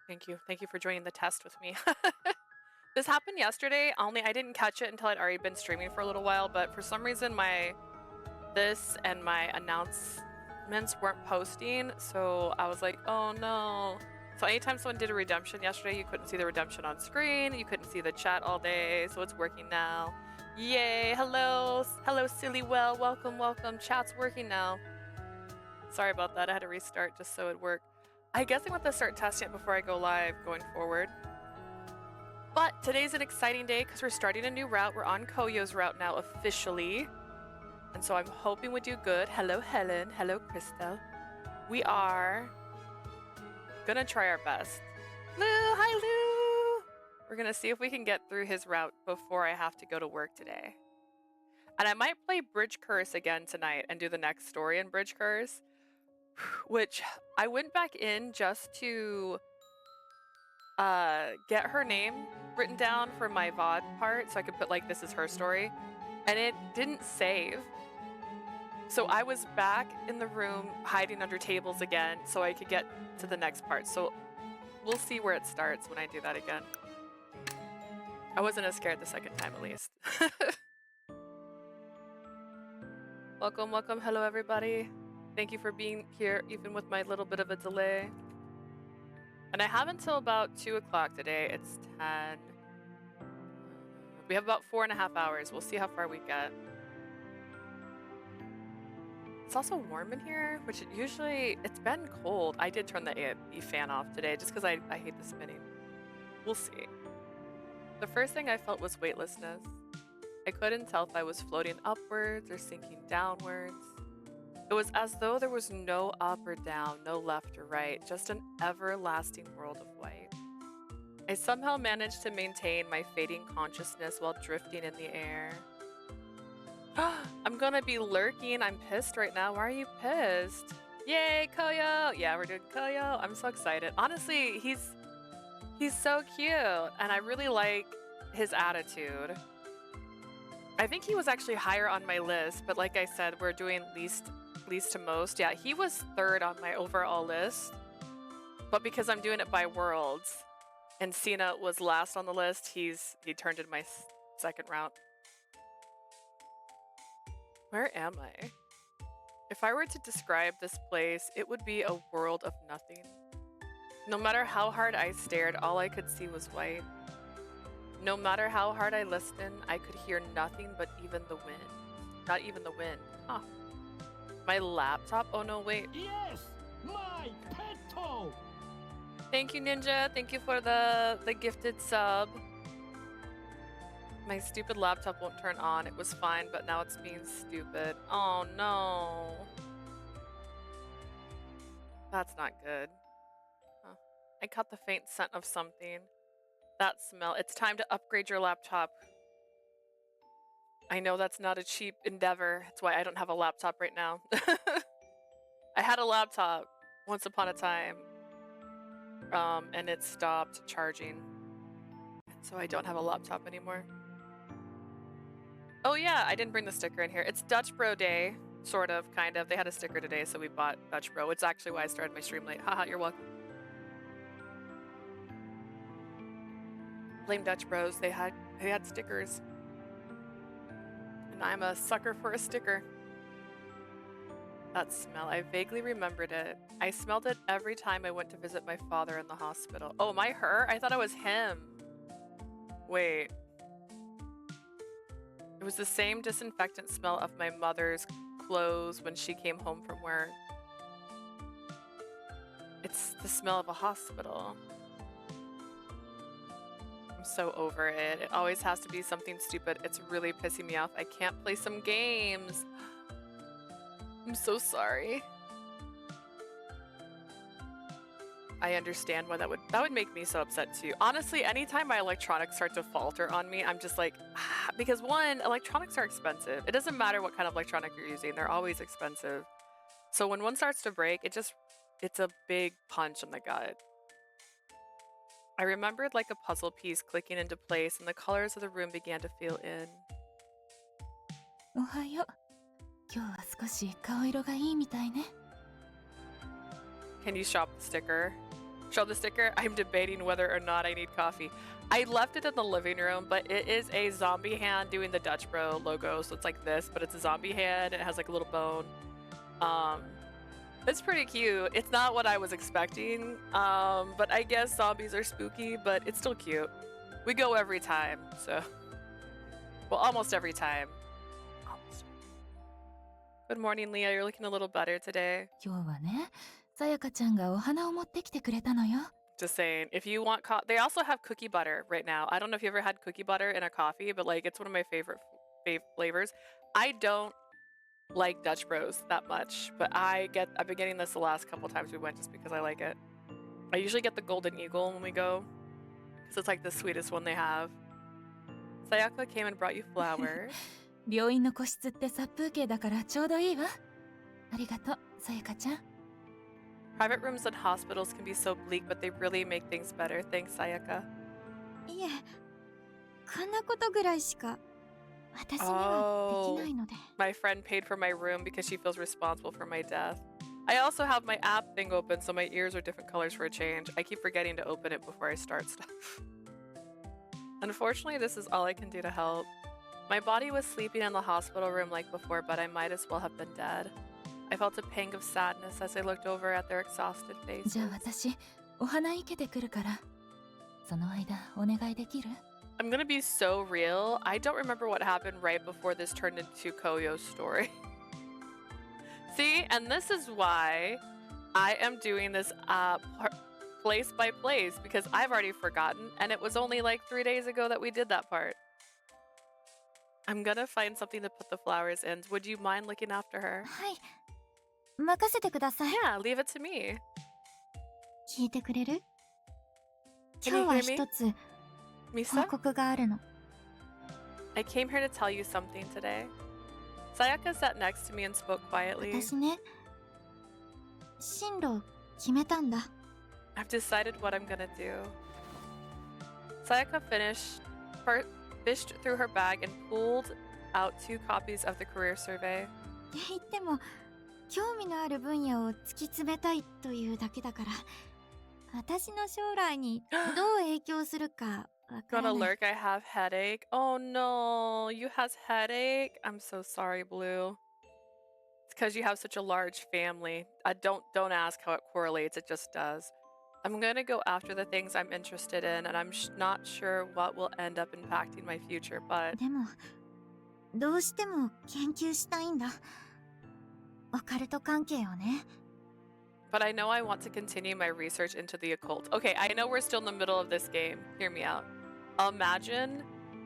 Thank you. Thank you for joining the test with me. This happened yesterday, only I didn't catch it until I'd already been streaming for a little while, but for some reason my this and my announcements weren't posting, so I was like, "Oh no." So anytime someone did a redemption yesterday, you couldn't see the redemption on screen, you couldn't see the chat all day, so it's working now. Yay, hello, hello silly well, welcome, welcome, chat's working now. Sorry about that, I had to restart just so it worked. I guess I want to start testing it before I go live going forward. But today's an exciting day because we're starting a new route. We're on Koyo's route now officially. And so I'm hoping we do good. Hello, Helen. Hello, Crystal. We are gonna try our best. Lou, hi, Lou. We're gonna see if we can get through his route before I have to go to work today. And I might play Bridge Curse again tonight and do the next story in Bridge Curse, which I went back in just to get her name written down for my VOD part so I could put like this is her story, and it didn't save. So I was back in the room hiding under tables again so I could get to the next part. So we'll see where it starts when I do that again. I wasn't as scared the second time, at least. Welcome, welcome. Hello, everybody. Thank you for being here, even with my little bit of a delay. And I have until about 2 o'clock today. It's 10. We have about 4.5 hours. We'll see how far we get. It's also warm in here, which usually, it's been cold. I did turn the AFB fan off today just because I hate the spinning. We'll see. The first thing I felt was weightlessness. I couldn't tell if I was floating upwards or sinking downwards. It was as though there was no up or down, no left or right, just an everlasting world of white. I somehow managed to maintain my fading consciousness while drifting in the air. I'm gonna be lurking. I'm pissed right now. Why are you pissed? Yay, Koyo! Yeah, we're doing Koyo. I'm so excited. Honestly, he's so cute, and I really like his attitude. I think he was actually higher on my list, but like I said, we're doing least to most. Yeah, he was 3rd on my overall list, but because I'm doing it by worlds, and Cena was last on the list, he turned in my second round. Where am I? If I were to describe this place, it would be a world of nothing. No matter how hard I stared, all I could see was white. No matter how hard I listened, I could hear nothing but even the wind. Not even the wind. Huh. My laptop? Oh no, wait. Yes, my petto. Thank you, Ninja. Thank you for the gifted sub. My stupid laptop won't turn on. It was fine, but now it's being stupid. Oh no. That's not good. Huh. I caught the faint scent of something. That smell. It's time to upgrade your laptop. I know that's not a cheap endeavor. That's why I don't have a laptop right now. I had a laptop once upon a time, and it stopped charging. So I don't have a laptop anymore. Oh yeah, I didn't bring the sticker in here. It's Dutch Bro Day, sort of, kind of. They had a sticker today, so we bought Dutch Bro. It's actually why I started my stream late. Haha, you're welcome. Blame Dutch Bros. They had stickers. And I'm a sucker for a sticker. That smell, I vaguely remembered it. I smelled it every time I went to visit my father in the hospital. Oh, my her? I thought it was him. Wait. It was the same disinfectant smell of my mother's clothes when she came home from work. It's the smell of a hospital. I'm so over it. It always has to be something stupid. It's really pissing me off. I can't play some games. I'm so sorry. I understand why that would make me so upset too. Honestly, anytime my electronics start to falter on me, I'm just like, because one, electronics are expensive. It doesn't matter what kind of electronic you're using, they're always expensive. So when one starts to break, it's a big punch in the gut. I remembered like a puzzle piece clicking into place and the colors of the room began to fill in. おはよう。今日は少し顔色がいいみたいね。 Can you shop the sticker? Show the sticker. I'm debating whether or not I need coffee. I left it in the living room, but it is a zombie hand doing the Dutch Bro logo. So it's like this, but it's a zombie hand and it has like a little bone. Um, it's pretty cute. It's not what I was expecting. But I guess zombies are spooky, but it's still cute. We go every time, so. Well, almost every time. Almost. Good morning, Leah. You're looking a little better today. 今日はね、さやかちゃんがお花を持ってきてくれたのよ。 Just saying, if you want they also have cookie butter right now. I don't know if you ever had cookie butter in a coffee, but like it's one of my favorite flavors. I don't like Dutch Bros that much, but I've been getting this the last couple times we went just because I like it. I usually get the Golden Eagle when we go because it's like the sweetest one they have. Sayaka came and brought you flowers. 病院の個室って殺風景だからちょうどいいわ。ありがとう、さやかちゃん。 Private rooms in hospitals can be so bleak, but they really make things better. Thanks, Sayaka. いえ、こんなことぐらいしか私にはできないので。My friend paid for my room because she feels responsible for my death. I also have my app thing open, so my ears are different colors for a change. I keep forgetting to open it before I start stuff. Unfortunately, this is all I can do to help. My body was sleeping in the hospital room like before, but I might as well have been dead. I felt a pang of sadness as I looked over at their exhausted faces. じゃあ私、お花生けてくるから、その間お願いできる？ I'm gonna be so real. I don't remember what happened right before this turned into Koyo's story. See, and this is why I am doing this place by place because I've already forgotten, and it was only like 3 days ago that we did that part. I'm gonna find something to put the flowers in. Would you mind looking after her? はい。任せてください。 Yeah, leave it to me. 聞いてくれる？ Can 今 you 日 hear は me? 一つ報 Misa? 告があるの。 I came here to tell you something today. Sayaka sat next to me and spoke quietly. 私ね、進路決めたんだ。 I've decided what I'm gonna do. Sayaka fished through her bag and pulled out 2 copies of the career survey. って言っても、興味のある分野を突き詰めたいというだけだから、私の将来にどう影響するかわか Gonna らない。 lurk, I have headache. Oh no, you has headache? I'm so sorry, Blue. It's because you have such a large family. Don't ask how it correlates, it just does. I'm gonna go after the things I'm interested in, and I'm not sure what will end up impacting my future, but でも、どうしても研究したいんだ。オカルト関係をね。 I know I want to continue my research into the occult. Okay, I know we're still in the middle of this game. Hear me out. Imagine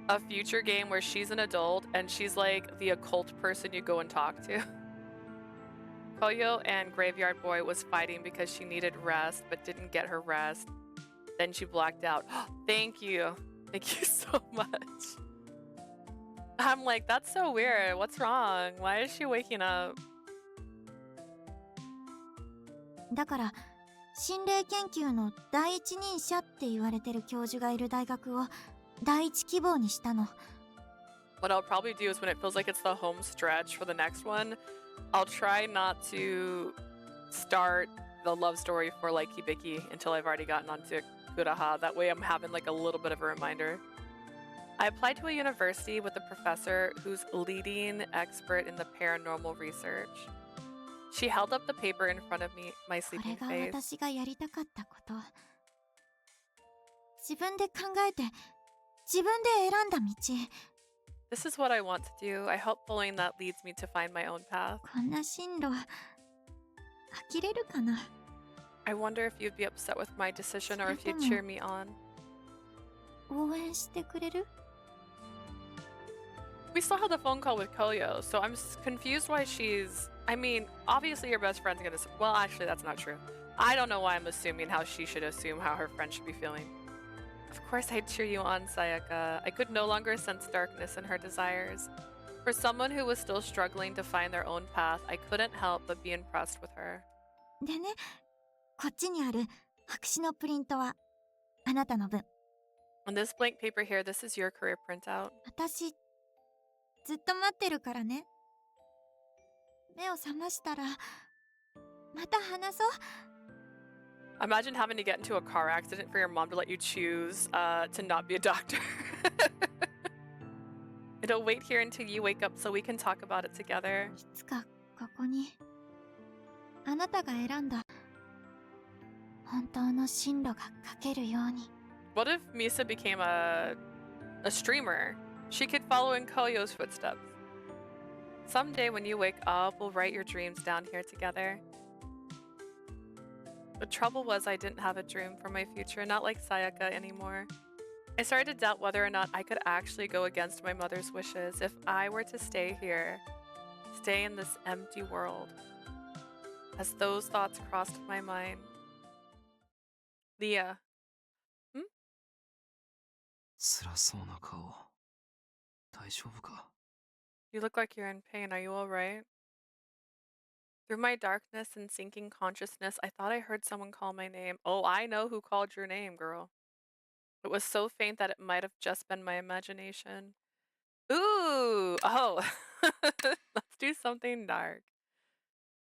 a future game where she's an adult and she's like the occult person you go and talk to. Koyo and Graveyard Boy was fighting because she needed rest but didn't get her rest. Then she blacked out. Thank you. Thank you so much. I'm like, that's so weird. What's wrong? Why is she waking up? だから、心霊研究の第一人者って言われてる教授がいる大学を第一希望にしたの。 What I'll probably do is when it feels like it's the home stretch for the next one, I'll try not to start the love story for like Hibiki until I've already gotten onto Kuraha. That way I'm having like a little bit of a reminder. I applied to a university with a professor who's leading expert in the paranormal research. She held up the paper in front of me, my これ sleeping が face. 私がやりたかったこと。自分で考えて、自分で選んだ道。 This is what I want to do. I hope following that leads me to find my own path. こんな進路、呆れるかな。 I wonder if you'd be upset with my decision or if you'd cheer me on. 応援してくれる？ We still had the phone call with Koyo, so I'm confused why she's... I mean, obviously your best friend's gonna... Well, actually, that's not true. I don't know why I'm assuming how she should assume how her friend should be feeling. Of course I'd cheer you on, Sayaka. I could no longer sense darkness in her desires. For someone who was still struggling to find their own path, I couldn't help but be impressed with her. でね、こっちにある白紙のプリントはあなたの分。 On this blank paper here, this is your career printout. 私、ずっと待ってるからね。目を覚ましたら、また話そう。Imagine having to get into a car accident for your mom to let you choose to not be a doctor. It'll wait here until you wake up so we can talk about it together. いつかここにあなたが選んだ本当の進路が書けるように。 What if Misa became a streamer? She could follow in Koyo's footsteps. Someday when you wake up, we'll write your dreams down here together. The trouble was I didn't have a dream for my future, not like Sayaka anymore. I started to doubt whether or not I could actually go against my mother's wishes if I were to stay here, stay in this empty world. As those thoughts crossed my mind. Leah. 辛そうな顔。大丈夫か？ You look like you're in pain. Are you alright? Through my darkness and sinking consciousness, I thought I heard someone call my name. Oh, I know who called your name, girl. It was so faint that it might have just been my imagination. Ooh! Oh! Let's do something dark.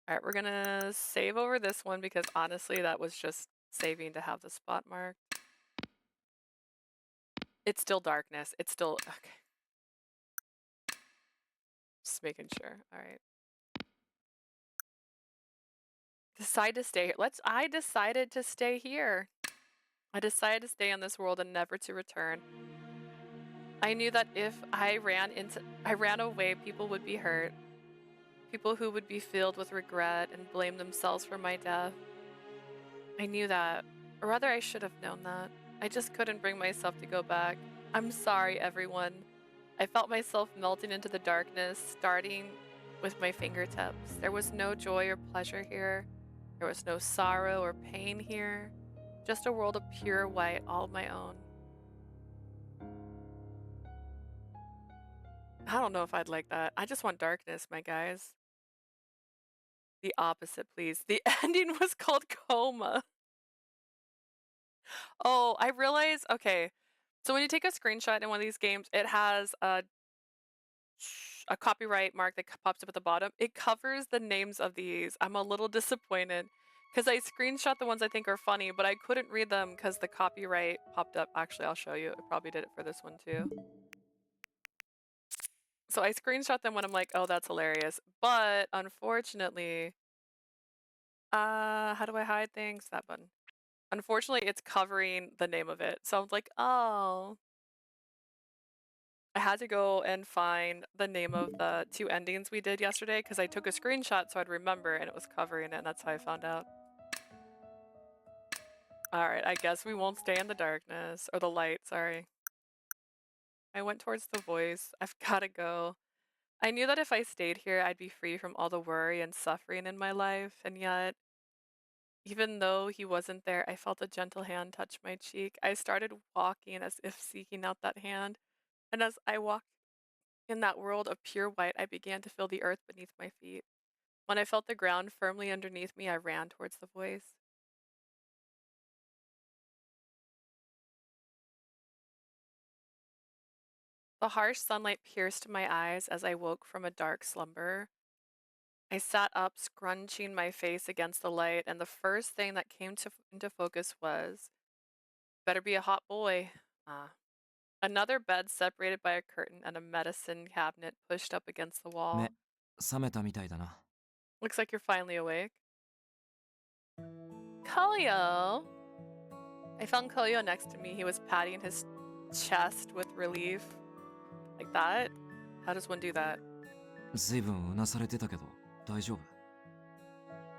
Alright, we're gonna save over this one because honestly, that was just saving to have the spot mark. It's still darkness. It's still... Okay. Just making sure. Alright. Decide to stay here. I decided to stay here. I decided to stay in this world and never to return. I knew that if I ran away, people would be hurt. People who would be filled with regret and blame themselves for my death. I knew that, or rather I should have known that. I just couldn't bring myself to go back. I'm sorry, everyone. I felt myself melting into the darkness, starting with my fingertips. There was no joy or pleasure here. There was no sorrow or pain here. Just a world of pure white, all my own. I don't know if I'd like that. I just want darkness, my guys. The opposite, please. The ending was called Coma. Oh, I realized, okay. So when you take a screenshot in one of these games, it has a copyright mark that pops up at the bottom. It covers the names of these. I'm a little disappointed because I screenshot the ones I think are funny, but I couldn't read them because the copyright popped up. Actually, I'll show you. It probably did it for this one too. So I screenshot them when I'm like, oh, that's hilarious. But unfortunately, how do I hide things? That button. Unfortunately, it's covering the name of it. So I was like, oh. I had to go and find the name of the two endings we did yesterday because I took a screenshot so I'd remember and it was covering it and that's how I found out. Alright, I guess we won't stay in the darkness. Or the light, sorry. I went towards the voice. I've gotta go. I knew that if I stayed here, I'd be free from all the worry and suffering in my life, and yet, even though he wasn't there, I felt a gentle hand touch my cheek. I started walking as if seeking out that hand, and as I walked in that world of pure white, I began to feel the earth beneath my feet. When I felt the ground firmly underneath me, I ran towards the voice. The harsh sunlight pierced my eyes as I woke from a dark slumber. I sat up, scrunching my face against the light, and the first thing that came into focus was, better be a hot boy. Another bed separated by a curtain and a medicine cabinet pushed up against the wall. 目、覚めたみたいだな。 Looks like you're finally awake. Koyo! I found Koyo next to me. He was patting his chest with relief. Like that? How does one do that? ずいぶんうなされてたけど、大丈夫？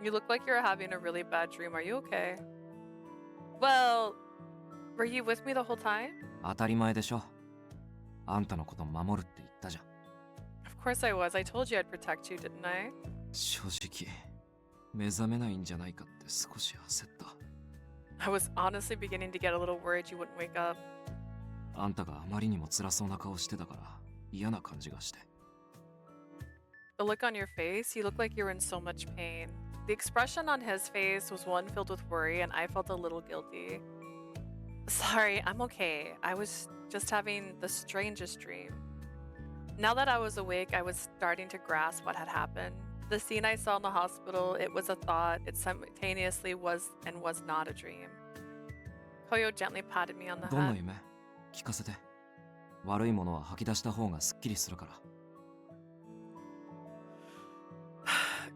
You look like you're having a really bad dream. Are you okay? Well, were you with me the whole time? 当たり前でしょ。あんたのこと守るって言ったじゃん。Of course I was. I told you I'd protect you, didn't I? 正直、目覚めないんじゃないかって少し焦った。 I was honestly beginning to get a little worried you wouldn't wake up. あんたがあまりにも辛そうな顔してたから嫌な感じがして。 The look on your face, you look like you were in so much pain. The expression on his face was one filled with worry, and I felt a little guilty. Sorry, I'm okay. I was just having the strangest dream. Now that I was awake, I was starting to grasp what had happened. The scene I saw in the hospital, it was a thought. It simultaneously was and was not a dream. Koyo gently patted me on the どんな head. 夢聞かせて。悪いものは吐き出した方がすっきりするから。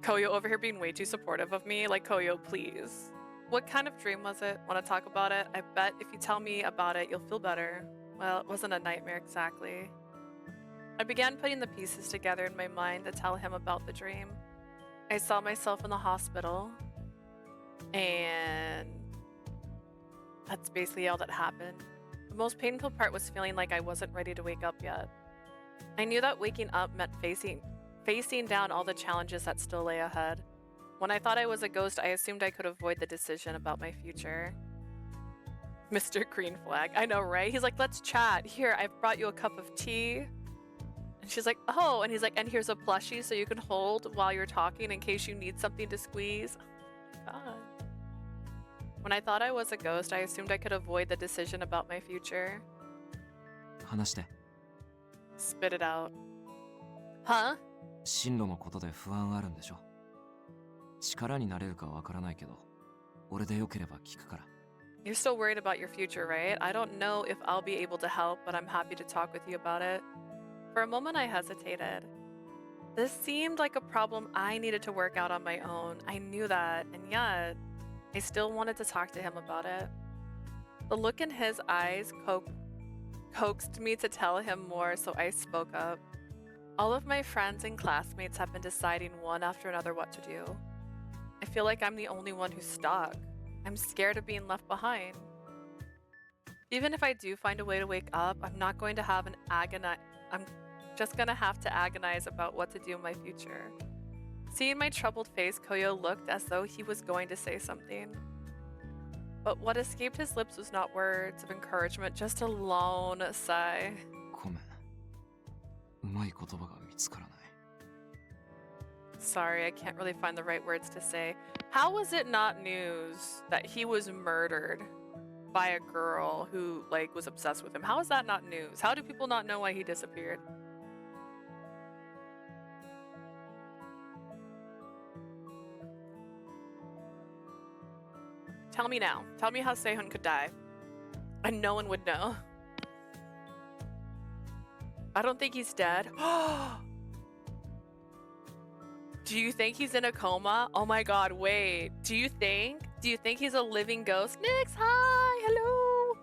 Koyo over here being way too supportive of me. Like, Koyo, please. What kind of dream was it? Want to talk about it? I bet if you tell me about it, you'll feel better. Well, it wasn't a nightmare exactly. I began putting the pieces together in my mind to tell him about the dream. I saw myself in the hospital, and that's basically all that happened. The most painful part was feeling like I wasn't ready to wake up yet. I knew that waking up meant facing down all the challenges that still lay ahead. When I thought I was a ghost, I assumed I could avoid the decision about my future. Mr. Green Flag. I know, right? He's like, let's chat. Here, I've brought you a cup of tea. And she's like, oh. And he's like, and here's a plushie so you can hold while you're talking in case you need something to squeeze. Oh my God. When I thought I was a ghost, I assumed I could avoid the decision about my future. 話して。 Spit it out. Huh? 進路のことで不安あるんでしょ。力になれるかわからないけど、俺でよければ聞くから。You're still worried about your future, right? I don't know if I'll be able to help, but I'm happy to talk with you about it. For a moment, I hesitated. This seemed like a problem I needed to work out on my own. I knew that, and yet, I still wanted to talk to him about it. The look in his eyes coaxed me to tell him more, so I spoke up. All of my friends and classmates have been deciding one after another what to do. I feel like I'm the only one who's stuck. I'm scared of being left behind. Even if I do find a way to wake up, I'm not going to have I'm just gonna have to agonize about what to do in my future. Seeing my troubled face, Koyo looked as though he was going to say something. But what escaped his lips was not words of encouragement, just a lone sigh. ごめん。うまい言葉が見つからない。 Sorry, I can't really find the right words to say. How was it not news that he was murdered by a girl who, like, was obsessed with him? How is that not news? How do people not know why he disappeared? Tell me now. Tell me how Sehun could die. And no one would know. I don't think he's dead. Do you think he's in a coma? Oh my god, wait. Do you think he's a living ghost? Nix, hi, hello.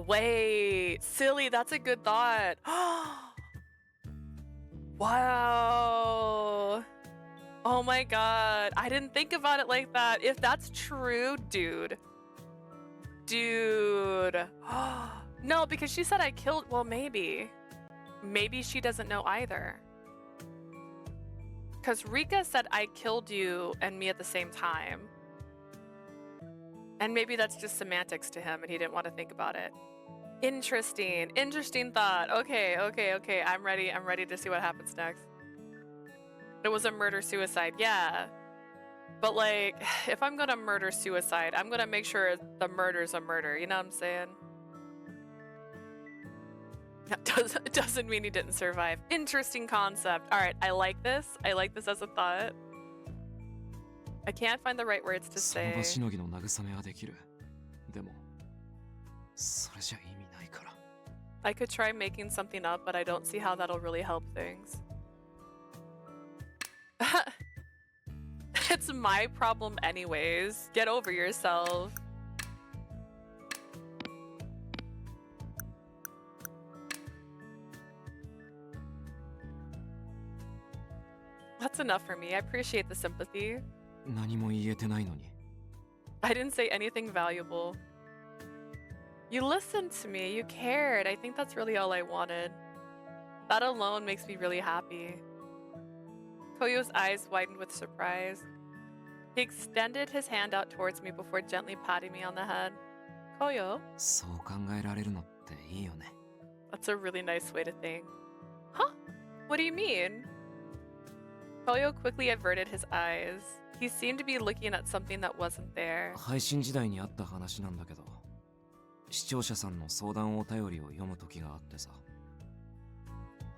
Wait, silly, that's a good thought. Wow. Oh my god, I didn't think about it like that. If that's true, dude. No, because she said I killed, well, maybe. Maybe she doesn't know either. Because Rika said I killed you and me at the same time. And maybe that's just semantics to him and he didn't want to think about it. Interesting. Interesting thought. Okay. I'm ready to see what happens next. It was a murder-suicide, yeah. But like, if I'm gonna murder-suicide, I'm gonna make sure the murder's a murder, you know what I'm saying? That doesn't mean he didn't survive. Interesting concept. All right, I like this. I like this as a thought. I can't find the right words to その say. 場しのぎの慰めはできる。でも、それじゃ意味ないから。 I could try making something up, but I don't see how that'll really help things. It's my problem anyways. Get over yourself. That's enough for me. I appreciate the sympathy. 何も言えてないのに。 I didn't say anything valuable. You listened to me. You cared. I think that's really all I wanted. That alone makes me really happy. Koyo's eyes widened with surprise. He extended his hand out towards me before gently patting me on the head. Koyo? そう考えられるのっていいよね。 That's a really nice way to think. Huh? What do you mean? Koyo quickly averted his eyes. He seemed to be looking at something that wasn't there. 配信時代にあった話なんだけど、視聴者さんの相談お便りを読む時があってさ。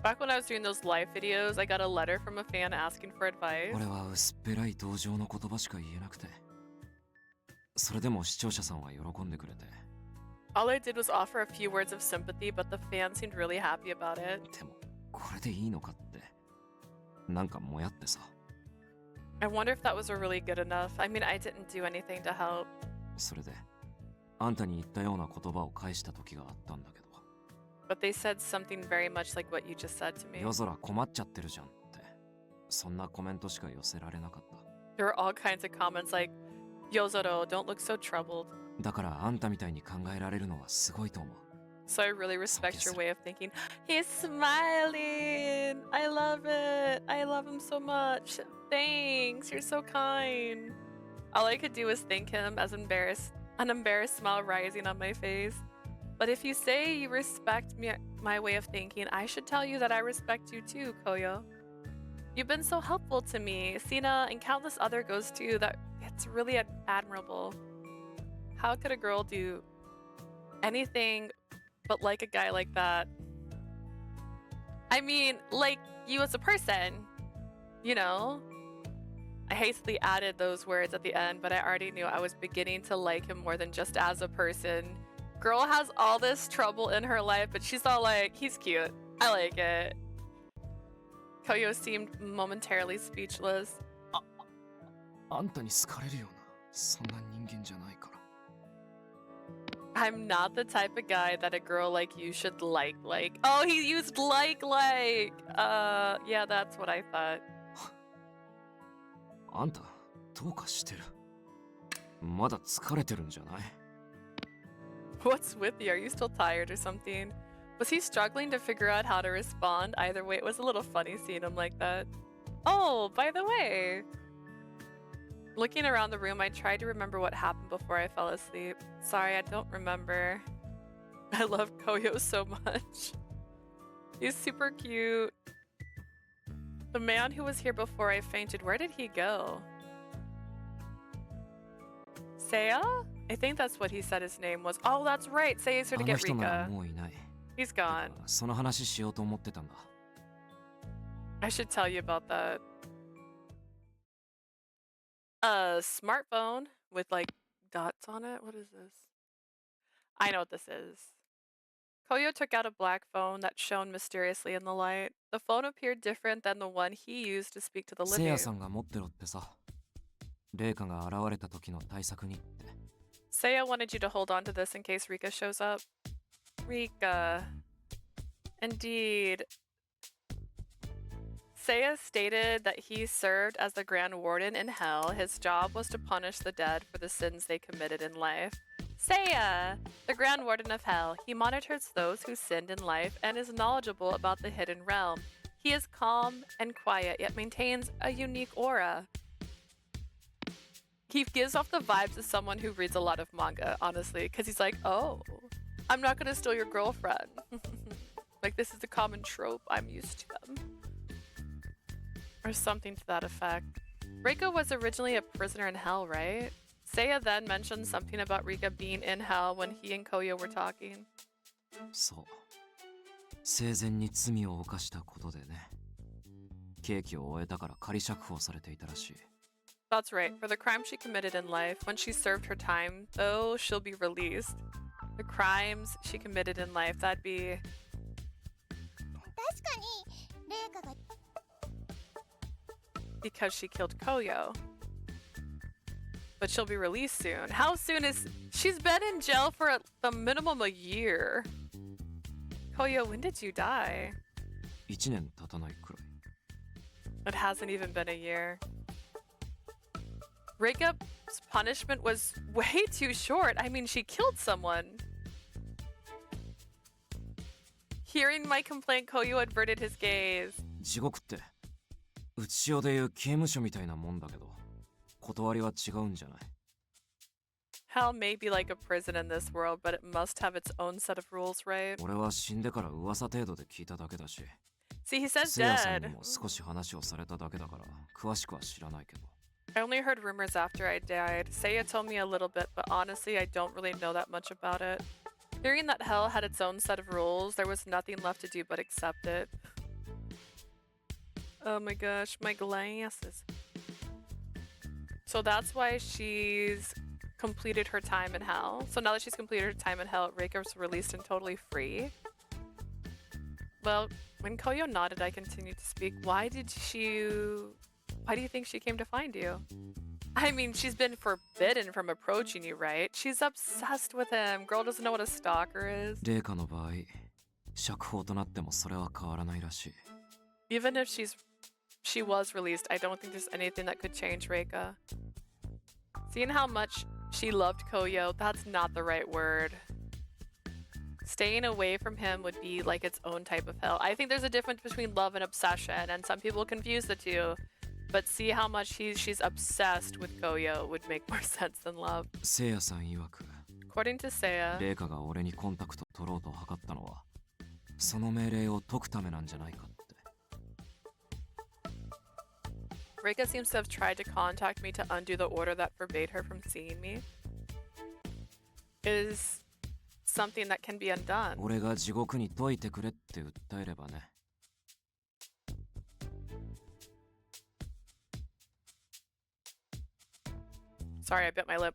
Back when I was doing those live videos, I got a letter from a fan asking for advice. 俺は薄っぺらい同情の言葉しか言えなくて。それでも視聴者さんは喜んでくれて。All I did was offer a few words of sympathy, but the fans seemed really happy about it. でも、これでいいのかって。なんかもやってさ。I wonder if that was really good enough. I mean, I didn't do anything to help. それで、あんたに言ったような言葉を返した時があったんだけど。But they said something very much like what you just said to me. 夜空困っちゃってるじゃんって。そんなコメントしか寄せられなかった。There were all kinds of comments like, Yozoro, don't look so troubled. だからあんたみたいに考えられるのはすごいと思う。So I really respect your way of thinking. He's smiling. I love it. I love him so much. Thanks. You're so kind. All I could do was thank him as an embarrassed smile rising on my face. But if you say you respect me, my way of thinking, I should tell you that I respect you too, Koyo. You've been so helpful to me, Sina, and countless other ghosts too. That it's really admirable. How could a girl do anything but like a guy like that? I mean, like you as a person, you know? I hastily added those words at the end, but I already knew I was beginning to like him more than just as a person. Girl has all this trouble in her life, but she's all like, he's cute. I like it. Koyo seemed momentarily speechless. あんたに好かれるような、そんな人間じゃないから。I'm not the type of guy that a girl like you should like. Oh, he used like. Yeah, that's what I thought. あんた、どうかしてる。まだ疲れてるんじゃない？ What's with you? Are you still tired or something? Was he struggling to figure out how to respond? Either way, it was a little funny seeing him like that. Oh, by the way. Looking around the room, I tried to remember what happened before I fell asleep. Sorry, I don't remember. I love Koyo so much. He's super cute. The man who was here before I fainted, where did he go? Seiya? I think that's what he said his name was. Oh, that's right. Seiya's here to あの get 人なら Rika. もういない。 He's gone. その話しようと思ってたんだ。I should tell you about that. A smartphone with like dots on it. What is this? I know what this is. Koyo took out a black phone that shone mysteriously in the light. The phone appeared different than the one he used to speak to the せいや living. さんが持ってろってさ。レイカが現れた時の対策にって。 Seiya wanted you to hold on to this in case Rika shows up. Rika. Indeed. Seiya stated that he served as the Grand Warden in Hell. His job was to punish the dead for the sins they committed in life. Seiya, the Grand Warden of Hell. He monitors those who sinned in life and is knowledgeable about the hidden realm. He is calm and quiet, yet maintains a unique aura. He gives off the vibes of someone who reads a lot of manga, honestly, because he's like, oh, I'm not gonna steal your girlfriend. Like, this is a common trope. I'm used to them. Or something to that effect. Rika was originally a prisoner in Hell, right? Seiya then mentioned something about Rika being in Hell when he and Koyo were talking. そう。生前に罪を犯したことでね。刑期を終えたから仮釈放されていたらしい。 That's right. For the crime she committed in life, when she served her time, though, she'll be released. The crimes she committed in life, that'd be... 確かにレイカが because she killed Koyo. But she'll be released soon. How soon is... She's been in jail for the minimum a year. Koyo, when did you die? 1年経たないくらい。 It hasn't even been a year. Rika's punishment was way too short. I mean, she killed someone. Hearing my complaint, Koyo averted his gaze. 地獄って、うちしおでいう刑務所みたいなもんだけど、断りは違うんじゃない？ Hell may be like a prison in this world, but it must have its own set of rules, right? 俺は死んでから噂程度で聞いただけだし。 See, he said せいやさん dead. にも少し話をされただけだから、詳しくは知らないけど。 I only heard rumors after I died. Seiya told me a little bit, but honestly, I don't really know that much about it. Hearing that hell had its own set of rules, there was nothing left to do but accept it. Oh my gosh, my glasses. So that's why she's completed her time in hell. So now that she's completed her time in hell, Reika's released and totally free. Well, when Koyo nodded, I continued to speak. Why do you think she came to find you? I mean, she's been forbidden from approaching you, right? She's obsessed with him. Girl doesn't know what a stalker is. 麗華の場合、釈放となってもそれは変わらないらしい。 Even if she was released, I don't think there's anything that could change Reika. Seeing how much she loved Koyo, that's not the right word. Staying away from him would be like its own type of hell. I think there's a difference between love and obsession, and some people confuse the two. But see how much she's obsessed with Koyo would make more sense than love. せいやさん曰く、 According to Seiya, 麗華が俺にコンタクト取ろうと図ったのは、その命令を解くためなんじゃないかって。 Reika seems to have tried to contact me to undo the order that forbade her from seeing me. Is something that can be undone. 俺が地獄に解いてくれって訴えればね。 Sorry, I bit my lip.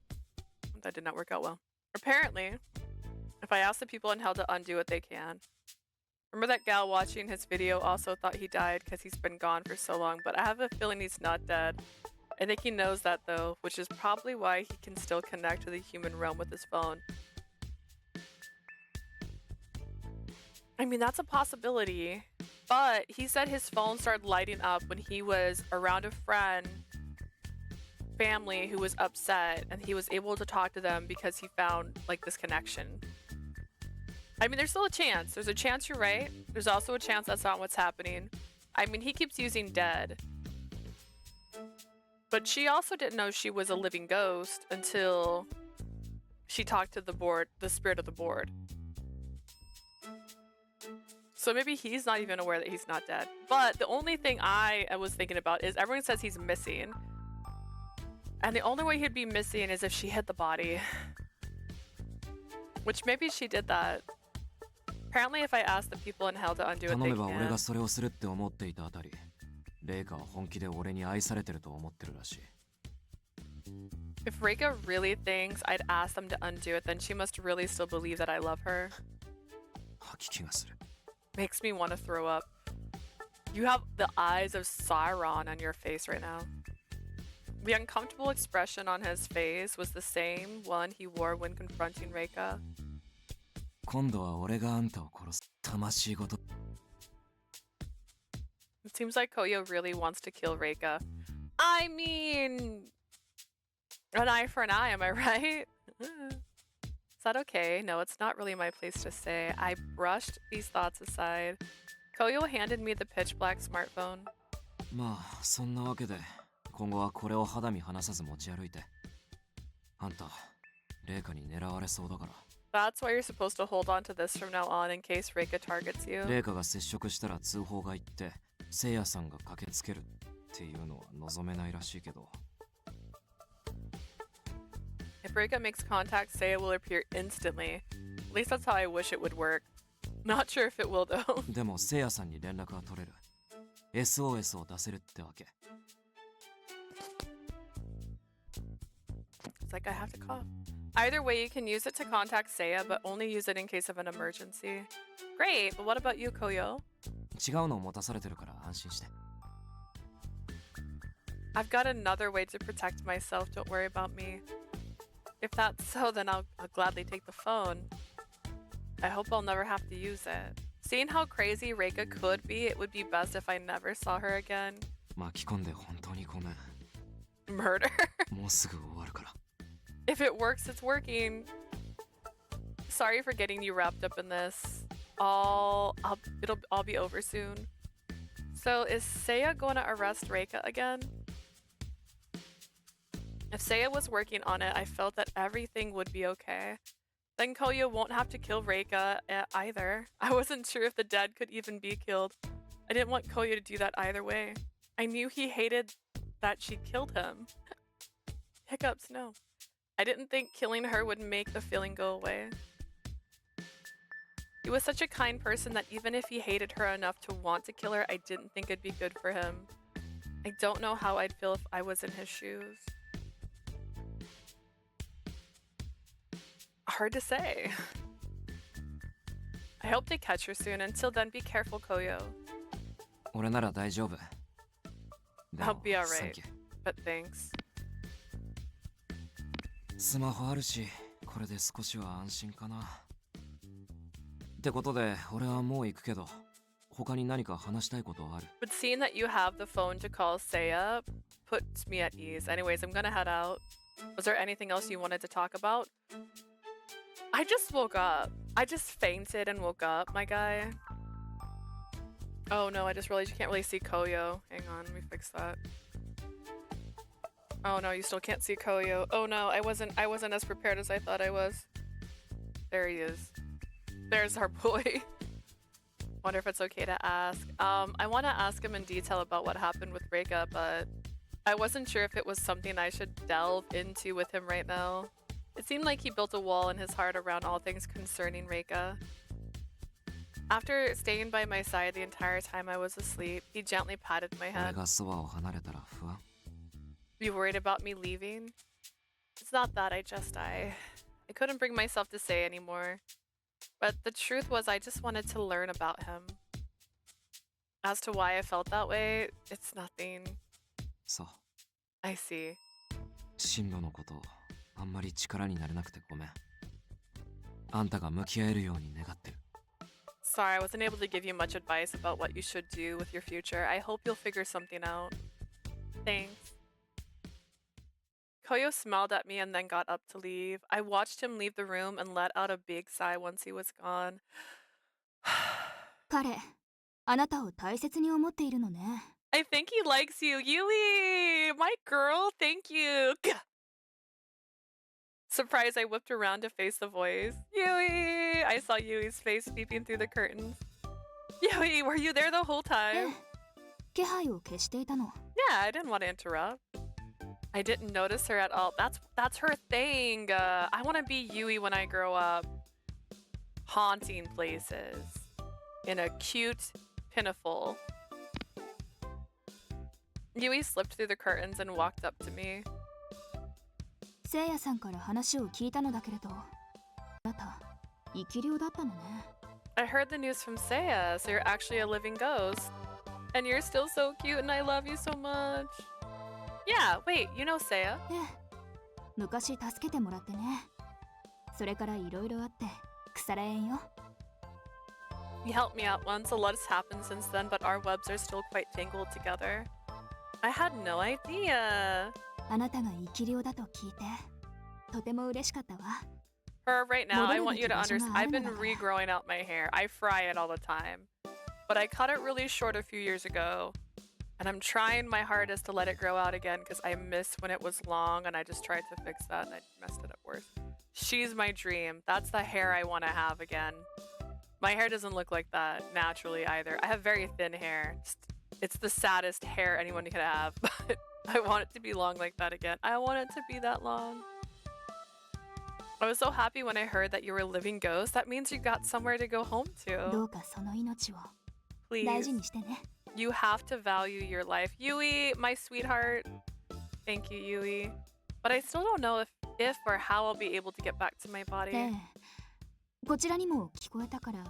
That did not work out well. Apparently, if I ask the people in hell to undo it, they can. Remember that gal watching his video also thought he died because he's been gone for so long, but I have a feeling he's not dead. I think he knows that though, which is probably why he can still connect to the human realm with his phone. I mean, that's a possibility, but he said his phone started lighting up when he was around a friend family who was upset, and he was able to talk to them because he found like this connection. I mean, there's still a chance. There's a chance you're right. There's also a chance that's not what's happening. I mean, he keeps using dead. But she also didn't know she was a living ghost until she talked to the board, the spirit of the board. So maybe he's not even aware that he's not dead. But the only thing I was thinking about is everyone says he's missing. And the only way he'd be missing is if she hid the body. Which maybe she did that. Apparently if I asked the people in hell to undo it, 頼 they めば俺 can. がそれをするって思っていたあたり、麗華は本気で俺に愛されてると思ってるらしい。 If Reika really thinks I'd ask them to undo it, then she must really still believe that I love her. 吐き気がする。 Makes me want to throw up. You have the eyes of Sauron on your face right now. The uncomfortable expression on his face was the same one he wore when confronting Reika. 今度は俺があんたを殺す。魂ごと。 It seems like Koyo really wants to kill Reika. I mean, an eye for an eye, am I right? Is that okay? No, it's not really my place to say. I brushed these thoughts aside. Koyo handed me the pitch black smartphone. まあ、そんなわけで、今後はこれを肌身離さず持ち歩いて。あんた、麗華に狙われそうだから。 That's why you're supposed to hold on to this from now on in case Reika targets you. 麗華が接触したら通報が行って、せいやさんが駆けつけるっていうのは望めないらしいけど。 If Reika makes contact, Seiya will appear instantly. At least that's how I wish it would work. Not sure if it will though. でもせいやさんに連絡は取れる。SOS を出せるってわけ。 It's like I have to cough. Either way, you can use it to contact Seiya, but only use it in case of an emergency. Great, but what about you, Koyo? 違うのを持たされてるから安心して。 I've got another way to protect myself, don't worry about me. If that's so, then I'll gladly take the phone. I hope I'll never have to use it. Seeing how crazy Reika could be, it would be best if I never saw her again. 巻き込んで本当にごめん。 Murder? もうすぐ終わるから。 If it works, it's working. Sorry for getting you wrapped up in this. It'll all be over soon. So is Seiya going to arrest Reika again? If Seiya was working on it, I felt that everything would be okay. Then Koyo won't have to kill Reika either. I wasn't sure if the dead could even be killed. I didn't want Koyo to do that either way. I knew he hated that she killed him. Hiccups, no. I didn't think killing her would make the feeling go away. He was such a kind person that even if he hated her enough to want to kill her, I didn't think it'd be good for him. I don't know how I'd feel if I was in his shoes. Hard to say. I hope they catch her soon. Until then, be careful, Koyo. 俺なら大丈夫。で I'll も be alright, サンキュー but thanks. スマホあるし、これで少しは安心かな。ってことで、俺はもう行くけど、他に何か話したいことある？ But seeing that you have the phone to call Seiya puts me at ease. Anyways, I'm gonna head out. Was there anything else you wanted to talk about? I just woke up. I just fainted and woke up, my guy. Oh no, I just realized you can't really see Koyo. Hang on, let me fix that. Oh no, you still can't see Koyo. Oh no, I wasn't as prepared as I thought I was. There he is. There's our boy. Wonder if it's okay to ask. I want to ask him in detail about what happened with Reika, but I wasn't sure if it was something I should delve into with him right now. It seemed like he built a wall in his heart around all things concerning Reika. After staying by my side the entire time I was asleep, he gently patted my 俺 head. がそばを離れたら不安？ You worried about me leaving? It's not that, I couldn't bring myself to say anymore. But the truth was I just wanted to learn about him. As to why I felt that way, it's nothing. そう。 I see. 進路のこと、あんまり力になれなくてごめん。あんたが向き合えるように願ってる。 Sorry, I wasn't able to give you much advice about what you should do with your future. I hope you'll figure something out. Thanks. Koyo smiled at me and then got up to leave. I watched him leave the room and let out a big sigh once he was gone. 彼、あなたを大切に思っているのね。 I think he likes you, Yui! My girl, thank you! Gah! Surprised, I whipped around to face the voice. Yui! I saw Yui's face peeping through the curtains. Yui, were you there the whole ええ time? 気配を消していたの。 Yeah, I didn't want to interrupt. I didn't notice her at all. That's her thing. I want to be Yui when I grow up. Haunting places. In a cute pinafore. Yui slipped through the curtains and walked up to me. せいやさんから話を聞いたのだけれど、あなた、生き量だったのね。 I heard the news from Seiya, so you're actually a living ghost. And you're still so cute and I love you so much. Yeah, wait, you know Seiya? ええ、昔助けてもらってね。それからいろいろあって腐れ縁よ。 He helped me out once. A lot has happened since then, but our webs are still quite tangled together. I had no idea. あなたが生き量だと聞いて、とても嬉しかったわ。 For right now, I want you to 戻るべき場所 understand. があ I've る been のだから。 regrowing out my hair. I fry it all the time. But I cut it really short a few years ago. And I'm trying my hardest to let it grow out again because I miss when it was long and I just tried to fix that and I messed it up worse. She's my dream. That's the hair I want to have again. My hair doesn't look like that naturally either. I have very thin hair. It's the saddest hair anyone could have, but I want it to be long like that again. I want it to be that long. I was so happy when I heard that you were a living ghost. That means you got somewhere to go home ど to. うかその命を Please. 大事にしてね。 You have to value your life. Yui, my sweetheart. Thank you, Yui. But I still don't know if or how I'll be able to get back to my body. ええ、こちらにも聞こえたから、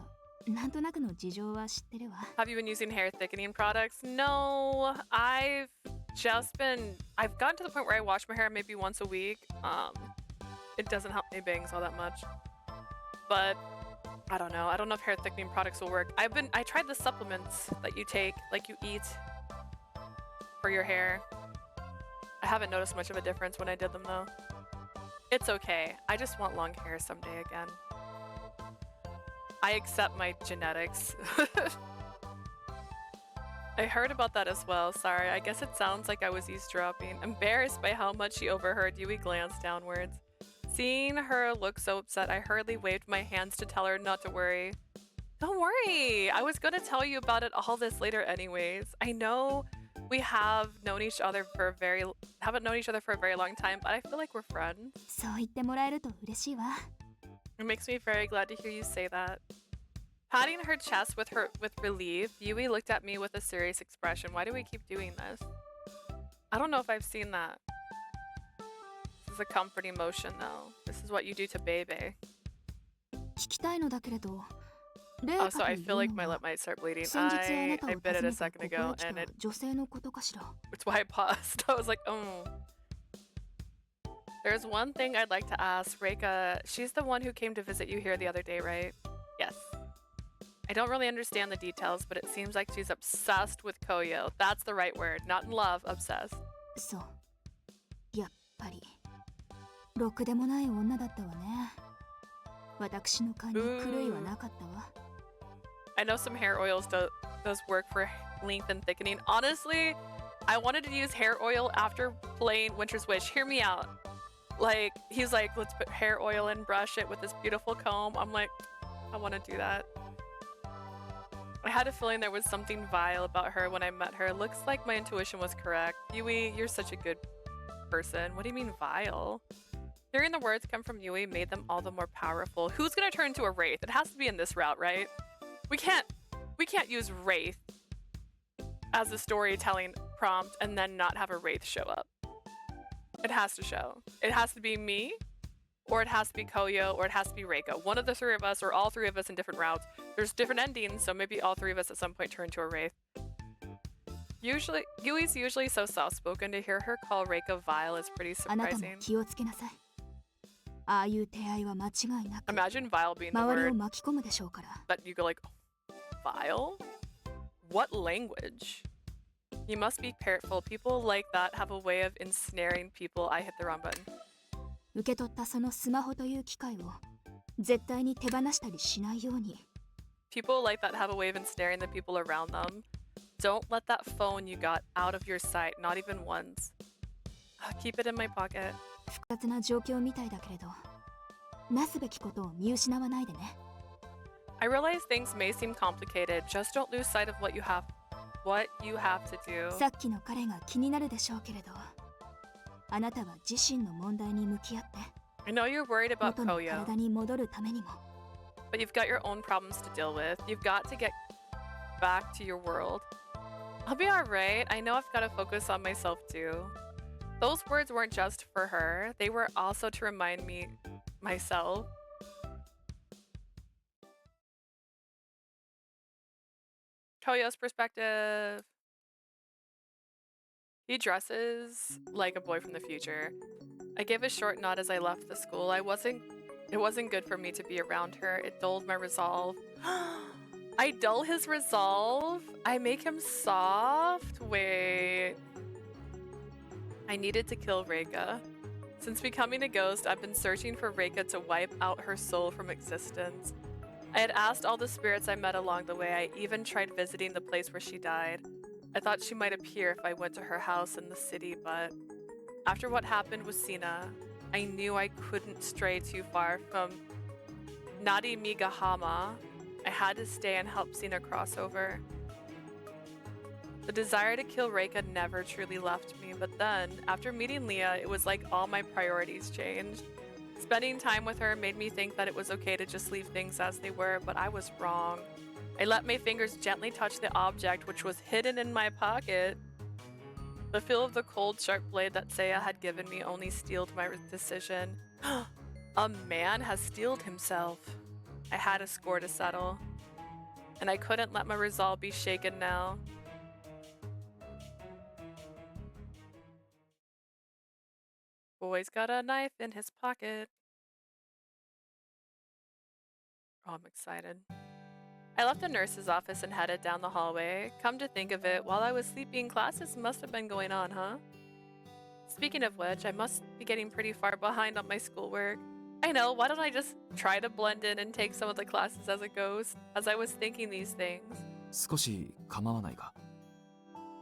なんとなくの事情は知ってるわ。 Have you been using hair thickening products? No, I've gotten to the point where I wash my hair maybe once a week. It doesn't help my bangs all that much. But I don't know. I don't know if hair thickening products will work. I tried the supplements that you take, like you eat for your hair. I haven't noticed much of a difference when I did them though. It's okay. I just want long hair someday again. I accept my genetics. I heard about that as well. Sorry, I guess it sounds like I was eavesdropping. Embarrassed by how much she overheard, Yui glanced downwards. Seeing her look so upset, I hurriedly waved my hands to tell her not to worry. Don't worry, I was gonna tell you about it all this later anyways. I know we haven't known each other for a very long time, but I feel like we're friends. そう言ってもらえると嬉しいわ。 It makes me very glad to hear you say that. Patting her chest with relief, Yui looked at me with a serious expression. Why do we keep doing this? I don't know if I've seen that. This is a comforting motion, though. This is what you do to Bebe. 聞きたいのだけれど、 Oh, so I feel like my lip might start bleeding. I bit it a second ago, and it's why I paused. I was like, oh. There's one thing I'd like to ask. Reika, she's the one who came to visit you here the other day, right? Yes. I don't really understand the details, but it seems like she's obsessed with Koyo. That's the right word. Not in love, obsessed. そう。やっぱり、ろくでもない女だったわね。私の勘に狂いはなかったわ。I know some hair oils does work for length and thickening. Honestly, I wanted to use hair oil after playing Winter's Wish. Hear me out. Like, he's like, let's put hair oil and brush it with this beautiful comb. I'm like, I want to do that. I had a feeling there was something vile about her when I met her. Looks like my intuition was correct. Yui, you're such a good person. What do you mean vile? Hearing the words come from Yui made them all the more powerful. Who's gonna turn into a wraith? It has to be in this route, right? We can't use wraith as a storytelling prompt and then not have a wraith show up. It has to show. It has to be me, or it has to be Koyo, or it has to be Reika. One of the three of us, or all three of us in different routes. There's different endings, so maybe all three of us at some point turn into a wraith. Yui's usually so soft-spoken. To hear her call Reika vile is pretty surprising. Imagine vile being the word that you go like, oh, vile? What language? You must be careful. People like that have a way of ensnaring people. I hit the wrong button. 受け取ったそのスマホという機械を絶対に手放したりしないように。 People like that have a way of ensnaring the people around them. Don't let that phone you got out of your sight, not even once. Keep it in my pocket. 複雑な状況みたいだけれど、なすべきことを見失わないでね。 I realize things may seem complicated. Just don't lose sight of what you have to do. さっきの彼が気になるでしょうけれど、あなたは自身の問題に向き合って。 I know you're worried about 元の Koyo, 体に戻るためにも。 but you've got your own problems to deal with. You've got to get back to your world. I'll be alright. I know I've got to focus on myself too. Those words weren't just for her. They were also to remind me myself. Koyo's perspective. He dresses like a boy from the future. I gave a short nod as I left the school. It wasn't good for me to be around her. It dulled my resolve. I dull his resolve? I make him soft? Wait. I needed to kill Reika. Since becoming a ghost, I've been searching for Reika to wipe out her soul from existence. I had asked all the spirits I met along the way. I even tried visiting the place where she died. I thought she might appear if I went to her house in the city, but after what happened with Sina, I knew I couldn't stray too far from Narimigahama. I had to stay and help Sina cross over. The desire to kill Reika never truly left me, but then, after meeting Leah, it was like all my priorities changed. Spending time with her made me think that it was okay to just leave things as they were, but I was wrong. I let my fingers gently touch the object, which was hidden in my pocket. The feel of the cold, sharp blade that Seiya had given me only steeled my decision. A man has steeled himself. I had a score to settle, and I couldn't let my resolve be shaken now. Boy's got a knife in his pocket. Oh, I'm excited. I left the nurse's office and headed down the hallway. Come to think of it, while I was sleeping, classes must have been going on, huh? Speaking of which, I must be getting pretty far behind on my schoolwork. I know, why don't I just try to blend in and take some of the classes as a ghost, as I was thinking these things. 少し構わないか。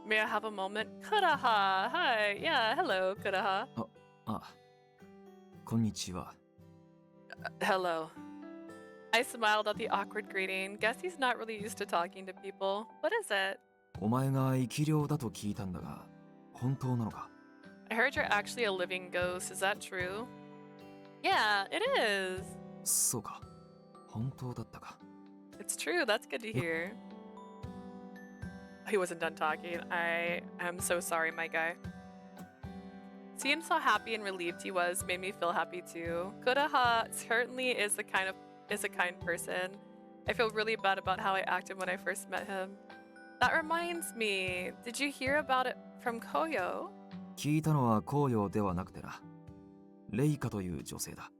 May I have a moment? Kuraha! Hi! Yeah, hello, Kuraha. あ、こんにちは。 Hello. I smiled at the awkward greeting. Guess he's not really used to talking to people. What is it? お前が生き霊だと聞いたんだが、本当なのか？ I heard you're actually a living ghost. Is that true? Yeah, it is. そうか。本当だったか。It's true. That's good to hear. He wasn't done talking. I am so sorry, my guy. Seeing how happy and relieved he was made me feel happy too. Kudaha certainly is a kind person. I feel really bad about how I acted when I first met him. That reminds me, did you hear about it from Koyo? 聞いたのは紅葉ではなくてな。レイカという女性だ。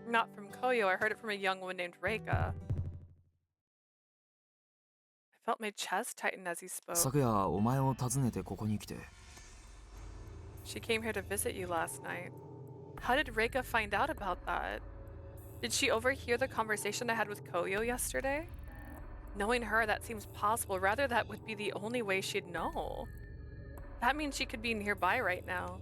Not from Koyo, I heard it from a young woman named Reika. I felt my chest tighten as he spoke. 昨夜お前を訪ねてここに来て。She came here to visit you last night. How did Reika find out about that? Did she overhear the conversation I had with Koyo yesterday? Knowing her, that seems possible. Rather, that would be the only way she'd know. That means she could be nearby right now.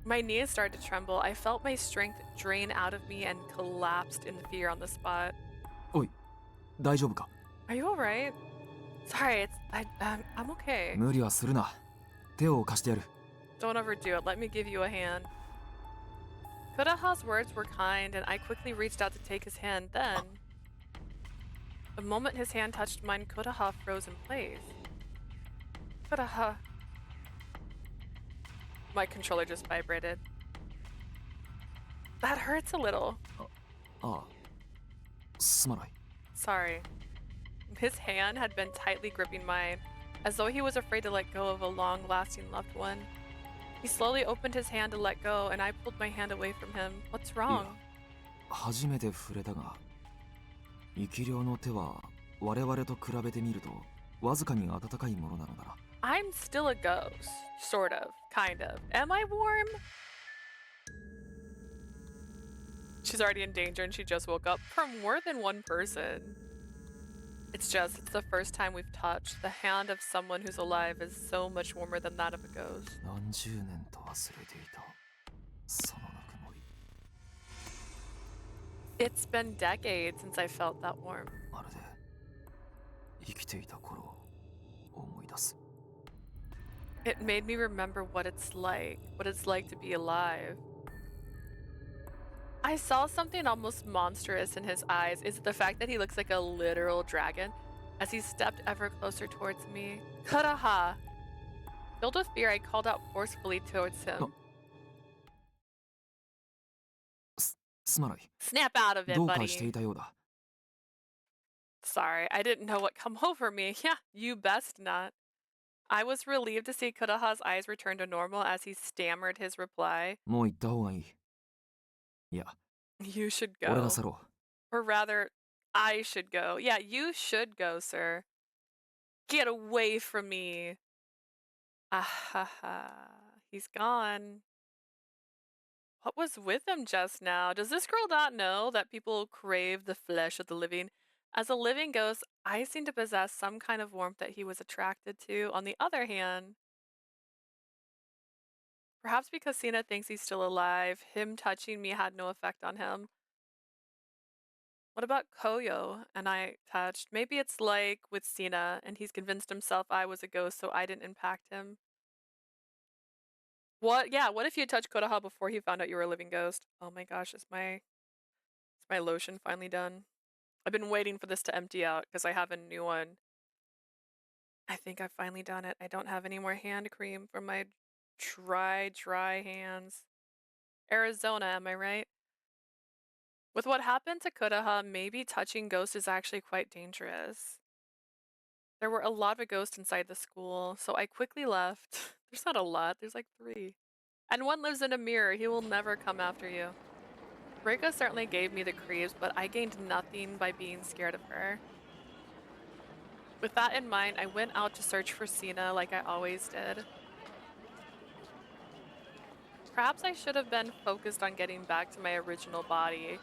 My knees started to tremble. I felt my strength drain out of me and collapsed in fear on the spot. おい、大丈夫か？ Are you alright? Sorry, I'm okay. 無理はするな。手を貸してやる。 Don't overdo it. Let me give you a hand. Kudaha's words were kind, and I quickly reached out to take his hand. Then, the moment his hand touched mine, Kudaha froze in place. Kudaha. My controller just vibrated. That hurts a little. ああ、すまない。 Sorry. His hand had been tightly gripping mine, as though he was afraid to let go of a long-lasting loved one. He slowly opened his hand to let go, and I pulled my hand away from him. What's wrong? 初めて触れたが、生き量の手は我々と比べてみるとわずかに温かいものなのだな。I'm still a ghost. Sort of. Kind of. Am I warm? She's already in danger and she just woke up from more than one person. It's the first time we've touched. The hand of someone who's alive is so much warmer than that of a ghost. 何十年と忘れていた。そのぬくもり。 It's been decades since I felt that warmth. まるで生きていた頃を思い出す。 It made me remember what it's like to be alive. I saw something almost monstrous in his eyes. Is it the fact that he looks like a literal dragon? As he stepped ever closer towards me. Kudaha! Filled with fear, I called out forcefully towards him. すまない。 Snap out of it, どうかしてい buddy. たようだ。 Sorry, I didn't know what come over me. Yeah, you best not. I was relieved to see Kudaha's eyes return to normal as he stammered his reply. もう行った方がいい。いや、 You should 俺 go. が去ろう。 Or rather, I should go. Yeah, you should go, sir. Get away from me. Ah ha ha. He's gone. What was with him just now? Does this girl not know that people crave the flesh of the living? As a living ghost, I seem to possess some kind of warmth that he was attracted to. On the other hand, perhaps because Sina thinks he's still alive, him touching me had no effect on him. What about Koyo and I touched? Maybe it's like with Sina, and he's convinced himself I was a ghost, so I didn't impact him. What? Yeah, what if you touched Kodaha before he found out you were a living ghost? Oh my gosh, is my lotion finally done? I've been waiting for this to empty out because I have a new one. I think I've finally done it. I don't have any more hand cream for my dry hands. Arizona, am I right? With what happened to Kodaha, maybe touching ghosts is actually quite dangerous. There were a lot of ghosts inside the school, so I quickly left. There's not a lot, there's like 3. And one lives in a mirror, he will never come after you. Reika certainly gave me the creeps, but I gained nothing by being scared of her. With that in mind, I went out to search for Sina like I always did. Perhaps I should have been focused on getting back to my original body.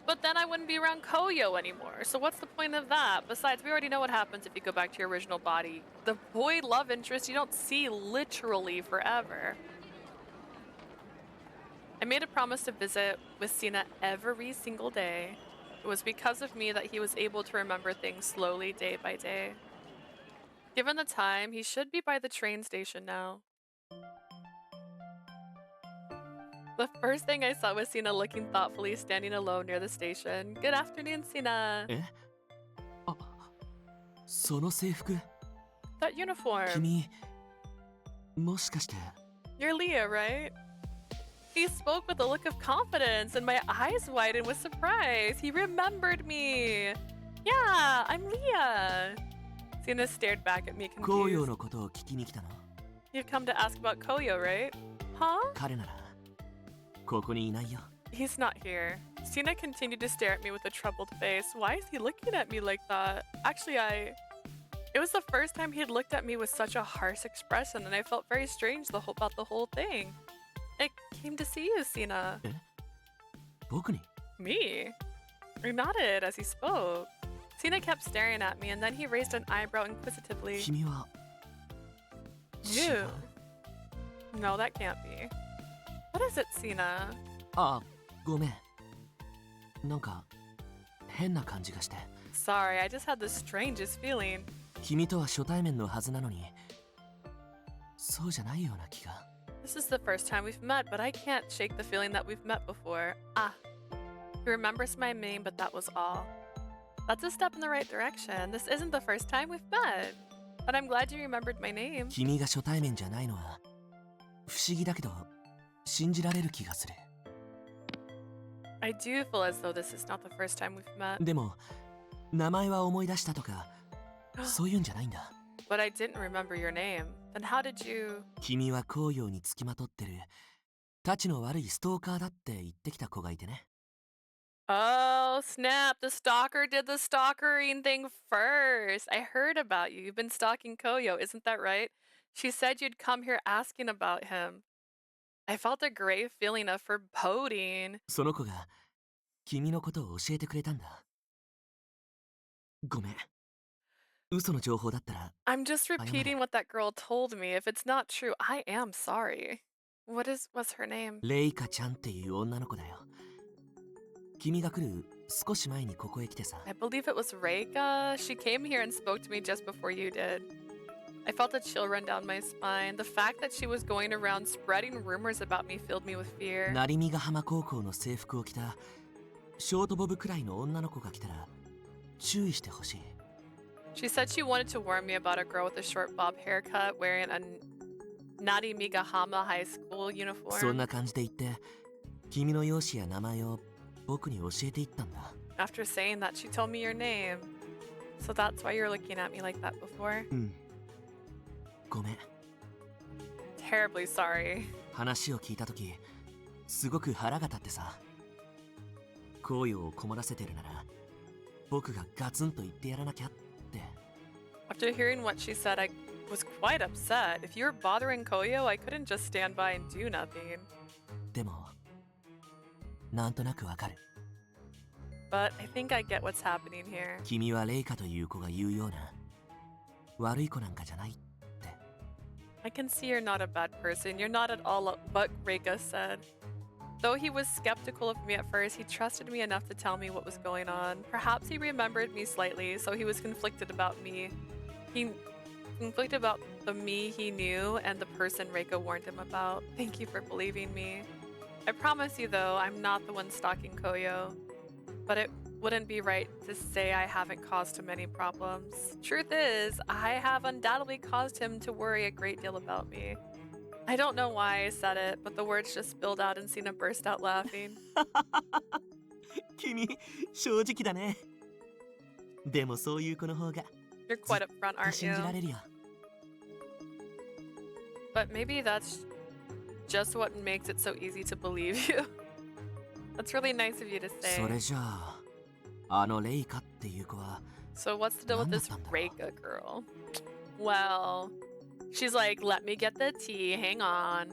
But then I wouldn't be around Koyo anymore, so what's the point of that? Besides, we already know what happens if you go back to your original body. The boy love interest you don't see literally forever. I made a promise to visit with Sina every single day. It was because of me that he was able to remember things slowly day by day. Given the time, he should be by the train station now. The first thing I saw was Sina looking thoughtfully, standing alone near the station. Good afternoon, Sina. えあ、その制服 That uniform. 君、もしかして You're Leah, right? He spoke with a look of confidence, and my eyes widened with surprise. He remembered me. Yeah, I'm Leah. Sina stared back at me 紅葉 confused. のことを聞きに来たの You've come to ask about Koyo, right? Huh? 彼ならここにいないよ He's not here. Sina continued to stare at me with a troubled face. Why is he looking at me like that? Actually, it was the first time he had looked at me with such a harsh expression, and I felt very strange about the whole thing. I came to see you, Sina. 僕に Me? I nodded as he spoke. Sina kept staring at me, and then he raised an eyebrow inquisitively. 君は You? No, that can't be. What is it, Sina? あ、ごめんなんか変な感じがして Sorry, I just had the strangest feeling. 君とは初対面のはずなのにそうじゃないような気が This is the first time we've met, but I can't shake the feeling that we've met before. Ah, he remembers my name, but that was all. That's a step in the right direction. This isn't the first time we've met. But I'm glad you remembered my name. 君が初対面じゃないのは不思議だけど信じられる気がする I do feel as though this is not the first time we've met. でも名前は思い出したとかそういうんじゃないんだ But I didn't remember your name. Then how did you... 君は紅葉につきまとってるたちの悪いストーカーだって言ってきた子がいてね Oh, snap. The stalker did the stalkering thing first. I heard about you. You've been stalking Koyo, isn't that right? She said you'd come here asking about him. I felt a great feeling of foreboding. その子が君のことを教えてくれたんだごめん嘘の情報だったら I'm just repeating what that girl told me. If it's not true, I am sorry. What's her name? レイカちゃんっていう女の子だよ君が来る少し前にここへ来てさ I believe it was Reika. She came here and spoke to me just before you did. I felt a chill run down my spine. The fact that she was going around spreading rumors about me filled me with fear. 成見ヶ浜高校の制服を着たショートボブくらいの女の子が来たら注意してほしい She said she wanted to warn me about a girl with a short bob haircut wearing a Narimigahama High School そ uniform. んな感じで言って君の容姿や名前を僕に教えていったんだ After saying that, she told me your name. So that's why you're looking at me like that before? うんごめん Terribly sorry. 話を聞いたときすごく腹が立ってさ紅葉を困らせてるなら僕がガツンと言ってやらなきゃって After hearing what she said, I was quite upset. If you were bothering Koyo, I couldn't just stand by and do nothing. でもなんとなくわかる But I think I get what's happening here. 君はレイカという子が言うような悪い子なんかじゃないって I can see you're not a bad person. You're not at all what Reika said. Though he was skeptical of me at first, he trusted me enough to tell me what was going on. Perhaps he remembered me slightly, so he was conflicted about me. He conflicted about the me he knew and the person Reika warned him about. Thank you for believing me. I promise you, though, I'm not the one stalking Koyo. But it wouldn't be right to say I haven't caused him any problems. Truth is, I have undoubtedly caused him to worry a great deal about me. I don't know why I said it, but the words just spilled out and Sina burst out laughing. 君正直だねでもそういう子の方が You're quite upfront, aren't 信じら you? れるよ But maybe that's just what makes it so easy to believe you. That's really nice of you to そ say. れじゃああのレイカっていう子は So what's the deal with this Reika girl? Well, she's like, let me get the tea, hang on.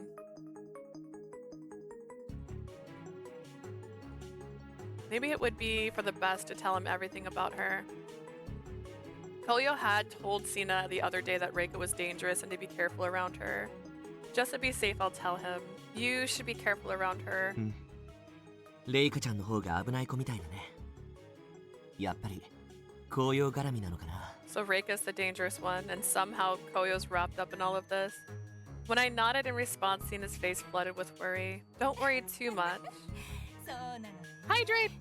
Maybe it would be for the best to tell him everything about her. Koyo had told Sina the other day that Reika was dangerous and to be careful around her. Just to be safe, I'll tell him. You should be careful around her. レイカちゃんの方が危ない子みたいだねやっぱり紅葉絡みなのかな So Reika's the dangerous one, and somehow Koyo's wrapped up in all of this. When I nodded in response, Sina's face flooded with worry. Don't worry too much. Hydrate!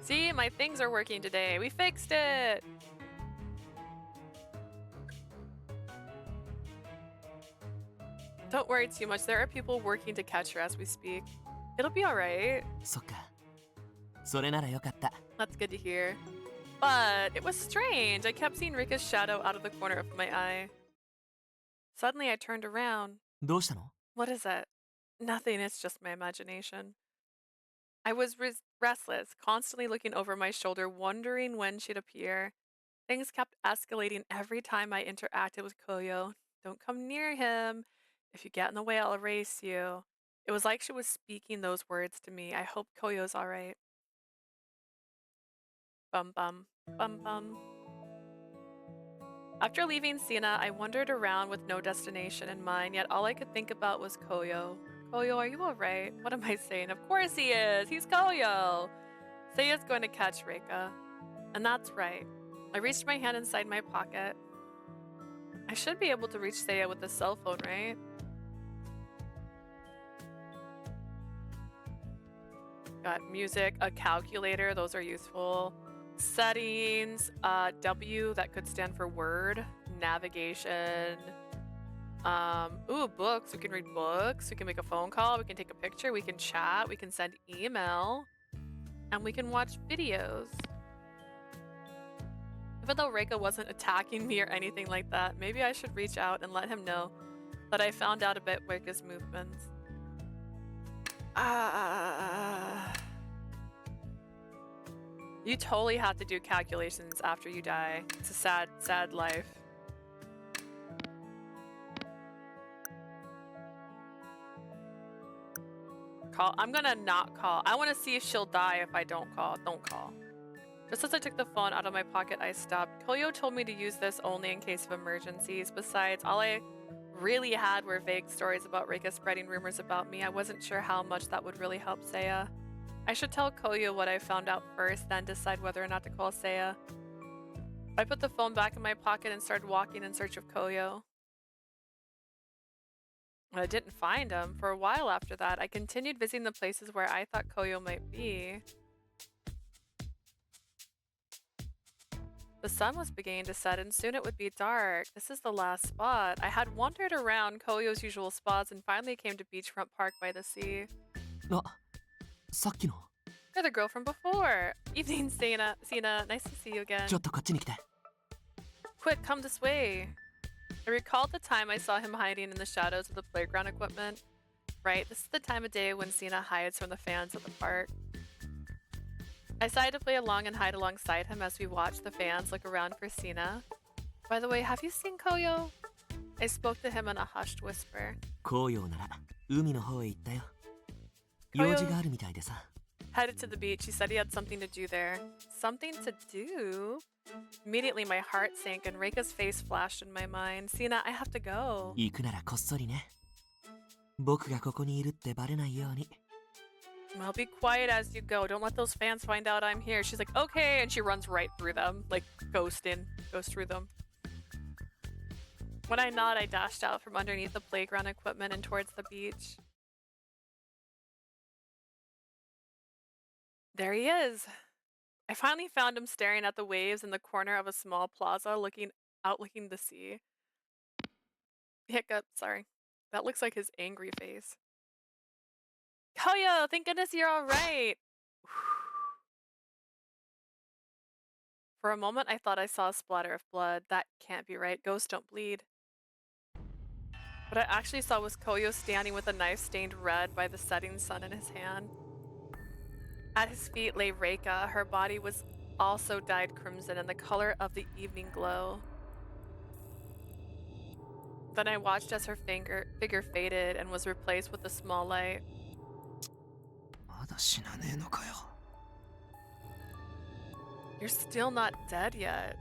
See, my things are working today. We fixed it! Don't worry too much. There are people working to catch her as we speak. It'll be alright. そっか。それならよかった。 That's good to hear. But it was strange. I kept seeing Rika's shadow out of the corner of my eye. Suddenly I turned around. どうしたの? What is it? Nothing, it's just my imagination. I was restless, constantly looking over my shoulder, wondering when she'd appear. Things kept escalating every time I interacted with Koyo. Don't come near him. If you get in the way, I'll erase you. It was like she was speaking those words to me. I hope Koyo's alright. Bum bum. Bum bum. After leaving Sina, I wandered around with no destination in mind, yet all I could think about was Koyo. Koyo, are you alright? What am I saying? Of course he is! He's Koyo! Seiya's going to catch Reika. And that's right. I reached my hand inside my pocket. I should be able to reach Seiya with a cell phone, right? Got music, a calculator, those are useful. Settings, W, that could stand for word, navigation. Ooh, books, we can read books, we can make a phone call, we can take a picture, we can chat, we can send email, and we can watch videos. Even though Reika wasn't attacking me or anything like that, maybe I should reach out and let him know that I found out about Reika's movements. You totally have to do calculations after you die. It's a sad, sad life. Call. I'm gonna not call. I want to see if she'll die if I don't call. Don't call. Just as I took the phone out of my pocket, I stopped. Koyo told me to use this only in case of emergencies. Besides, all I really had were vague stories about Reika spreading rumors about me. I wasn't sure how much that would really help Seiya. I should tell Koyo what I found out first, then decide whether or not to call Seiya. I put the phone back in my pocket and started walking in search of Koyo. I didn't find him. For a while after that, I continued visiting the places where I thought Koyo might be. The sun was beginning to set and soon it would be dark. This is the last spot. I had wandered around Koyo's usual spots and finally came to Beachfront Park by the sea. あ、さっきの。 You're the girl from before. Evening, Sina. Nice to see you again. ちょっとこっちに来て。 Quick, come this way. I recalled the time I saw him hiding in the shadows of the playground equipment. Right, this is the time of day when Sina hides from the fans at the park. I decided to play along and hide alongside him as we watched the fans look around for Sina. By the way, have you seen Koyo? I spoke to him in a hushed whisper. 紅葉なら海の方へ行ったよ。 紅葉用事があるみたいでさ。 Headed to the beach, he said he had something to do there. Something to do? Immediately my heart sank and Reika's face flashed in my mind. Sina, I have to go. 行くならこっそりね。僕がここにいるってバレないように。 Well, be quiet as you go. Don't let those fans find out I'm here. She's like, okay, and she runs right through them, like goes through them. When I nod, I dashed out from underneath the playground equipment and towards the beach. There he is. I finally found him staring at the waves in the corner of a small plaza, looking the sea. Hiccup, sorry. That looks like his angry face. Koyo, thank goodness you're alright! For a moment, I thought I saw a splatter of blood. That can't be right. Ghosts don't bleed. What I actually saw was Koyo standing with a knife stained red by the setting sun in his hand. At his feet lay Reika. Her body was also dyed crimson in the color of the evening glow. Then I watched as her figure faded and was replaced with a small light. まだ死なねえのかよ。 You're still not dead yet.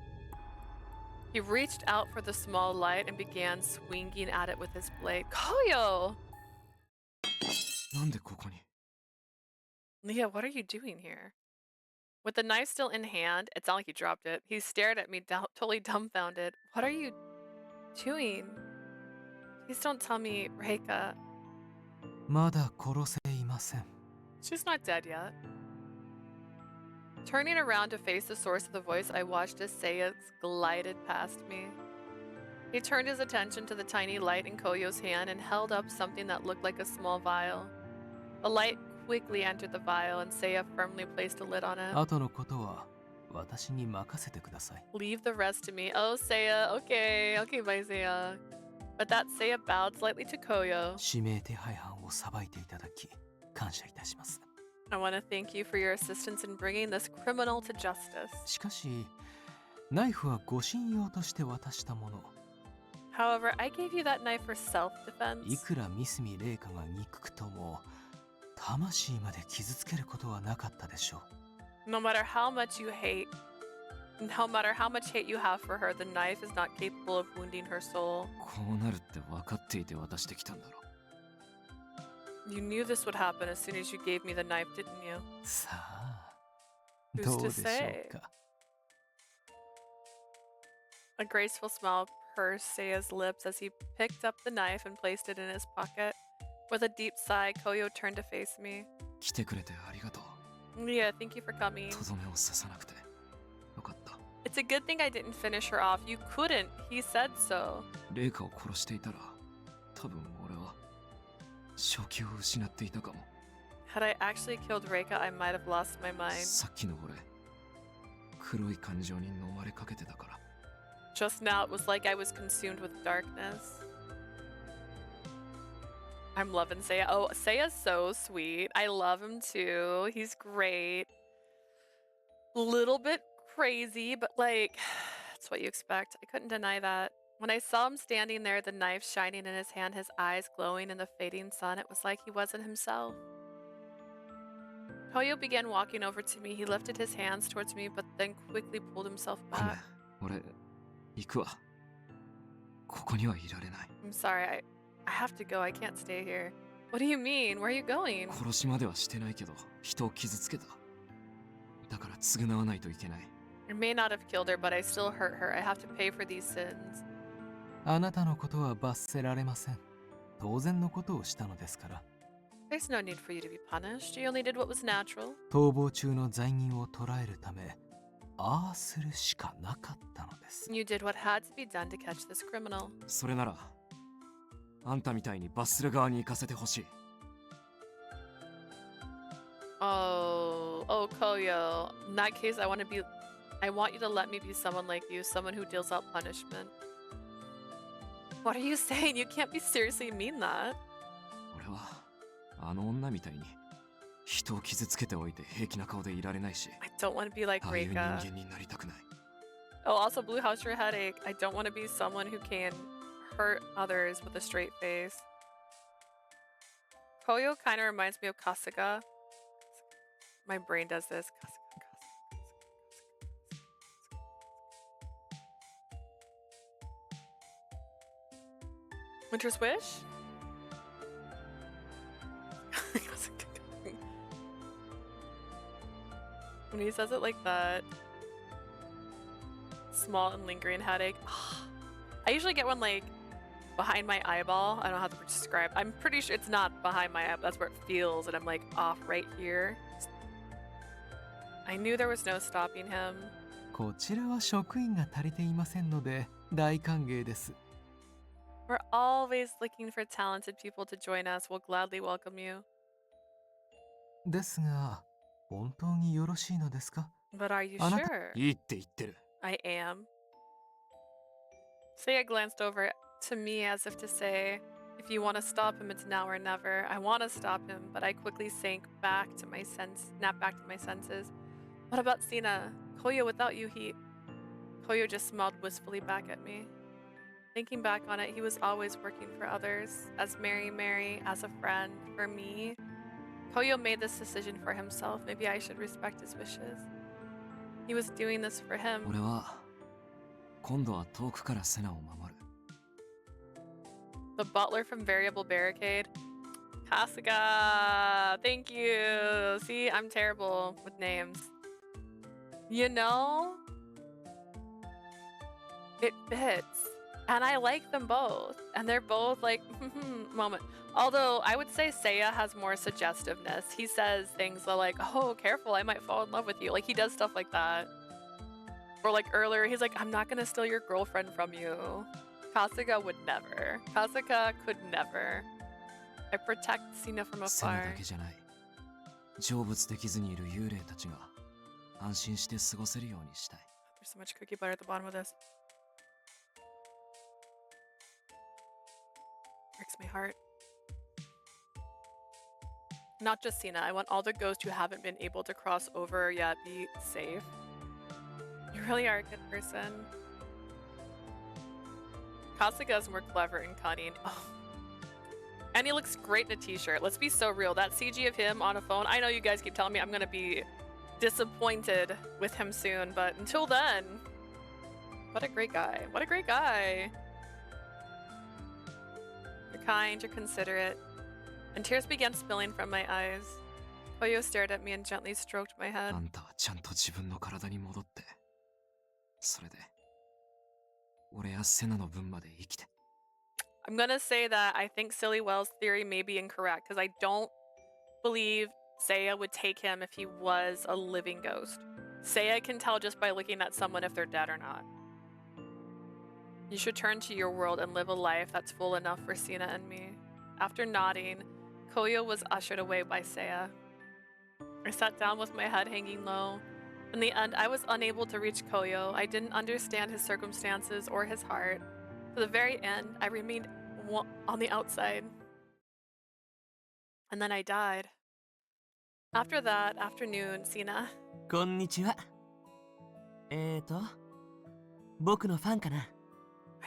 He reached out for the small light and began swinging at it with his blade. Koyo! なんでここに？ Leah, what are you doing here? With the knife still in hand, it's not like he dropped it. He stared at me totally dumbfounded. What are you doing? Please don't tell me Reika. まだ殺せいません。 She's not dead yet. Turning around to face the source of the voice, I watched as Seiya glided past me. He turned his attention to the tiny light in Koyo's hand and held up something that looked like a small vial. The light quickly entered the vial and Seiya firmly placed a lid on it. 後のことは私に任せてください。 Leave the rest to me. Oh, Seiya. Okay. Okay, bye, Seiya. But that Seiya bowed slightly to Koyo. 指名手配犯を裁いていただき感謝いたします。 I want to thank you for your assistance in bringing this criminal to justice. しかしナイフは護身用として渡したもの。 However, I gave you that knife for self-defense. いくらミスミレイカが憎くとも魂まで傷つけることはなかったでしょう。 No matter how much you hate, no matter how much hate you have for her, the knife is not capable of wounding her soul. こうなるって分かっていて渡してきたんだろ。 You knew this would happen as soon as you gave me the knife, didn't you? さあ Who's どう to でしょ say? うか。 A graceful smile pursed Seiya's lips as he picked up the knife and placed it in his pocket. With a deep sigh, Koyo turned to face me. 来てくれてありがとう。 Yeah, thank you for coming. とどめを刺さなくてよかった。 It's a good thing I didn't finish her off. You couldn't. He said so. レイカを殺していたら多分俺は正気を失っていたかも。 Had I actually killed Reika, I might have lost my mind. さっきの俺黒い感情に飲まれかけてたから。 Just now, it was like I was consumed with darkness. I'm loving Seiya. Oh, Seiya's so sweet. I love him too. He's great. Little bit crazy, but like, it's what you expect. I couldn't deny that. When I saw him standing there, the knife shining in his hand, his eyes glowing in the fading sun, it was like he wasn't himself. Koyo began walking over to me. He lifted his hands towards me, but then quickly pulled himself ごめん back. 俺行くわ。ここにはいられない。 I'm sorry, I have to go. I can't stay here. What do you mean? Where are you going? 殺しまではしてないけど人を傷つけた。だから償わないといけない。 I may not have killed her, but I still hurt her. I have to pay for these sins. あなたのことは罰せられません。当然のことをしたのですから。 There's no need for you to be punished. You only did what was natural. 逃亡中の罪人を捕らえるためああするしかなかったのです。 You did what had to be done to catch this criminal. それならあんたみたいに罰する側に行かせてほしい。 Oh, Koyo. In that case, I want you to let me be someone like you, someone who deals out punishment. What are you saying? You can't be seriously mean that. 俺はあの女みたいに人を傷つけておいて平気な顔でいられないし、 I don't want to be like ああいう人 Reika. 間になりたくない。 Oh, also, Blue House your headache. I don't want to be someone who can hurt others with a straight face. Koyo kind of reminds me of Kasuga. My brain does this. Winter's Wish? When he says it like that. Small and lingering headache. I usually get one like behind my eyeball. I don't know how to describe. I'm pretty sure it's not behind my eyeball. That's where it feels, and I'm like off right here. I knew there was no stopping him. こちらは職員が足りていませんので大歓迎です。 We're always looking for talented people to join us. We'll gladly welcome you. ですが本当によろしいのですか？ But are you あなた- sure? いいって言ってる。 I am. Seiya glanced over to me as if to say, if you want to stop him, it's now or never. I want to stop him, but I quickly snapped back to my senses. What about Sina? Koyo, without you, Koyo just smiled wistfully back at me. Thinking back on it, he was always working for others, as Mary, as a friend, for me. Koyo made this decision for himself. Maybe I should respect his wishes. He was doing this for him. 俺は今度は遠くからセナを守る。 The butler from Variable Barricade. Kasuga! Thank you! See, I'm terrible with names. You know? It fits. And I like them both. And they're both like, moment. Although I would say Seiya has more suggestiveness. He says things like, oh, careful, I might fall in love with you. Like, he does stuff like that. Or like earlier, he's like, I'm not going to steal your girlfriend from you. Kasuga would never. Kasuga could never. I protect Sina from セナ afar. だけじゃない。成仏できずにいる幽霊たちが安心して過ごせるようにしたい。 There's so much cookie butter at the bottom of this. Breaks my heart. Not just Sina. I want all the ghosts who haven't been able to cross over yet be safe. You really are a good person. Kasuga's more clever and cunning. Oh. And he looks great in a t-shirt. Let's be so real. That CG of him on a phone, I know you guys keep telling me I'm gonna be disappointed with him soon, but until then, what a great guy. What a great guy. You're kind, you're considerate. And tears began spilling from my eyes. Koyo stared at me and gently stroked my head. あんたはちゃんと自分の体に戻って。それで、俺やセナの分まで生きて。I'm gonna say that I think Silly Well's theory may be incorrect because I don't believe Seiya would take him if he was a living ghost. Seiya can tell just by looking at someone if they're dead or not. You should turn to your world and live a life that's full enough for Sina and me. After nodding, Koyo was ushered away by Seiya. I sat down with my head hanging low. In the end, I was unable to reach Koyo. I didn't understand his circumstances or his heart. To the very end, I remained on the outside. And then I died. After that afternoon, Sina. こんにちは。僕のファンかな？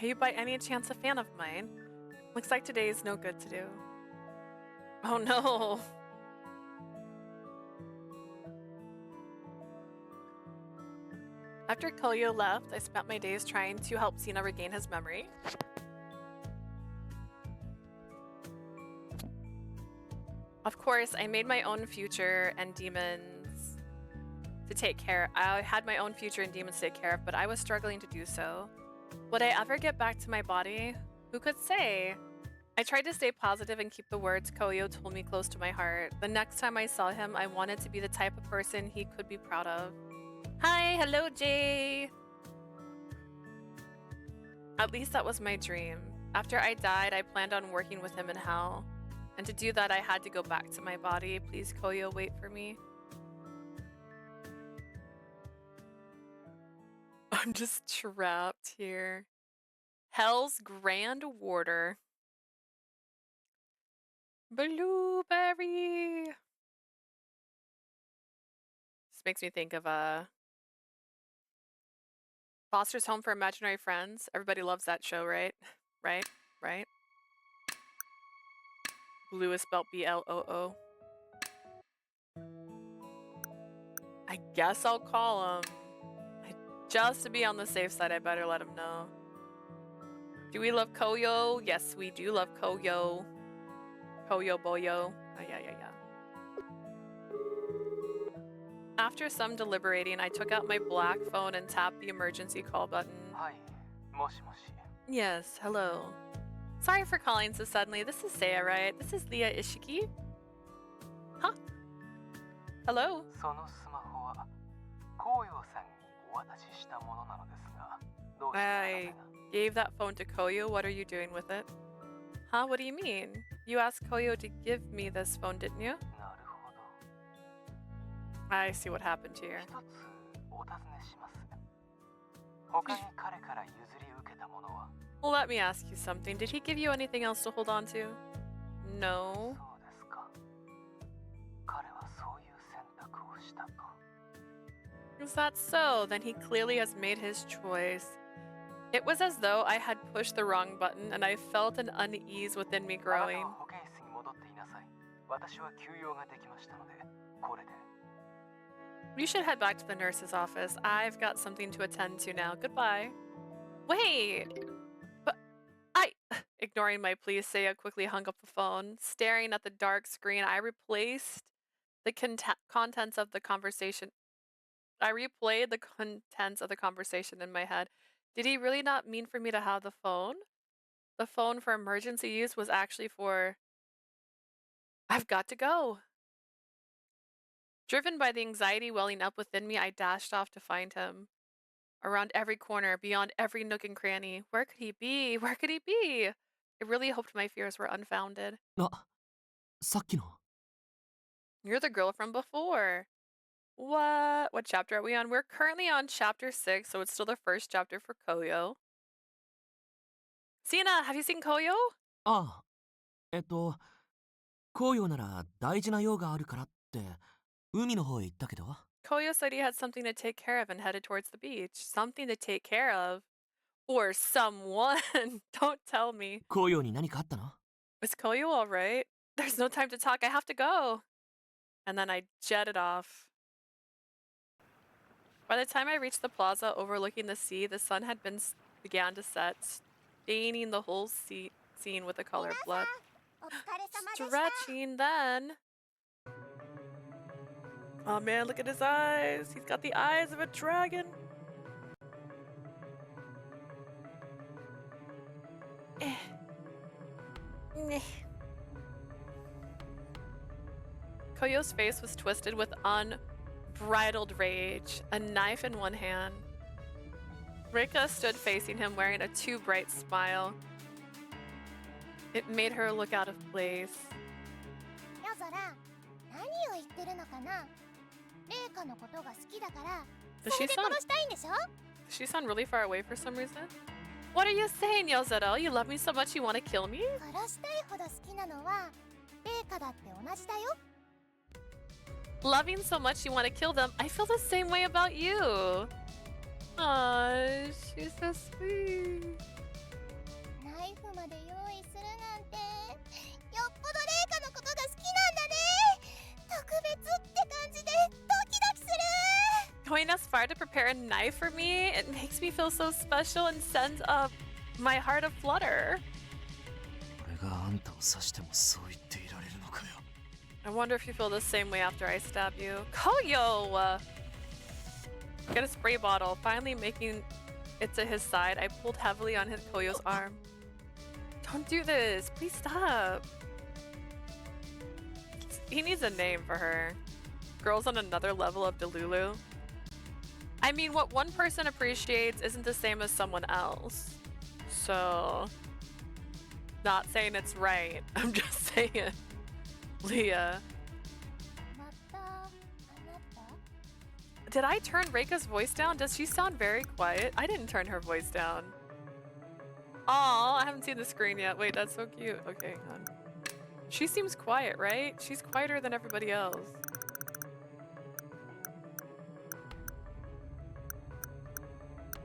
Are you by any chance a fan of mine? Looks like today is no good to do. Oh no. After Koyo left, I spent my days trying to help Sina regain his memory. Of course, I made my own future and demons to take care. I had my own future and demons to take care of, but I was struggling to do so. Would I ever get back to my body? Who could say? I tried to stay positive and keep the words Koyo told me close to my heart. The next time I saw him, I wanted to be the type of person he could be proud of. Hi, hello, Jay. At least that was my dream. After I died, I planned on working with him in hell. And to do that, I had to go back to my body. Please, Koyo, wait for me. I'm just trapped here. Hell's Grand Warder. Blueberry. This makes me think of Foster's Home for Imaginary Friends. Everybody loves that show, right? Right? Blue is spelled B-L-O-O. I guess I'll call him. Just to be on the safe side, I better let him know. Do we love Koyo? Yes, we do love Koyo. Koyo Boyo. Oh, yeah. After some deliberating, I took out my black phone and tapped the emergency call button. はい、もしもし。 Yes, hello. Sorry for calling so suddenly. This is Seiya, right? This is Leah Ishiki? Huh? Hello? そのスマホは紅葉さんにお渡ししたものなのですが、どうしてあなた I が gave that phone to Koyo. What are you doing with it? Huh? What do you mean? You asked Koyo to give me this phone, didn't you? なるほど。 I see what happened here. 一つお尋ねします。他に彼から譲り受けたものは？ Well, let me ask you something. Did he give you anything else to hold on to? そ No. うですか。彼はそういう選択をしたと。 Is that so? Then he clearly has made his choice. It was as though I had pushed the wrong button and I felt an unease within me あなた growing. は保健室に戻っていなさい。私は休養ができましたので、これで。 You should head back to the nurse's office. I've got something to attend to now. Goodbye. Wait! But Ignoring my plea, Seiya quickly hung up the phone. Staring at the dark screen, I replaced the contents of the conversation. I replayed the contents of the conversation in my head. Did he really not mean for me to have the phone? The phone for emergency use was actually for I've got to go. Driven by the anxiety welling up within me, I dashed off to find him. Around every corner, beyond every nook and cranny. Where could he be? Where could he be? I really hoped my fears were unfounded. あ、さっきの。 You're the girl from before. What? What chapter are we on? We're currently on chapter 6, so it's still the first chapter for Koyo. Sienna, have you seen Koyo? ああ、紅葉なら大事な用があるからって海の方へ行ったけど。 Koyo said he had something to take care of and headed towards the beach. Something to take care of? Or someone. Don't tell me. 紅葉に何かあったの？ Is Koyo alright? There's no time to talk. I have to go. And then I jetted off. By the time I reached the plaza overlooking the sea, the sun had began to set, staining the whole scene with the color of blood. Stretching then. Oh man, look at his eyes. He's got the eyes of a dragon. Koyo's face was twisted with unbridled rage, a knife in one hand. Rika stood facing him wearing a too bright smile. It made her look out of place. Does she sound really far away for some reason? What are you saying, Yozoro? You love me so much you want to kill me? Loving so much you want to kill them? I feel the same way about you. Aww, she's so sweet. Going as far to prepare a knife for me, it makes me feel so special and sends up my heart a flutter. 俺があんたを刺してもそう言っていられるのかよ。 I wonder if you feel the same way after I stab you. Koyo! Get a spray bottle. Finally making it to his side, I pulled heavily on his Koyo's arm. Don't do this. Please stop. He needs a name for her. Girls on another level of Delulu. I mean, what one person appreciates isn't the same as someone else. So, not saying it's right. I'm just saying. Leah. Did I turn Reika's voice down? Does she sound very quiet? I didn't turn her voice down. Aw, I haven't seen the screen yet. Wait, that's so cute. Okay, hang on. She seems quiet, right? She's quieter than everybody else.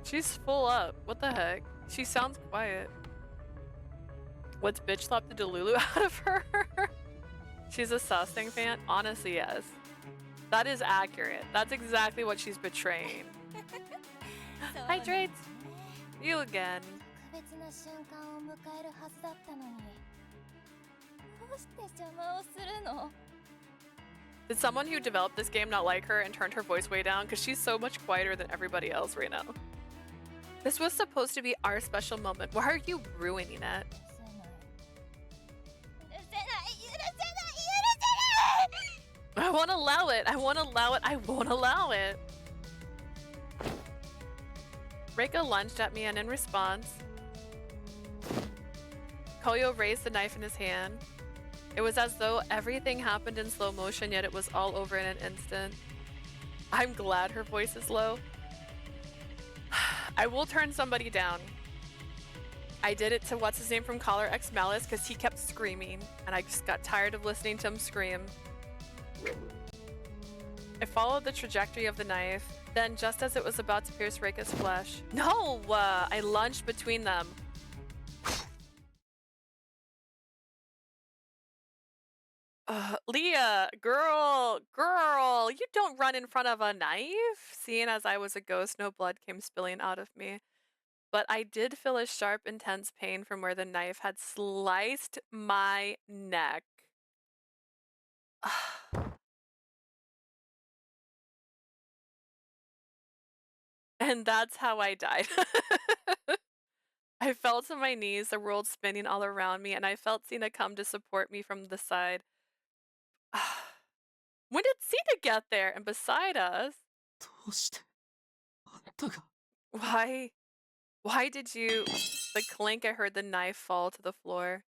She's full up. What the heck? She sounds quiet. What's bitch slapped the Delulu out of her? She's a Sasting fan? Honestly, yes. That is accurate. That's exactly what she's betraying. Hydrate! You again. Did someone who developed this game not like her and turned her voice way down? Because she's so much quieter than everybody else right now. This was supposed to be our special moment. Why are you ruining it? I won't allow it. I won't allow it. I won't allow it. Reika lunged at me and in response, Koyo raised the knife in his hand. It was as though everything happened in slow motion, yet it was all over in an instant. I'm glad her voice is low. I will turn somebody down. I did it to what's his name from Collar X Malice because he kept screaming and I just got tired of listening to him scream. I followed the trajectory of the knife. Then, just as it was about to pierce Reika's flesh, no! I lunged between them. Leah, girl, you don't run in front of a knife. Seeing as I was a ghost, no blood came spilling out of me. But I did feel a sharp, intense pain from where the knife had sliced my neck. And that's how I died. I fell to my knees, the world spinning all around me, and I felt Cena come to support me from the side. When did Cena get there? And beside us, どうしてあんたが why why did you the clink I heard the knife fall to the floor.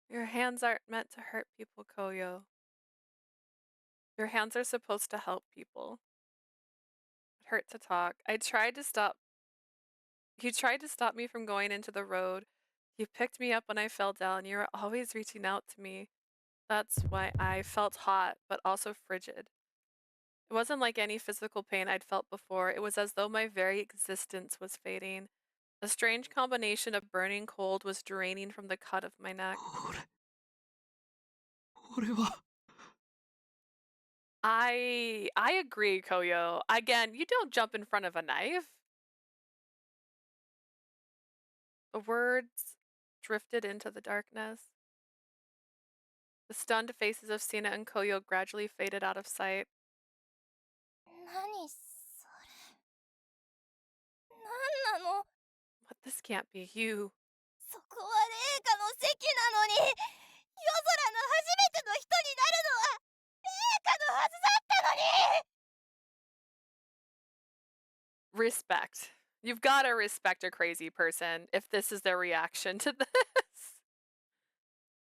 Your hands aren't meant to hurt people, Koyo. Your hands are supposed to help people. It hurt to talk. I tried to stop You tried to stop me from going into the road. You picked me up when I fell down. You were always reaching out to me. That's why I felt hot, but also frigid. It wasn't like any physical pain I'd felt before. It was as though my very existence was fading. A strange combination of burning cold was draining from the cut of my neck. 俺は I agree, Koyo. Again, you don't jump in front of a knife. The words drifted into the darkness. The stunned faces of Sina and Koyo gradually faded out of sight. 何それ。何なの。 But this can't be you. そこは麗華の席なのに、夜空の初めての人になるのは麗華のはずだったのに。 Respect. You've got to respect a crazy person if this is their reaction to this.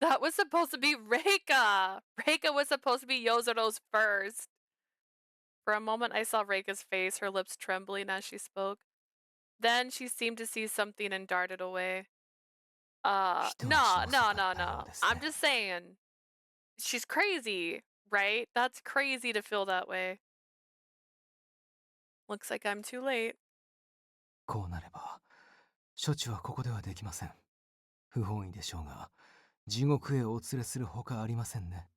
That was supposed to be Reika. Reika was supposed to be Yozuro's first. For a moment, I saw Reika's face, her lips trembling as she spoke. Then she seemed to see something and darted away. No. I'm just saying. She's crazy, right? That's crazy to feel that way. Looks like I'm too late. こうなれば処置はここではできません。不本意でしょうが地獄へお連れするほかありませんね。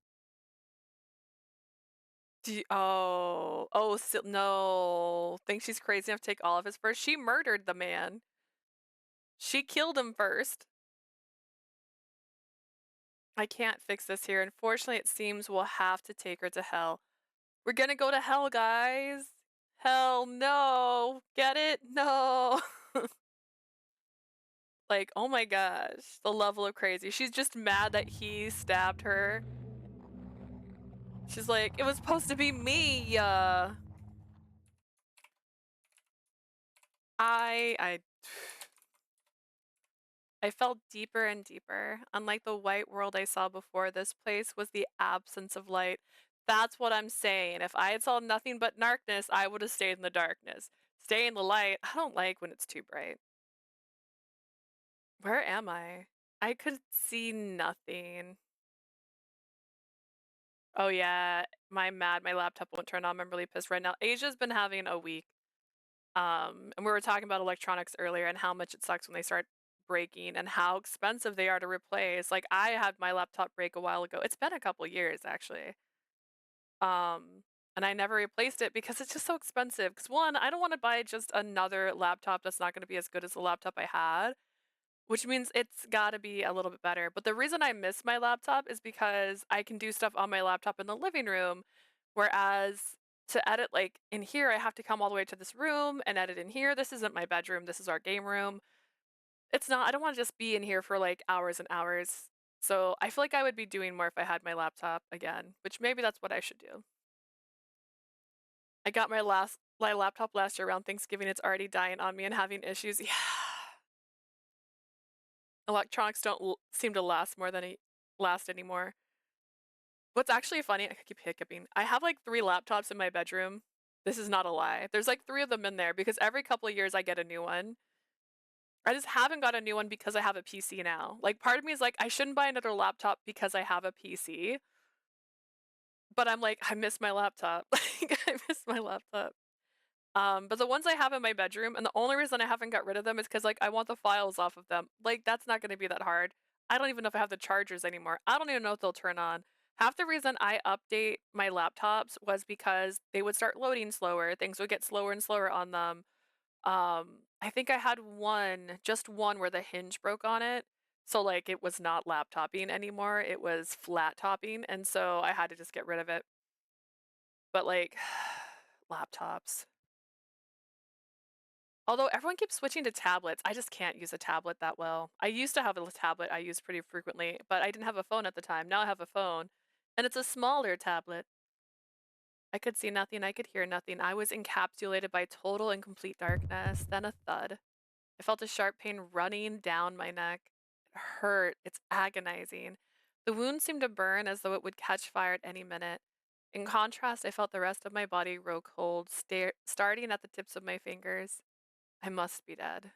No. Think she's crazy enough to take all of his first? She murdered the man. She killed him first. I can't fix this here. Unfortunately, it seems we'll have to take her to hell. We're gonna go to hell, guys. Hell no. Get it? No. Like, oh my gosh. The level of crazy. She's just mad that he stabbed her. She's like, it was supposed to be me. I felt deeper and deeper. Unlike the white world I saw before, this place was the absence of light. That's what I'm saying. If I had saw nothing but darkness, I would have stayed in the darkness. Stay in the light. I don't like when it's too bright. Where am I? I could see nothing. Oh yeah, my laptop won't turn on. I'm really pissed right now. Asia's been having a week. And we were talking about electronics earlier and how much it sucks when they start breaking and how expensive they are to replace. Like I had my laptop break a while ago. It's been a couple years actually. And I never replaced it because it's just so expensive. Because one, I don't want to buy just another laptop that's not going to be as good as the laptop I had, which means it's got to be a little bit better. But the reason I miss my laptop is because I can do stuff on my laptop in the living room, whereas to edit like in here, I have to come all the way to this room and edit in here. This isn't my bedroom. This is our game room. It's not, I don't want to just be in here for like hours and hours. So I feel like I would be doing more if I had my laptop again, which maybe that's what I should do. I got my laptop last year around Thanksgiving. It's already dying on me and having issues. Yeah. Electronics don't seem to last anymore. What's actually funny, I keep hiccuping. I have like 3 laptops in my bedroom. This is not a lie. There's like 3 of them in there because every couple of years I get a new one. I just haven't got a new one because I have a PC now. Like part of me is like, I shouldn't buy another laptop because I have a PC. But I'm like, I miss my laptop. Like I miss my laptop. But the ones I have in my bedroom, and the only reason I haven't got rid of them is because like I want the files off of them. Like that's not gonna be that hard. I don't even know if I have the chargers anymore. I don't even know if they'll turn on. Half the reason I update my laptops was because they would start loading slower. Things would get slower and slower on them. I think I had just one where the hinge broke on it. So like it was not laptoping anymore. It was flat topping, and so I had to just get rid of it. But like laptops. Although everyone keeps switching to tablets, I just can't use a tablet that well. I used to have a tablet I used pretty frequently, but I didn't have a phone at the time. Now I have a phone, and it's a smaller tablet. I could see nothing, I could hear nothing. I was encapsulated by total and complete darkness. Then a thud. I felt a sharp pain running down my neck. It hurt. It's agonizing. The wound seemed to burn as though it would catch fire at any minute. In contrast, I felt the rest of my body grow cold, starting at the tips of my fingers. I must be dead.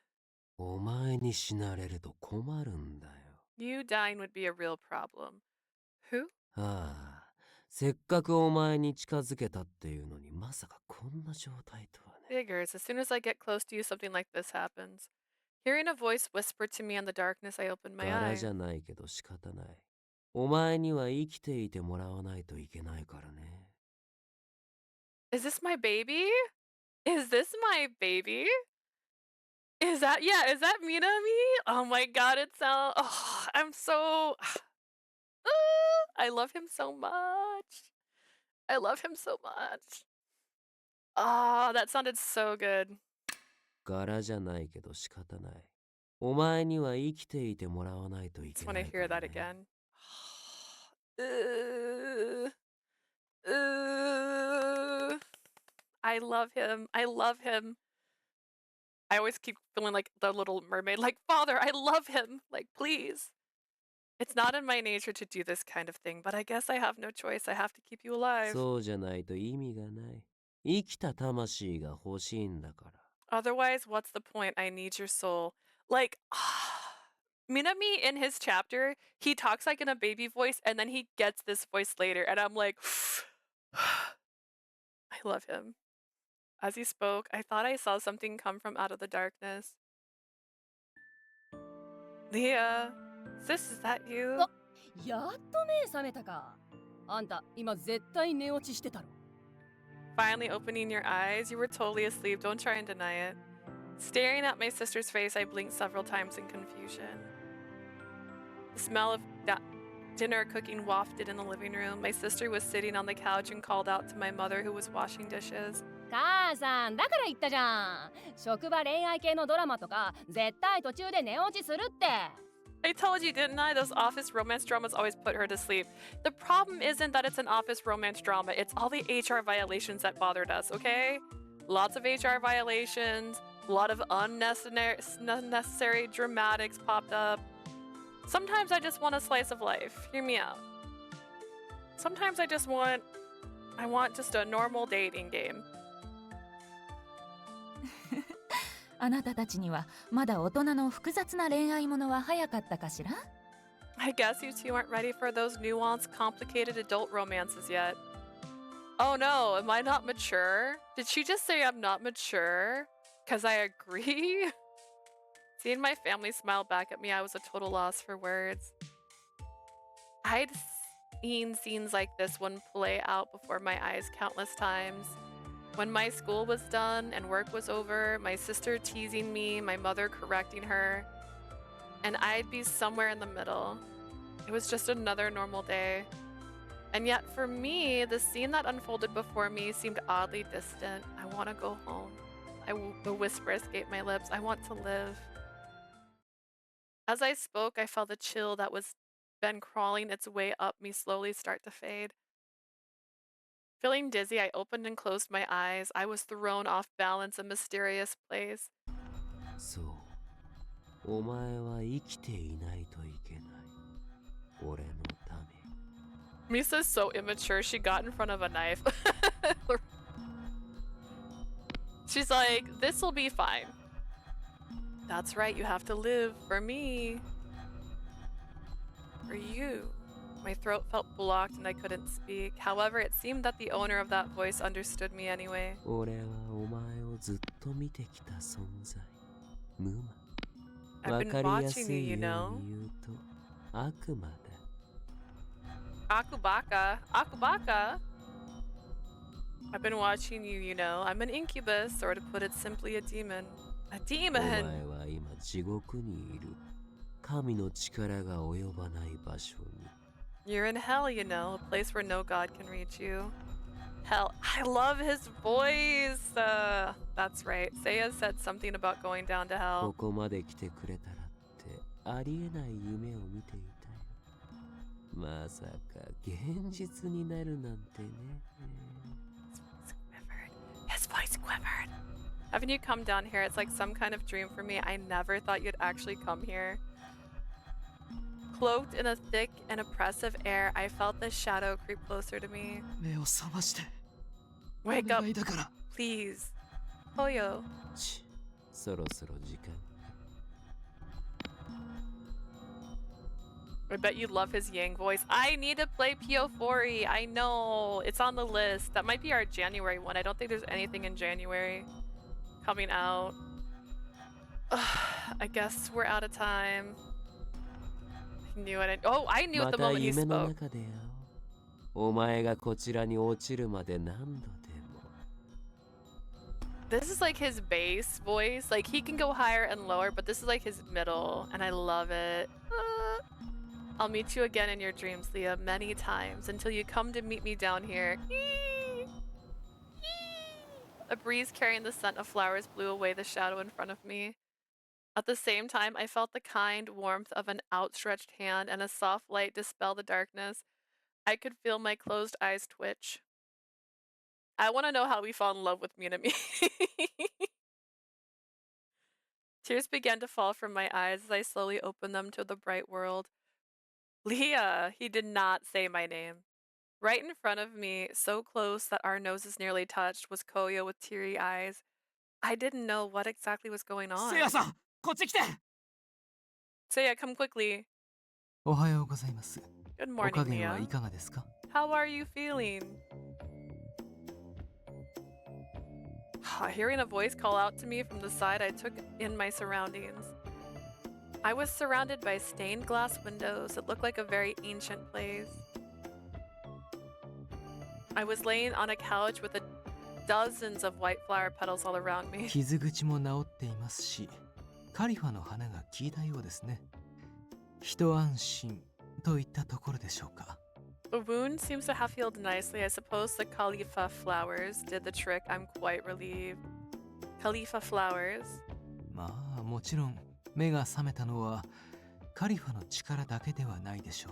お前に死なれると困るんだよ。You dying would be a real problem. Who? ああ、せっかくお前に近づけたっていうのにまさかこんな状態とはね。Figures. As soon as I get close to you, something like this happens. Hearing a voice whisper to me in the darkness, I opened my 柄 eye. じゃないけど仕方ない。お前には生きていてもらわないといけないからね。Is this my baby? Is this my baby? Is that Minami? Oh my god, it sounds I'm so I love him so much. I love him so much. Ah, that sounded so good. 柄じゃないけど仕方ない。お前には生きていてもらわないとい Just け want な to いか hear ら that ね。again. Uh, uh, I love him. I love him. I always keep feeling like the little mermaid, like, Father, I love him. Like, please. It's not in my nature to do this kind of thing, but I guess I have no choice. I have to keep you alive. そうじゃないと意味がない。生きた魂が欲しいんだから。 Otherwise, what's the point? I need your soul. Like, Minami in his chapter, he talks like in a baby voice, and then he gets this voice later, and I'm like, I love him. As he spoke, I thought I saw something come from out of the darkness. Leah, sis, is that you? やっと目覚めたか。あんた今絶対寝落ちしてたろ。 Finally opening your eyes, you were totally asleep. Don't try and deny it. Staring at my sister's face, I blinked several times in confusion. The smell of dinner cooking wafted in the living room. My sister was sitting on the couch and called out to my mother, who was washing dishes. 母さんだから言ったじゃん。職場恋愛系のドラマとか絶対途中で寝落ちするって。 I told you, didn't I? Those office romance dramas always put her to sleep. The problem isn't that it's an office romance drama, it's all the HR violations that bothered us, okay? Lots of HR violations, a lot of unnecessary dramatics popped up. Sometimes I just want a slice of life. Hear me out. Sometimes I want just a normal dating game. あなたたちにはまだ大人の複雑な恋愛ものは早かったかしら？ I guess you two aren't ready for those nuanced, complicated adult romances yet. Oh no, am I not mature? Did she just say I'm not mature? 'Cause I agree? Seeing my family smile back at me, I was a total loss for words. I'd seen scenes like this one play out before my eyes countless times. When my school was done and work was over, my sister teasing me, my mother correcting her, and I'd be somewhere in the middle. It was just another normal day. And yet for me, the scene that unfolded before me seemed oddly distant. I want to go home. The whisper escaped my lips. I want to live. As I spoke, I felt the chill that was been crawling its way up me slowly start to fade. Feeling dizzy, I opened and closed my eyes. I was thrown off balance in a mysterious place. そう。お前は生きていないといけない。俺のため。 Misa's so immature, she got in front of a knife. She's like, this'll be fine. That's right, you have to live for me. For you. My throat felt blocked and I couldn't speak. However, it seemed that the owner of that voice understood me anyway. 俺はお前をずっと見てきた存在。ムマ。 I've been わかりやす watching you, い you よ know. うに言うと悪魔だ。 Akubaka. Akubaka? I've been watching you, you know. I'm an incubus, or to put it simply, a demon. A お demon! 前は今地獄にいる。神の力が及ばない場所に。 You're in hell, you know, a place where no god can reach you. hell. I love his voice. That's right. Seiya said something about going down to こ hell. こまで来てくれたらってありえない夢を見ていたよ。まさか現実になるなんてね。 His voice quivered. Having you come down here, it's like some kind of dream for me. I never thought you'd actually come here. Cloaked in a thick and oppressive air, I felt the shadow creep closer to me. 目を覚まして Wake お up, 願いだから please. Koyo. ちそろそろ時間。 I bet you love his Yang voice. I need to play PO4E. I know. It's on the list. That might be our January one. I don't think there's anything in January coming out. I guess we're out of time. I knew it. Oh, I knew ま at the た moment he 夢の spoke. 中で会おう。お前がこちらに落ちるまで何度でも。 This is like his bass voice. Like he can go higher and lower, but this is like his middle, and I love it. I'll meet you again in your dreams, Leah, many times until you come to meet me down here. A breeze carrying the scent of flowers blew away the shadow in front of me. At the same time, I felt the kind warmth of an outstretched hand and a soft light dispel the darkness. I could feel my closed eyes twitch. I want to know how we fall in love with Minami. Tears began to fall from my eyes as I slowly opened them to the bright world. Leah, he did not say my name. Right in front of me, so close that our noses nearly touched, was Koyo with teary eyes. I didn't know what exactly was going on. せいやさんこっち来て Seiya, come quickly. おはようございます。 Good お加 morning, 減は Leah. いかがですか？ How are you feeling? Hearing a voice call out to me from the side, I took in my surroundings. I was surrounded by stained glass windows. It looked like a very ancient place. I was laying on a couch with dozens of white flower petals all around me. 傷口も治っていますし、カリファの花が効いたようですね。一安心といったところでしょうか。 The wound seems to have healed nicely. I suppose the Khalifa flowers did the trick. I'm quite relieved. Khalifa flowers? まあもちろん目が覚めたのはカリファの力だけではないでしょ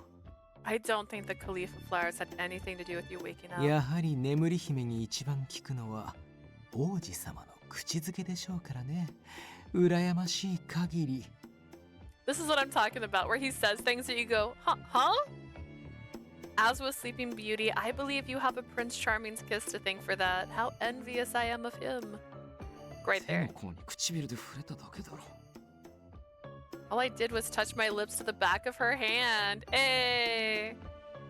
I don't think the Khalifa flowers had anything to do with you waking う。 up. やはり眠り姫に一番効くのは王子様の口づけでしょうからね。羨ましい限り。 This is what I'm talking about, where he says things that you go, huh? As with Sleeping Beauty, I believe you have a Prince Charming's kiss to thank for that. How envious I am of him. Right 手の there. 甲に唇で触れただけだろ All I did was touch my lips to the back of her hand. Hey!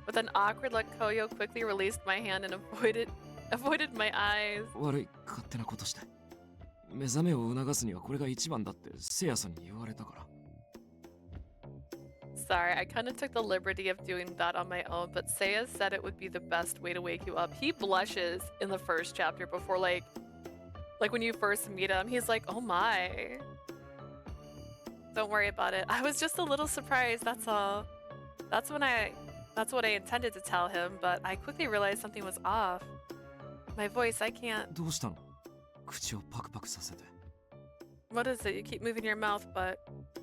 With an awkward look, Koyo quickly released my hand and avoided my eyes. 悪い勝手なことして目覚めを促すにはこれが一番だってせいやさんに言われたから Sorry, I kind of took the liberty of doing that on my own, but Seiya said it would be the best way to wake you up. He blushes in the first chapter before like when you first meet him, he's like, oh my. Don't worry about it. I was just a little surprised, that's all. That's what I intended to tell him, but I quickly realized something was off. My voice, I can't. どうしたの口をパクパクさせて What is it? You keep moving your mouth, but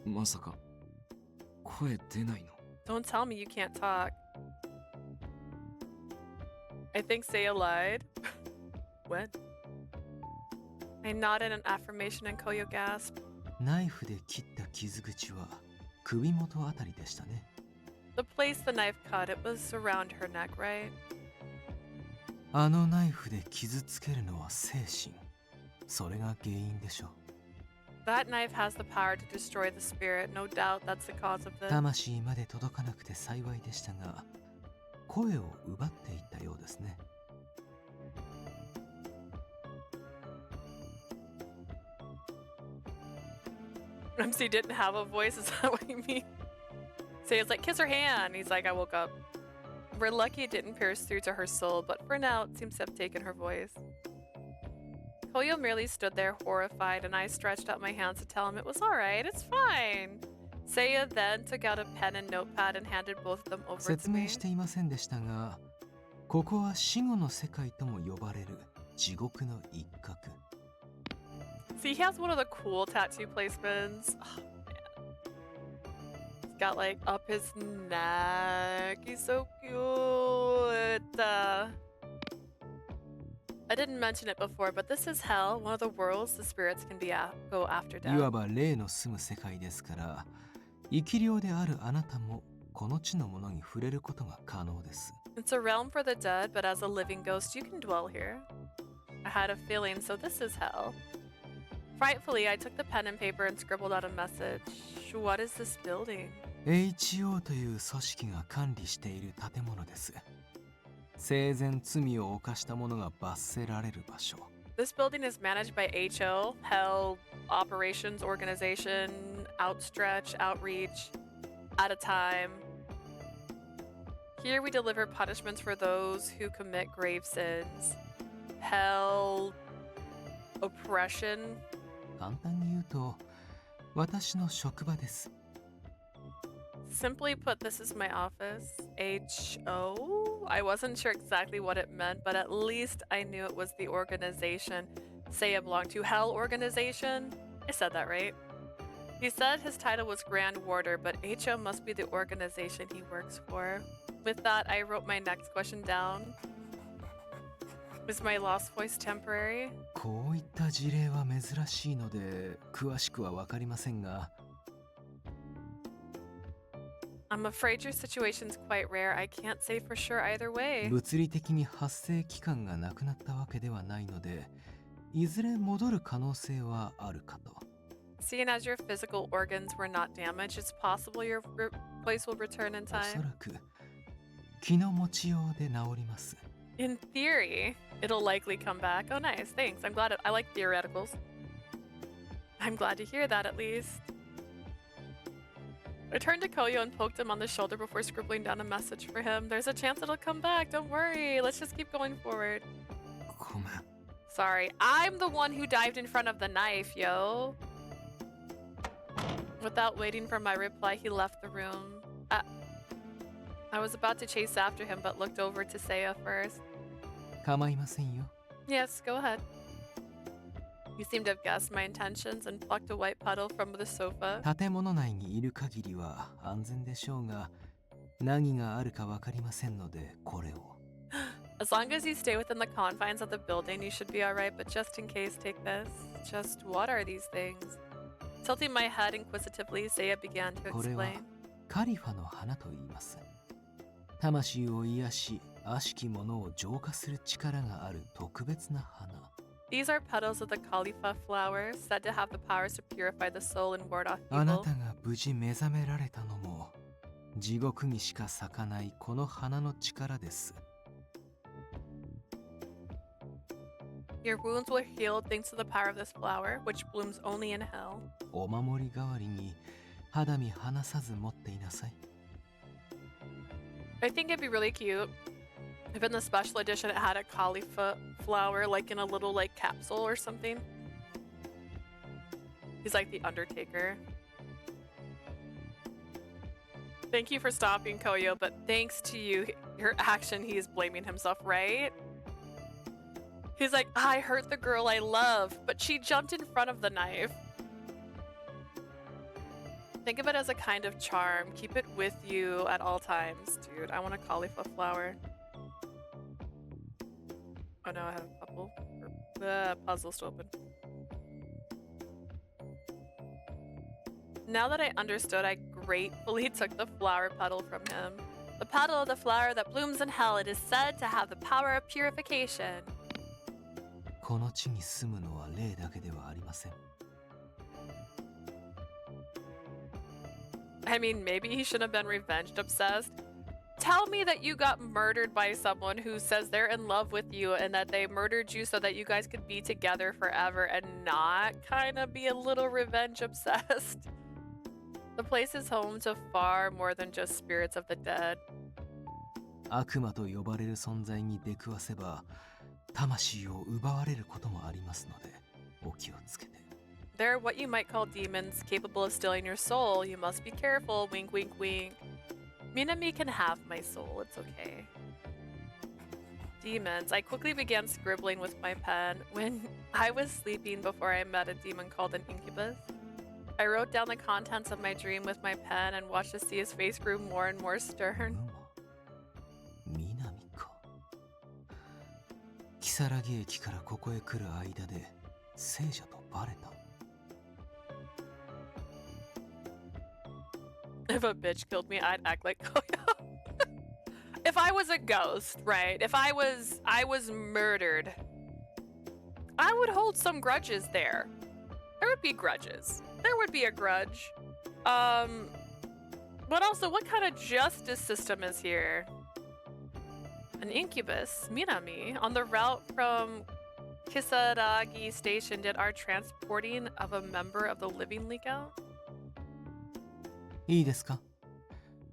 まさか声出ないの don't tell me you can't talk. I think Seiya lied. When? I nodded an affirmation and Koyo gasped. ナイフで切った傷口は首元あたりでしたね。 The place the knife cut, it was around her neck, right? あのナイフで傷つけるのは精神。それが原因でしょう。 That knife has the power to destroy the spirit. No doubt that's the cause of this. 魂まで届かなくて幸いでしたが、声を奪っていったようですね。 MC didn't have a voice, is that what you mean? Seiya's like, kiss her hand. He's like, I woke up. We're lucky it didn't pierce through to her soul, but for now it seems to have taken her voice. Koyo merely stood there horrified, and I stretched out my hands to tell him it was alright, it's fine. Seiya then took out a pen and notepad and handed both of them over to 説 me. 明していませんでしたが、ここは死後の世界とも呼ばれる地獄の一角。 See, he has one of the cool tattoo placements. Oh, man. He's got like up his neck. He's so cute. I didn't mention it before, but this is hell, one of the worlds the spirits can go after いわ death. ば霊の住む世界ですから、生き量であるあなたもこの地のものに触れることが可能です。 It's a realm for the dead, but as a living ghost, you can dwell here. I had a feeling, so this is hell. Frightfully, I took the pen and paper and scribbled out a message. What is this building? HO という組織が管理している建物です。生前罪を犯した者が罰せられる場所。 This building is managed by HO, Hell Operations Organization, Outstretch, Outreach, at a time. Here we deliver punishments for those who commit grave sins. Hell Oppression. 簡単に言うと、私の職場です。 Simply put, this is my office. HO? I wasn't sure exactly what it meant, but at least I knew it was the organization Seiya belonged to. Hell Organization? I said that right. He said his title was Grand Warder, but HO must be the organization he works for. With that, I wrote my next question down. Is my lost voice temporary? こういった事例は珍しいので、詳しくはわかりませんが、 I'm afraid your situation's quite rare. I can't say for sure either way. 物理的に発生期間がなくなったわけではないので、いずれ戻る可能性はあるかと。 Seeing as your physical organs were not damaged, it's possible your voice will return in おそ time. らく気の持ちようで治ります。 In theory, it'll likely come back. Oh, nice. Thanks. I'm glad. I like theoreticals. I'm glad to hear that at least. I turned to Koyo and poked him on the shoulder before scribbling down a message for him. There's a chance it'll come back. Don't worry. Let's just keep going forward. ごめん。 Sorry. I'm the one who dived in front of the knife, yo. Without waiting for my reply, he left the room. I was about to chase after him, but looked over to Seiya first. 構いませんよ。 Yes, go ahead. He seemed to have guessed my intentions and plucked a white puddle from the sofa. 建物内にいる限りは安全でしょうが、何があるかわかりませんので、これを。 As long as you stay within the confines of the building, you should be alright, but just in case, take this. Just what are these things? Tilting my head inquisitively, Seiya began to これは explain. カリファの花と言います。魂を癒し、悪しきものを浄化する力がある特別な花。 These are petals of the Khalifa flower, said to have the powers to purify the soul and ward off あな evil. たが無事目覚められたのも、地獄にしか咲かないこの花の力です。 Your wounds were healed thanks to the power of this flower, which blooms only in hell. お守り代わりに肌身離さず持っていなさい。 I think it'd be really cute if in the special edition it had a Khalifa flower like in a little like capsule or something. He's like the Undertaker. Thank you for stopping, Koyo, but thanks to you, your action, he is blaming himself, right? He's like, I hurt the girl I love, but she jumped in front of the knife. Think of it as a kind of charm. Keep it with you at all times. Dude, I want a cauliflower flower. Oh no, I have a couple. The puzzle's still open. Now that I understood, I gratefully took the flower petal from him. The petal of the flower that blooms in hell, it is said to have the power of purification. この地に住むのは霊だけではありません。 I mean, maybe he shouldn't have been revenge obsessed. Tell me that you got murdered by someone who says they're in love with you and that they murdered you so that you guys could be together forever and not kind of be a little revenge obsessed. The place is home to far more than just spirits of the dead. 悪魔と呼ばれる存在に出くわせば、魂を奪われることもありますので、お気をつけて。 They're what you might call demons, capable of stealing your soul. You must be careful. Wink, wink, wink. Minami can have my soul. It's okay. demons, I quickly began scribbling with my pen. When I was sleeping before I met a demon called an incubus, I wrote down the contents of my dream with my pen and watched to see his face grew more and more stern. 南か。如月駅からここへ来る間で聖者とバレた。 If a bitch killed me, I'd act like Koyo. If I was a ghost, right? If I was murdered, I would hold some grudges there. There would be grudges. There would be a grudge. But also, what kind of justice system is here? An incubus, Minami, on the route from Kisaragi Station, did our transporting of a member of the living leak out? いいですか？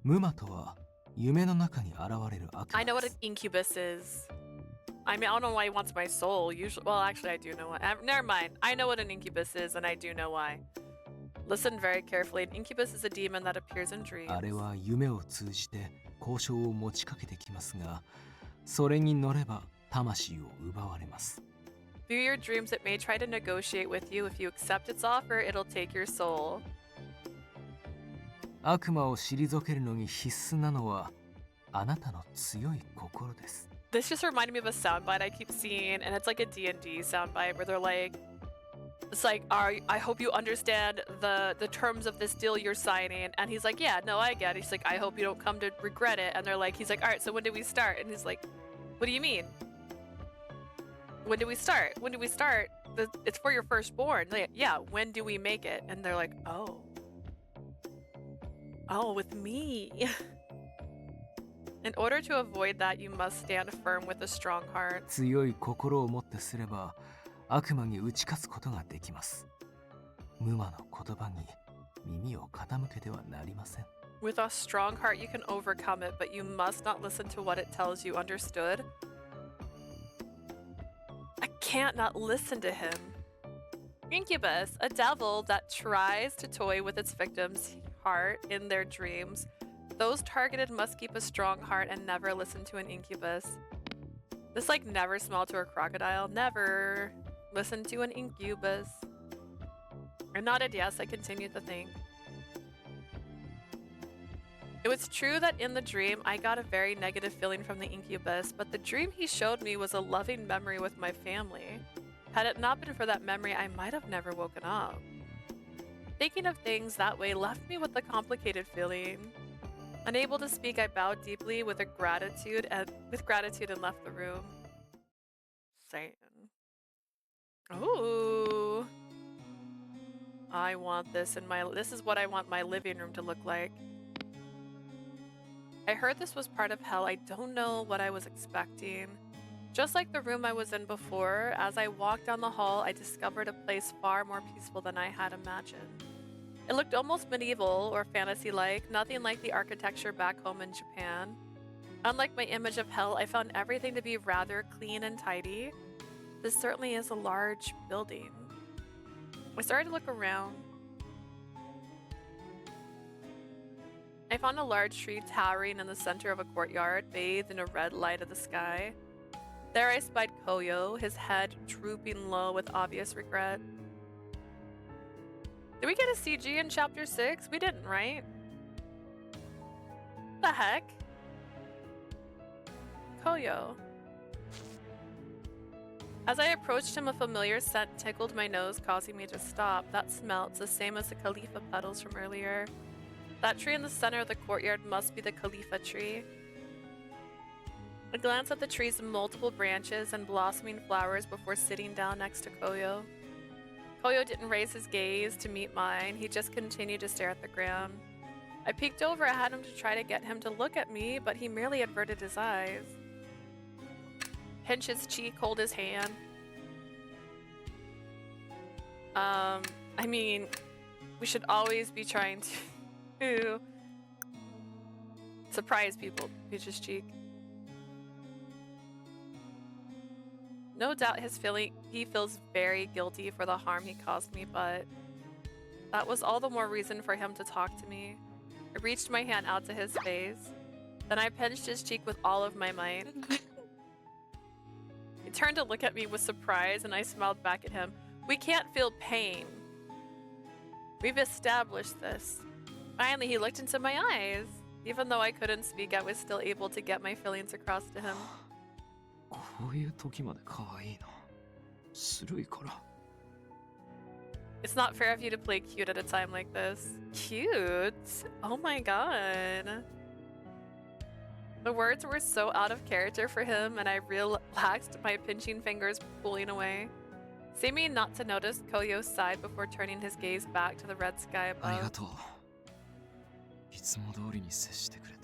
ムマとは夢の中に現れる悪 I 魔 know what で an す。 incubus is. I mean, I don't know why he wants my soul. Usually, well, actually, I do know what. Never mind. I know what an incubus is, and I do know why. Listen very carefully. An incubus is a demon that appears in dreams. あれは夢を通じて交渉を持ちかけてきますが、それに乗れば魂を奪われます。 Through your dreams, it may try to negotiate with you. If you accept its offer, it'll take your soul. 悪魔を退けるのに必須なのはあなたの強い心です。 This just reminded me of a soundbite I keep seeing, and it's like a D&D soundbite where they're like, it's like, I hope you understand the terms of this deal you're signing. And he's like, yeah, no, I get it. He's like, I hope you don't come to regret it. And they're like, he's like, all right, so when did we start? And he's like, what do you mean? When did we start? When did we start? It's for your firstborn. Like, yeah, when do we make it? And they're like, oh. Oh, with me. In order to avoid that, you must stand firm with a strong heart. 強い心を持ってすれば悪魔に打ち勝つことができます。ムマの言葉に耳を傾けてはなりません。 With a strong heart, you can overcome it, but you must not listen to what it tells you. Understood? I can't not listen to him. Incubus, a devil that tries to toy with its victim's heart in their dreams. Those targeted must keep a strong heart and never listen to an incubus. This like never smell to a crocodile. Never listen to an incubus. I nodded yes. I continued to think. It was true that in the dream, I got a very negative feeling from the incubus, but the dream he showed me was a loving memory with my family. Had it not been for that memory, I might have never woken up. Thinking of things that way left me with a complicated feeling. Unable to speak, I bowed deeply with gratitude and left the room. Saying, "Ooh, I want this in my. This is what I want my living room to look like." I heard this was part of hell. I don't know what I was expecting. Just like the room I was in before, as I walked down the hall, I discovered a place far more peaceful than I had imagined. It looked almost medieval or fantasy-like, nothing like the architecture back home in Japan. Unlike my image of hell, I found everything to be rather clean and tidy. This certainly is a large building. I started to look around. I found a large tree towering in the center of a courtyard, bathed in a red light of the sky. There I spied Koyo, his head drooping low with obvious regret. Did we get a CG in Chapter 6? We didn't, right? The heck? Koyo. As I approached him, a familiar scent tickled my nose, causing me to stop. That smelled the same as the Khalifa petals from earlier. That tree in the center of the courtyard must be the Khalifa tree. I glanced at the tree's multiple branches and blossoming flowers before sitting down next to Koyo. Koyo didn't raise his gaze to meet mine. He just continued to stare at the ground. I peeked over at him to try to get him to look at me, but he merely averted his eyes. Pinch his cheek, hold his hand. I mean, we should always be trying to surprise people. Pinch his cheek. No doubt he feels very guilty for the harm he caused me, but that was all the more reason for him to talk to me. I reached my hand out to his face. Then I pinched his cheek with all of my might. He turned to look at me with surprise, and I smiled back at him. We can't feel pain. We've established this. Finally, he looked into my eyes. Even though I couldn't speak, I was still able to get my feelings across to him. こういう時まで可愛いな。するいから。 It's not fair of you to play cute at a time like this. Cute? Oh my god. The words were so out of character for him, and I relaxed my pinching fingers, pulling away. Seeming not to notice, Koyo sighed before turning his gaze back to the red sky ありが above. とう。いつも通りに接してくれて。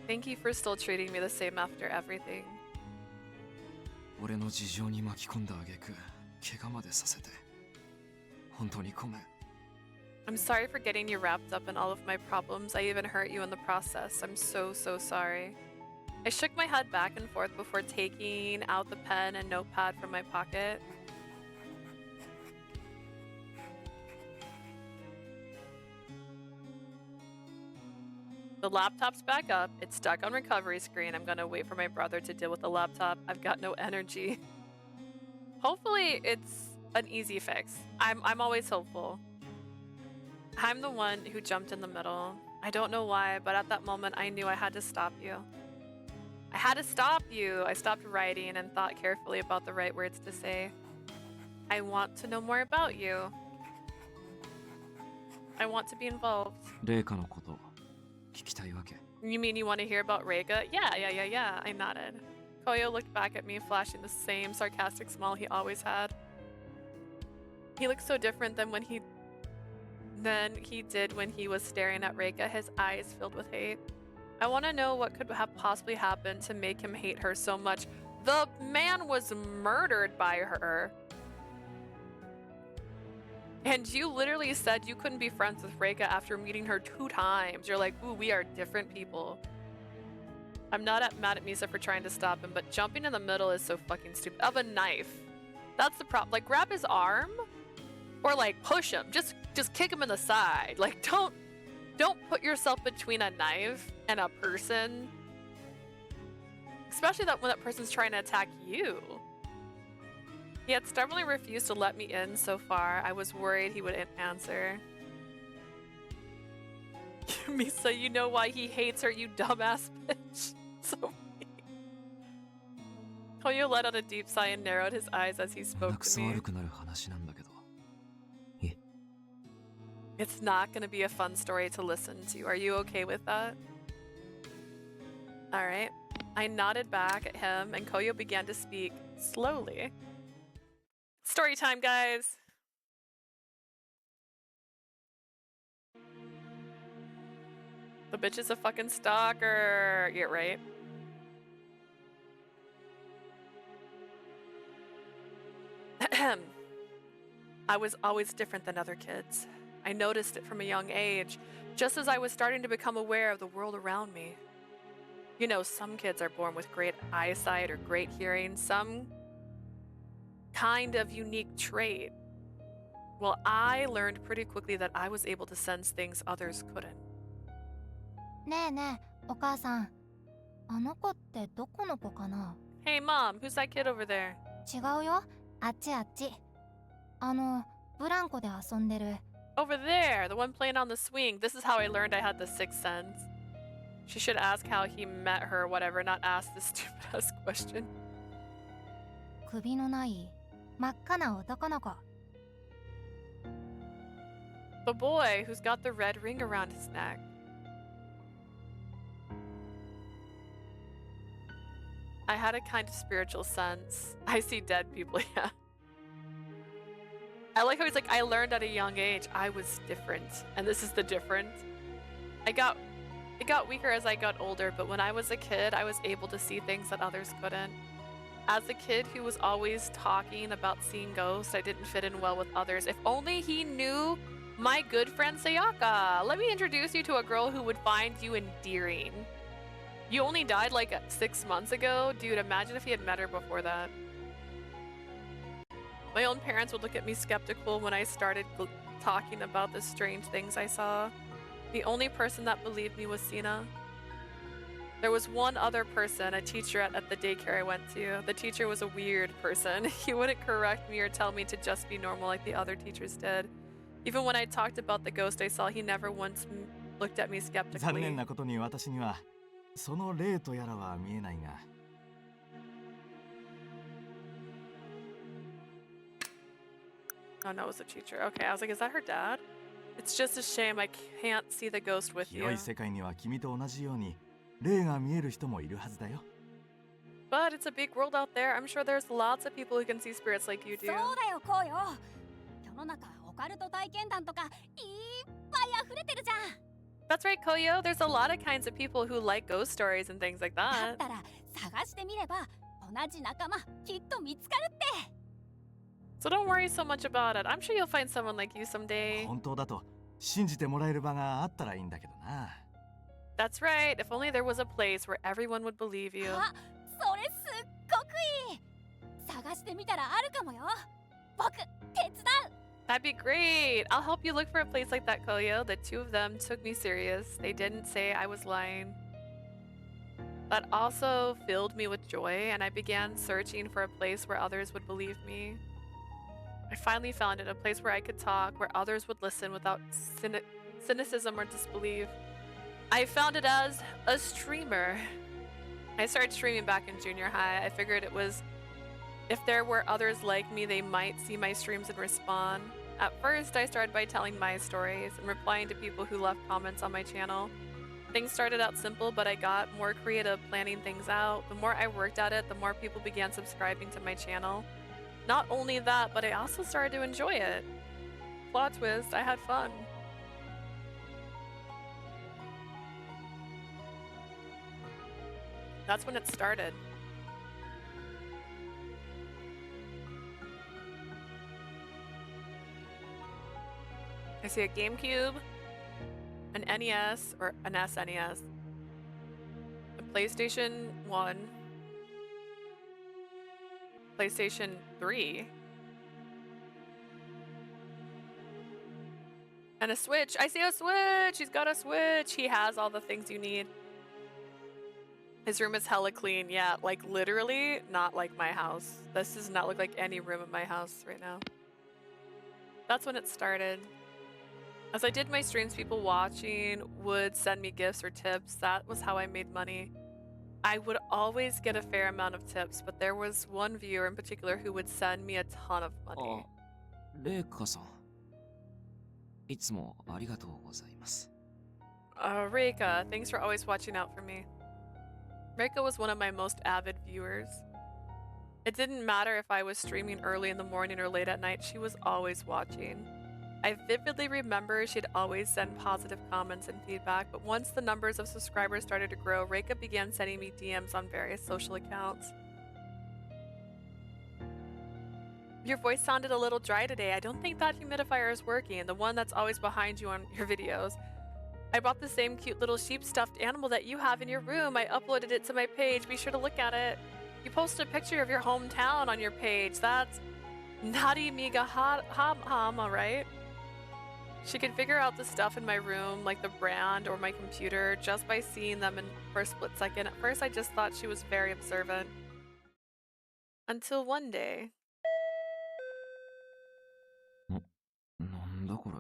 Thank you for still treating me the same after everything. 俺の事情に巻き込んだ挙句、怪我までさせて。本当にごめん。 I'm sorry for getting you wrapped up in all of my problems. I even hurt you in the process. I'm so sorry. I shook my head back and forth before taking out the pen and notepad from my pocket. The laptop's back up. It's stuck on recovery screen. I'm gonna wait for my brother to deal with the laptop. I've got no energy. Hopefully it's an easy fix. I'm always hopeful. I'm the one who jumped in the middle. I don't know why, but at that moment I knew I had to stop you. I had to stop you. I stopped writing and thought carefully about the right words to say. I want to know more about you. I want to be involved. レイカのこと聞きたいわけ。 You mean you want to hear about Reika? Yeah. I nodded. Koyo looked back at me, flashing the same sarcastic smile he always had. He looked so different than he did when he was staring at Reika, his eyes filled with hate. I want to know what could have possibly happened to make him hate her so much. The man was murdered by her. And you literally said you couldn't be friends with Reika after meeting her 2 times. You're like, ooh, we are different people. I'm not mad at Misa for trying to stop him, but jumping in the middle is so fucking stupid. Of a knife. That's the problem. Like, grab his arm or like push him. Just kick him in the side. Like, don't put yourself between a knife and a person. Especially when that person's trying to attack you. He had stubbornly refused to let me in so far. I was worried he would answer. Misa, you know why he hates her, you dumbass bitch. So mean. Koyo let out a deep sigh and narrowed his eyes as he 胸 spoke く to そ me. 悪くなる話なんだけど。 It's not going to be a fun story to listen to. Are you okay with that? Alright. I nodded back at him and Koyo began to speak slowly. Story time, guys! The bitch is a fucking stalker. Yeah, right. I was always different than other kids. I noticed it from a young age, just as I was starting to become aware of the world around me. You know, some kids are born with great eyesight or great hearing, some kind of unique trait. Well, I learned pretty quickly that I was able to sense things others couldn't. ねえねえ、お母さん。あの子ってどこの子かな？ Hey mom, who's that kid over there? 違うよ。あっちあっち。ブランコで遊んでる。 Over there, the one playing on the swing. This is how I learned I had the sixth sense. She should ask how he met her or whatever, not ask this stupid ass question. 首のない真っ赤な男の子。 The boy who's got the red ring around his neck. I had a kind of spiritual sense. I see dead people, yeah. I like how he's like, I learned at a young age I was different. And this is the difference. It got weaker as I got older, but when I was a kid, I was able to see things that others couldn't. As a kid who was always talking about seeing ghosts, I didn't fit in well with others. If only he knew my good friend Sayaka. Let me introduce you to a girl who would find you endearing. You only died like 6 months ago? Dude, imagine if he had met her before that. My own parents would look at me skeptical when I started talking about the strange things I saw. The only person that believed me was Sina. There was one other person, a teacher at the daycare I went to. The teacher was a weird person. He wouldn't correct me or tell me to just be normal like the other teachers did. Even when I talked about the ghost I saw, he never once looked at me 残 skeptically. 念なことに私にはその霊とやらは見えないが Oh no, it was a teacher. Okay, I was like, is that her dad? It's just a shame I can't see the ghost with you. 広い世界には君と同じように霊が見える人もいるはずだよ But it's a big world out there. I'm sure there's lots of people who can see spirits like you そう do. だよこうよ。世の中オカルト体験談とかいっぱい溢れてるじゃん。 That's right, Koyo. There's a lot of kinds of people who like ghost stories and things like だっ that. たら探してみれば同じ仲間きっと見つかるって。 So don't worry so much about it. I'm sure you'll find someone like you someday. 本当だと信じてもらえる場があったらいいんだけどな That's right. If only there was a place where everyone would believe you. あ、それすっごくいい。探してみたらあるかもよ。僕手伝う。 That'd be great. I'll help you look for a place like that, Koyo. The two of them took me serious. They didn't say I was lying. That also filled me with joy, and I began searching for a place where others would believe me. I finally found it, a place where I could talk, where others would listen without cynicism or disbelief. I found it as a streamer. I started streaming back in junior high. I figured it was if there were others like me, they might see my streams and respond. At first, I started by telling my stories and replying to people who left comments on my channel. Things started out simple, but I got more creative planning things out. The more I worked at it, the more people began subscribing to my channel. Not only that, but I also started to enjoy it. Plot twist, I had fun. That's when it started. I see a GameCube, an NES, or an SNES, a PlayStation 1, PlayStation 3, and a Switch. I see a Switch! He's got a Switch! He has all the things you need. His room is hella clean. Yeah, like literally not like my house. This does not look like any room in my house right now. That's when it started. As I did my streams, people watching would send me gifts or tips. That was how I made money. I would always get a fair amount of tips, but there was one viewer in particular who would send me a ton of money. レイカさんいつもありがとうございます Reika, thanks for always watching out for me. Reika was one of my most avid viewers. It didn't matter if I was streaming early in the morning or late at night, she was always watching. I vividly remember she'd always send positive comments and feedback, but once the numbers of subscribers started to grow, Reika began sending me DMs on various social accounts. Your voice sounded a little dry today. I don't think that humidifier is working, the one that's always behind you on your videos. I bought the same cute little sheep stuffed animal that you have in your room. I uploaded it to my page. Be sure to look at it. You posted a picture of your hometown on your page. That's Narimiga Hama, right? She could figure out the stuff in my room, like the brand or my computer, just by seeing them for a split second. At first, I just thought she was very observant. Until one day. なんだこれ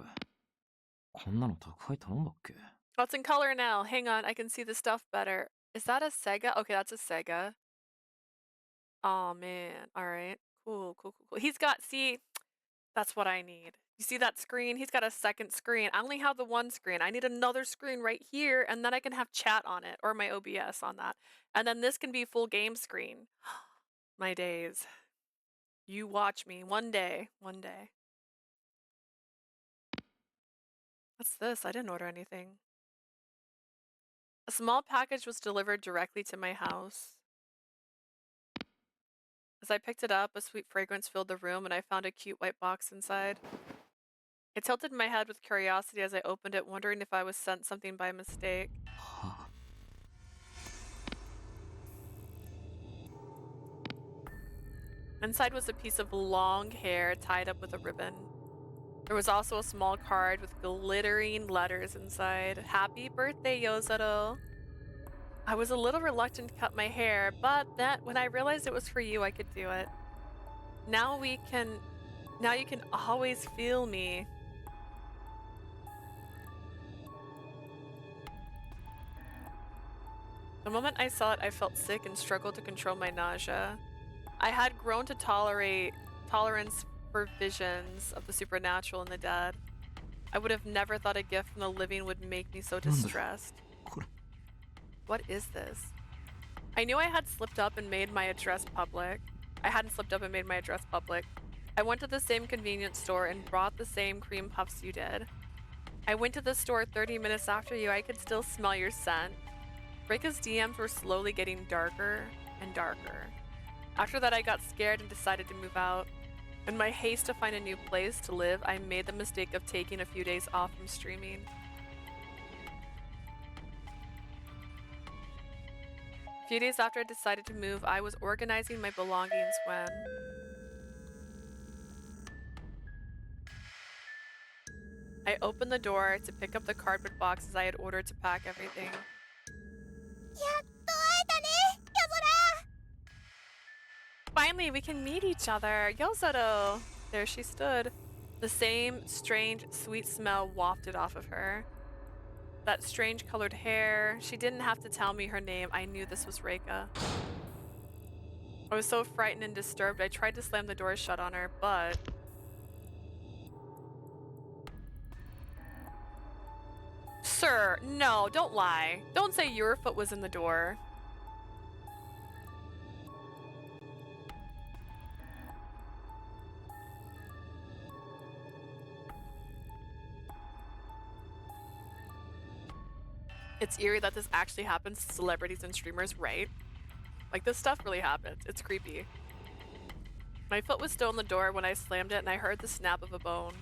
こんなの宅配頼んだっけ Oh, it's in color now. Hang on, I can see the stuff better. Is that a Sega? Okay, that's a Sega. Oh man. All right. Cool, cool, cool, cool. He's got, see, that's what I need. You see that screen? He's got a second screen. I only have the one screen. I need another screen right here, and then I can have chat on it, or my OBS on that. And then this can be full game screen. My days. You watch me. One day. One day. What's this? I didn't order anything. A small package was delivered directly to my house. As I picked it up, a sweet fragrance filled the room, and I found a cute white box inside. I tilted my head with curiosity as I opened it, wondering if I was sent something by mistake. Inside was a piece of long hair tied up with a ribbon. There was also a small card with glittering letters inside. Happy birthday, Yozaro. I was a little reluctant to cut my hair, but when I realized it was for you, I could do it. Now you can always feel me. The moment I saw it, I felt sick and struggled to control my nausea. I had grown to tolerance for visions of the supernatural and the dead. I would have never thought a gift from the living would make me so distressed. What is this? I knew I had slipped up and made my address public. I hadn't slipped up and made my address public. I went to the same convenience store and brought the same cream puffs you did. I went to the store 30 minutes after you. I could still smell your scent. Reika's DMs were slowly getting darker and darker. After that, I got scared and decided to move out. In my haste to find a new place to live, I made the mistake of taking a few days off from streaming. A few days after I decided to move, I was organizing my belongings when... I opened the door to pick up the cardboard boxes I had ordered to pack everything. Finally, we can meet each other. Yozoro! There she stood. The same strange, sweet smell wafted off of her. That strange colored hair. She didn't have to tell me her name. I knew this was Reika. I was so frightened and disturbed. I tried to slam the door shut on her, but... Sir, no, don't lie. Don't say your foot was in the door. It's eerie that this actually happens to celebrities and streamers, right? Like, this stuff really happens. It's creepy. My foot was still in the door when I slammed it and I heard the snap of a bone.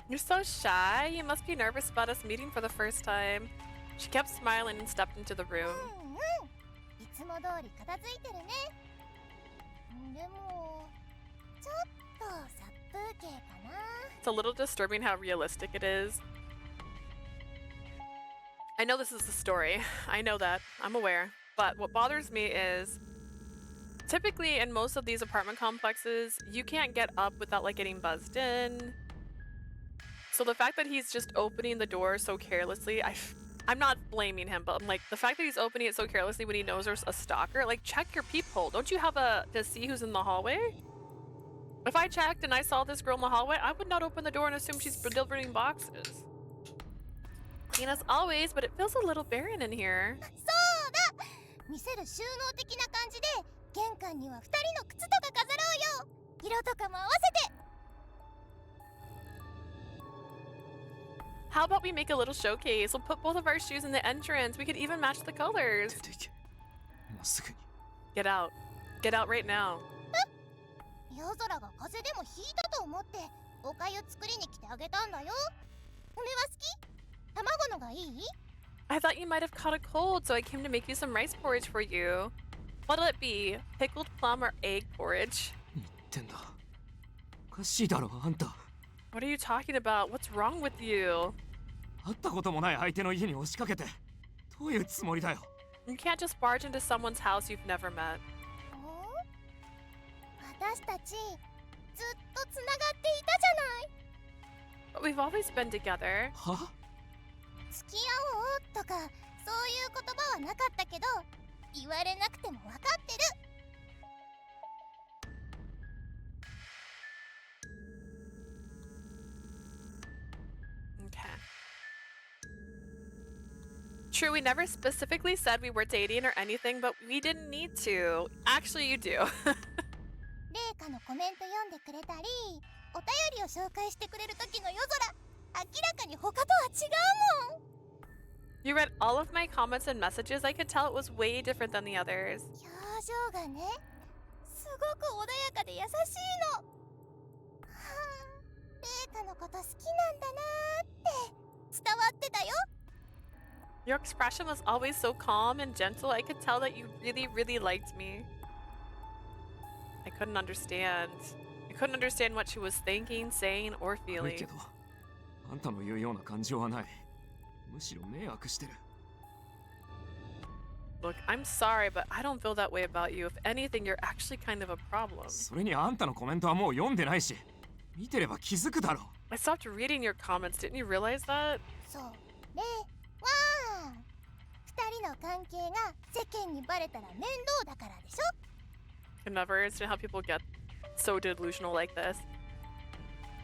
You're so shy. You must be nervous about us meeting for the first time. She kept smiling and stepped into the room. It's a little disturbing how realistic it is. I know this is the story. I know that. I'm aware. But what bothers me is, typically in most of these apartment complexes, you can't get up without like getting buzzed in. So the fact that he's just opening the door so carelessly, I'm not blaming him, but I'm like, the fact that he's opening it so carelessly when he knows there's a stalker, like, check your peephole. Don't you have to see who's in the hallway? If I checked and I saw this girl in the hallway, I would not open the door and assume she's delivering boxes. Clean as always, but it feels a little barren in here. How about we make a little showcase? We'll put both of our shoes in the entrance. We could even match the colors. Get out. Get out right now. I thought you might have caught a cold, so I came to make you some rice porridge for you. What'll it be? Pickled plum or egg porridge? What are you talking about? What's wrong with you? You can't just barge into someone's house you've never met. But we've always been together. Okay. True, we never specifically said we were dating or anything, but we didn't need to. Actually, you do. You read all of my comments and messages. I could tell it was way different than the others. Your expression was always so calm and gentle. I could tell that you really, really liked me. I couldn't understand. I couldn't understand what she was thinking, saying, or 悪いけ feeling. ど、あんたの言うような感情はない。むしろ迷惑してる。Look, I'm sorry, but I don't feel that way about you. If anything, you're actually kind of a problem. それにあんたのコメントはもう読んでないし、見てれば気づくだろ。I stopped reading your comments. Didn't you realize that? そうねわー二人の関係が世間にバレたら面倒だからでしょ I never understand how people get so delusional like this.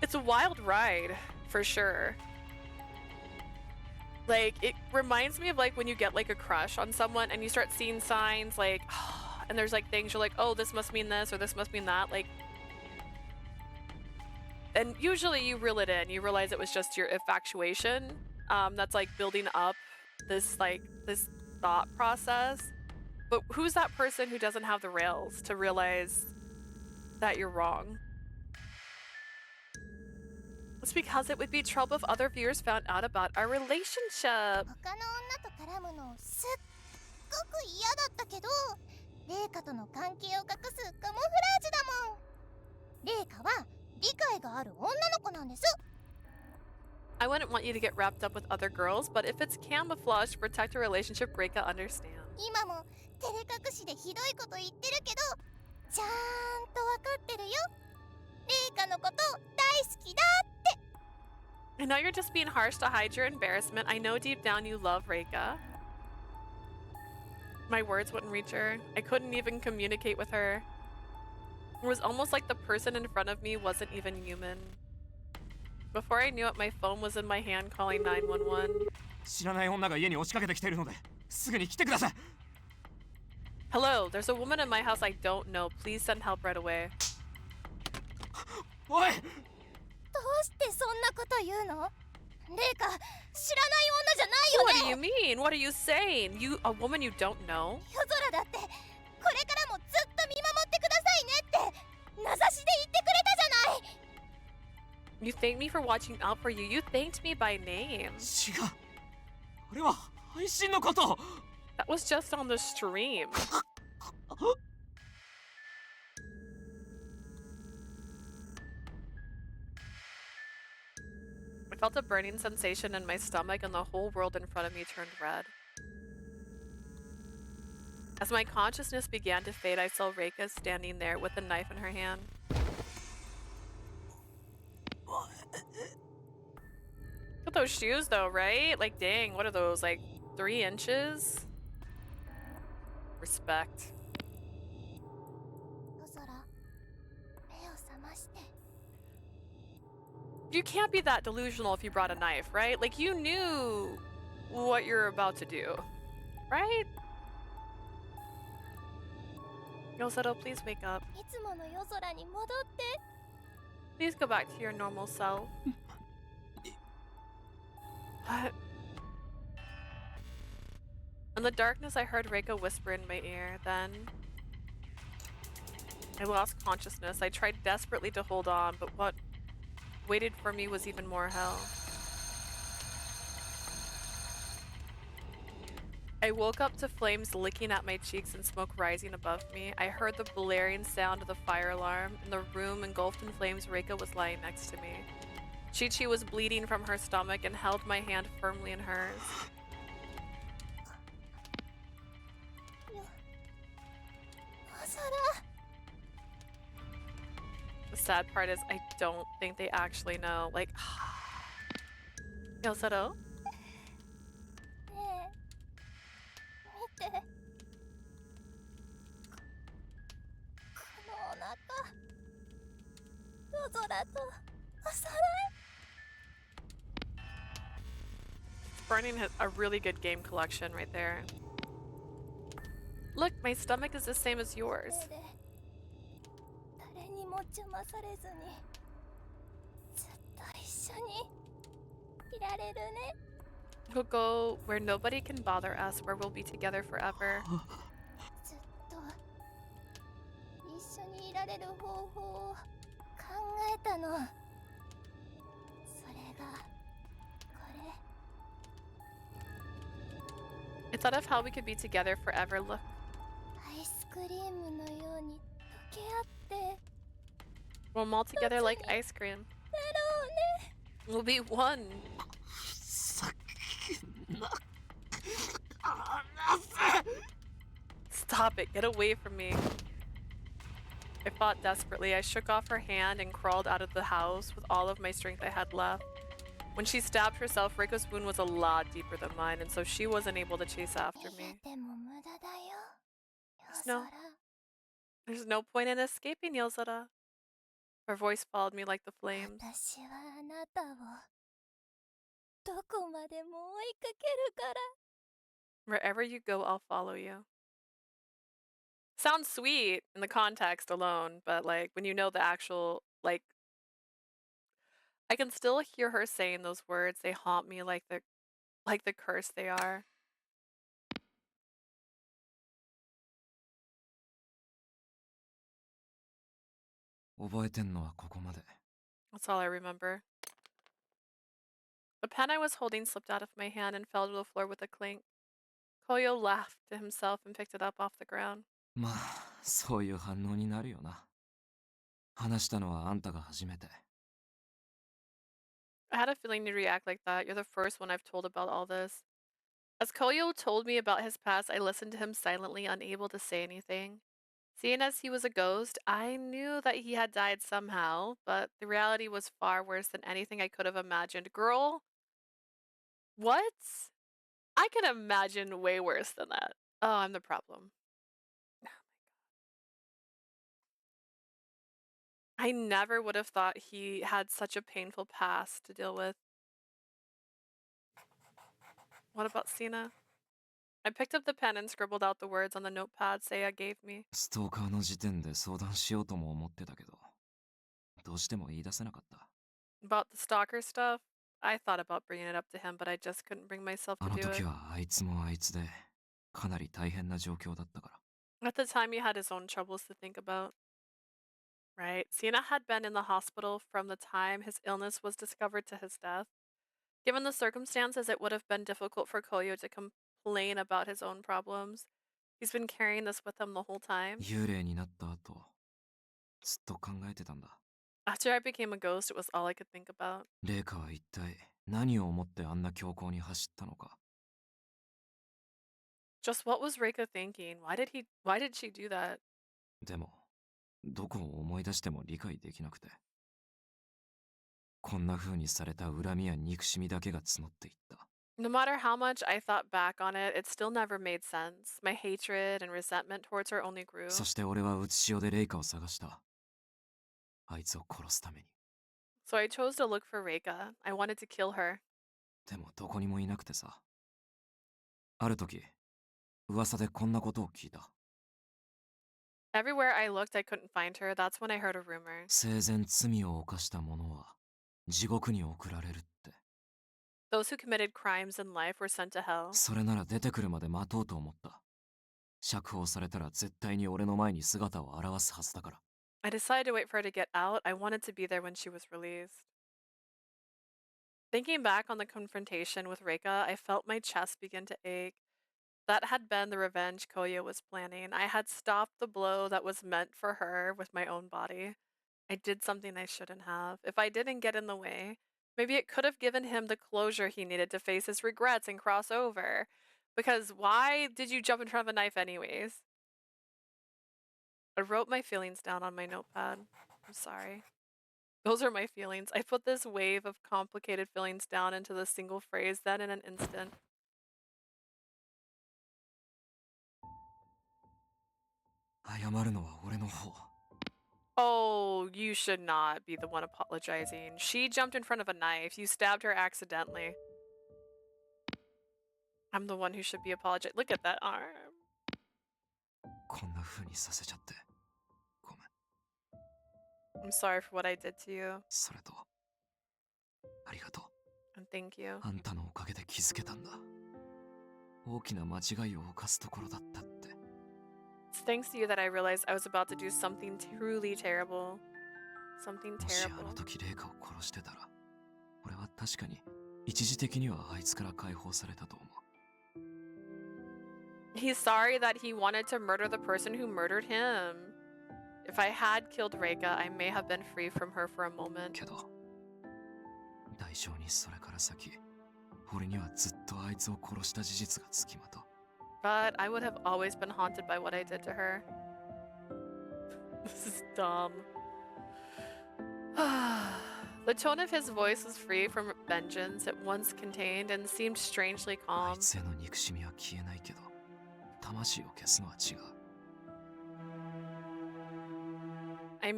It's a wild ride, for sure. Like, it reminds me of like when you get like a crush on someone and you start seeing signs like, and there's like things you're like, oh, this must mean this or this must mean that. Like, and usually you reel it in. You realize it was just your infatuation that's like building up this thought process. But who's that person who doesn't have the rails to realize that you're wrong? It's because it would be trouble if other viewers found out about our relationship. 他の女と絡むのすっごく嫌だったけどレイカとの関係を隠すカモフラージュだもんレイカは理解がある女の子なんです I wouldn't want you to get wrapped up with other girls, but if it's camouflage to protect a relationship, Reika understands. 今も照れ隠しでひどいこと言ってるけどちゃんとわかってるよレイカのこと大好きだって I know you're just being harsh to hide your embarrassment. I know deep down you love Reika. My words wouldn't reach her. I couldn't even communicate with her. It was almost like the person in front of me wasn't even human. Before I knew it, my phone was in my hand calling 911. 知らない女が家に押しかけてきているので、すぐに来てください。Hello, there's a woman in my house I don't know. Please send help right away. おい！どうしてそんなこと言うのレイカ知らない女じゃないよ What ね do you mean? What are you saying? You, a woman you don't know? 夜空だってこれからもずっと見守ってくださいねって名指しで言ってくれたじゃない You thanked me for watching out for you. You thanked me by name. 違う。あれは配信のこと。That was just on the stream. I felt a burning sensation in my stomach and the whole world in front of me turned red. As my consciousness began to fade, I saw Reika standing there with a knife in her hand. Look at those shoes though, right? Like dang, what are those, like 3 inches? Respect. 夜空目を覚まして You can't be that delusional if you brought a knife, right? Like you knew what you're about to do, right? Yosaro, please wake up. いつもの夜空に戻って Please go back to your normal self. What? In the darkness, I heard Reiko whisper in my ear. Then I lost consciousness. I tried desperately to hold on, but what waited for me was even more hell. I woke up to flames licking at my cheeks and smoke rising above me. I heard the blaring sound of the fire alarm. In the room engulfed in flames, Reika was lying next to me. Chi-Chi was bleeding from her stomach and held my hand firmly in hers. The sad part is I don't think they actually know. Like, Yosaro? ねえ見てこのお腹夜空とおさらい Burning has a really good game collection right there. Look, my stomach is the same as yours. で誰にも邪魔されずにずっと一緒にいられるね We'll go where nobody can bother us, where we'll be together forever. ずっと一緒にいられる方法を考えたのそれがこれ I thought of how we could be together forever. Look, アイスクリームのように溶け合って We'll melt together like ice cream. We'll be one. Stop it. Get away from me. I fought desperately. I shook off her hand and crawled out of the house with all of my strength I had left. When she stabbed herself, Reiko's wound was a lot deeper than mine, and so she wasn't able to chase after me. There's no point in escaping, Yozora. Her voice followed me like the flames. Wherever you go, I'll follow you. Sounds sweet in the context alone, but like when you know the actual, like, I can still hear her saying those words. They haunt me like the curse they are. That's all I remember. The pen I was holding slipped out of my hand and fell to the floor with a clink. Koyo laughed to himself and picked it up off the ground. まあそういう反応になるよな。話したのはあんたが初めて。I had a feeling you'd react like that. You're the first one I've told about all this. As Koyo told me about his past, I listened to him silently, unable to say anything. Seeing as he was a ghost, I knew that he had died somehow, but the reality was far worse than anything I could have imagined. Girl, what? I can imagine way worse than that. Oh, I'm the problem. I never would have thought he had such a painful past to deal with. What about Sina? I picked up the pen and scribbled out the words on the notepad Seiya gave me. ストーカーの時点で相談しようとも思ってたけど、どうしても言い出せなかった。About the stalker stuff, I thought about bringing it up to him, but I just couldn't bring myself あ to の do 時 it. はあいつもあいつで、かなり大変な状況だったから。At the time, he had his own troubles to think about. Right. Sina had been in the hospital from the time his illness was discovered to his death. Given the circumstances, it would have been difficult for Koyo to complain about his own problems. He's been carrying this with him the whole time. 幽霊になった後、ずっと考えてたんだ。After I became a ghost, it was all I could think about. レイカは一体何を思ってあんな強行に走ったのか。Just what was Reika thinking? Why did she do that? でも、どこを思い出しても理解できなくて。こんな風にされた恨みや憎しみだけが募っていった。No matter how much I thought back on it, it still never made sense. My hatred and resentment towards her only grew. そして俺はうつしおでレイカを探した。あいつを殺すために。So I chose to look for Reika. I wanted to kill her. でもどこにもいなくてさ。ある時、噂でこんなことを聞いた。Everywhere I looked, I couldn't find her. That's when I heard a rumor. 生前罪を犯した者は地獄に送られるって。Those who committed crimes in life were sent to hell. それなら出てくるまで待とうと思った。釈放されたら絶対に俺の前に姿を現すはずだから。I decided to wait for her to get out. I wanted to be there when she was released. Thinking back on the confrontation with Reika, I felt my chest begin to ache. That had been the revenge Koyo was planning. I had stopped the blow that was meant for her with my own body. I did something I shouldn't have. If I didn't get in the way, maybe it could have given him the closure he needed to face his regrets and cross over. Because why did you jump in front of a knife anyways? I wrote my feelings down on my notepad. I'm sorry. Those are my feelings. I put this wave of complicated feelings down into the single phrase then in an instant. 謝るのは俺の方。Oh, you should not be the one apologizing. She jumped in front of a knife. You stabbed her accidentally. I'm the one who should be apologizing. Look at that arm. こんな風にさせちゃって。ごめん。 I'm sorry for what I did to you. それと、ありがとう。And thank you. あんたのおかげで気づけたんだ。大きな間違いを犯すところだったって。It's thanks to you that I realized I was about to do something truly terrible. Something もしあ terrible. の時レイカを殺してたら、俺は確かに一時的にはあいつから解放されたと思う。He's sorry that he wanted to murder the person who murdered him. If I had killed Reika, I may have been free from her for a moment. けど代償にそれから先俺にはずっとあいつを殺した事実がつきまとう。 But I would have always been haunted by what I did to her. This is dumb. The tone of his voice was free from vengeance it once contained and seemed strangely あい calm. つへの憎しみは消えないけど魂を消すのは違う。 I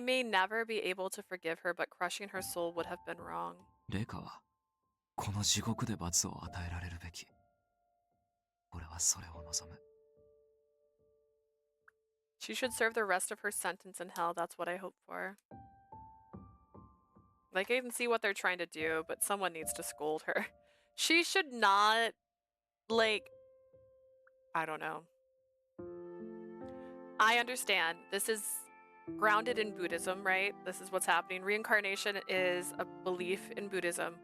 may never be able to forgive her, but crushing her soul would have been wrong. レカはこの地獄で罰を与えられるべき。俺はそれを望む。 She should serve the rest of her sentence in hell. That's what I hope for. Like, I can see what they're trying to do, but someone needs to scold her. She should not, like, I don't know. I understand. This is grounded in Buddhism, right? This is what's happening. Reincarnation is a belief in Buddhism.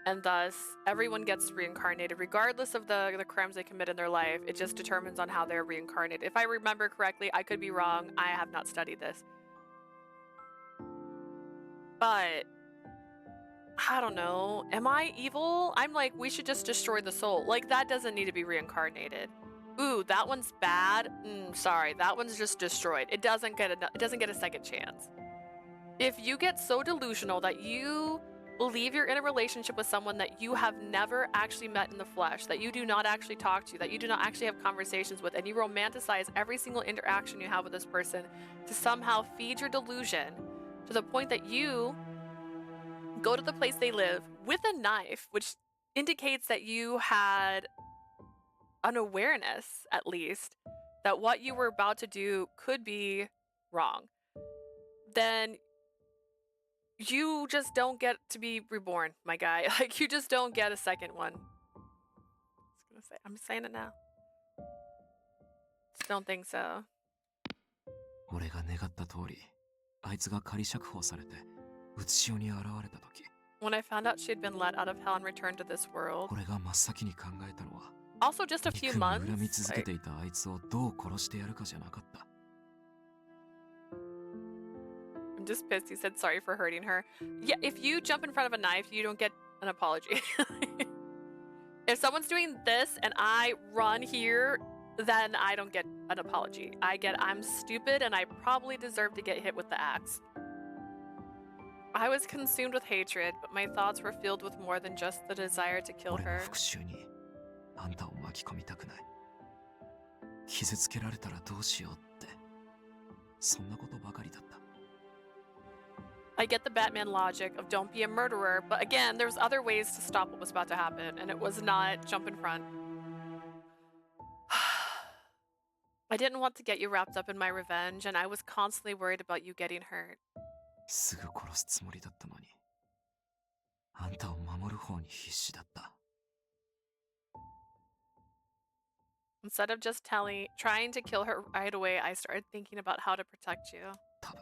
And thus, everyone gets reincarnated, regardless of the crimes they commit in their life. It just determines on how they're reincarnated. If I remember correctly, I could be wrong. I have not studied this. But, I don't know. Am I evil? I'm like, we should just destroy the soul. Like, that doesn't need to be reincarnated. Ooh, that one's bad. Sorry, that one's just destroyed. It doesn't get a second chance. If you get so delusional that you believe you're in a relationship with someone that you have never actually met in the flesh, that you do not actually talk to, that you do not actually have conversations with, and you romanticize every single interaction you have with this person to somehow feed your delusion to the point that you go to the place they live with a knife, which indicates that you had an awareness, at least, that what you were about to do could be wrong, then you just don't get to be reborn, my guy. Like, you just don't get a second one. I'm saying it now. Just don't think so. 俺が願った通りあいつが仮釈放されてうつしおに現れた時 When I found out she had been let out of hell and returned to this world, 俺が真っ先に考えたのは also just a few 憎み months, 恨み続け like, ていたあいつをどう殺してやるかじゃなかった。 I'm just pissed he said sorry for hurting her. Yeah, if you jump in front of a knife, you don't get an apology. If someone's doing this and I run here, then I don't get an apology. I'm stupid and I probably deserve to get hit with the axe. I was consumed with hatred, but my thoughts were filled with more than just the desire to kill 俺の her. 復讐にあんたを巻き込みたくない。傷つけられたらどうしようってそんなことばかりだった。 I get the Batman logic of don't be a murderer, but again, there's other ways to stop what was about to happen, and it was not jump in front. I didn't want to get you wrapped up in my revenge, and I was constantly worried about you getting hurt. すぐ殺すつもりだったのにあんたを守る方に必死だった。 Instead of just trying to kill her right away, I started thinking about how to protect you. 多分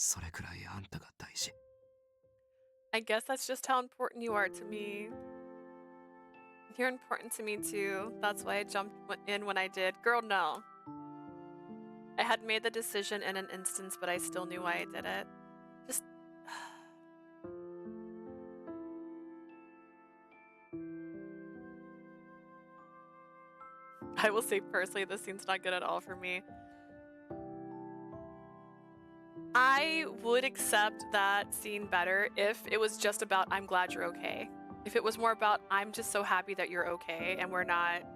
それくらいあんたが大事。 I guess that's just how important you are to me. You're important to me too. That's why I jumped in when I did. Girl, no. I had made the decision in an instance, but I still knew why I did it. Just... I will say personally, this scene's not good at all for me. I would accept that scene better if it was just about I'm glad you're okay. If it was more about I'm just so happy that you're okay and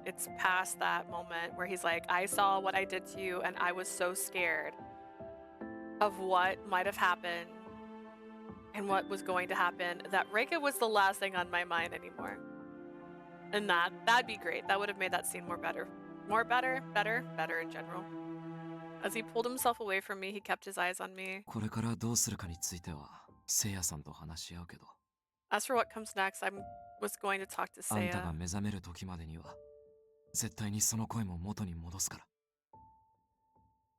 it's past that moment where he's like, I saw what I did to you and I was so scared of what might have happened and what was going to happen that Reika was the last thing on my mind anymore. And that'd be great. That would have made that scene better in general. As he pulled himself away from me, he kept his eyes on me. これからどうするかについてはせいやさんと話し合うけど As for what comes next, I was going to talk to あんたが Seiya. 目覚める時までには絶対にその声も元に戻すから。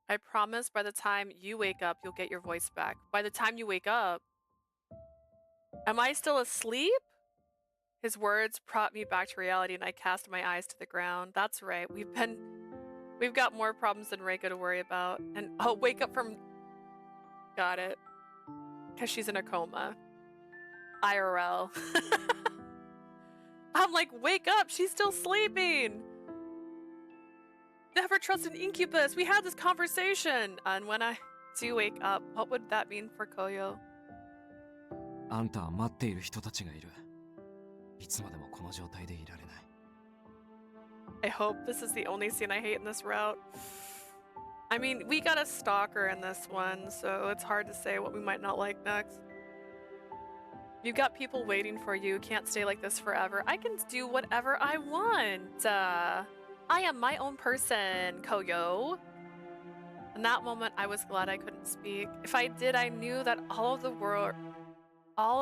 I promise by the time you wake up, you'll get your voice back. By the time you wake up... Am I still asleep? His words brought me back to reality and I cast my eyes to the ground. That's right, we've been We've got more problems than Reika to worry about. And oh, wake up from... Got it. Because she's in a coma. IRL. I'm like, wake up! She's still sleeping! Never trust an incubus! We had this conversation! And when I do wake up, what would that mean for Koyo? あんたは待っている人たちがいる。いつまでもこの状態でいられない。I hope this is the only scene I hate in this route. I mean, we got a stalker in this one, so it's hard to say what we might not like next. You've got people waiting for you. Can't stay like this forever. I can do whatever I want. I am my own person, Koyo. In that moment, I was glad I couldn't speak. If I did, I knew that all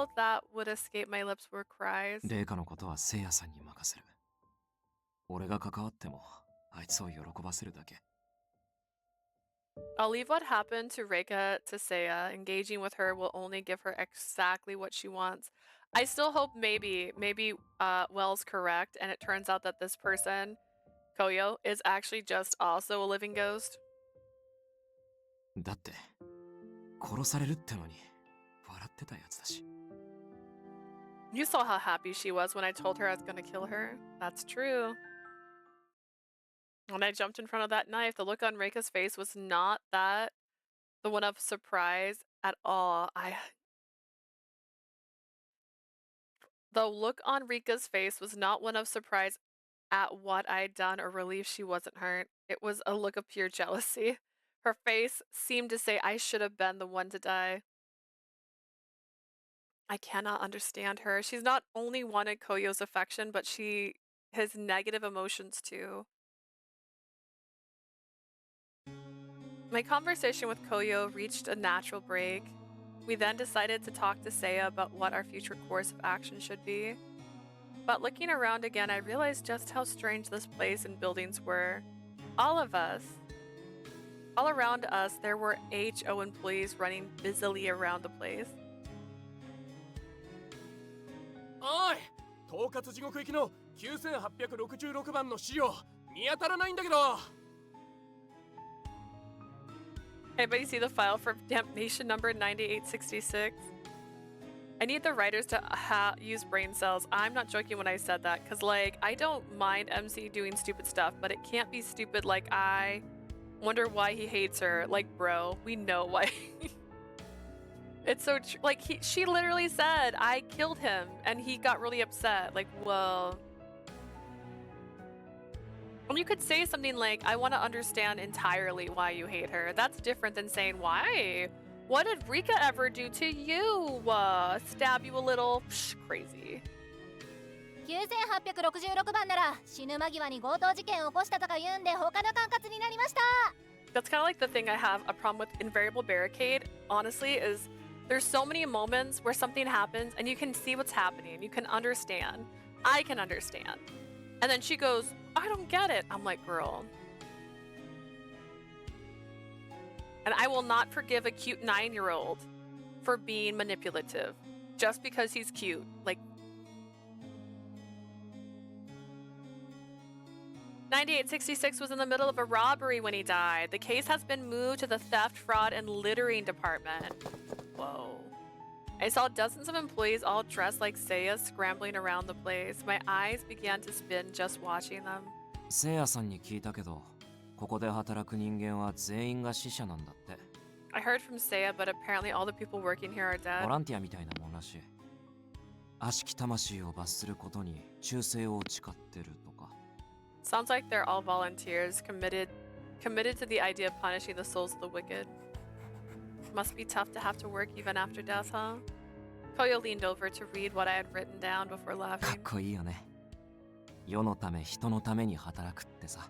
of that would escape my lips were cries. レイカのことは聖夜さんに任せる。俺が関わってもあいつを喜ばせるだけ。I'll leave what happened to Reika to Seiya. Engaging with her will only give her exactly what she wants. I still hope maybe Well's correct and it turns out that this person, Koyo, is actually just also a living ghost. だって殺されるってのに笑ってたやつだし。You saw how happy she was when I told her I was gonna kill her. That's true. When I jumped in front of that knife, the look on Reika's face was not the one of surprise at all. The look on Rika's face was not one of surprise at what I'd done or relief she wasn't hurt. It was a look of pure jealousy. Her face seemed to say I should have been the one to die. I cannot understand her. She's not only wanted Koyo's affection, but his negative emotions too. My conversation with Koyo reached a natural break. We then decided to talk to Seiya about what our future course of action should be. But looking around again, I realized just how strange this place and buildings were. All around us, there were HO employees running busily around the place. おい、統括地獄行きの9866番の資料見当たらないんだけど。Anybody see the file for damnation number 9866? I need the writers to use brain cells. I'm not joking when I said that, because, like, I don't mind MC doing stupid stuff, but it can't be stupid like I wonder why he hates her. Like, bro, we know why. It's so true. Like, she literally said, I killed him, and he got really upset. Like, whoa. And you could say something like, I want to understand entirely why you hate her. That's different than saying, why? What did Rika ever do to you? Stab you a little? Psh, crazy. 9866番なら死ぬ間際に強盗事件を起こしたとか言うんで他の管轄になりました。 That's kind of like the thing I have a problem with in Variable Barricade, honestly, is there's so many moments where something happens and you can see what's happening. You can understand. I can understand. And then she goes, I don't get it. I'm like, girl. And I will not forgive a cute 9-year-old for being manipulative just because he's cute. Like, 9866 was in the middle of a robbery when he died. The case has been moved to the theft, fraud, and littering department. Whoa. I saw dozens of employees all dressed like Seiya scrambling around the place. My eyes began to spin just watching them. 聖夜さんに聞いたけど、ここで働く人間は全員が死者なんだって。I heard from Seiya, but apparently all the people working here are dead. ボランティアみたいなもんらしい。悪しき魂を罰することに忠誠を誓ってるとか。Sounds like they're all volunteers committed to the idea of punishing the souls of the wicked. Must be tough to have to work even after death, huh? Koyo leaned over to read what I had written down before かっ laughing. こいいよね。世のため人のために働くってさ。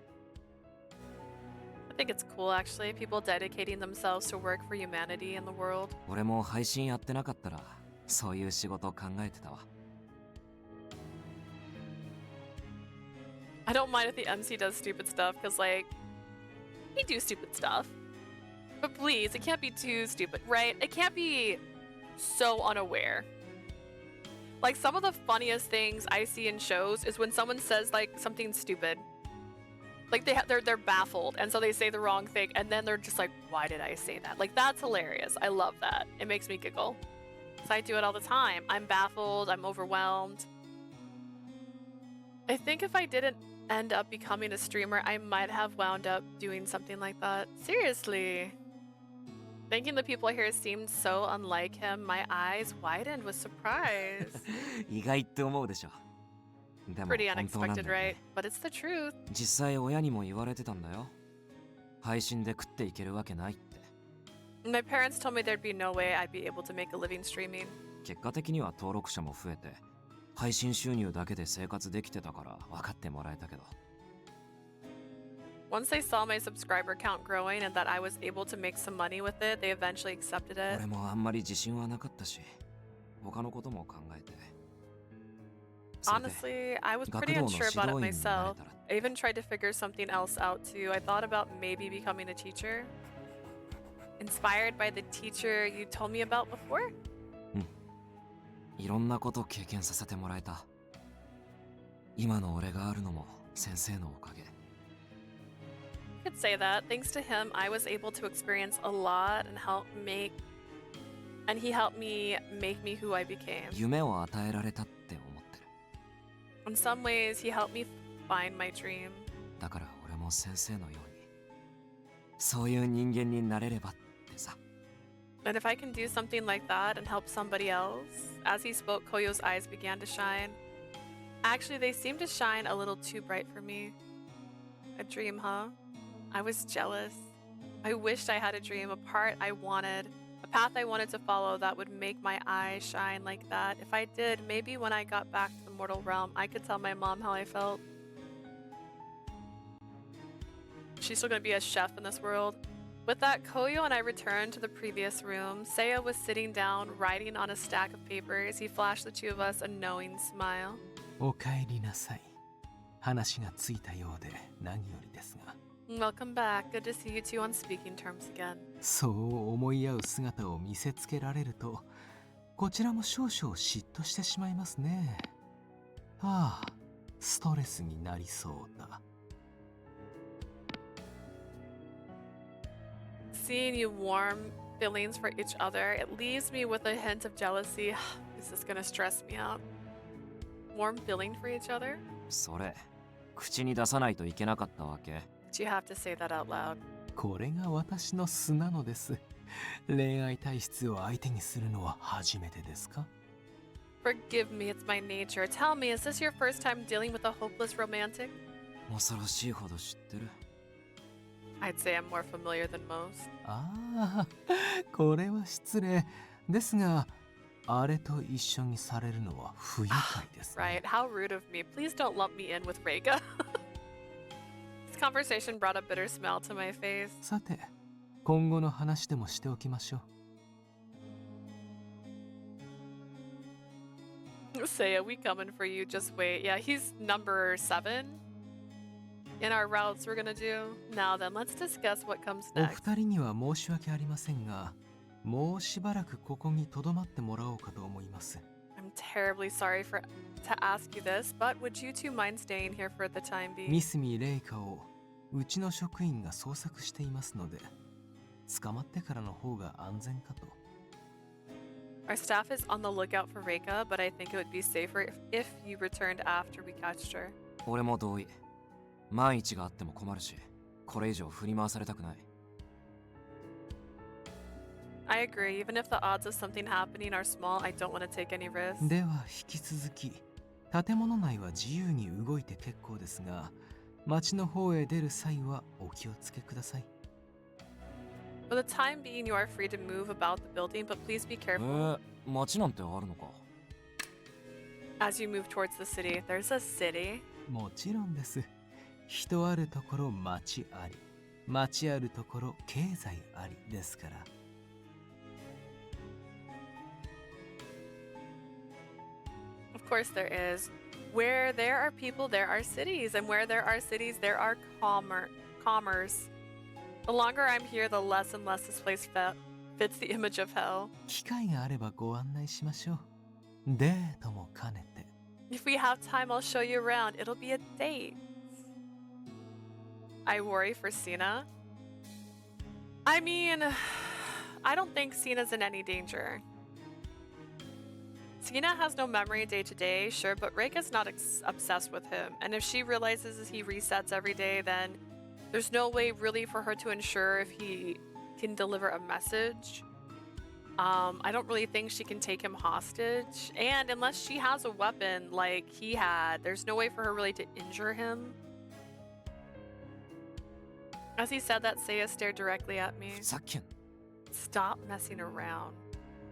I think it's cool actually, people dedicating themselves to work for humanity in the world. 俺も配信やってなかったらそういう仕事考えてたわ。I don't mind if the MC does stupid stuff, because, like, he do stupid stuff. But please, it can't be too stupid, right? It can't be so unaware. Like, some of the funniest things I see in shows is when someone says, like, something stupid. Like they're baffled, and so they say the wrong thing, and then they're just like, "Why did I say that?" Like that's hilarious. I love that. It makes me giggle. So I do it all the time. I'm baffled. I'm overwhelmed. I think if I didn't end up becoming a streamer, I might have wound up doing something like that. Seriously. Thinking the people here seemed so unlike him, my eyes widened with surprise. 意外って思うでしょ。でも Pretty 本当なんだ unexpected, よ right? ね。 But it's the truth. 実際親にも言われてたんだよ。配信で食っていけるわけないって。 My parents told me there'd be no way I'd be able to make a living streaming. 結果的には登録者も増えて、配信収入だけで生活できてたから分かってもらえたけど。 Once they saw my subscriber count growing and that I was able to make some money with it, they eventually accepted it. 俺もあんまり自信はなかったし、他のことも考えて。 Honestly, I was pretty unsure about it myself. I even tried to figure something else out too. I thought about maybe becoming a teacher. Inspired by the teacher you told me about before? いろんなこと経験させてもらえた。今の俺があるのも先生のおかげ。 I could say that. Thanks to him, I was able to experience a lot and he helped me make me who I became. 夢を与えられたって思ってる。 In some ways, he helped me find my dream. だから俺も先生のように、そういう人間になれればってさ。 And if I can do something like that and help somebody else, as he spoke, Koyo's eyes began to shine. Actually, they seemed to shine a little too bright for me. A dream, huh? I was jealous. I wished I had a dream, a part I wanted, a path I wanted to follow that would make my eyes shine like that. If I did, maybe when I got back to the mortal realm, I could tell my mom how I felt. She's still gonna be a chef in this world. With that, Koyo and I returned to the previous room. Seiya was sitting down, writing on a stack of papers. He flashed the two of us a knowing smile. おかえりなさい。話がついたようで何よりですが。 Welcome back. Good to see you two on speaking terms again. そう思い合う姿を見せつけられると、こちらも少々嫉妬してしまいますね。ああ、ストレスになりそうだ。 Seeing you warm feelings for each other, it leaves me with a hint of jealousy. This is gonna stress me out. Warm feeling for each other? それ、口に出さないといけなかったわけ。 Do you have to say that out loud? これが私の素なのです。恋愛体質を相手にするのは初めてですか？ Forgive me, it's my nature. Tell me, is this your first time dealing with a hopeless romantic? 恐ろしいほど知ってる。 I'd say I'm more familiar than most. ああ、これは失礼。ですが、あれと一緒にされるのは不愉快ですね。 Right, how rude of me. Please don't lump me in with Reika. This conversation brought a bitter smile to my face. さて、今後の話でもしておきましょう。Seiya, we coming for you. Just wait. Yeah, he's number 7 in our routes we're gonna do. Now then, let's discuss what comes お next. 二人には申し訳ありませんが、もうしばらくここに留まってもらおうかと思います。I'm terribly sorry to ask you this, but would you two mind staying here for the time ミ being? スミレイカをうちの職員が捜索していますので、捕まってからの方が安全かと。Our staff is on the lookout for Reika, but I think it would be safer if you returned after we catched her. 俺も同意。万一があっても困るし、これ以上振り回されたくない。 I agree. Even if the odds of something happening are small, I don't want to take any risks. では引き続き、建物内は自由に動いて結構ですが、町の方へ出る際はお気をつけください。 For the time being, you are free to move about the building, but please be careful. 町なんてあるのか。 As you move towards the city, there's a city. もちろんです。人あるところ町あり、町あるところ経済ありですから。 Of course there is. Where there are people, there are cities. And where there are cities, there are commerce. The longer I'm here, the less and less this place fits the image of hell. 機会があればご案内しましょう。デートも兼ねて。 If we have time, I'll show you around. It'll be a date. I worry for Cena. I mean, I don't think Cena's in any danger. Cena has no memory day to day, sure, but Reika's not obsessed with him. And if she realizes he resets every day, then there's no way really for her to ensure if he can deliver a message. I don't really think she can take him hostage. And unless she has a weapon like he had, there's no way for her really to injure him. As he said that, Seiya stared directly at me. Stop messing around.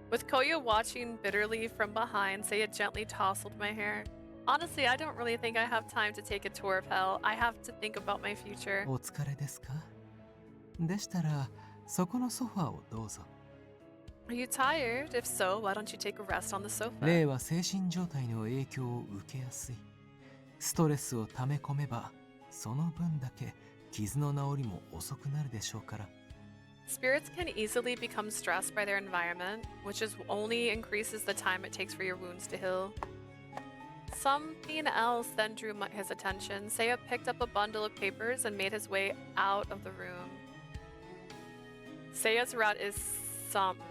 With Koyo watching bitterly from behind, Seiya gently tousled my hair. Honestly, I don't really think I have time to take a tour of hell. I have to think about my future. お疲れですか？でしたら、そこのソファーをどうぞ。 Are you tired? If so, why don't you take a rest on the sofa? レイは精神状態の影響を受けやすい。ストレスを溜め込めば、その分だけ傷の治りも遅くなるでしょうから。 Spirits can easily become stressed by their environment, which is only increases the time it takes for your wounds to heal. Something else then drew his attention. Seiya picked up a bundle of papers and made his way out of the room. Seiya's route is something.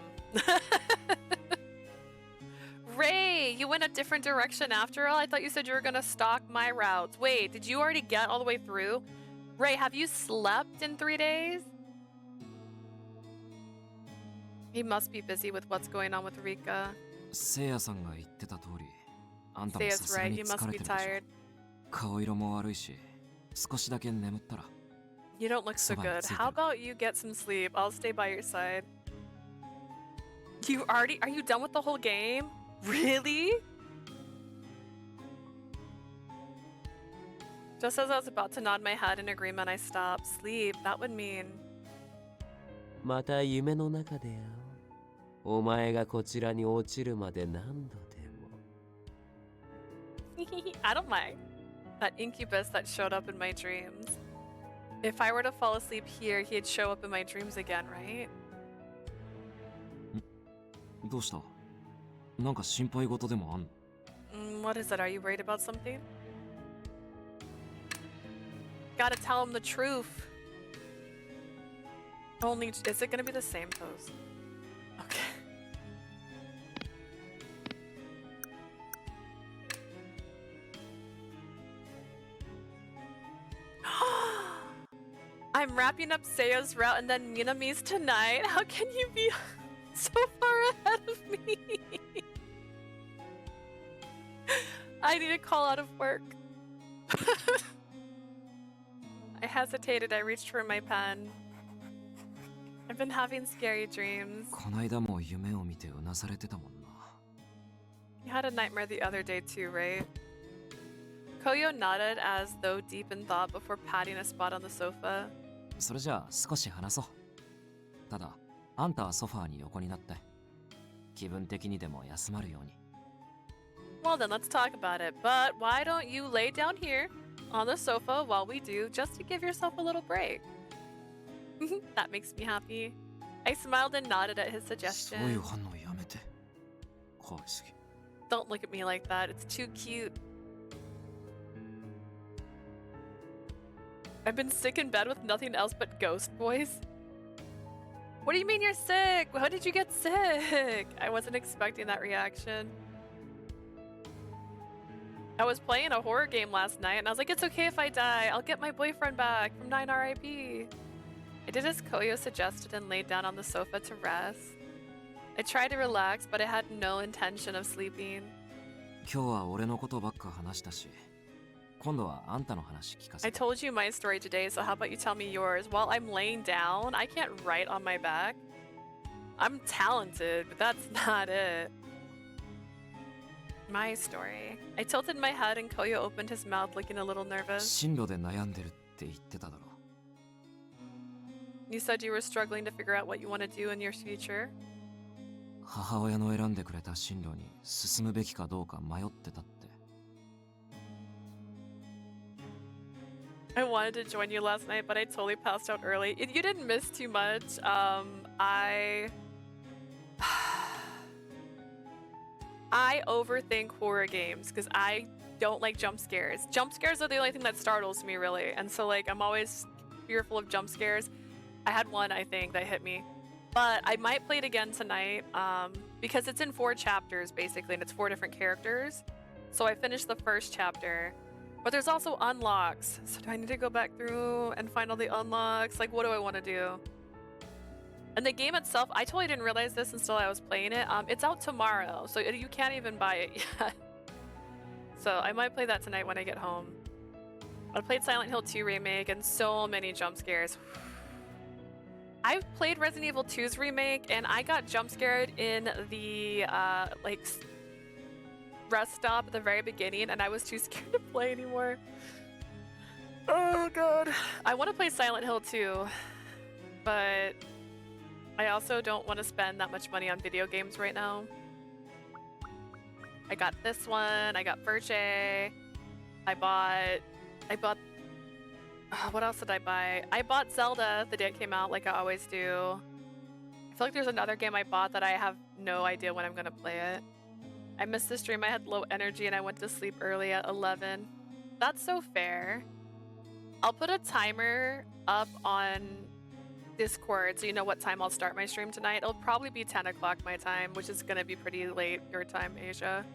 Ray, you went a different direction after all? I thought you said you were gonna stalk my routes. Wait, did you already get all the way through? Ray, have you slept in 3 days? He must be busy with what's going on with Rika. Seiya-さんが言ってた通り、あんたもさ Seiya's すが right, に you 疲 must れ be てるでしょ。 tired. 顔色も悪いし、少しだけ眠ったら。 You don't look so good. How about you get some sleep? I'll stay by your side. Are you done with the whole game? Really? Just as I was about to nod my head in agreement, I stopped. Sleep, that would mean... また夢の中で会おう。お前がこちらに落ちるまで何度でも。I don't mind. That incubus that showed up in my dreams. If I were to fall asleep here, he'd show up in my dreams again, right? どうした？なんか心配事でもあんの？ What is it? Are you worried about something? Gotta tell him the truth. Only, is it gonna be the same pose? Okay. I'm wrapping up Seiya's route and then Minami's tonight. How can you be so far ahead of me? I need to call out of work. I hesitated. I reached for my pen. I've been having scary dreams. こないだも夢を見てうなされてたもんな。 You had a nightmare the other day too, right? Koyo nodded as though deep in thought before patting a spot on the sofa. それじゃあ少し話そう。ただ、あんたはソファーに横になって。気分的にでも休まるように。 Well then, let's talk about it. But why don't you lay down here on the sofa while we do, just to give yourself a little break? That makes me happy. I smiled and nodded at his そうい suggestion. う反応やめて。かわいすぎ。 Don't look at me like that. It's too cute. I've been sick in bed with nothing else but ghost boys. What do you mean you're sick? How did you get sick? I wasn't expecting that reaction. I was playing a horror game last night and I was like, it's okay if I die. I'll get my boyfriend back from 9 R.I.P. I did as Koyo suggested and laid down on the sofa to rest. I tried to relax, but I had no intention of sleeping. 今日は俺のことばっか話したし、今度はあんたの話聞かせ I て。 told you my story today, so how about you tell me yours? While I'm laying down, I can't write on my back. I'm talented, but that's not it. My story. I tilted my head and Koyo opened his mouth looking a little nervous. 進路で悩んでるって言ってただろ。 You said you were struggling to figure out what you want to do in your future. 母親の選んでくれた進路に進むべきかどうか迷ってたって。 I wanted to join you last night, but I totally passed out early. You didn't miss too much. I overthink horror games because I don't like jump scares. Jump scares are the only thing that startles me, really. And so, like, I'm always fearful of jump scares. I had one, I think, that hit me. But I might play it again tonight because it's in 4 chapters, basically, and it's 4 different characters. So I finished the first chapter. But there's also unlocks. So do I need to go back through and find all the unlocks? Like, what do I want to do? And the game itself, I totally didn't realize this until I was playing it. It's out tomorrow, so you can't even buy it yet. So I might play that tonight when I get home. I played Silent Hill 2 Remake and so many jump scares. I've played Resident Evil 2's remake and I got jump scared in the like rest stop at the very beginning and I was too scared to play anymore. Oh god. I want to play Silent Hill 2, but I also don't want to spend that much money on video games right now. I got this one, I got Verche, I bought what else did I buy? I bought Zelda the day it came out, like I always do. I feel like there's another game I bought that I have no idea when I'm gonna play it. I missed the stream, I had low energy and I went to sleep early at 11. That's so fair. I'll put a timer up on Discord so you know what time I'll start my stream tonight. It'll probably be 10 o'clock my time, which is gonna be pretty late your time, Asia.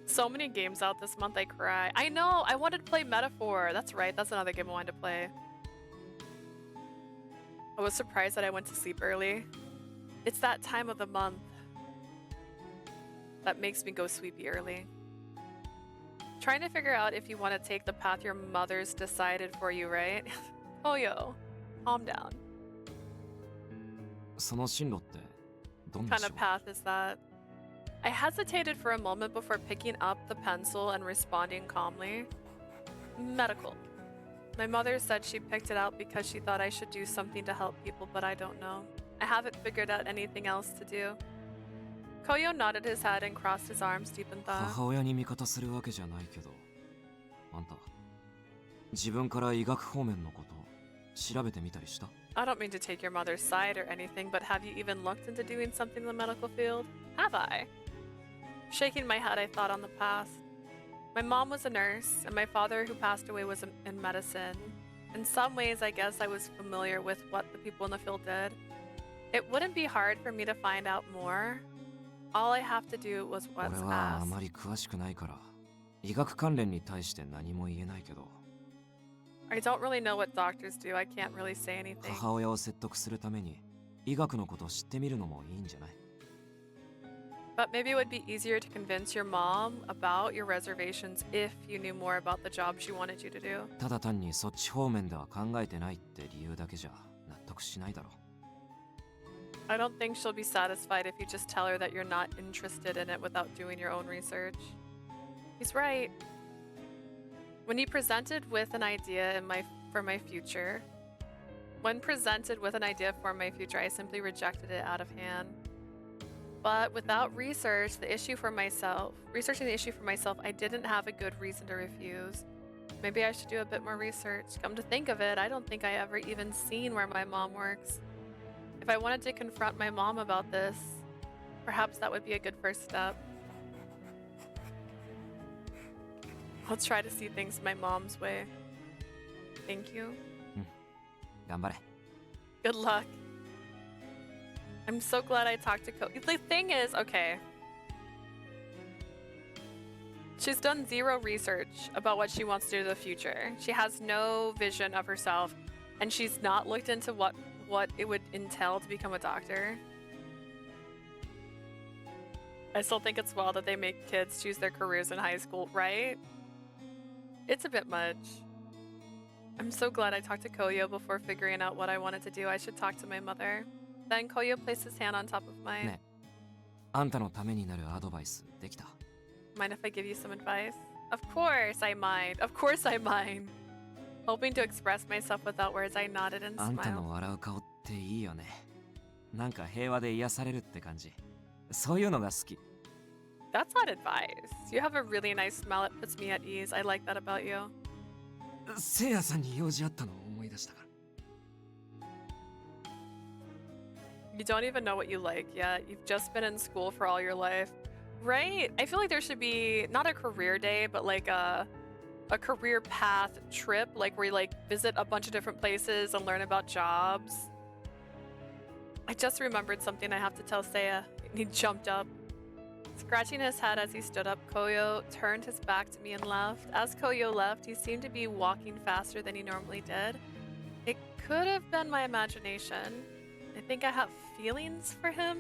So many games out this month, I cry. I know, I wanted to play Metaphor. That's right, that's another game I wanted to play. I was surprised that I went to sleep early. It's that time of the month that makes me go sleepy early. Trying to figure out if you want to take the path your mother's decided for you, right? Koyo, calm down. その進路ってどん What な kind 仕 of 事？ path is that? I hesitated for a moment before picking up the pencil and responding calmly. Medical. My mother said she picked it out because she thought I should do something to help people, but I don't know. I haven't figured out anything else to do. Koyo nodded his head and crossed his arms deep in thought. 母親に味方するわけじゃないけど、あんた自分から医学方面のこと調べてみたりした？ I don't mean to take your mother's side or anything, but have you even looked into doing something in the medical field? Have I? Shaking my head, I thought on the past. My mom was a nurse, and my father, who passed away, was in medicine. In some ways, I guess I was familiar with what the people in the field did. It wouldn't be hard for me to find out more. All I have to do was 俺 what's はあ asked. まり詳しくないから医学関連に対して何も言えないけど、 I don't really know what doctors do. I can't really say anything. 母親を説得するために医学のことを知ってみるのもいいんじゃない？ But maybe it would be easier to convince your mom about your reservations if you knew more about the job she wanted you to do. ただ単にそっち方面では考えてないって理由だけじゃ納得しないだろう。 I don't think she'll be satisfied if you just tell her that you're not interested in it without doing your own research. He's right. When he presented with an idea for my future, I simply rejected it out of hand. But without researching the issue for myself, I didn't have a good reason to refuse. Maybe I should do a bit more research. Come to think of it, I don't think I ever even seen where my mom works. If I wanted to confront my mom about this, perhaps that would be a good first step. I'll try to see things my mom's way. Thank you. 頑張れ。 Good luck. I'm so glad I talked to Koyo. The thing is, okay. She's done zero research about what she wants to do in the future. She has no vision of herself, and she's not looked into what it would entail to become a doctor. I still think it's well that they make kids choose their careers in high school, right? It's a bit much. I'm so glad I talked to Koyo before figuring out what I wanted to do. I should talk to my mother. Then Koyo placed his hand on top of mine. ねえ、あんたのためになるアドバイスできた？ Mind if I give you some advice? Of course I mind. Of course I mind. Hoping to express myself without words, I nodded and あんた smiled. の笑う顔っていいよね。なんか平和で癒されるって感じ。そういうのが好き。 That's not advice. You have a really nice smile. It puts me at ease. I like that about you. せいやさんに用事あったのを思い出したから。 You don't even know what you like yet. You've just been in school for all your life. Right? I feel like there should be not a career day, but like a career path trip, like where you like visit a bunch of different places and learn about jobs. I just remembered something I have to tell Seiya. He jumped up. Scratching his head as he stood up, Koyo turned his back to me and left. As Koyo left, he seemed to be walking faster than he normally did. It could have been my imagination. I think I have feelings for him.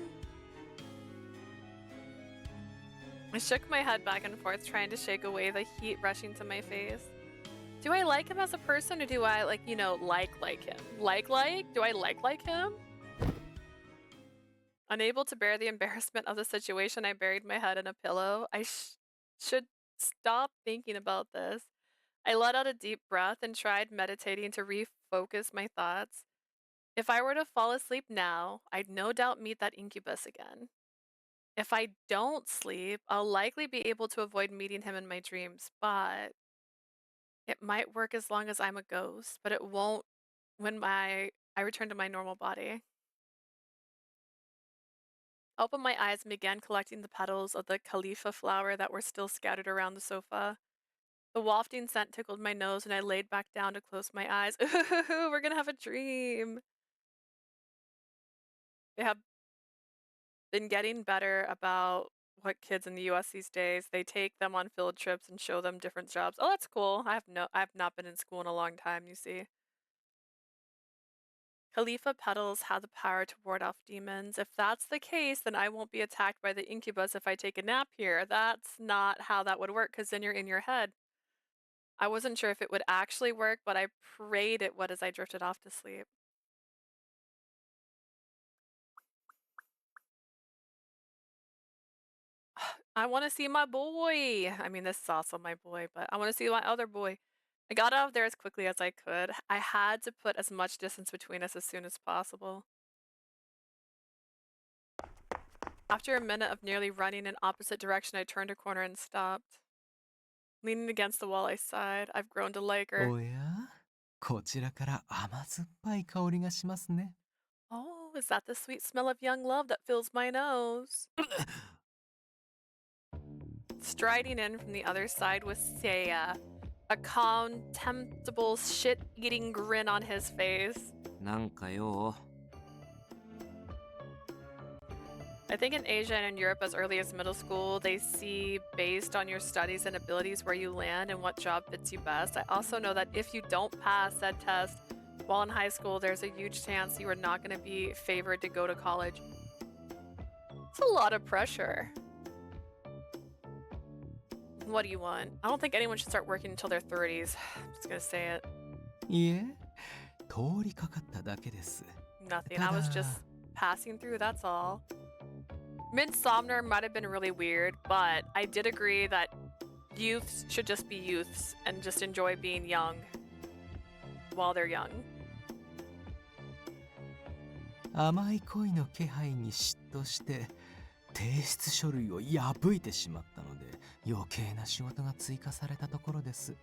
I shook my head back and forth, trying to shake away the heat rushing to my face. Do I like him as a person, or do I, like him? Do I like him? Unable to bear the embarrassment of the situation, I buried my head in a pillow. I should stop thinking about this. I let out a deep breath and tried meditating to refocus my thoughts. If I were to fall asleep now, I'd no doubt meet that incubus again. If I don't sleep, I'll likely be able to avoid meeting him in my dreams, but it might work as long as I'm a ghost, but it won't when I return to my normal body. I opened my eyes and began collecting the petals of the Khalifa flower that were still scattered around the sofa. The wafting scent tickled my nose and I laid back down to close my eyes. Ooh, we're gonna have a dream. They have been getting better about what kids in the US these days. They take them on field trips and show them different jobs. Oh, that's cool. I've not been in school in a long time, you see. Khalifa petals have the power to ward off demons. If that's the case, then I won't be attacked by the incubus if I take a nap here. That's not how that would work, because then you're in your head. I wasn't sure if it would actually work, but I prayed it would as I drifted off to sleep. I want to see my boy. I mean, this is also my boy, but I want to see my other boy. I got out of there as quickly as I could. I had to put as much distance between us as soon as possible. After a minute of nearly running in opposite direction, I turned a corner and stopped. Leaning against the wall, I sighed. I've grown to like her. おやこちらから甘酸っぱい香りがしますね。 Oh, is that the sweet smell of young love that fills my nose? Striding in from the other side was Seiya, a contemptible shit-eating grin on his face. なんかよ I think in Asia and in Europe as early as middle school, they see based on your studies and abilities where you land and what job fits you best. I also know that if you don't pass that test while in high school, there's a huge chance you are not going to be favored to go to college. It's a lot of pressure. What do you want? I don't think anyone should start working until their 30s. I'm just going to say it. いえ、通りかかっただけです。 Nothing. I was just passing through, that's all. Midsomner might have been really weird, but I did agree that youths should just be youths and just enjoy being young while they're young. 甘い恋の気配に嫉妬して提出書類を破いてしまったので余計な仕事が追加されたところです。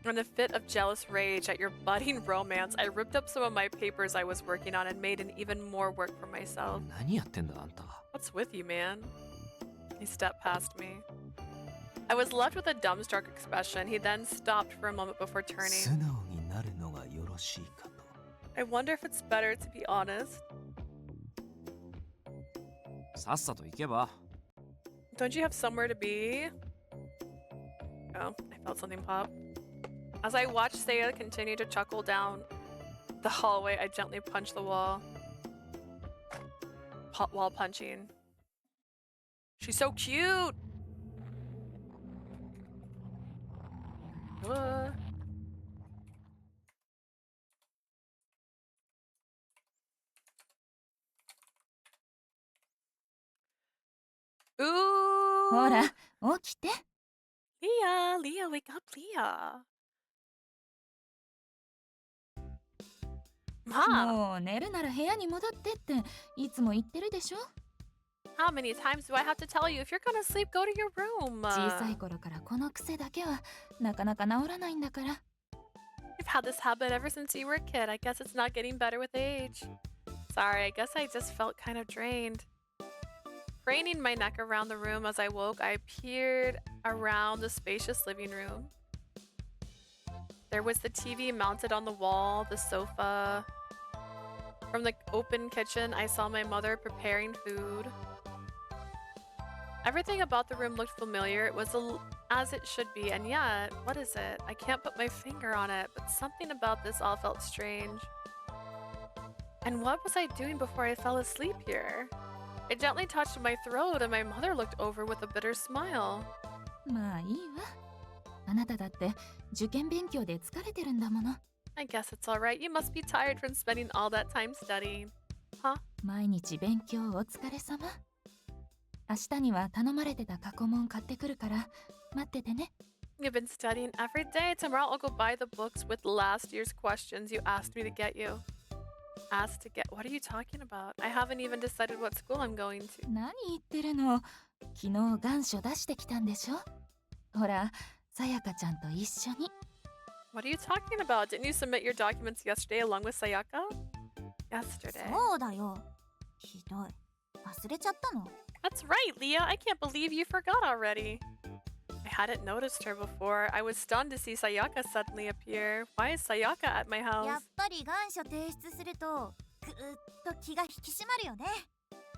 In a fit of jealous rage at your budding romance, I ripped up some of my papers I was working on and made an even more work for myself. 何やってんだあんた What's with you, man? He stepped past me. I was left with a dumbstruck expression. He then stopped for a moment before 素 turning. 直になるのがよろしいかと。 I wonder if it's better to be honest. さっさと行けば Don't you have somewhere to be? Oh, I felt something pop. As I watched Seiya continue to chuckle down the hallway, I gently punched the wall. While punching. She's so cute! Ooh! ほら、起きて。 Leah, wake up, Leah. Ma, もう寝るなら部屋に戻ってっていつも言ってるでしょ。 how many times do I have to tell you? If you're gonna sleep, go to your room. 小さい頃からこの癖だけはなかなか治らないんだから。 You've had this habit ever since you were a kid. I guess it's not getting better with age. Sorry, I guess I just felt kind of drained. Craning my neck around the room as I woke, I peered around the spacious living room. There was the TV mounted on the wall, the sofa. From the open kitchen, I saw my mother preparing food. Everything about the room looked familiar. It was as it should be, and yet, what is it? I can't put my finger on it, but something about this all felt strange. And what was I doing before I fell asleep here? I gently touched my throat, and my mother looked over with a bitter smile. まあいいわ。あなただって受験勉強で疲れてるんだもの。I guess it's alright. You must be tired from spending all that time studying. Huh? 毎日勉強お疲れ様。明日には頼まれてた過去問買ってくるから待っててね。You've been studying every day. Tomorrow I'll go buy the books with last year's questions you asked me to get you. Asked to get... What are you talking about? I haven't even decided what school I'm going to. 何言ってるの。昨日願書出してきたんでしょ。ほら、さやかちゃんと一緒に。What are you talking about? Didn't you submit your documents yesterday along with Sayaka? Yesterday. そうだよ。ひどい。忘れちゃったの。That's right, Leah. I can't believe you forgot already. I hadn't noticed her before. I was stunned to see Sayaka suddenly appear. Why is Sayaka at my や house? っぱり願書提出するとぐーっと気が引き締まるよね。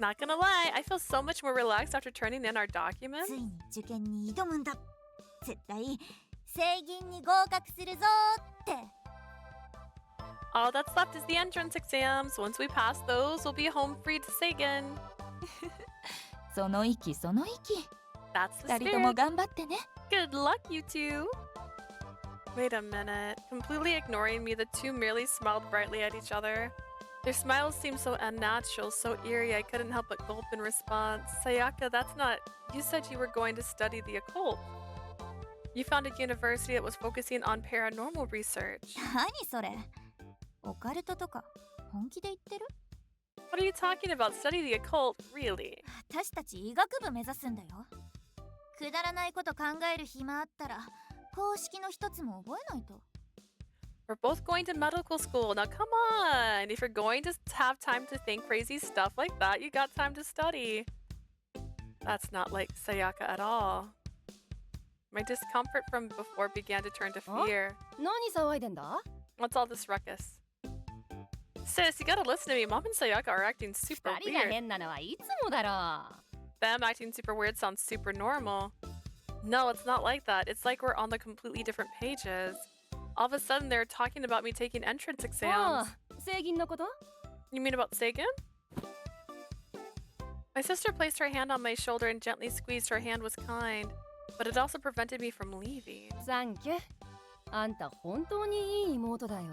Not gonna lie, I feel so much more relaxed after turning in our documents. ついに受験に挑むんだ。絶対正銀に合格するぞーって。 All that's left is the entrance exams. Once we pass those, we'll be home free to say again. その息その息。 That's the 二人とも spirit. 頑張ってね。 Good luck, you two. Wait a minute. Completely ignoring me, the two merely smiled brightly at each other. Their smiles seemed so unnatural, so eerie, I couldn't help but gulp in response. Sayaka, that's not... You said you were going to study the occult. You founded a university that was focusing on paranormal research. 何それ。オカルトとか本気で言ってる？ What are you talking about? Study the occult? Really? 私たち医学部目指すんだよ。くだらないこと考える暇あったら公式の一つも覚えないと。 We're both going to medical school. Now come on! If you're going to have time to think crazy stuff like that, you got time to study. That's not like Sayaka at all. My discomfort from before began to turn to fear. 何騒いでんだ？ What's all this ruckus? Sis, you gotta listen to me. Mom and Sayaka are acting super 二人が weird. 変なのはいつもだろ。 Them acting super weird sounds super normal. No, it's not like that. It's like we're on the completely different pages. All of a sudden, they're talking about me taking entrance あ exams. あ、正銀のこと？ You mean about Sagan? My sister placed her hand on my shoulder and gently squeezed. Her hand was kind, but it also prevented me from leaving. サンキュー。あんた本当にいい妹だよ。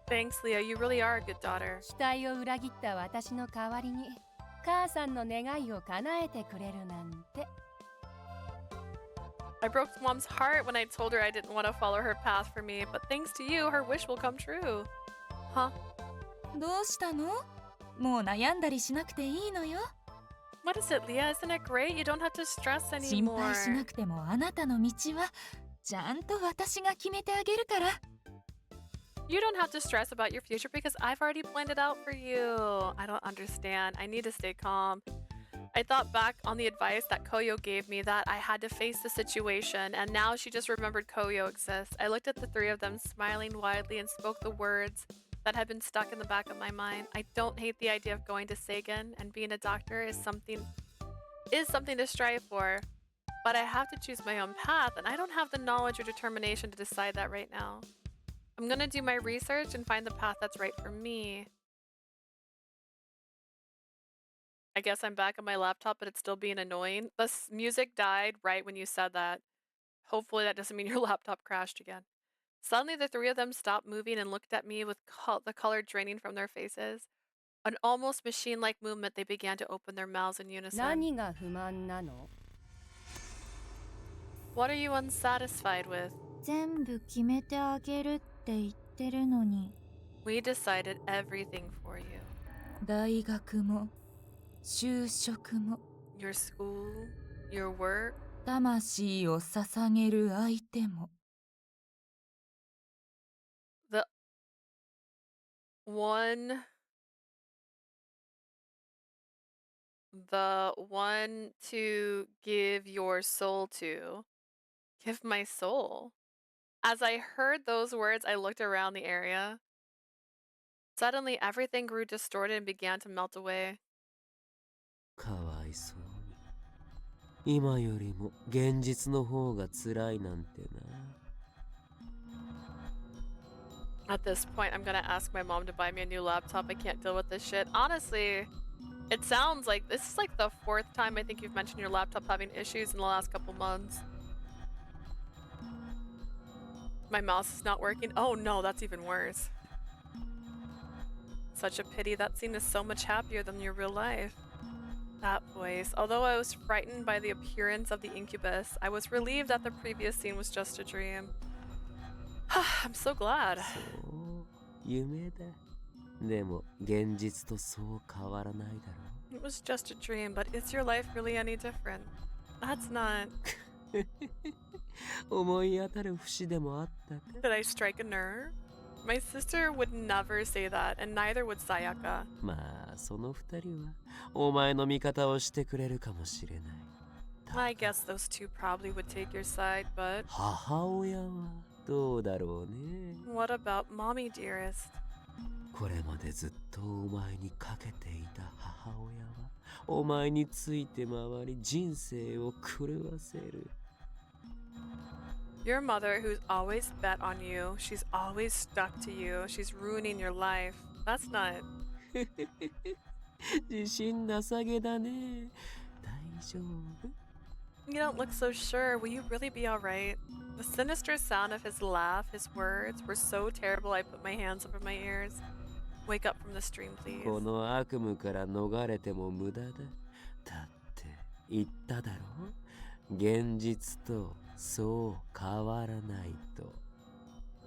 Thanks, Leah. You really are a good daughter. 期待を裏切った私の代わりに母さんの願いを叶えてくれるなんて。 I broke Mom's heart when I told her I didn't want to follow her path for me, but thanks to you, her wish will come true. Huh? どうしたの？もう悩んだりしなくていいのよ。 What is it, Leah? Isn't it great? You don't have to stress 心 anymore. 配しなくてもあなたの道はちゃんと私が決めてあげるから。 You don't have to stress about your future because I've already planned it out for you. I don't understand. I need to stay calm. I thought back on the advice that Koyo gave me that I had to face the situation, and now she just remembered Koyo exists. I looked at the three of them smiling widely and spoke the words that had been stuck in the back of my mind. I don't hate the idea of going to Sagan, and being a doctor is something to strive for. But I have to choose my own path, and I don't have the knowledge or determination to decide that right now. I'm gonna do my research and find the path that's right for me. I guess I'm back on my laptop, but it's still being annoying. The music died right when you said that. Hopefully that doesn't mean your laptop crashed again. Suddenly the three of them stopped moving and looked at me with the color draining from their faces. An almost machine-like movement, they began to open their mouths in unison. 何が不満なの？ What are you unsatisfied with? 全部決めてあげるって言ってるのに。 We decided everything for you. 大学も就職も Your school, your work. 魂を捧げる相手も。 The one to give your soul to. Give my soul. As I heard those words, I looked around the area. Suddenly, everything grew distorted and began to melt away. かわいそうに。今よりも現実の方が辛いなんてな。At this point, I'm gonna ask my mom to buy me a new laptop. I can't deal with this shit. Honestly, it sounds like this is like the 4th time I think you've mentioned your laptop having issues in the last couple months. My mouse is not working. Oh no, that's even worse. Such a pity. That scene is so much happier than your real life. That voice. Although I was frightened by the appearance of the incubus, I was relieved that the previous scene was just a dream. I'm so glad. そう、夢だ。でも現実とそう変わらないだろ It was just a dream, but is your life really any different? That's not. う。思い当たる節でもあったか Did I strike a nerve? My sister would never say that, and neither would Sayaka. まあその二人はお前の味方をしてくれるかもしれない。 I guess those two probably would take your side, but 母親はどうだろうね。 what about mommy, dearest? これまでずっとお前にかけていた母親はお前について回り人生を狂わせる。 Your mother, who's always bet on you, she's always stuck to you, she's ruining your life. That's not. 自信なさげだね。大丈夫？ You don't look so sure. Will you really be alright? The sinister sound of his laugh, his words, were so terrible I put my hands over my ears. Wake up from the stream, please. この悪夢から逃れても無駄だ。だって言っただろ。現実とそう変わらないと。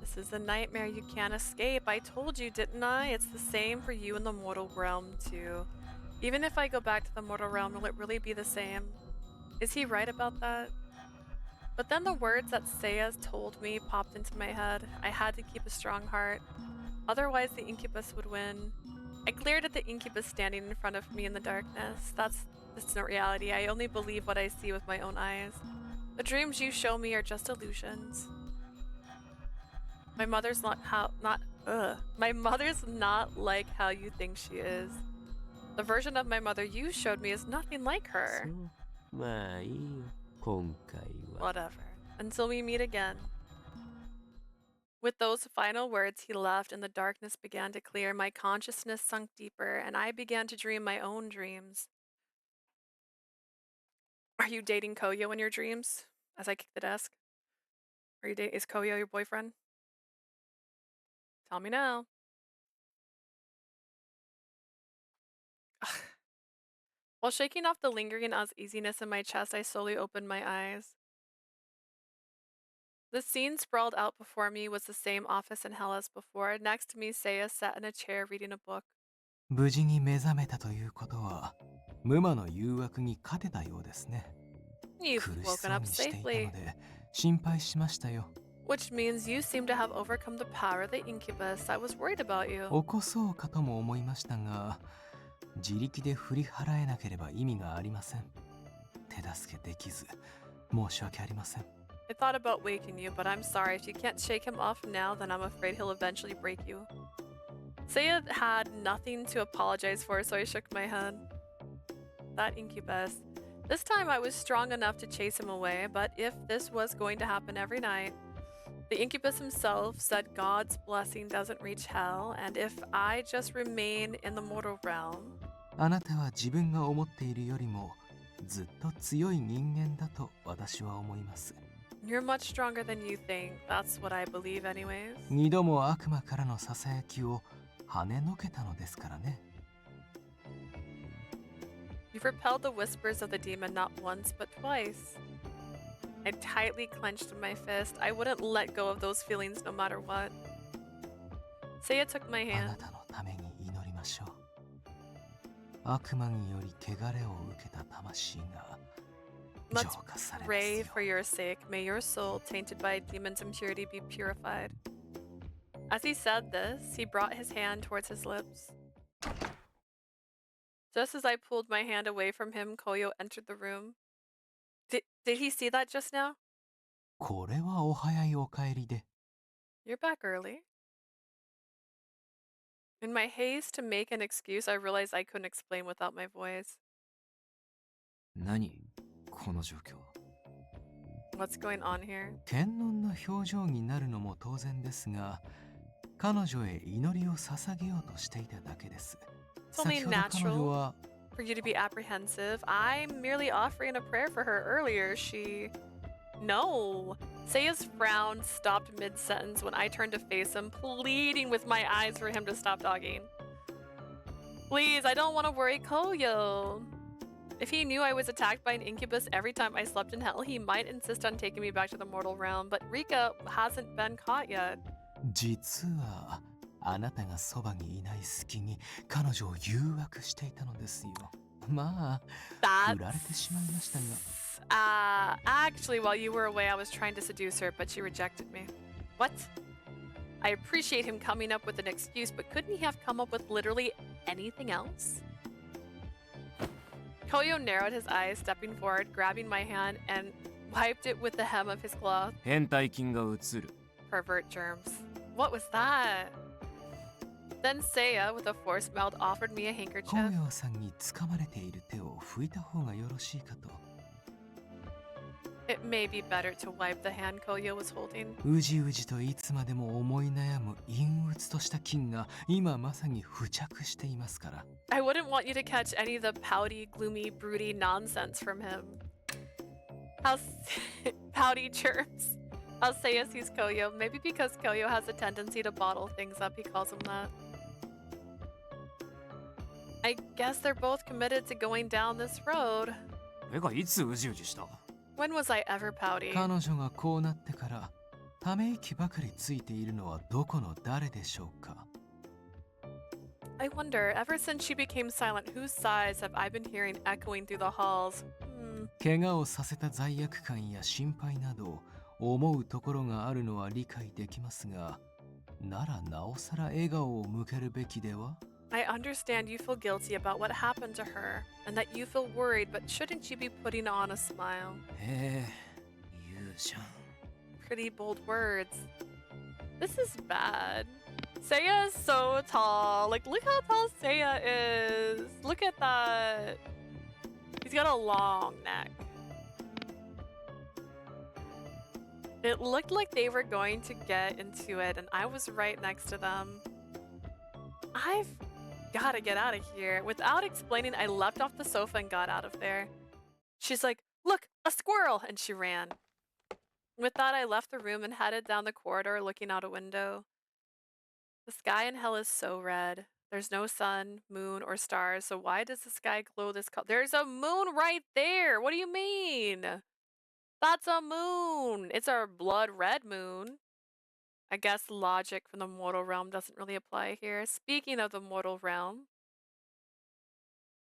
This is a nightmare you can't escape. I told you, didn't I? It's the same for you in the mortal realm, too. Even if I go back to the mortal realm, will it really be the same? Is he right about that? But then the words that Seiya told me popped into my head. I had to keep a strong heart. Otherwise, the incubus would win. I glared at the incubus standing in front of me in the darkness. That's not reality. I only believe what I see with my own eyes. The dreams you show me are just illusions. My mother's not My mother's not like how you think she is. The version of my mother you showed me is nothing like そ her. う。まあいいよ。今回は。 Whatever. Until we meet again. With those final words, he left, and the darkness began to clear. My consciousness sunk deeper, and I began to dream my own dreams. Are you dating Koyo in your dreams? As I kick the desk. Is Koyo your boyfriend? Tell me now. While shaking off the lingering uneasiness in my chest, I slowly opened my eyes. The scene sprawled out before me was the same office in hell as before. Next to me, Seiya sat in a chair reading a book. 無事に目覚めたということは無魔の誘惑に勝てたようですね。 You've 苦し woken そう up にしていた safely, ので心配しましたよ。 which means you seem to have overcome the power of the incubus. I was worried about you. 起こそうかとも思いましたが自力で振り払えなければ意味がありません。手助けできず申し訳ありません。 I thought about waking you, but I'm sorry. If you can't shake him off now, then I'm afraid he'll eventually break you. Seiya had nothing to apologize for, so I shook my head. That incubus. This time I was strong enough to chase him away, but if this was going to happen every night, the incubus himself said God's blessing doesn't reach hell, and if I just remain in the mortal realm... あなたは自分が思っているよりもずっと強い人間だと私は思います。 You're much stronger than you think. That's what I believe anyways. 二度も悪魔からのささやきを跳ねのけたのですからね。 You've repelled the whispers of the demon not once, but twice. I tightly clenched my fist. I wouldn't let go of those feelings no matter what. Seiya took my あな hand. たのために祈りましょう。悪魔により汚れを受けた魂が Let's 浄化されます pray よ。 for your sake. May your soul, tainted by a demon's impurity, be purified. As he said this, he brought his hand towards his lips. Just as I pulled my hand away from him, Koyo entered the room. Did he see that just now? これはお早いお帰りで。 You're back early. In my haste to make an excuse, I realized I couldn't explain without my voice. 何この状況。 What's going on here? 堅穏な表情になるのも当然ですが、彼女へ祈りを捧げようとしていただけです。 It's only 先ほど彼女は for you to be apprehensive. I'm merely offering a prayer for her earlier. No. Seiya's frown stopped mid-sentence when I turned to face him, pleading with my eyes for him to stop talking. Please, I don't want to worry Koyo. If he knew I was attacked by an incubus every time I slept in hell, he might insist on taking me back to the mortal realm, but Rika hasn't been caught yet. 実はあなたがそばにいない隙に彼女を誘惑していたのですよ。まあ、振られてしまいましたが。Actually, while you were away, I was trying to seduce her, but she rejected me. What? I appreciate him coming up with an excuse, but couldn't he have come up with literally anything else? Koyo narrowed his eyes, stepping forward, grabbing my hand, and wiped it with the hem of his cloth. 変態菌が移る。 Pervert germs. What was that? Then Seiya, with a forced mouth, offered me a handkerchief. 紅葉さんに掴まれている手を拭いた方がよろしいかと。 It may be better to wipe the hand Koyo was holding. うじうじといつまでも思い悩む陰鬱とした菌が今まさに付着していますから。 I wouldn't want you to catch any of the pouty, gloomy, broody nonsense from him. How pouty chirps. I'll say as he's Koyo. Maybe because Koyo has a tendency to bottle things up, he calls him that. I guess they're both committed to going down this road. えがいつうじうじした？ When was I ever pouty? 彼女がこうなってからため息ばかりついているのはどこの誰でしょうか。 I wonder, ever since she became silent, whose sighs have I been hearing echoing through the halls? 怪我をさせた罪悪感や心配など思うところがあるのは理解できますが、ならなおさら笑顔を向けるべきでは？ I understand you feel guilty about what happened to her, and that you feel worried, but shouldn't you be putting on a smile? へえ、言うじゃん。 Pretty bold words. This is bad. Seiya is so tall. Like, look how tall Seiya is. Look at that. He's got a long neck. It looked like they were going to get into it, and I was right next to them. I've gotta get out of here. Without explaining, I leapt off the sofa and got out of there. She's like, look, a squirrel! And she ran. With that, I left the room and headed down the corridor looking out a window. The sky in hell is so red. There's no sun, moon, or stars, so why does the sky glow this color? There's a moon right there! What do you mean? That's a moon! It's our blood red moon. I guess logic from the mortal realm doesn't really apply here. Speaking of the mortal realm,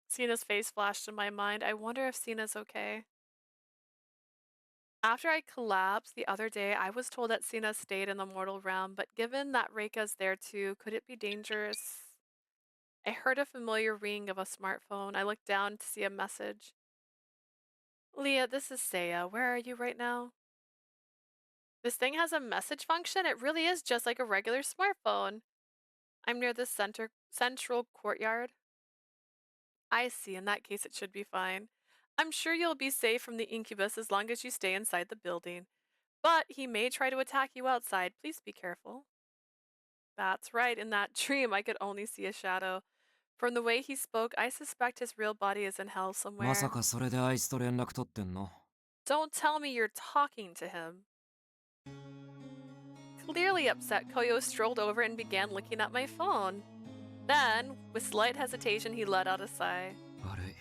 Sina's face flashed in my mind. I wonder if Sina's okay. After I collapsed the other day, I was told that Sina stayed in the mortal realm, but given that Reika's there too, could it be dangerous? I heard a familiar ring of a smartphone. I looked down to see a message. Leah, this is Seiya. Where are you right now? This thing has a message function? It really is just like a regular smartphone. I'm near the central courtyard. I see. In that case, it should be fine. I'm sure you'll be safe from the incubus as long as you stay inside the building. But he may try to attack you outside. Please be careful. That's right. In that dream, I could only see a shadow. From the way he spoke, I suspect his real body is in hell somewhere. まさかそれであいつと連絡取ってんの？ Don't tell me you're talking to him. Clearly upset, Koyo strolled over and began looking at my phone. Then, with slight hesitation, he let out a sigh. 悪い、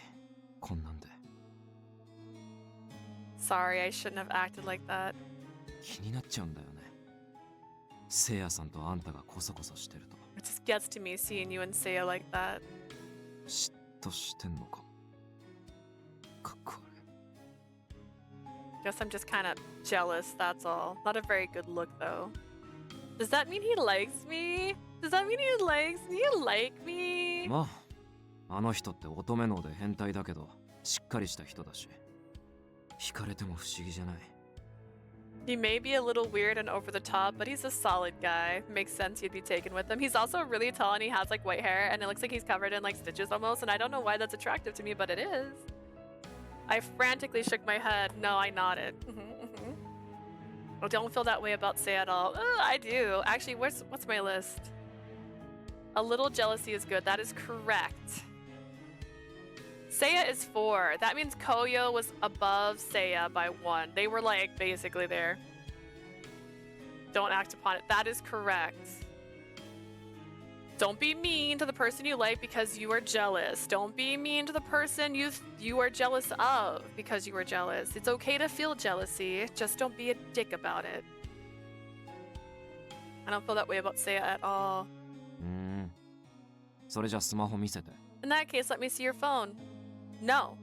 こんなんで。 Sorry, I shouldn't have acted like that. 気になっちゃうんだよね。せいやさんとあんたがコソコソしてると。 It just gets to me seeing you and Seiya like that. 嫉妬してんのか。かっこ悪い。 Guess I'm just kind of jealous, that's all. Not a very good look, though. Does that mean he likes me? Does that mean he likes me? You like me? まあ、あの人って乙女脳で変態だけど、しっかりした人だし。惹かれても不思議じゃない。He may be a little weird and over the top, but he's a solid guy. Makes sense you'd be taken with him. He's also really tall and he has like white hair and it looks like he's covered in like stitches almost, and I don't know why that's attractive to me, but it is. I frantically shook my head. No, I nodded. Oh, don't feel that way about Say at all. I do. Actually, what's my list? A little jealousy is good. That is correct. Seiya is 4. That means Koyo was above Seiya by 1. They were like basically there. Don't act upon it. That is correct. Don't be mean to the person you like because you are jealous. Don't be mean to the person you are jealous of because you are jealous. It's okay to feel jealousy. Just don't be a dick about it. I don't feel that way about Seiya at all. それじゃスマホ見せて。 In that case, let me see your phone. No.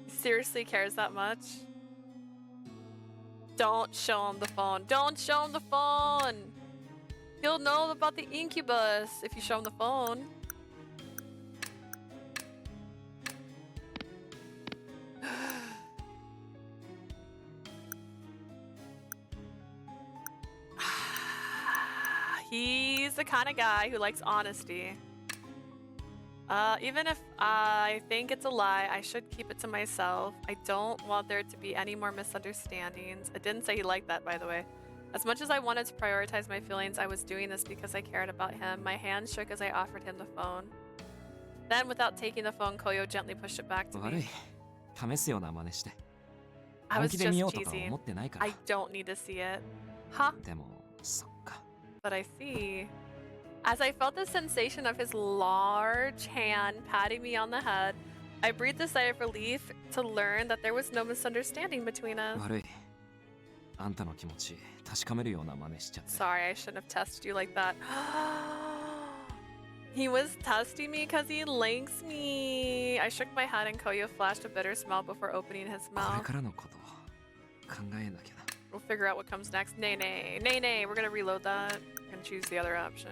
He seriously cares that much? Don't show him the phone. Don't show him the phone. He'll know about the incubus if you show him the phone. He's the kind of guy who likes honesty. Even if I think it's a lie, I should keep it to myself. I don't want there to be any more misunderstandings. I didn't say he liked that, by the way. As much as I wanted to prioritize my feelings, I was doing this because I cared about him. My hand shook as I offered him the phone. Then, without taking the phone, Koyo gently pushed it back to 悪 me. い。試すような真似して。 I 本 was 気で見 just ようとか teasing. 思ってないから。 I don't need to see it. Huh? でも、そっか。 But I see. As I felt the sensation of his large hand patting me on the head, I breathed a sigh of relief to learn that there was no misunderstanding between us. 悪い。あんたの気持ち、確かめるような真似しちゃって。 Sorry, I shouldn't have tested you like that. He was testing me because he likes me. I shook my head and Koyo flashed a bitter smile before opening his これ mouth. からのこと考えなきゃな。 We'll figure out what comes next. Nay, nay. Nay, nay. We're gonna reload that and choose the other option.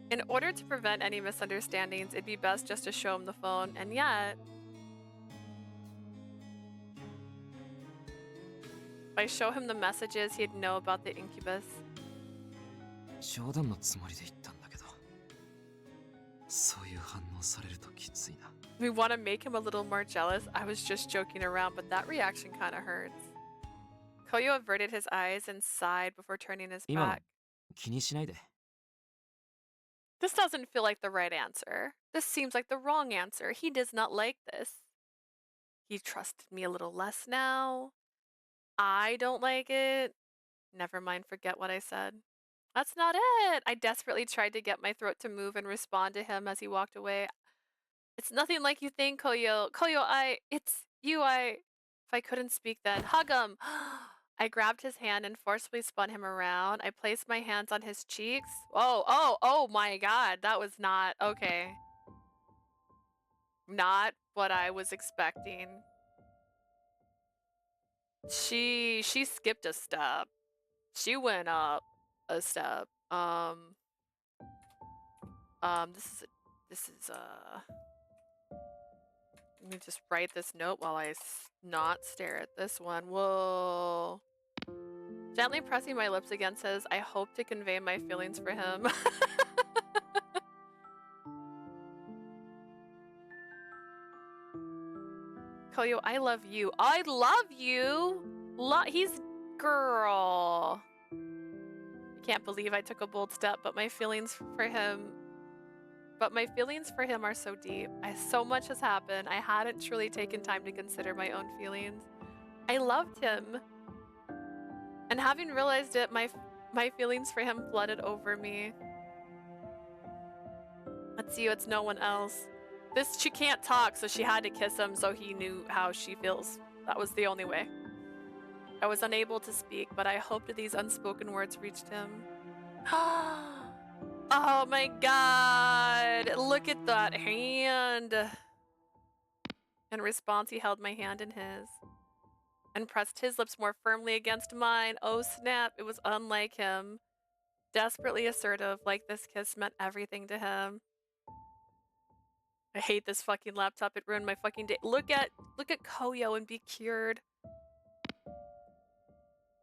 In order to prevent any misunderstandings, it'd be best just to show him the phone, and yet... If I show him the messages, he'd know about the incubus. 冗談のつもりで言ったんだけど、そういう反応されるときついな。 We want to make him a little more jealous. I was just joking around, but that reaction kind of hurts. Koyo averted his eyes and sighed before turning his 今の back. 気にしないで。 This doesn't feel like the right answer. This seems like the wrong answer. He does not like this. He trusted me a little less now. I don't like it. Never mind, forget what I said. That's not it. I desperately tried to get my throat to move and respond to him as he walked away. It's nothing like you think, Koyo. Koyo, it's you, if I couldn't speak then, hug him. I grabbed his hand and forcefully spun him around. I placed my hands on his cheeks. Oh my god, that was not, okay. Not what I was expecting. She skipped a step. She went up a step. This is let me just write this note while I not stare at this one. Whoa. Gently pressing my lips against his, I hope to convey my feelings for him. Koyo, I love you. I love you! He's... Girl. I can't believe I took a bold step, but my feelings for him are so deep. So much has happened. I hadn't truly taken time to consider my own feelings. I loved him. And having realized it, my feelings for him flooded over me. It's you, it's no one else. She can't talk, so she had to kiss him so he knew how she feels. That was the only way. I was unable to speak, but I hoped these unspoken words reached him. Oh my god! Look at that hand! In response, he held my hand in his and pressed his lips more firmly against mine. Oh snap, it was unlike him. Desperately assertive, like this kiss meant everything to him. I hate this fucking laptop. It ruined my fucking day. Look at Koyo and be cured.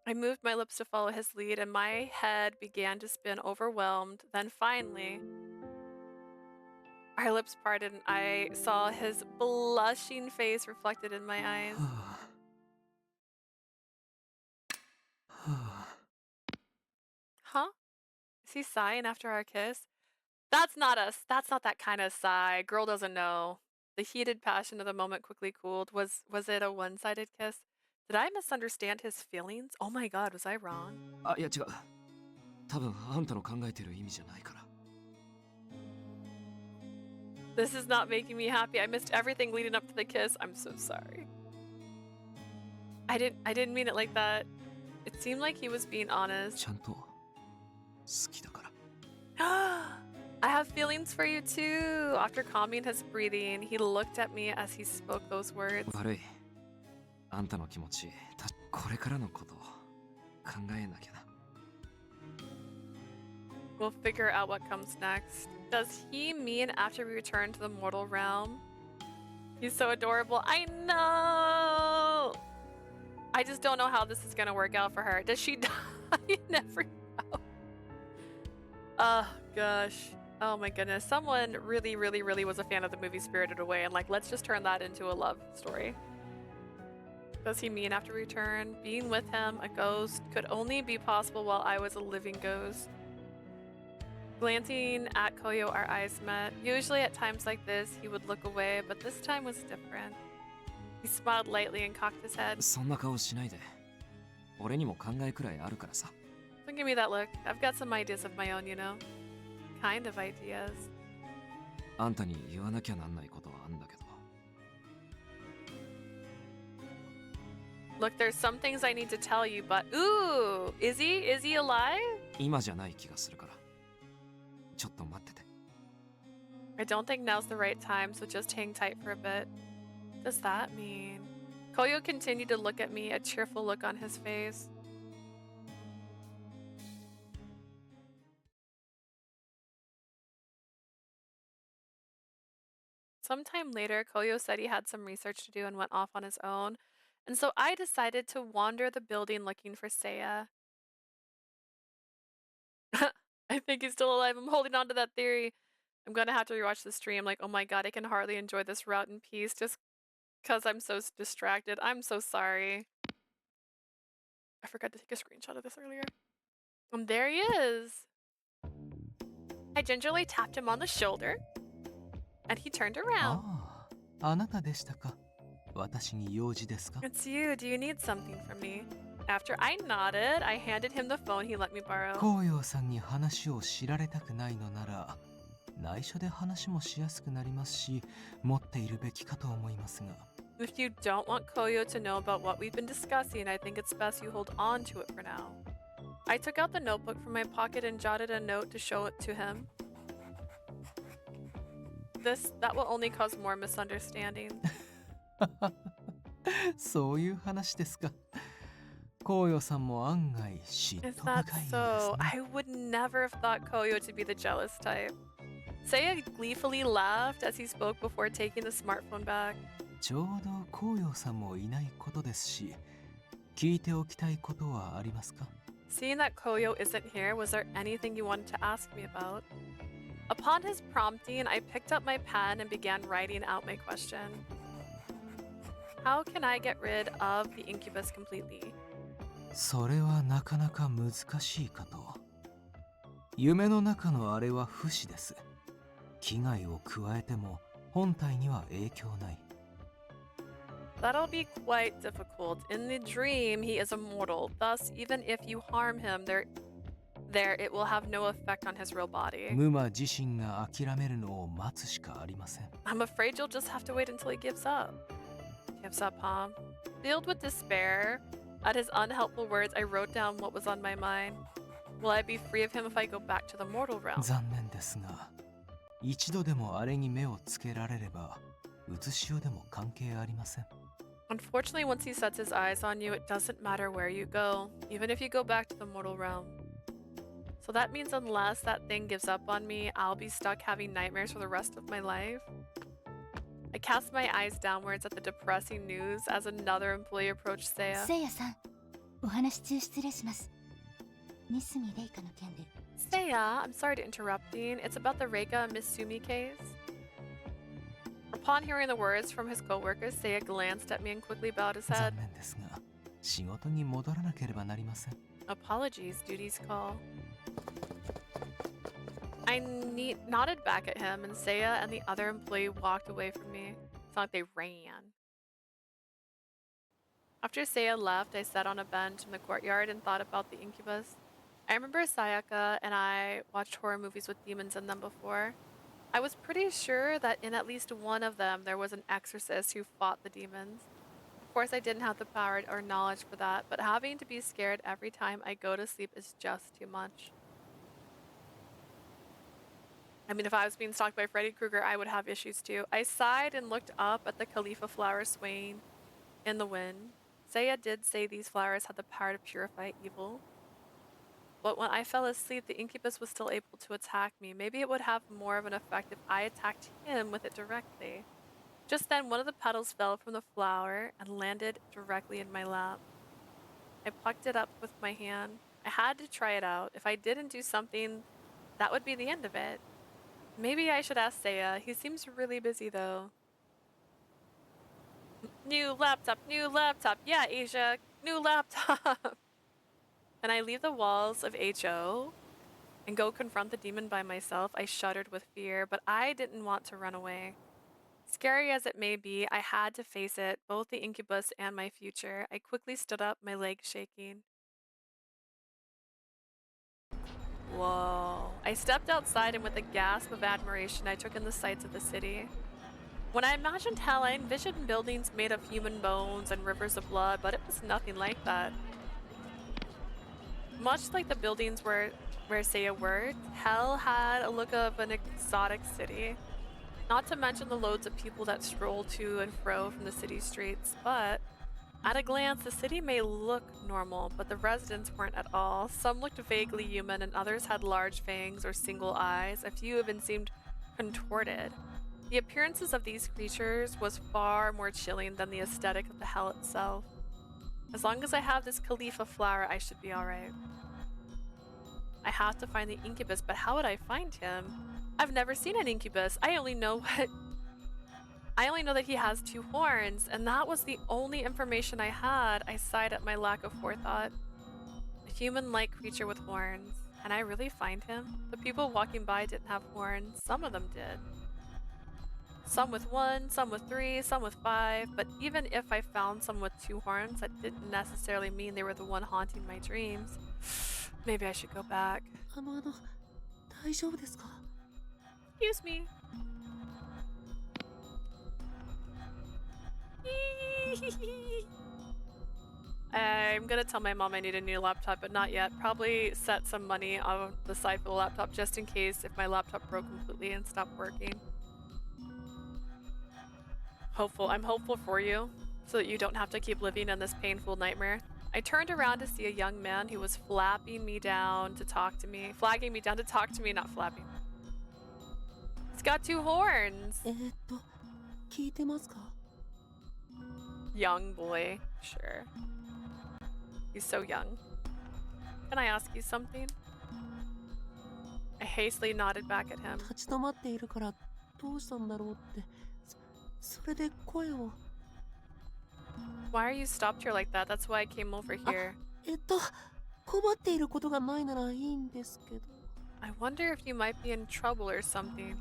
I moved my lips to follow his lead, and my head began to spin, overwhelmed. Then finally, our lips parted, and I saw his blushing face reflected in my eyes. Huh? Is he sighing after our kiss? That's not us. That's not that kind of sigh. Girl doesn't know. The heated passion of the moment quickly cooled. Was it a one-sided kiss? Did I misunderstand his feelings? Oh my god, was I wrong? あ、いや違う。多分あんたの考えてる意味じゃないから。This is not making me happy. I missed everything leading up to the kiss. I'm so sorry. I didn't mean it like that. It seemed like he was being honest. ちゃんと好きだから。I have feelings for you too. After calming his breathing, he looked at me as he spoke those words. 悪い。あんたの気持ち、これからのことを考えなきゃな。We'll figure out what comes next. Does he mean after we return to the mortal realm? He's so adorable. I know! I just don't know how this is gonna work out for her. Does she die? You never know. Oh, gosh. Oh my goodness. Someone really, really, really was a fan of the movie Spirited Away, and like, let's just turn that into a love story. Does he mean after return? Being with him, a ghost, could only be possible while I was a living ghost. Glancing at Koyo, our eyes met. Usually at times like this, he would look away, but this time was different. He smiled lightly and cocked his head. そんな顔しないで。俺にも考えくらいあるからさ。Don't give me that look. I've got some ideas of my own, you know? Kind of ideas. あんたに言わなきゃなんないことはあんだけど。Look, there's some things I need to tell you, but ooh, is he alive? 今じゃない気がするから。ちょっと待ってて。I don't think now's the right time, so just hang tight for a bit. What does that mean? Koyo continued to look at me, a cheerful look on his face. Sometime later, Koyo said he had some research to do and went off on his own, and so I decided to wander the building looking for Seiya. I think he's still alive. I'm holding on to that theory. I'm gonna have to rewatch the stream. Like, oh my god, I can hardly enjoy this route in peace just because I'm so distracted. I'm so sorry. I forgot to take a screenshot of this earlier. And there he is. I gingerly tapped him on the shoulder, and he turned around. ああ、あなたでしたか。私に用事ですか。 It's you. Do you need something from me? After I nodded, I handed him the phone he let me borrow. 紅葉さんに話を知られたくないのなら、内緒で話もしやすくなりますし、持っているべきかと思いますが。If you don't want Koyo to know about what we've been discussing, I think it's best you hold on to it for now. I took out the notebook from my pocket and jotted a note to show it to him. That will only cause more misunderstanding. そういう話ですか。紅葉さんも案外嫉 Is 妬 that 深いんです so? ね。 I would never have thought Koyo to be the jealous type. Seiya gleefully laughed as he spoke before taking the smartphone back. ちょうど紅葉さんもいないことですし、聞いておきたいことはありますか？ Seeing that Koyo isn't here, was there anything you wanted to ask me about? Upon his prompting, I picked up my pen and began writing out my question. How can I get rid of the incubus completely? それはなかなか難しいかと。夢の中のあれは不死です。危害を加えても本体には影響ない。That'll be quite difficult. In the dream, he is immortal. Thus, even if you harm him, it will have no effect on his real body. ムマ自身が諦めるのを待つしかありません。I'm afraid you'll just have to wait until he gives up. Gives up, huh? Filled with despair, at his unhelpful words, I wrote down what was on my mind. Will I be free of him if I go back to the mortal realm? 残念ですが、一度でもあれに目をつけられれば、うつしおでも関係ありません。Unfortunately, once he sets his eyes on you, it doesn't matter where you go, even if you go back to the mortal realm. So that means unless that thing gives up on me, I'll be stuck having nightmares for the rest of my life. I cast my eyes downwards at the depressing news as another employee approached Seiya. せいやさん、お話中失礼します。三角レイカの件で。Seiya, I'm sorry to interrupting. It's about the Reika Misumi case. Upon hearing the words from his coworkers, Seiya glanced at me and quickly bowed his 残 head. 念ですが、仕事に戻らなければなりません。Apologies, duty's call. I nodded back at him, and Seiya and the other employee walked away from me. It's not like they ran. After Seiya left, I sat on a bench in the courtyard and thought about the incubus. I remember Sayaka and I watched horror movies with demons in them before. I was pretty sure that in at least one of them there was an exorcist who fought the demons. Of course, I didn't have the power or knowledge for that, but having to be scared every time I go to sleep is just too much. I mean, if I was being stalked by Freddy Krueger, I would have issues too. I sighed and looked up at the Khalifa flowers swaying in the wind. Seiya did say these flowers had the power to purify evil. But when I fell asleep, the incubus was still able to attack me. Maybe it would have more of an effect if I attacked him with it directly. Just then, one of the petals fell from the flower and landed directly in my lap. I plucked it up with my hand. I had to try it out. If I didn't do something, that would be the end of it. Maybe I should ask Seiya. He seems really busy though. New laptop, yeah, Asia, new laptop. Can I leave the walls of HO and go confront the demon by myself? I shuddered with fear, but I didn't want to run away. Scary as it may be, I had to face it, both the incubus and my future. I quickly stood up, my legs shaking. Whoa. I stepped outside and with a gasp of admiration, I took in the sights of the city. When I imagined hell, I envisioned buildings made of human bones and rivers of blood, but it was nothing like that. Much like the buildings where Seiya worked, hell had a look of an exotic city. Not to mention the loads of people that stroll to and fro from the city streets, but at a glance, the city may look normal, but the residents weren't at all. Some looked vaguely human and others had large fangs or single eyes. A few even seemed contorted. The appearances of these creatures was far more chilling than the aesthetic of the hell itself. As long as I have this Khalifa flower, I should be alright. I have to find the incubus, but how would I find him? I've never seen an incubus. I only know that he has 2 horns, and that was the only information I had. I sighed at my lack of forethought. A human-like creature with horns. Can I really find him? The people walking by didn't have horns. Some of them did. Some with 1, some with 3, some with 5, but even if I found some with 2 horns, that didn't necessarily mean they were the one haunting my dreams. Maybe I should go back. 大丈夫ですか? Excuse me. I'm gonna tell my mom I need a new laptop, but not yet. Probably set some money on the side for the laptop just in case if my laptop broke completely and stopped working. I'm hopeful for you, so that you don't have to keep living in this painful nightmare. I turned around to see a young man who was flagging me down to talk to me, not flapping. He's got 2 horns. 聞いてますか? Young boy, sure. He's so young. Can I ask you something? I hastily nodded back at him. 立ち止まっているからどうしたんだろうって。それで声を。Why are you stopped here like that? That's why I came over here. 困っていることがないならいいんですけど。I wonder if you might be in trouble or something.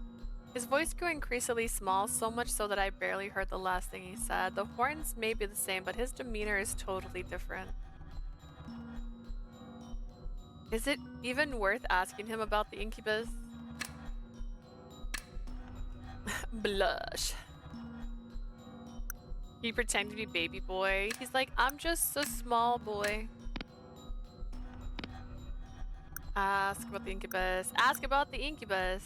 His voice grew increasingly small, so much so that I barely heard the last thing he said. The horns may be the same, but his demeanor is totally different. Is it even worth asking him about the incubus? Blush. He pretended to be baby boy. He's like, I'm just a small boy. Ask about the incubus. Ask about the incubus.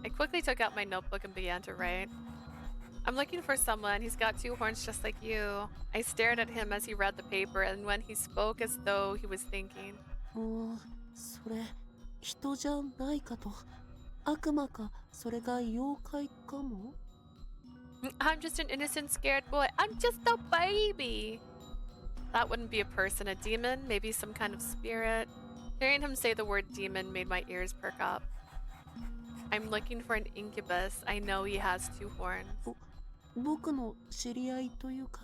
I quickly took out my notebook and began to write. I'm looking for someone. He's got 2 horns just like you. I stared at him as he read the paper and when he spoke as though he was thinking. それ、人じゃないかと。悪魔か、それが妖怪かも? I'm just an innocent, scared boy. I'm just a baby. That wouldn't be a person, a demon, maybe some kind of spirit. Hearing him say the word demon made my ears perk up. I'm looking for an incubus. I know he has 2 horns. 僕の知り合いというか、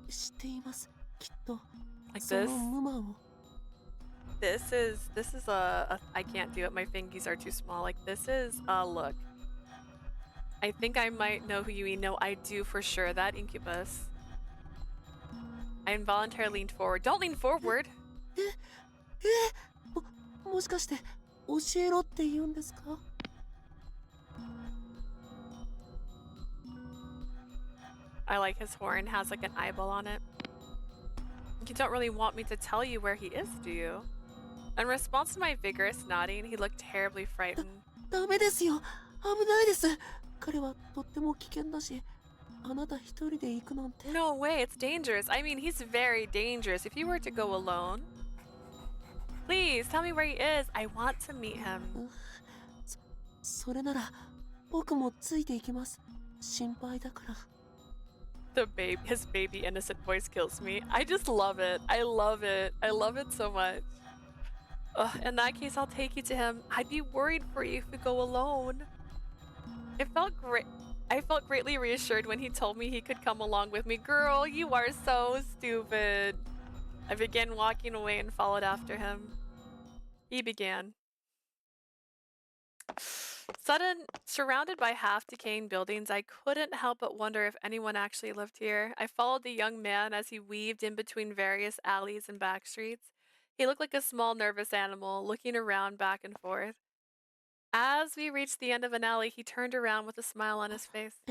知っています。きっと Like その this? ムマを。This is a I can't do it. My fingies are too small. Like this is look. I think I might know who you mean. No, I do for sure. That incubus. I involuntarily leaned forward. Don't lean forward. もしかして教えろって言うんですか？ I like his horn has like an eyeball on it. You don't really want me to tell you where he is, do you? In response to my vigorous nodding, he looked terribly frightened. ダメですよ。危ないです。彼はとっても危険だし、あなた一人で行くなんて。 No way, it's dangerous. I mean, he's very dangerous. If you were to go alone, please tell me where he is. I want to meet him. それなら僕もついていきます。心配だから。 His baby innocent voice kills me. I just love it. I love it. I love it so much. In that case, I'll take you to him. I'd be worried for you if we go alone. It felt great. I felt greatly reassured when he told me he could come along with me. Girl, you are so stupid. I began walking away and followed after him. He began. Surrounded by half-decaying buildings, I couldn't help but wonder if anyone actually lived here. I followed the young man as he weaved in between various alleys and back streets. He looked like a small nervous animal, looking around back and forth. As we reached the end of an alley, he turned around with a smile on his face.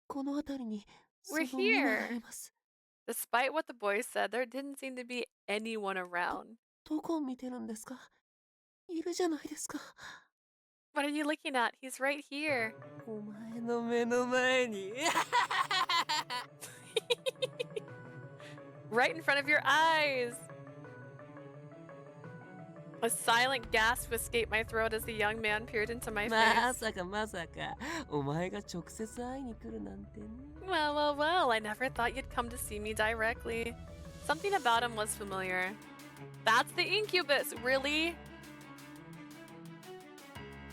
この辺りに We're そのムマが here. います。 Despite what the boys said, there didn't seem to be anyone around. どこを見てるんですか？いるじゃないですか。 What are you looking at? He's right here. お前の目の前に。 Right in front of your eyes. A silent gasp escaped my throat as the young man peered into my ま face. さかまさかお前が直接会いに来るなんてね。 Well, well, well, I never thought you'd come to see me directly. Something about him was familiar. That's the incubus, really?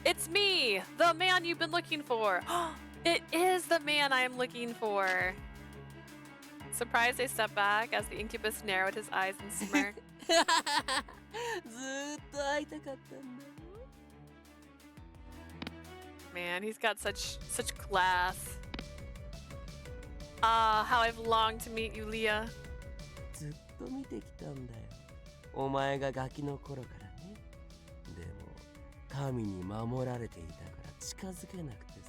It's me, the man you've been looking for. It is the man I am looking for. Surprised, I stepped back as the incubus narrowed his eyes and smirked. ずーっと会いたかったんだ。 Man, he's got such class. Ah, how I've longed to meet you, Leah. ずっと見てきたんだよ。お前がガキの頃からね。でも神に守られていたから近づけなくてさ。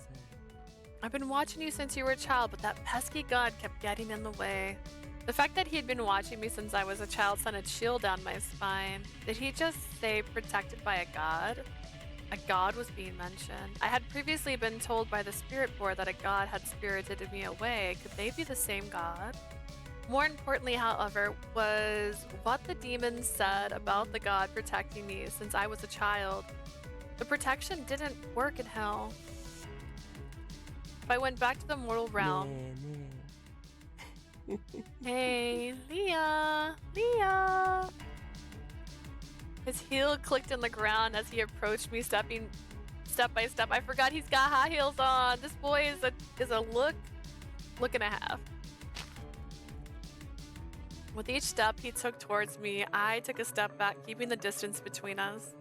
I've been watching you since you were a child, but that pesky god kept getting in the way. The fact that he had been watching me since I was a child sent a chill down my spine. Did he just say protected by a god? A god was being mentioned. I had previously been told by the spirit board that a god had spirited me away. Could they be the same god? More importantly, however, was what the demons said about the god protecting me since I was a child. The protection didn't work in hell. If I went back to the mortal realm... ねえねえ Hey, Leah! Leah! His heel clicked in the ground as he approached me, stepping step by step. I forgot he's got high heels on. This boy is a look and a half. With each step he took towards me, I took a step back, keeping the distance between us.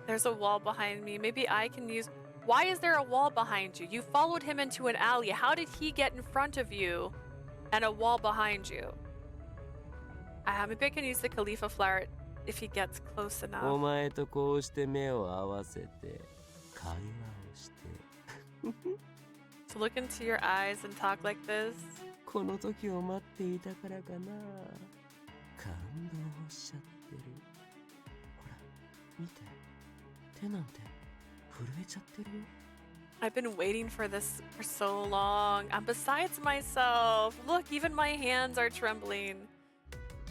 There's a wall behind me. Maybe I can use... Why is there a wall behind you? You followed him into an alley. How did he get in front of you and a wall behind you? Maybe I can use the Khalifa flower if he gets close お enough. 前とこうして目を合わせて会話をして To look into your eyes and talk like this. この時を待っていたからかな。感動しちゃってる。ほら見て、手なんて震えちゃってるよ。 I've been waiting for this for so long. I'm besides myself. Look, even my hands are trembling.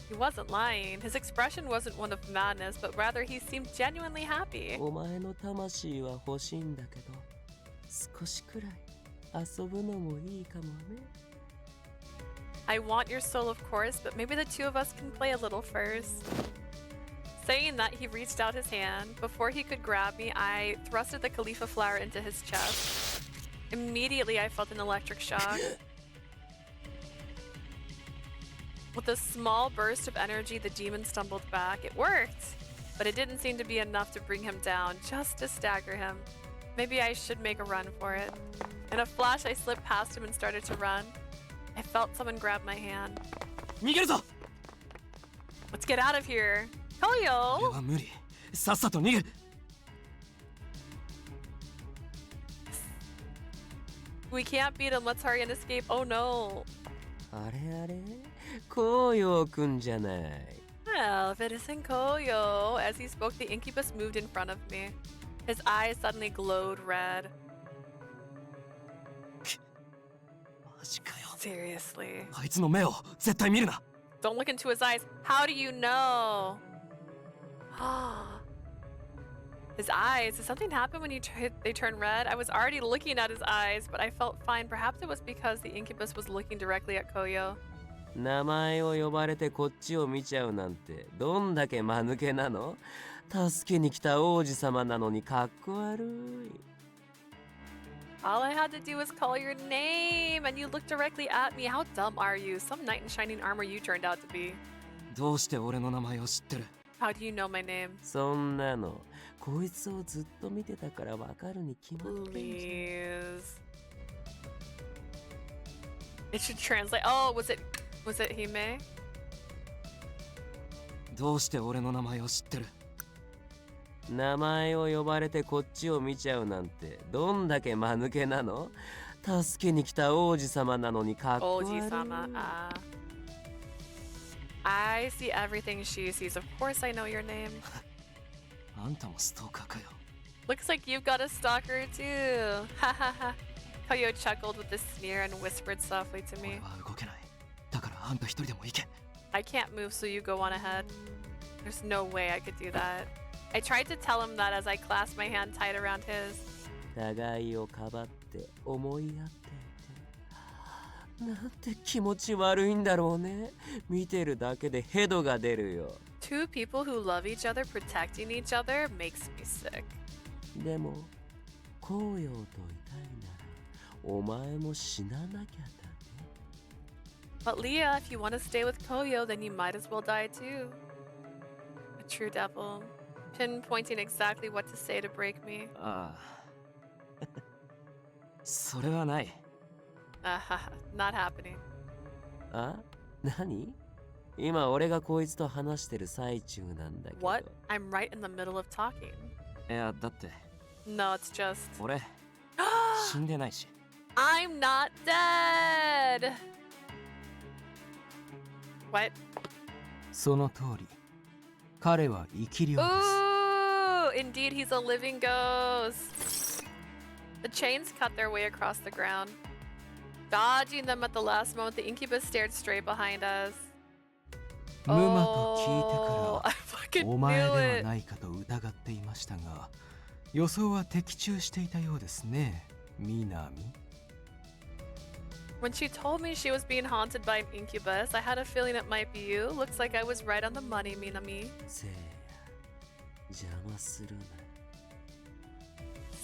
He wasn't lying. His expression wasn't one of madness, but rather he seemed genuinely happy. お前の魂は欲しいんだけど、少しくらい遊ぶのもいいかもね。 I want your soul, of course, but maybe the two of us can play a little first. Saying that, he reached out his hand. Before he could grab me, I thrusted the Khalifa flower into his chest. Immediately, I felt an electric shock. With a small burst of energy, the demon stumbled back. It worked, but it didn't seem to be enough to bring him down, just to stagger him. Maybe I should make a run for it. In a flash, I slipped past him and started to run. I felt someone grab my hand. 逃げるぞ。 Let's get out of here. これ Koyo! は無理。さっさと逃げる。 We can't beat him. Let's hurry and escape. Oh no. あれあれ、紅葉くんじゃない。 Well, if it isn't Koyo. As he spoke, the incubus moved in front of me. His eyes suddenly glowed red. マジかよ。 Seriously. あいつの目を絶対見るな。 Don't look into his eyes. How do you know? His eyes. Did something happen when they turn red? I was already looking at his eyes, but I felt fine. Perhaps it was because the incubus was looking directly at Koyo. 名前を呼ばれてこっちを見ちゃうなんてどんだけ間抜けなの。助けに来た王子様なのにかっこ悪い。 All I had to do was call your name, and you looked directly at me. How dumb are you? Some knight in shining armor you turned out to be. どうして俺の名前を知ってる？ How do you know my name? そんなのこいつをずっと見てたからわかるに決まってるじゃん。 Please. It should translate. Oh, was it Hime? どうして俺の名前を知ってる？ 名前を呼ばれてこっちを見ちゃうなんてどんだけ間抜けなの。助けに来た王子様なのにかっこ悪い。 Oji-sama. I see everything she sees. Of course I know your name. あんたもストーカーかよ。 Looks like you've got a stalker too. Ha ha ha. Koyo chuckled with a sneer and whispered softly to 俺 me. は動けない。だからあんた一人でも行け。 I can't move, so you go on ahead. There's no way I could do that. I tried to tell him that as I clasped my hand tight around his. 互いをかばって思い合っていてなんて気持ち悪いんだろうね。見てるだけでヘドが出るよ。 Two people who love each other protecting each other makes me sick. でも紅葉といたいならお前も死ななきゃだね。 But Leah, if you want to stay with Koyo, then you might as well die too. A true devil. Pinpointing exactly what to say to break me. ああ。それはない。 Not happening. あ？何？今俺がこいつと話してる最中なんだけど。 What? I'm right in the middle of talking. いや、だって No, it's just. 俺死んでないし。 I'm not dead! What? その通り。彼は生き量です。 Ooh! Indeed, he's a living ghost. The chains cut their way across the ground. Dodging them at the last moment, the incubus stared straight behind us. ムマと聞い Oh, て I か fucking らお前で knew は it. ないかと疑っていましたが、予想は的中していたようですね、ミナミ。 When she told me she was being haunted by an incubus, I had a feeling it might be you. Looks like I was right on the money, Minami. せいや、邪魔するな。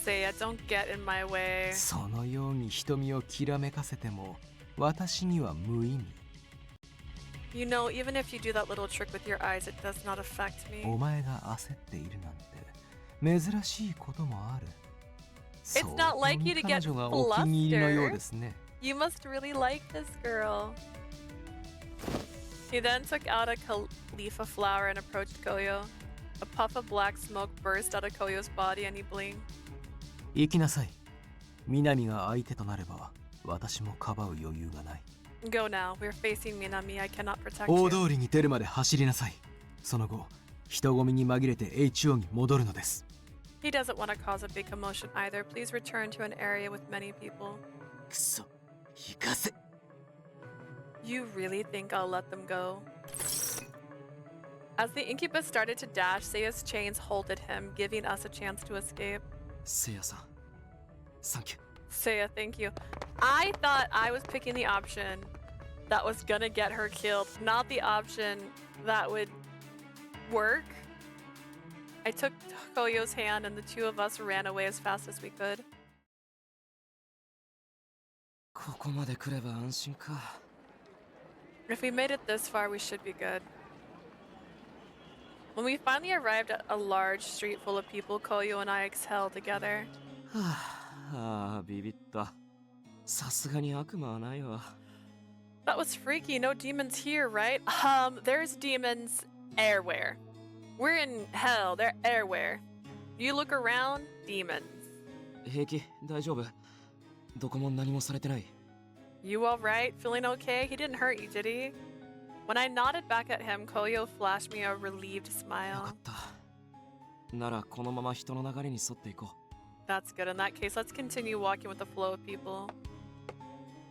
Seiya, don't get in my way. そのように瞳をきらめかせても、私には無意味。 You know, even if you do that little trick with your eyes, it does not affect お me. 前が焦っているなんて珍しいこともある。 It's not like you to 彼 get 女がお気に入りのよう flustered. ですね。 You must really like this girl. He then took out a Khalifa flower and approached Koyo. A puff of black smoke burst out of Koyo's body and he blinked. 行きなさい。南が相手となれば、私もかばう余裕がない。 Go now. We're facing Minami. I cannot protect 大 you. 通りに出るまで走りなさい。その後、人混みに紛れて HO に戻るのです。 He doesn't want to cause a big commotion either. Please return to an area with many people. くそ、行かせ。 You really think I'll let them go? As the incubus started to dash, Seiya's chains holded him, giving us a chance to escape. せいやさん、サンキュー。Seiya, thank you. I thought I was picking the option that was gonna get her killed, not the option that would work. I took Koyo's hand and the two of us ran away as fast as we could. ここまで来れば安心か。 If we made it this far, we should be good. When we finally arrived at a large street full of people, Koyo and I exhaled together. ああ、ビビった。さすがに悪魔はないわ。 That was freaky. No demons here, right? There's demons everywhere. We're in hell. They're everywhere. You look around, demons. 平気、大丈夫。どこも何もされてない。 You alright? Feeling okay? He didn't hurt you, did he? When I nodded back at him, Koyo flashed me a relieved よ smile. かった。ならこのまま人の流れに沿っていこう。 That's good. In that case, let's continue walking with the flow of people.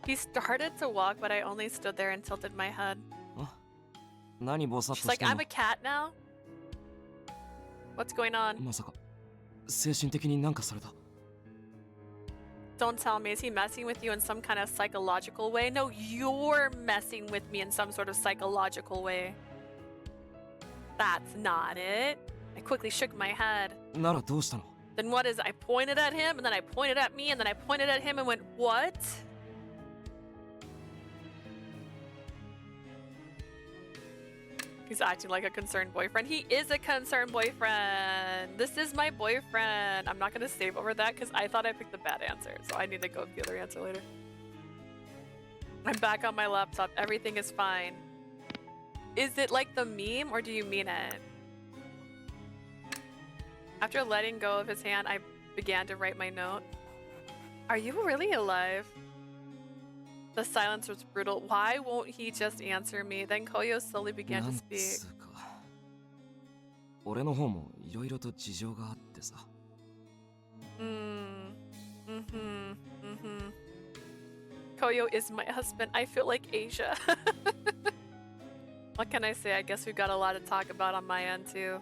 He started to walk, but I only stood there and tilted my head. 何ぼさっと She's し like, てん I'm の a cat now? What's going on? まさか精神的になんかされた。 Don't tell me. Is he messing with you in some kind of psychological way? No, you're messing with me in some sort of psychological way. That's not it. I quickly shook my head. ならどうしたの？ Then what is I pointed at him, and then I pointed at me, and then I pointed at him and went, what? He's acting like a concerned boyfriend. He is a concerned boyfriend. This is my boyfriend. I'm not going to save over that because I thought I picked the bad answer. So I need to go with the other answer later. I'm back on my laptop. Everything is fine. Is it like the meme or do you mean it? After letting go of his hand, I began to write my note. Are you really alive? The silence was brutal. Why won't he just answer me? Then Koyo slowly began な to ん speak. つうか。俺の方もいろいろと事情があってさ。Koyo is my husband. I feel like Asia. What can I say? I guess we've got a lot to talk about on my end too.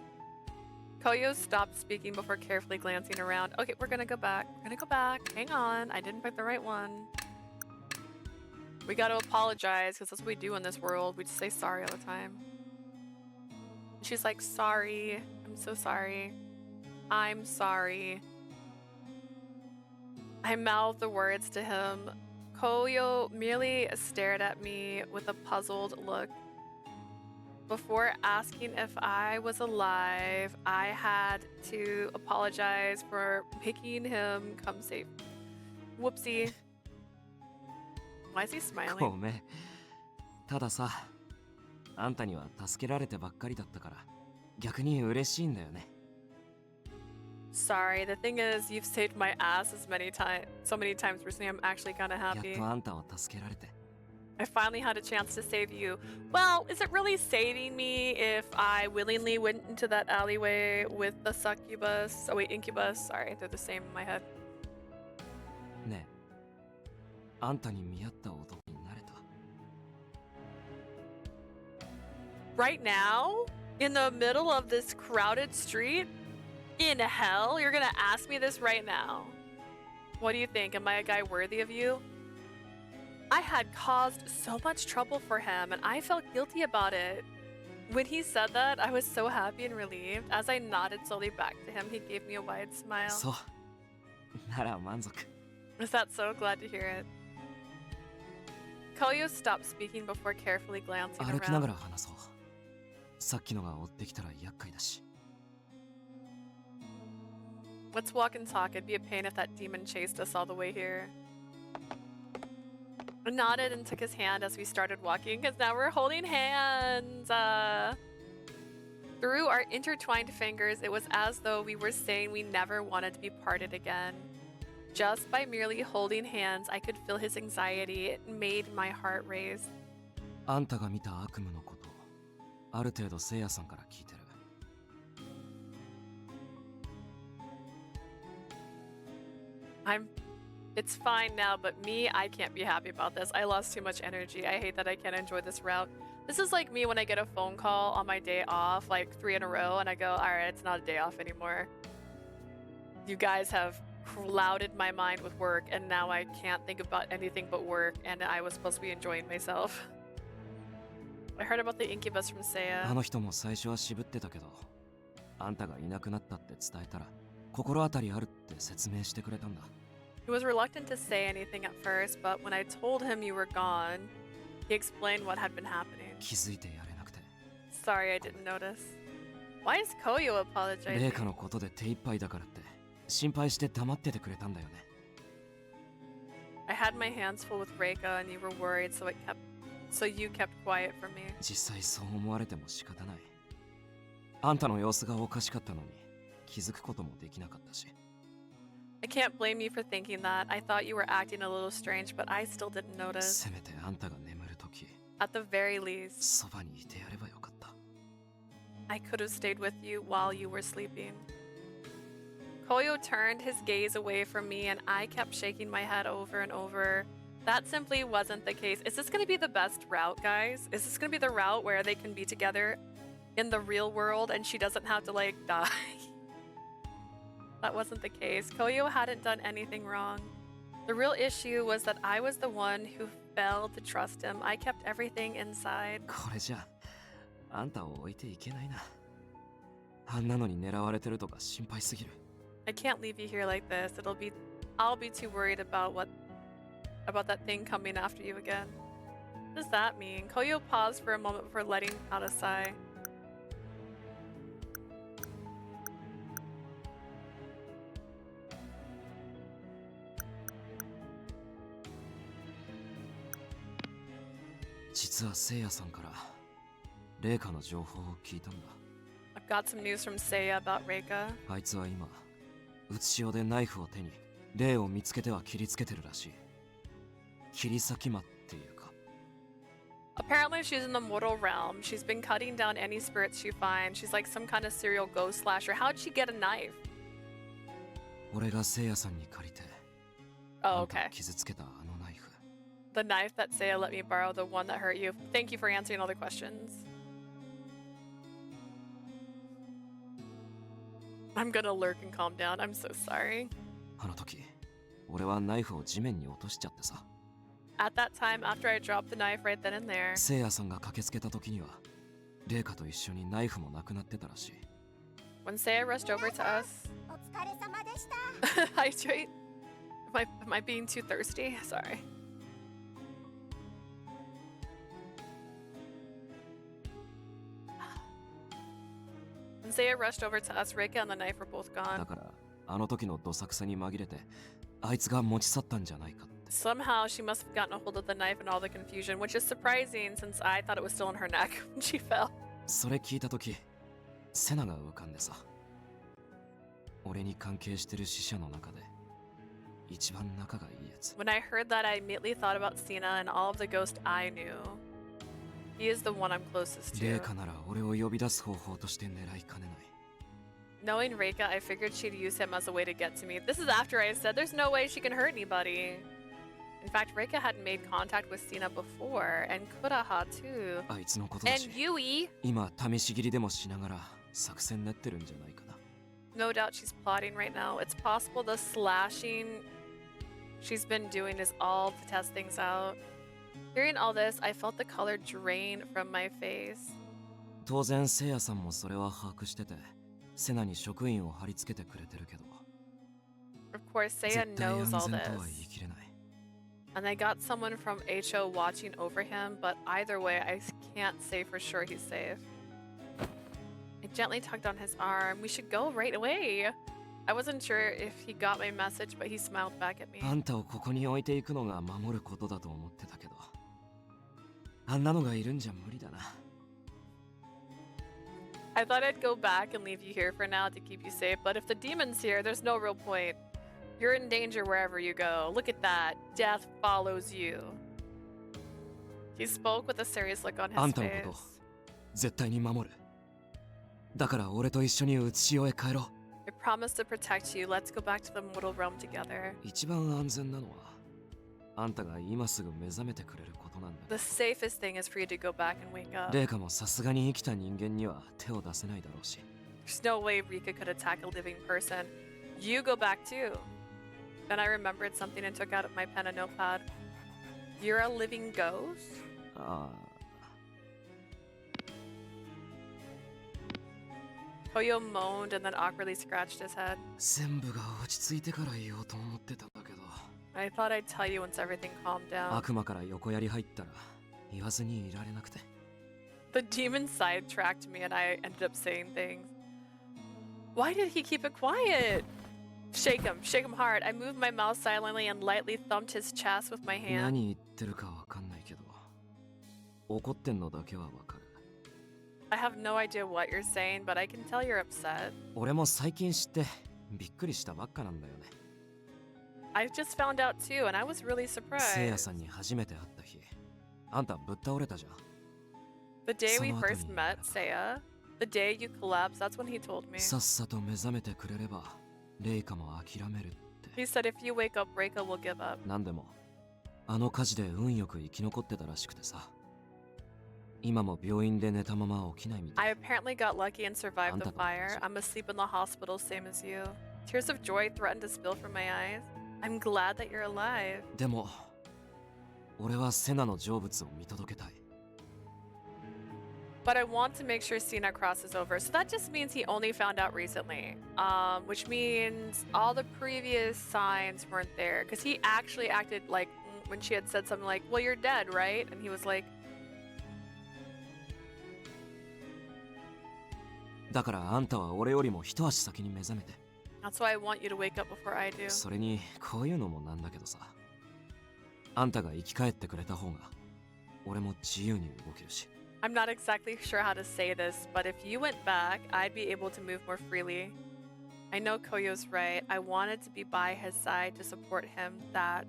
Koyo stopped speaking before carefully glancing around. Okay, we're gonna go back. We're gonna go back. Hang on. I didn't pick the right one. We gotta apologize because that's what we do in this world. We just say sorry all the time. She's like, sorry. I'm so sorry. I'm sorry. I mouthed the words to him. Koyo merely stared at me with a puzzled look. Before asking if I was alive, I had to apologize for making him come safe. Whoopsie. Why is he ご smiling? めん。たださ、あんたには助けられてばっかりだったから、逆に嬉しいんだよね。 Sorry, the thing is, you've saved my ass so many times recently. I'm actually kind of やっ happy. とあんたを助けられて。 I finally had a chance to save you. Well, is it really saving me if I willingly went into that alleyway with the succubus? Oh wait, incubus. Sorry, they're the same in my head. ねえ、あんたに見合った男になれた。 Right now, in the middle of this crowded street, in hell, you're gonna ask me this right now. What do you think? Am I a guy worthy of you? I had caused so much trouble for him, and I felt guilty about it. When he said that, I was so happy and relieved. As I nodded slowly back to him, he gave me a wide smile. そう。なら満足。 Was that so? Glad to hear it. Koyo stopped speaking before carefully glancing 歩きなが around. ら話そう。さっきのが追ってきたら厄介だし。 Let's walk and talk. It'd be a pain if that demon chased us all the way here. I nodded and took his hand as we started walking, because now we're holding hands. Through our intertwined fingers, it was as though we were saying we never wanted to be parted again. Just by merely holding hands, I could feel his anxiety. It made my heart race. あんたが見た悪夢のこと、ある程度聖夜さんから聞いてる。 It's fine now, but me, I can't be happy about this. I lost too much energy. I hate that I can't enjoy this route. This is like me when I get a phone call on my day off, like 3 in a row, and I go, all right, it's not a day off anymore. You guys have clouded my mind with work, and now I can't think about anything but work, and I was supposed to be enjoying myself. I heard about the incubus from あ Seiya. の人も最初は渋ってたけど、あんたがいなくなったって伝えたら心当たりあるって説明してくれたんだ。 He was reluctant to say anything at first, but when I told him you were gone, he explained what had been happening. 気づいてやれなくて。 Sorry, I didn't notice. Why is Koyo apologizing? レイカのことで手一杯だからって心配して黙っててくれたんだよね。 I had my hands full with Reika, and you were worried, so you kept quiet from me. 実際そう思われても仕方ない。あんたの様子がおかしかったのに気づくこともできなかったし。 I can't blame you for thinking that. I thought you were acting a little strange, but I still didn't notice. せめてあんたが眠るとき、 At the very least, そばにいてやればよかった。 I could have stayed with you while you were sleeping. Koyo turned his gaze away from me, and I kept shaking my head over and over. That simply wasn't the case. Is this going to be the best route, guys? Is this going to be the route where they can be together in the real world and she doesn't have to, like, die? That wasn't the case. Koyo hadn't done anything wrong. The real issue was that I was the one who failed to trust him. I kept everything inside. これじゃあんたを置いていけないな。あんなのに狙われてるとか心配すぎる。 I can't leave you here like this. I'll be too worried about that thing coming after you again. What does that mean? Koyo paused for a moment before letting out a sigh.「実はせいやさんからレイカの情報を聞いたんだ。 I've got some news from Seiya about Reika. あいつは今うつしおでナイフを手にレイを見つけては切りつけてるらしい。切り裂き魔っていうか。 Apparently she's in the mortal realm. She's been cutting down any spirits she finds. She's like some kind of serial ghost slasher. How'd she get a knife? 俺がせいやさんに借りて Oh, あんたを okay. 傷つけたあのナイフ。 The knife that Seiya let me borrow, the one that hurt you. Thank you for answering all the questions. I'm gonna lurk and calm down. I'm so sorry. あの時俺はナイフを地面に落としちゃってさ。 At that time, after I dropped the knife right then and there, せいやさんが駆けつけた時にはレイカと一緒にナイフもなくなってたらしい。 when Seiya rushed over to us, お疲れ様でした hydrate. Am I being too thirsty? Sorry. When Seiya rushed over to us, Reika and the knife were both だ gone. からあの時のどさくさに紛れてあいつが持ち去ったんじゃないかって。 Somehow she must have gotten a hold of the knife in all the confusion, which is surprising since I thought it was still in her neck when she fell. それ聞いた時セナが浮かんでさ。俺に関係してる死者の中で一番仲がいいやつ。 When I heard that, I immediately thought about Sina and all of the ghosts I knew. He is the one I'm closest レ to. イカなら俺を呼び出す方法として狙いかねない。 Knowing Reika, I figured she'd use him as a way to get to me. This is after I said there's no way she can hurt anybody. In fact, Reika had made contact with Sina before, and Kuraha too. あいつのことだ And し Yui! 今試し切りでもしながら作戦練ってるんじゃないかな。 No doubt she's plotting right now. It's possible the slashing she's been doing is all to test things out. Hearing all this, I felt the color drain from my face. 当然せいやさんもそれは把握しててセナに職員を貼り付けてくれてるけど Of course, 絶 Seiya 対 knows 安 all 全とは this. 言い切れない。 And I got someone from HO watching over him, but either way, I can't say for sure he's safe. I gently tugged on his arm. We should go right away. I wasn't sure if he got my message, but he smiled back at me. あんたをここに置いていくのが守ることだと思ってたけどあんなのがいるんじゃ無理だな。 I thought I'd go back and leave you here for now to keep you safe, but if the demon's here, there's no real point. You're in danger wherever you go. Look at that. Death follows you. He spoke with a serious look on あ his んたのこと face. 絶対に守る。だから俺と一緒にうつしおへ帰ろう。 I promise to protect you. Let's go back to the mortal realm together. 一番安全なのはあんたが今すぐ目覚めてくれることなんだ。 The safest thing is for you to go back and wake up. レイカもさすがに生きた人間には手を出せないだろうし。 There's no way Rika could attack a living person. You go back too. Then I remembered something and took out my pen and notepad. You're a living ghost? あ Koyo moaned and then awkwardly scratched his head. 全部が落ち着いてから言おうと思ってたんだけど I thought I'd tell you once everything calmed down. 悪魔から横やり入ったら言わずにいられなくて The demon sidetracked me and I ended up saying things. Why did he keep it quiet? Shake him hard. I moved my mouth silently and lightly thumped his chest with my hand. 何言ってるかわかんないけど怒ってんのだけはわかる I have no idea what you're saying, but I can tell you're upset. 俺も最近知ってびっくりしたばっかなんだよね I just found out too, and I was really せいや surprised. さんに初めて会った日あんたぶっ倒れたじゃん The day we その後に first met, Seiya, the day you collapsed, that's when he told me. さっさと目覚めてくれればレイカも諦めるって He said if you wake up, Reika will give up. なんでもあの火事で運よく生き残ってたらしくてさ今も病院で寝たまま起きないみたい I apparently got lucky and survived the fire. I'm asleep in the hospital, same as you. Tears of joy threatened to spill from my eyes. I'm glad that you're alive. でも俺はセナの成仏を見届けたい But I want to make sure Sina crosses over. So that just means he only found out recently. Which means all the previous signs weren't there. Because he actually acted like when she had said something like, well, you're dead, right? And he was like, だからあんたは俺よりも一足先に目覚めて that's why I want you to wake up before I do. それにこういうのもなんだけどさあんたが生き返ってくれた方が俺も自由に動けるし I'm not exactly sure how to say this, but if you went back, I'd be able to move more freely. I know Koyo's right. I wanted to be by his side to support him, but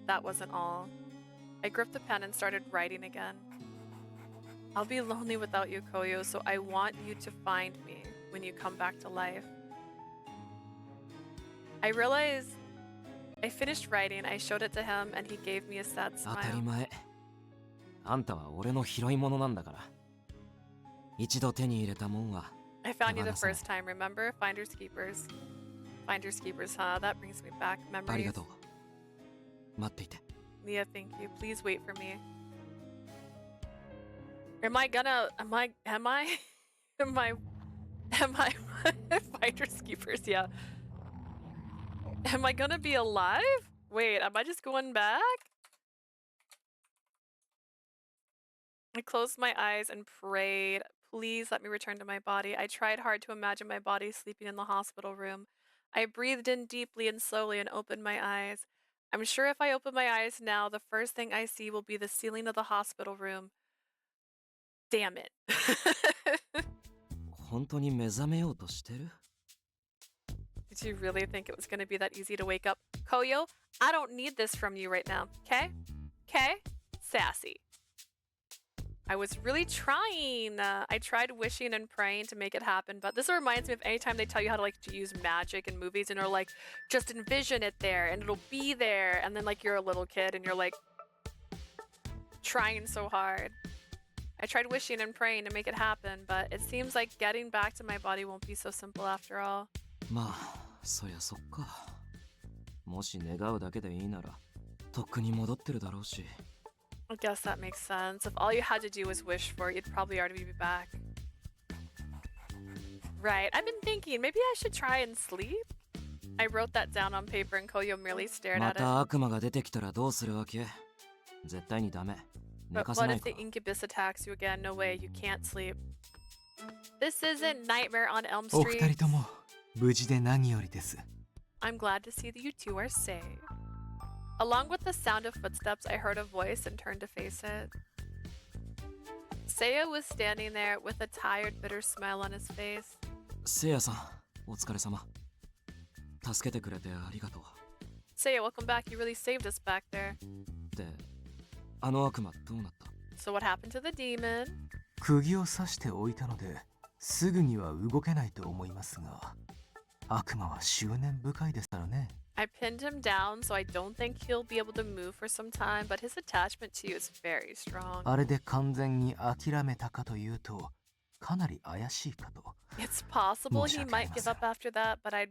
that wasn't all. I gripped the pen and started writing again. I'll be lonely without you, Koyo, so I want you to find me when you come back to life. I realized I finished writing, I showed it to him, and he gave me a sad 当たり smile. 前あんたは俺の拾い物なんだから一度手に入れたもんは I found you the 手放さない first time, remember? Finders keepers. Finders keepers, huh? That brings me back あり memories. がとう待っていて Leah, thank you. Please wait for me. Am I gonna am I finders keepers, yeah. Am I gonna be alive? Wait, am I just going back? I closed my eyes and prayed, please let me return to my body. I tried hard to imagine my body sleeping in the hospital room. I breathed in deeply and slowly and opened my eyes. I'm sure if I open my eyes now, the first thing I see will be the ceiling of the hospital room. Damn it. 本当に目覚めようとしてる Did you really think it was going to be that easy to wake up? Koyo, I don't need this from you right now, okay? Okay? Sassy. I was really trying. I tried wishing and praying to make it happen, but this reminds me of any time they tell you how to to use magic in movies and they're like, just envision it there and it'll be there. And then you're a little kid and you're like trying so hard. I tried wishing and praying to make it happen, but it seems like getting back to my body won't be so simple after all. まあそりゃそっかもし願うだけでいいならとっくに戻ってるだろうし I guess that makes sense. If all you had to do was wish for it, you'd probably already be back. Right, I've been thinking, maybe I should try and sleep? I wrote that down on paper and Koyo merely stared ま at it. た悪魔が出てきたらどうするわけ絶対にダメ寝 But かせ what ない if か the incubus attacks you again? No way, you can't sleep. This isn't Nightmare on Elm お二 Street. 人とも無事で何よりです I'm glad to see that you two are safe. Along with the sound of footsteps, I heard a voice and turned to face it. Seiya was standing there with a tired, bitter smile on his face. せいやさんお疲れ様助けてくれてありがとう Seiya, welcome back. You really saved us back there. であの悪魔どうなった So what happened to the demon? 釘を刺しておいたのですぐには動けないと思いますが悪魔は執念深いですからね I pinned him down, so I don't think he'll be able to move for some time, but his attachment to you is very strong. あれで完全に諦めたかというとかなり怪しいかと It's possible he might give up after that, but I'd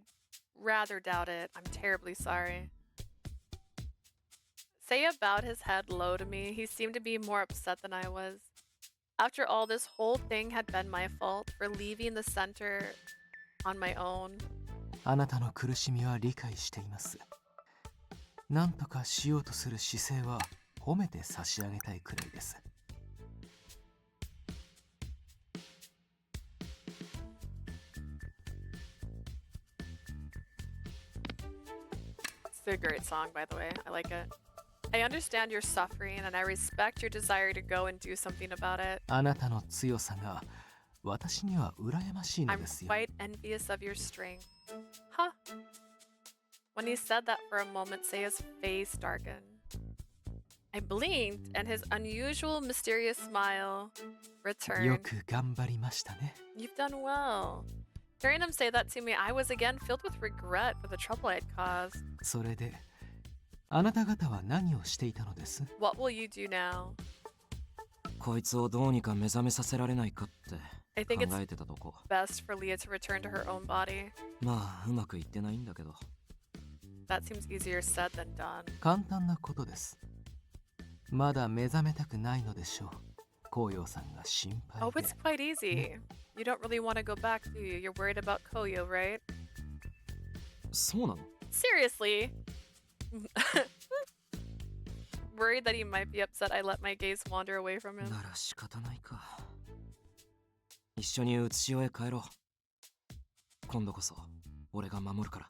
rather doubt it. I'm terribly sorry. Seiya bowed his head low to me. He seemed to be more upset than I was. After all, this whole thing had been my fault for leaving the center on my own. あなたの苦しみは理解しています。なんとかしようとする姿勢は褒めて差し上げたいくらいです。It's a great song, by the way. I like it. I understand your suffering and I respect your desire to go and do something about it. あなたの強さが私には羨ましいの I'm ですよ。 quite envious of your strength. Huh? When he said that for a moment, Seiya's face darkened. I blinked and his unusual mysterious smile よ returned. く頑張りましたね。 You've done well. Hearing him say that to me, I was again filled with regret for the trouble I had caused. それで、あなた方は何をしていたのです？ What will you do now? こいつをどうにか目覚めさせられないかって I 考 think it's えてたとこ。 best for Leah to return to her own body. まあうまくいってないんだけど。 That seems easier said than done. 簡単なことです。まだ目覚めたくないのでしょう。紅葉さんが心 Oh, 配で it's。quite easy. You don't really want to go back, do you? You're worried about Koyo, right? そうなの？ Seriously? Worried that he might be upset I let my gaze wander away from him. なら仕方ないか。一緒に写し尾へ帰ろう。今度こそ俺が守るから。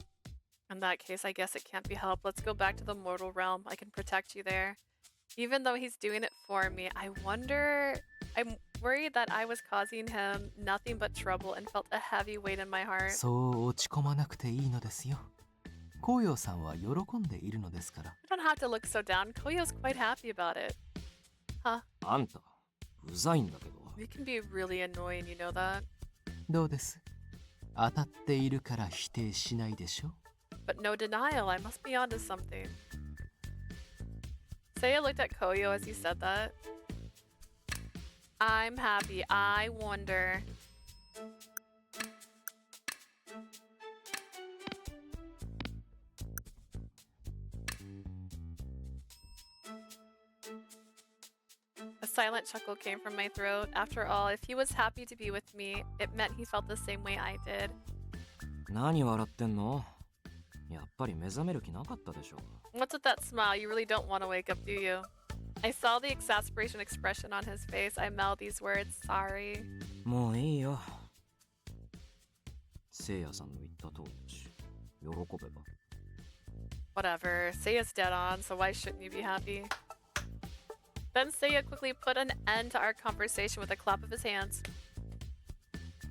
In that case, I guess it can't be helped. Let's go back to the mortal realm. I can protect you there. Even though he's doing it for me, I wonder... I'm worried that I was causing him nothing but trouble and felt a heavy weight in my heart. そう落ち込まなくていいのですよ。紅葉さんは喜んでいるのですから。 You don't have to look so down. Koyo's quite happy about it. Huh? あんた、うざいんだけど。 You can be really annoying, you know that? どうです？当たっているから否定しないでしょ？ But no denial, I must be onto something. Seiya looked at Koyo as he said that. I'm happy. I wonder. A silent chuckle came from my throat. After all, if he was happy to be with me, it meant he felt the same way I did. 何笑ってんの？やっぱり目覚める気なかったでしょ。 What's with that smile? You really don't want to wake up, do you? I saw the exasperation expression on his face. I mouthed these words, sorry. もういいよ。せいやさんの言った通りだし、喜べば。 Whatever. Seiya's dead on, so why shouldn't you be happy? Then Seiya quickly put an end to our conversation with a clap of his hands.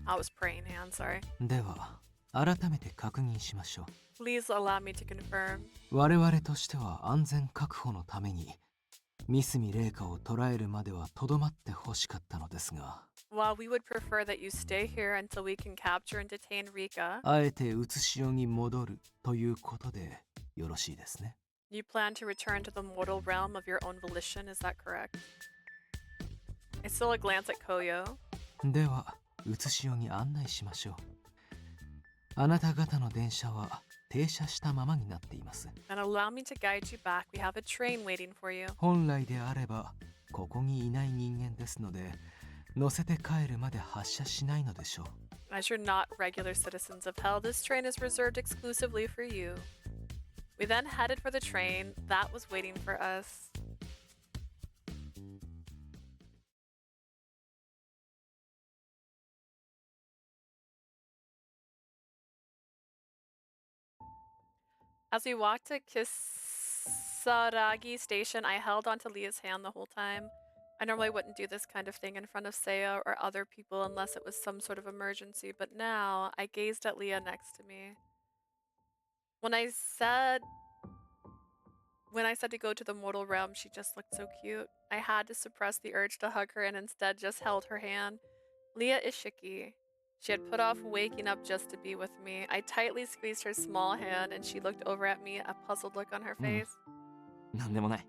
I was praying hands, sorry. では、改めて確認しましょう。 Please allow me to confirm. 我々としては安全確保のために三角麗華を捕らえるまではとどまってほしかったのですが、 While we would prefer that you stay here until we can capture and detain Rika, あえて写し代に戻るということでよろしいですね。 you plan to return to the mortal realm of your own volition, is that correct? I stole a glance at Koyo. では、写し代に案内しましょう。あなた方の電車は停車したままになっています。 And allow me to guide you back. We have a train waiting for you. 本来であれば、ここにいない人間ですので、乗せて帰るまで発車しないのでしょう。 As you're not regular citizens of Hell, this train is reserved exclusively for you. We then headed for the train that was waiting for us. As we walked to Kisaragi Station, I held onto Leah's hand the whole time. I normally wouldn't do this kind of thing in front of Seiya or other people unless it was some sort of emergency, but now I gazed at Leah next to me. When I said to go to the mortal realm, she just looked so cute. I had to suppress the urge to hug her and instead just held her hand. Leah Ishiki. She had put off waking up just to be with me. I tightly squeezed her small hand and she looked over at me, a puzzled look on her face. なんでもない。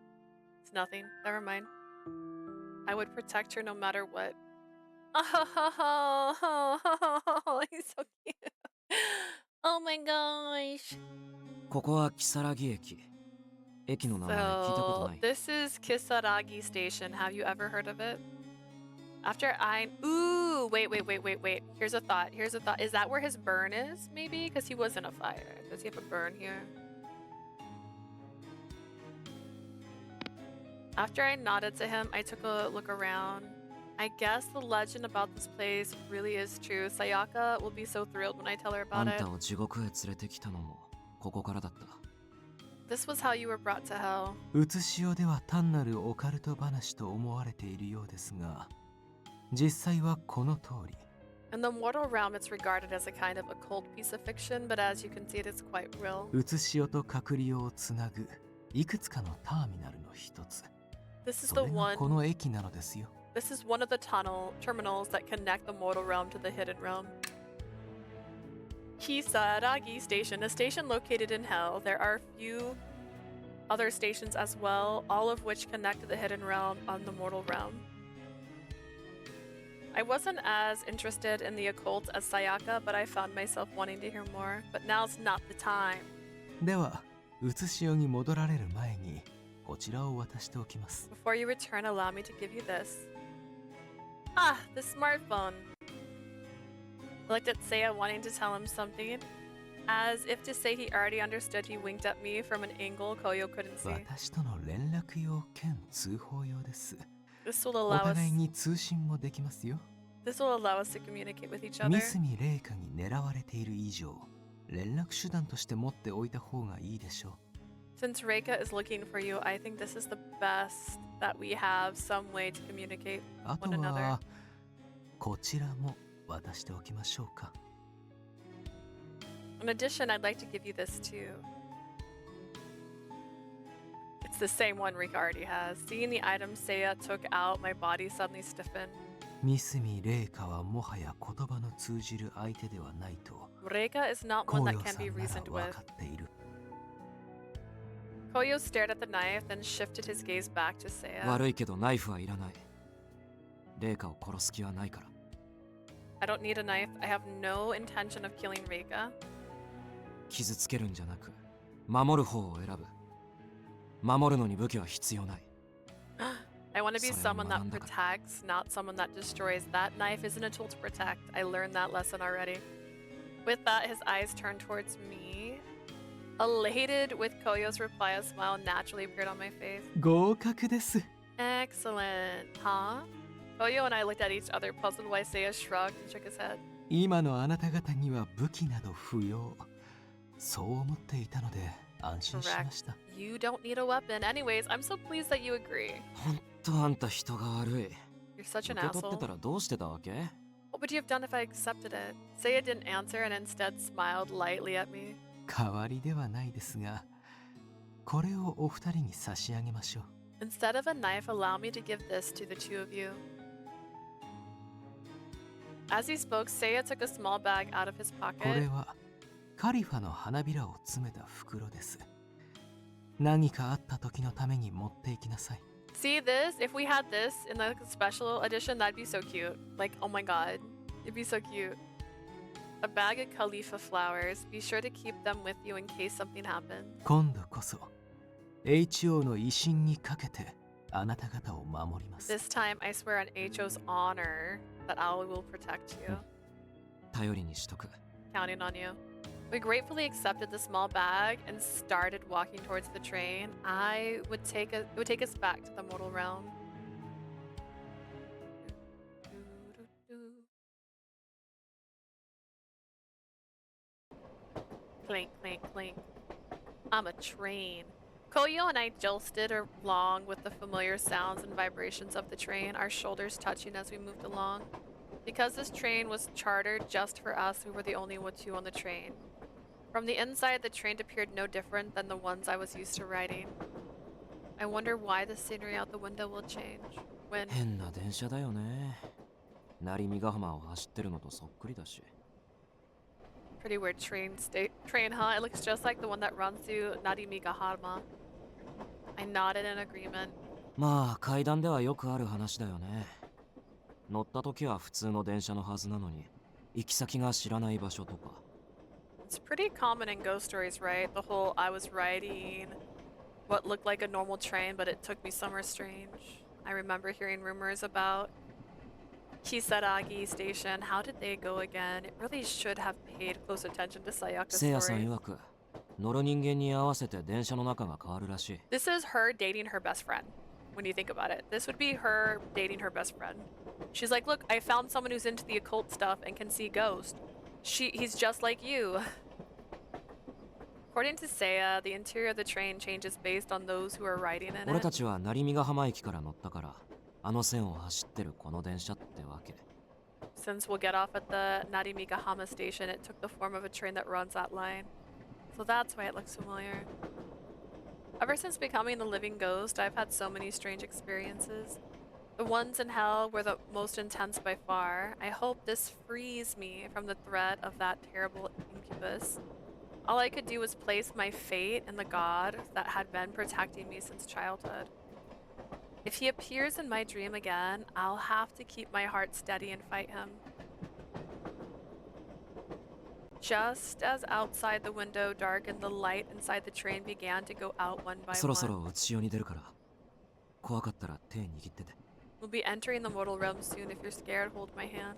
It's nothing. Never mind. I would protect her no matter what. Oh, he's so cute. Oh my gosh. ここは木更木駅。駅の名前聞いたことな So い。 this is Kisaragi Station. Have you ever heard of it? After I ooh wait. Here's a thought. Is that where his burn is? Maybe because he was in a fire. Does he have a burn here? After I nodded to him, I took a look around. I guess the legend about this place really is true. Sayaka will be so thrilled when I tell her あ about ん it. たを地獄へ連れてきたのもここからだった。 This was how you were brought to hell. 写し世では単なるオカルト話と思われているようですが、実際はこの通り。 In the mortal realm, it's regarded as a kind of occult piece of fiction, but as you can see, it is quite real. 写し世と隔離をつなぐいくつかのターミナルの一つ。 This is そ the れが one. この駅なのですよ。 This is one of the terminals that connect the mortal realm to the hidden realm. Kisaragi Station, a station located in hell. There are a few other stations as well, all of which connect to the hidden realm on the mortal realm. I wasn't as interested in the occult as Sayaka, but I found myself wanting to hear more. But now's not the time. では、写し世に戻られる前にこちらを渡しておきます。 Before you return, allow me to give you this. Ah, the smartphone. I looked at Seiya, wanting to tell him something. As if to say he already understood, he winked at me from an angle Koyo couldn't see. 私との連絡用兼通報用です。 This will お allow us. 互いに通信もできますよ。 This will allow us to communicate with each ミ other. スミレイカに狙われている以上、連絡手段として持っておいた方がいいでしょう。 Since Reika is looking for you, I think this is the best that we have some way to communicate あと one another. はこちらも渡しておきましょうか。 In addition, I'd like to give you this too. It's the same one Rika already has. Seeing the item Seiya took out, my body suddenly stiffened. ミスミレイカはもはや言葉の通じる相手ではないと Reika is not コ one ウ that ヨ can さ be んなら reasoned 分 with. かっている。 Koyo stared at the knife, then shifted his gaze back to Seiya. 悪いけどナイフはいらない。レイカを殺す気はないから。 I don't need a knife. I have no intention of killing Reika. 傷つけるんじゃなく守る方を選ぶ。守るのに武器は必要ない。 I want to be それを someone 学 that んだから。 protects, not someone that destroys. That knife isn't a tool to protect. I learned that lesson already. With that, his eyes turned towards me. Elated with Koyo's reply, a smile naturally appeared on my face. 合格です。 Excellent, huh? Koyo and I looked at each other, puzzled why Seiya shrugged and shook his head. 今のあなた方には武器など不要。そう思っていたので安心しました。 You don't need a weapon. Anyways, I'm so pleased that you agree. ほんとあんた人が悪い。 You're such 受 an け取って asshole. たらどうしてたわけ？ What would you have done if I accepted it? Seiya didn't answer and instead smiled lightly at me. 代わりではないですが、これをお二人に差し上げましょう。 Instead of a knife, allow me to give this to the two of you. As he spoke, Seiya took a small bag out of his こ pocket. れはカリファの花びらを詰めた袋です。何かあった時のために持っていきなさい。 See this? If we had this in the special edition, that'd be so cute. Like, oh my god. It'd be so cute. A bag of Khalifa flowers. Be sure to keep them with you in case something happens. 今度こそ HO の威信にかけてあなた方を守ります。 This time, I swear on HO's honor that I will protect you. 頼りにしとく。 Counting on you. We gratefully accepted the small bag and started walking towards the train. It would take us back to the mortal realm. Clink, clink, clink. I'm a train. Koyo and I jolted along with the familiar sounds and vibrations of the train, our shoulders touching as we moved along. Because this train was chartered just for us, we were the only two on the train. From the inside, the train appeared no different than the ones I was used to riding. I wonder why the scenery out the window will change. When 変な電車だよね。成見ヶ浜を走ってるのとそっくりだし。 pretty weird train, huh? It looks just like the one that runs through Narimigahama. I nodded in agreement. まあ階段ではよくある話だよね。乗った時は普通の電車のはずなのに行き先が知らない場所とか It's pretty common in ghost stories, right? The whole I was riding what looked like a normal train, but it took me somewhere strange. I remember hearing rumors about Kisaragi Station. How did they go again? It really should have paid close attention to Sayaka's せいやさん stories. 曰く野良人間に合わせて電車の中が変わるらしい。 This is her dating her best friend. When you think about it, this would be her dating her best friend. She's like, look, I found someone who's into the occult stuff and can see ghosts. He's just like you. According to Seiya, the interior of the train changes based on those who are riding in 俺 it. たちは成見ヶ浜駅から乗ったからあの線を走ってるこの電車ってわけ。 Since we'll get off at the Narimigahama station, it took the form of a train that runs that line. So that's why it looks familiar. Ever since becoming the living ghost, I've had so many strange experiences. The ones in hell were the most intense by far. I hope this frees me from the threat of that terrible incubus. All I could do was place my fate in the god that had been protecting me since childhood. If he appears in my dream again, I'll have to keep my heart steady and fight him. Just as outside the window darkened, the light inside the train began to go out one by そろそろ one. うつよに出るから怖かったら手握ってて。 We'll be entering the mortal realm soon. If you're scared, hold my hand.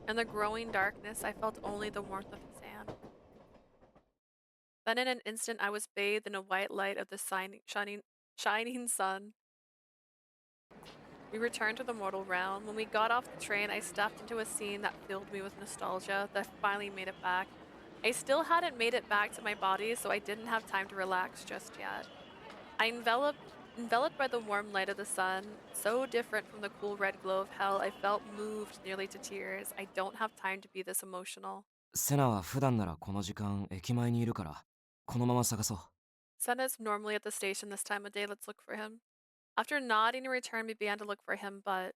In the growing darkness, I felt only the warmth of his hand. Then in an instant, I was bathed in a white light of the shining sun. We returned to the mortal realm. When we got off the train, I stepped into a scene that filled me with nostalgia that finally made it back. I still hadn't made it back to my body, so I didn't have time to relax just yet. I enveloped by the warm light of the sun, so different from the cool red glow of hell, I felt moved nearly to tears. I don't have time to be this emotional. セナは普段ならこの時間駅前にいるからこのまま探そう。 Senna's normally at the station this time of day. Let's look for him. After nodding in return, we began to look for him, but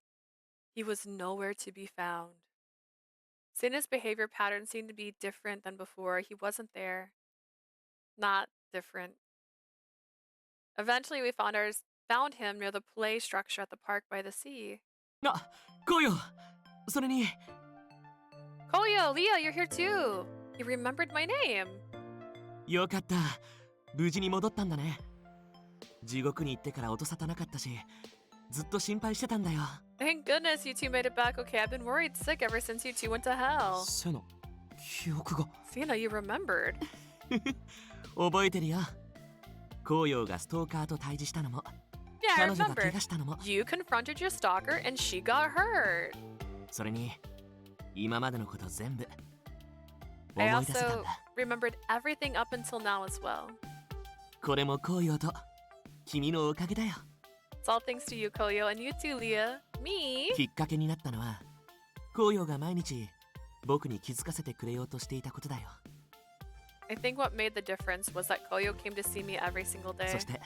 he was nowhere to be found. Senna's behavior pattern seemed to be different than before. He wasn't there. Not different. Eventually, we found him near the play structure at the park by the sea. あ、来いよ。それに Koyo, Leah, you're here too. You remembered my name. よかった。無事に戻ったんだね。地獄に行ってから音沙汰なかったし、ずっと心配してたんだよ。 Thank goodness you two made it back okay. I've been worried sick ever since you two went to hell. セナ記憶が。 Sienna, you remembered. 覚えてるよ。紅葉がストーカーと対峙したのも、 Yeah, I 彼女が remember. 怪我したのも、 You confronted your stalker and she got hurt. それに今までのこと全部 I 思い出せたん also だ。 remembered everything up until now as well. これも紅葉と君のおかげだよ。 It's all thanks to you, Koyo, and you too, Leah. Me? きっかけになったのは、紅葉が毎日僕に気づかせてくれようとしていたことだよ。 I think what made the difference was that Koyo came to see me every single そ day. して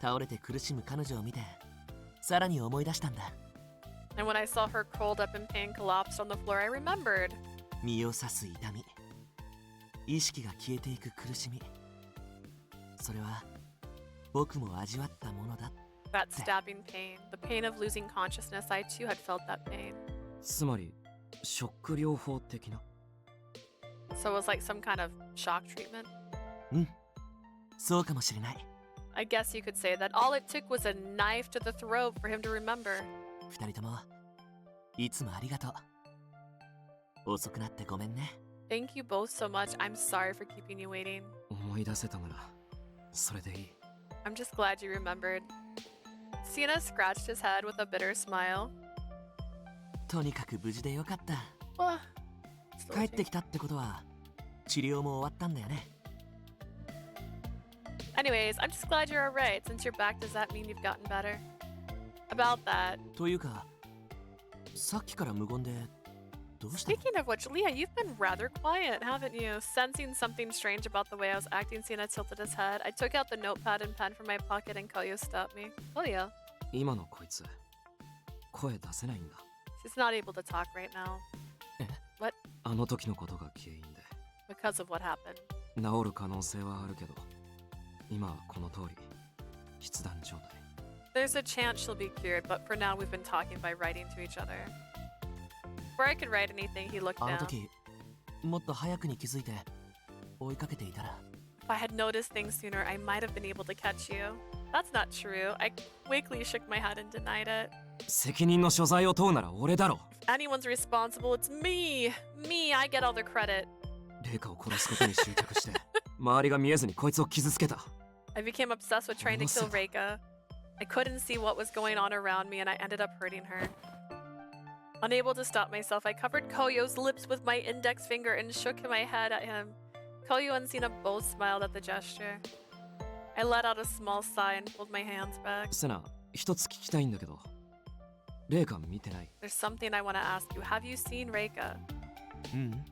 倒れて苦しむ彼女を見て、さらに思い出したんだ。 And when I saw her curled up in pain collapsed on the floor, I remembered. 身を刺す痛み、意識が消えていく苦しみ、それは僕も味わったものだ。 That stabbing pain, the pain of losing consciousness, I too had felt that pain. つまりショック療法的な。 So it was like some kind of shock treatment. うん、そうかもしれない。 I guess you could say that all it took was a knife to the throat for him to remember. 二人ともいつもありがとう。遅くなってごめんね。 Thank you both so much. I'm sorry for keeping you waiting. 思い出せたならそれでいい。 I'm just glad you remembered. Sienna scratched his head with a bitter smile. とにかく無事でよかった。 Oh, 帰ってきたってことは治療も終わったんだよね。 Anyways, I'm just glad you're alright. Since you're back, does that mean you've gotten better? About that. というか、さっきから無言でどうしたの？ Speaking of which, Leah, you've been rather quiet, haven't you? Sensing something strange about the way I was acting, Sienna tilted his head. I took out the notepad and pen from my pocket and Koyo stopped me. Koyo? 今のこいつ声出せないんだ。 She's not able to talk right now. あの時のことが原因で Because of what happened. 治る可能性はあるけど今はこの通り筆談状態。 There's a chance she'll be cured, but for now we've been talking by writing to each other. Before I could write anything, he looked あの down. 時もっと早くに気づいて追いかけていたら。 If I had noticed things sooner, I might have been able to catch you. That's not true. I quickly shook my head and denied it. 責任の所在を問うなら俺だろ。 If anyone's responsible, it's me. Me, I get all the credit. レイカを殺すことに執着して周りが見えずにこいつを傷つけた。 I became obsessed with trying to kill Reika. I couldn't see what was going on around me and I ended up hurting her. Unable to stop myself, I covered Koyo's lips with my index finger and shook my head at him. Koyo and Sina both smiled at the gesture. I let out a small sigh and pulled my hands back. セナ、一つ聞きたいんだけど、レイカ見てない？ There's something I want to ask you. Have you seen Reika? うん。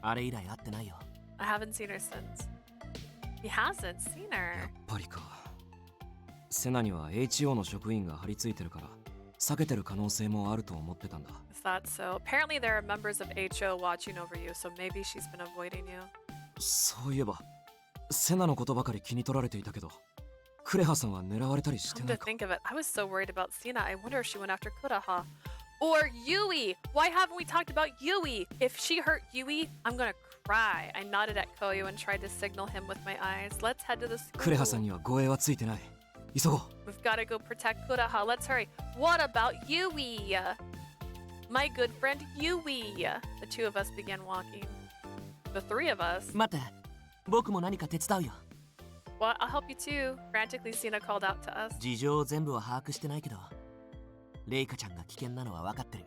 あれ以来会ってないよ。I haven't seen her since. He hasn't seen や her. っぱりか。セナには HO の職員が張り付いてるから避けてる可能性もあると思ってたんだ。 Is that so? Apparently there are members of HO watching over you, so maybe she's been avoiding you. そういえば、セナのことばかり気に取られていたけど、クレハさんは狙われたりして Come な to いか？ think of it, I was so worried about Sina. I wonder if she went after Kuraha. Or Yui! Why haven't we talked about Yui? If she hurt Yui, I'm gonna cry. I nodded at Koyo and tried to signal him with my eyes. Let's head to the school. クレハさんには護衛はついてない。急ごう。 We've gotta go protect Kuraha. Let's hurry. What about Yui? My good friend Yui. The two of us began walking. The three of us. 待って、僕も何か手伝うよ。 What? I'll help you too. Frantically, Sina called out to us. 事情全部は把握してないけど、レイカちゃんが危険なのは分かってる。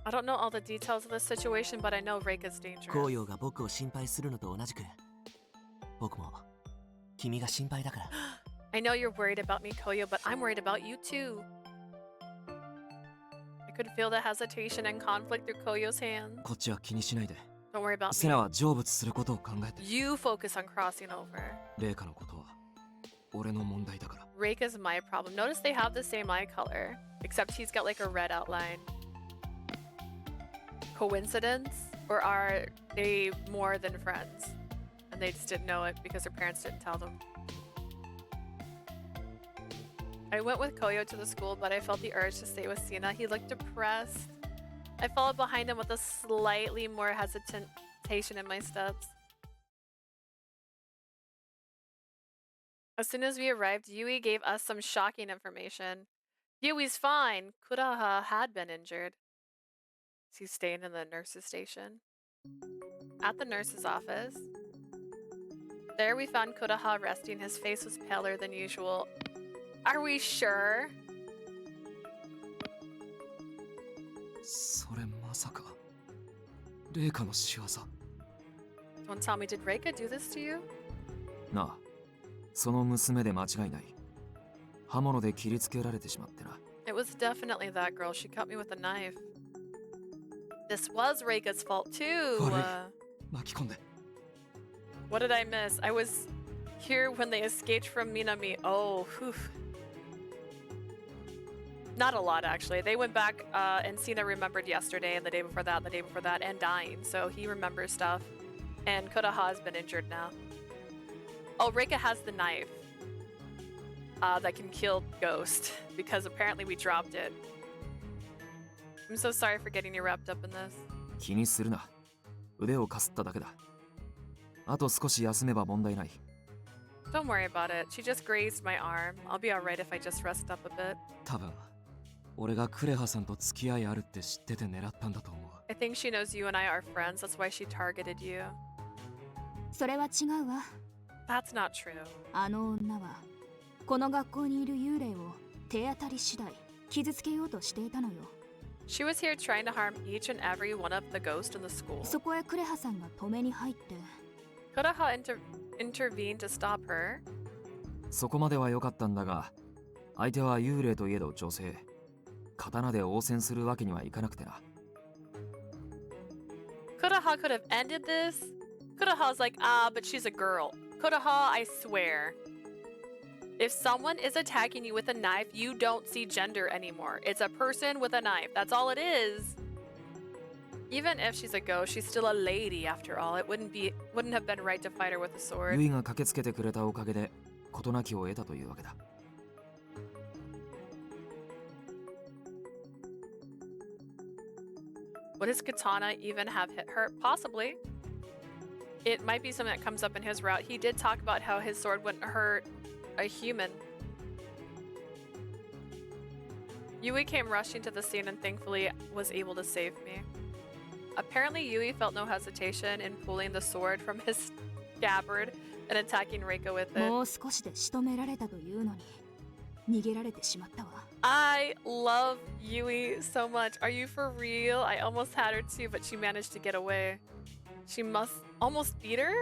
I don't know all the details of the situation, but I know Reika's dangerous. コウヨが僕を心配するのと同じく、僕も君が心配だから。I know you're worried about me, Koyo, but I'm worried about you too. I could feel the hesitation and conflict through Koyo's hands. こっちは気にしないで。 Don't worry about セ me. ナは成仏することを考えて。 You focus on crossing over. レイカのことは俺の問題だから。 Reika's my problem. Notice they have the same eye color, except he's got like a red outline. Coincidence? Or are they more than friends? And they just didn't know it because their parents didn't tell them. I went with Koyo to the school, but I felt the urge to stay with Sina. He looked depressed. I followed behind him with a slightly more hesitation in my steps. As soon as we arrived, Yui gave us some shocking information. Yui's fine. Kuraha had been injured. He's staying in the nurse's station. At the nurse's office, there we found Kuraha resting. His face was paler than usual. Are we sure? それまさかレイカの仕業？ Don't tell me, did Reika do this to you? なあ、その娘で間違いない。刃物で切りつけられてしまってな。 It was definitely that girl. She cut me with a knife. This was Reika's fault too. 悪い。巻き込んで。 What did I miss? I was here when they escaped from Minami. Oh, whew. Not a lot, actually. They went back, and Sina remembered yesterday, and the day before that, and the day before that, and dying. So he remembers stuff. And Kuraha's been injured now. Oh, Reika has the knife that can kill Ghost, because apparently we dropped it. I'm so sorry for getting you wrapped up in this. 気にするな。腕をかすっただけだ。あと少し休めば問題ない。 Don't worry about it. She just grazed my arm. I'll be alright if I just rest up a bit. 多分俺がクレハさんと付き合いあるって知ってて狙ったんだと思う。 I think she knows you and I are friends. That's why she targeted you. それは違うわ。 That's not true. あの女はこの学校にいる幽霊を手当たり次第傷つけようとしていたのよ。 She was here trying to harm each and every one of the ghosts in the school. そこへクレハさんが止めに入って。 Kuraha intervened to stop her. そこまでは良かったんだが、相手は幽霊といえど女性。刀で応戦するわけにはいかなくてな。 Kuraha could have ended this. Kuraha's like, but she's a girl. Kuraha, I swear. If someone is attacking you with a knife, you don't see gender anymore. It's a person with a knife. That's all it is. Even if she's a ghost, she's still a lady after all. It wouldn't have been right to fight her with a sword. ユイが駆けつけてくれたおかげで事なきを得たというわけだ。Would his katana even have hit her? Possibly. It might be something that comes up in his route. He did talk about how his sword wouldn't hurt a human. Yui came rushing to the scene and thankfully was able to save me. Apparently Yui felt no hesitation in pulling the sword from his scabbard and attacking Reiko with it. もう少しで仕留められたというのに逃げられてしまったわ。 I love Yui so much. Are you for real? I almost had her too, but she managed to get away. She must almost beat her?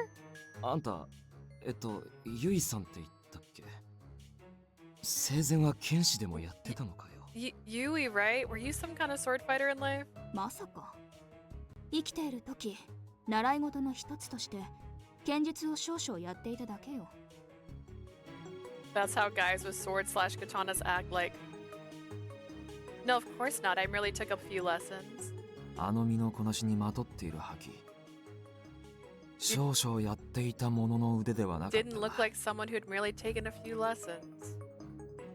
あんた、ユイさんって言ったっけ？生前は剣士でもやってたのかよ。Yui, right? Were you some kind of sword fighter in life? まさか。生きている時、習い事の一つとして剣術を少々やっていただけよ。 That's how guys with swords slash katanas act like. No, of course not. I merely took a few lessons. あの身のこなしにまとっている覇気。少々やっていたものの腕ではなかった。 Didn't look like someone who'd merely taken a few lessons.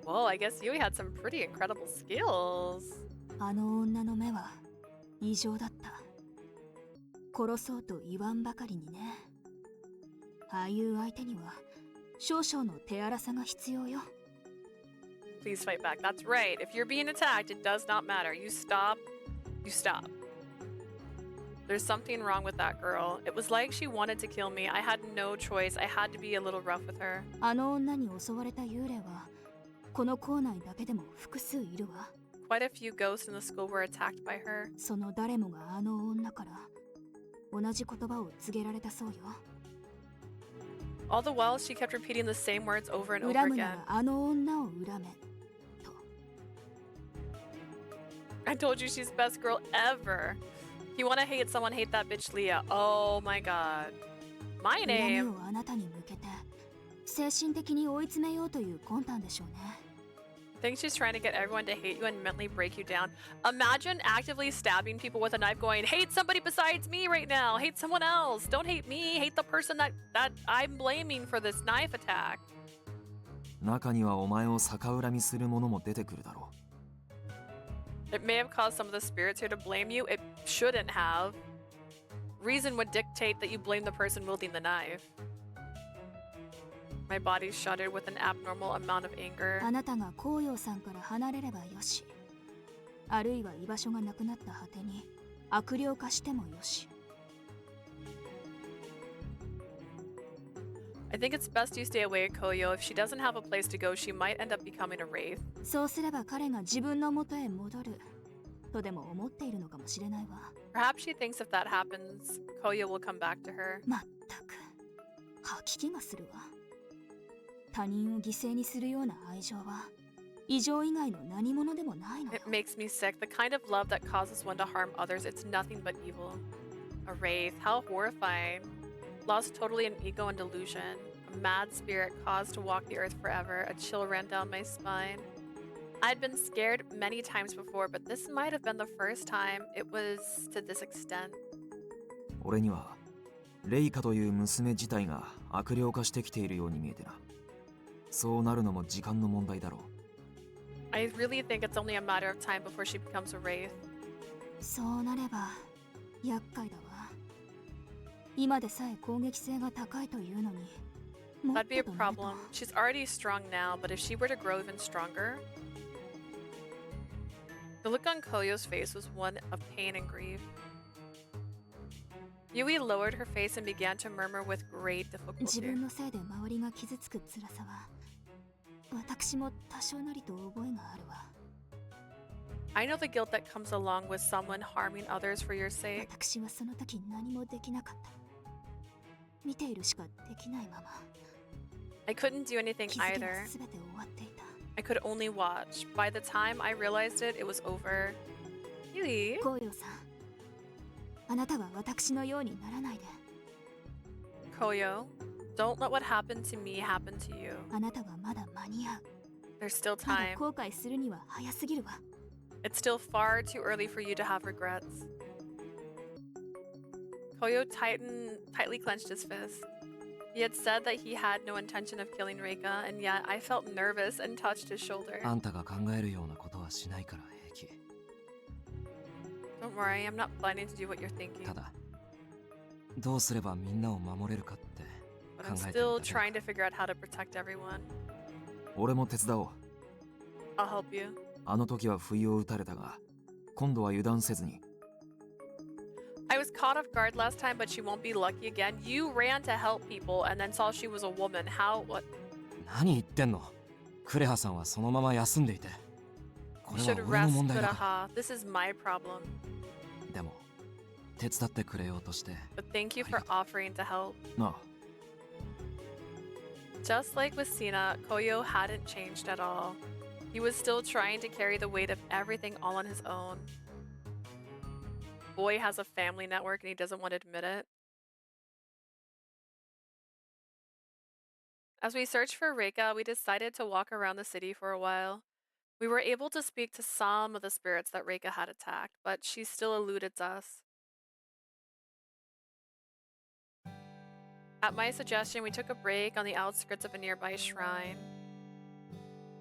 Well, I guess Yui had some pretty incredible skills. あの女の目は異常だった。殺そうと言わんばかりにね。ああいう相手には少々の手荒さが必要よ。 Please fight back. That's right. If you're being attacked, it does not matter. You stop. You stop. There's something wrong with that girl. It was like she wanted to kill me. I had no choice. I had to be a little rough with her. あの女に襲われた幽霊はこの校内だけでも複数いるわ。 Quite a few ghosts in the school were attacked by her. その誰もがあの女から同じ言葉を告げられたそうよ。 All the while, she kept repeating the same words over and over 恨むな again. らあの女を恨め。 I told you she's best girl ever. If you want to hate someone, hate that bitch Leah. Oh my god. My 恨み name. をあなたに向けて精神的に追い詰めようという魂胆でしょうね。 Think she's trying to get everyone to hate you and mentally break you down. Imagine actively stabbing people with a knife going, hate somebody besides me right now. Hate someone else. Don't hate me. Hate the person that I'm blaming for this knife attack. 中にはお前を逆恨みする者も出てくるだろう。 It may have caused some of the spirits here to blame you. It shouldn't have. Reason would dictate that you blame the person wielding the knife. My body shuddered with an abnormal amount of anger. あなたが紅葉さんから離れればよし。あるいは居場所がなくなった果てに悪霊化してもよし。 I think it's best you stay away, Koyo. If she doesn't have a place to go, she might end up becoming a wraith. そうすれば彼が自分の元へ戻るとでも思っているのかもしれないわ。 Perhaps she thinks if that happens, Koyo will come back to her. まったく吐き気がするわ。他人を犠牲にするような愛情は異常以外の何者でもないのよ。 It makes me sick. The kind of love that causes one to harm others, it's nothing but evil. A wraith, how horrifying. Lost totally in ego and delusion. A mad spirit caused to walk the earth forever. A chill ran down my spine. I'd been scared many times before, but this might have been the first time it was to this extent. 俺にはレイカという娘自体が悪霊化してきているように見えてな。そうなるのも時間の問題だろう。 I really think it's only a matter of time before she becomes a wraith. そうなれば厄介だわ。今でさえ攻撃性が高いというのに。もっ That'd be a ととなると problem. She's already strong now, but if she were to grow even stronger... The look on Koyo's face was one of pain and grief. Yui lowered her face and began to murmur with great 自 difficulty. 分のせいで周りが傷つく辛さは私も多少なりと覚えがあるわ。 I know the guilt that comes along with someone harming others for your sake. 私はその時何もできなかった。見ているしかできないまま I couldn't do anything 気づきが either. 全て終わっていた。 I could only watch. By the time I realized it, it was over. Yui? 紅葉さん、あなたは私のようにならないで。 Koyo, don't let what happened to me happen to you. あなたはまだ間に合う。 There's still まだ time. 後悔するには早すぎるわ。 It's still far too early for you to have regrets. Koyo tightly clenched his fist. He had said that he had no intention of killing Reika, and yet I felt nervous and touched his shoulder. あんたが考えるようなことはしないから平気。Don't worry, I'm not planning to do what you're thinking. ただどうすればみんなを守れるかって But 考 I'm えてる still だけだ trying to figure out how to protect everyone. 俺も手伝おう。 I'll help you. あの時は不意を打たれたが、今度は油断せずに。I was caught off guard last time, but she won't be lucky again. You ran to help people and then saw she was a woman. How? What? 何言ってんの。クレハさんはそのまま休んでいて。こ You れ should は俺の rest, 問題だか Kuraha. This is my problem. ら。でも手伝ってくれようとして。 But thank you for offering to help. なあ、 Just like with Sina, Koyo hadn't changed at all. He was still trying to carry the weight of everything all on his own. Boy has a family network and he doesn't want to admit it. As we searched for Reika, we decided to walk around the city for a while. We were able to speak to some of the spirits that Reika had attacked, but she still eluded us. At my suggestion, we took a break on the outskirts of a nearby shrine.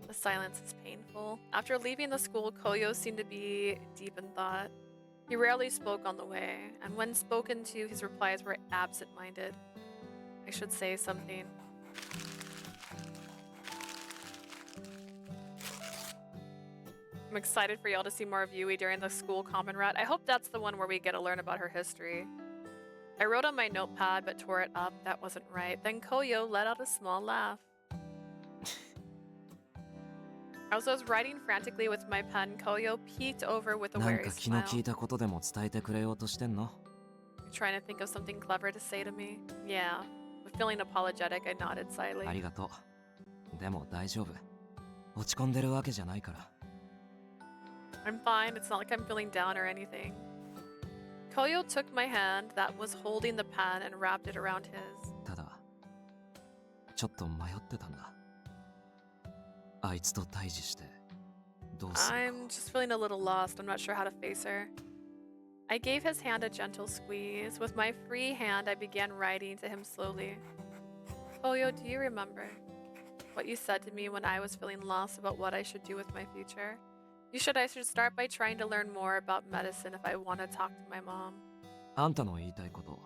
The silence is painful. After leaving the school, Koyo seemed to be deep in thought. He rarely spoke on the way, and when spoken to, his replies were absent-minded. I should say something. I'm excited for y'all to see more of Yui during the school common rat. I hope that's the one where we get to learn about her history. I wrote on my notepad but tore it up. That wasn't right. Then Koyo let out a small laugh. As I was writing frantically with my pen, Koyo peeked over with a なん wary か気の smile. 利いたことでも伝えてくれようとしてんの。 Trying to think of something clever to say to me. Yeah. But feeling apologetic, I nodded あ slightly. りがとう。でも大丈夫。落ち込んでるわけじゃないから。 I'm fine. It's not like I'm feeling down or anything. Koyo took my hand that was holding the pen and wrapped it around his. ただちょっと迷ってたんだ。あいつと対峙してどうする I'm just feeling a little lost. I'm not sure how to face her. I gave his hand a gentle squeeze. With my free hand, I began writing to him slowly. Koyo, do you remember what you said to me when I was feeling lost about what I should do with my future? I should start by trying to learn more about medicine if I want to talk to my mom. あんたの言いたいこと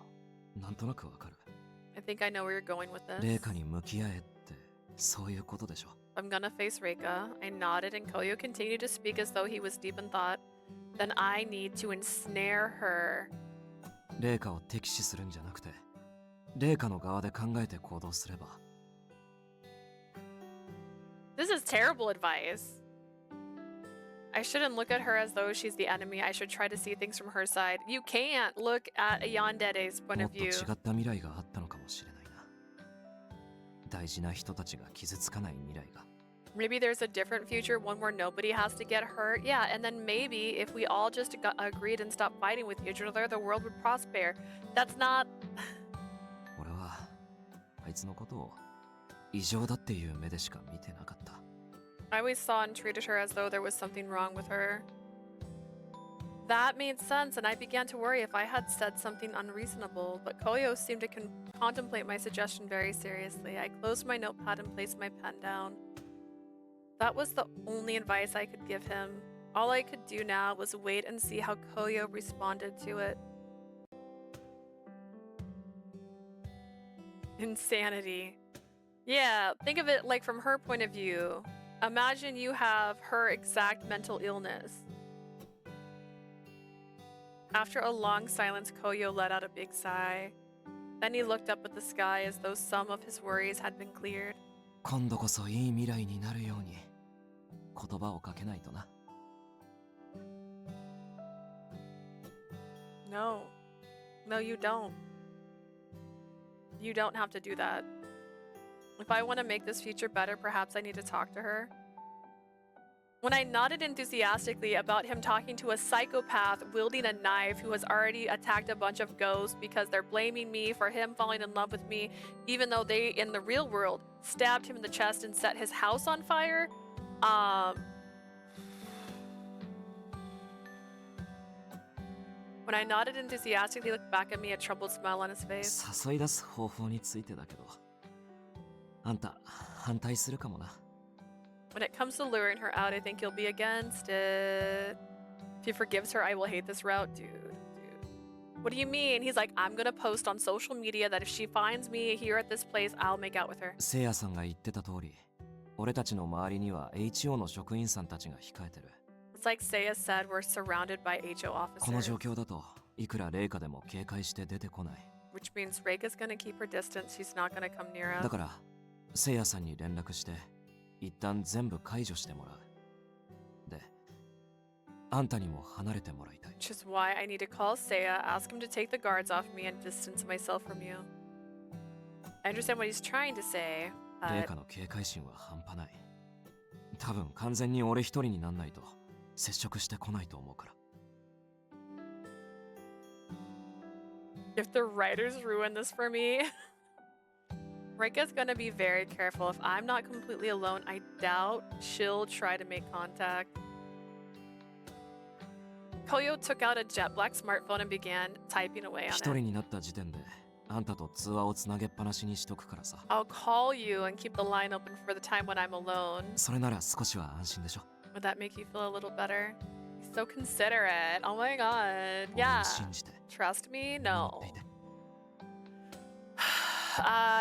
なんとなくわかる。 I think I know where you're going with this. レイカに向き合えってそういうことでしょ。 I'm gonna face Reika. I nodded and Koyo continued to speak as though he was deep in thought. Then I need to ensnare her. レイカを敵視するんじゃなくてレイカの側で考えて行動すれば。 This is terrible advice. I shouldn't look at her as though she's the enemy. I should try to see things from her side. You can't look at a Yandere's point も of っと違 view. った未来があったのかもしれないな。大事な人たちが傷つかない未来が。 Maybe there's a different future, one where nobody has to get hurt. Yeah, and then maybe if we all just agreed and stopped fighting with each other, the world would prosper. That's not... 俺はあいつのことを異常だっていう目でしか見てなかった。 I always saw and treated her as though there was something wrong with her. That made sense, and I began to worry if I had said something unreasonable, but Koyo seemed to contemplate my suggestion very seriously. I closed my notepad and placed my pen down. That was the only advice I could give him. All I could do now was wait and see how Koyo responded to it. Insanity. Yeah, think of it like from her point of view. Imagine you have her exact mental illness. After a long silence, Koyo let out a big sigh. Then he looked up at the sky as though some of his worries had been cleared. 今度こそいい未来になるように言葉をかけないとな。 No. No, you don't. You don't have to do that. If I want to make this future better, perhaps I need to talk to her. When I nodded enthusiastically about him talking to a psychopath wielding a knife who has already attacked a bunch of ghosts because they're blaming me for him falling in love with me, even though they, in the real world, stabbed him in the chest and set his house on fire, when I nodded enthusiastically, he looked back at me, a troubled smile on his face. 誘い出す方法についてだけどあんた反対するかもな。 When it comes to luring her out, I think you'll be against it. he forgives her, I will hate this route. Dude. What do you mean? He's like, I'm gonna post on social media that if she finds me here at this place, I'll make out with her. せいやさんが言ってた通り、俺たちの周りには HO の職員さんたちが控えてる。It's like Seiya said, we're surrounded by HO この状 officers. 況だと、いくらレイカでも警戒して出てこない。Which means Reika's gonna keep her distance. She's not gonna come near だ us. から、せいやさんに連絡して、一旦全部解除してもらう。で、あんたにも離れてもらいたい。Which is why I need to call Seiya, ask him to take the guards off me and distance myself from you. I understand what he's trying to say, レイ but カの警戒心は半端ない。多分完全に俺一人になんないと接触してこないと思うから。if the writers ruin this for me, Reika's gonna be very careful. If I'm not completely alone, I doubt she'll try to make contact. Koyo took out a jet black smartphone and began typing away 一 on 人 it. になった時点であんたと通話をつなげっぱなしにしとくからさ。 I'll call you and keep the line open for the time when I'm alone. それなら少しは安心でしょ。 Would that make you feel a little better? He's so considerate. Oh my god. 俺 Yeah. を信じて Trust me? 見守 No. っていて。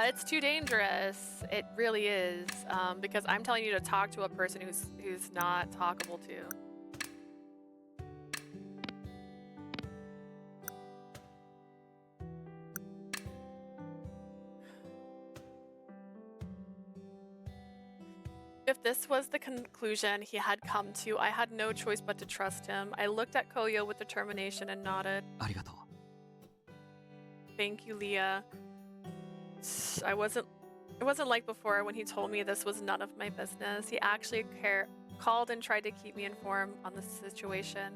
It's too dangerous. It really is. Because I'm telling you to talk to a person who's not talkable to. If this was the conclusion he had come to, I had no choice but to trust him. I looked at Koyo with determination and nodded. ありがとう。 Thank you, Leah. It wasn't like before when he told me this was none of my business. He actually called and tried to keep me informed on the situation.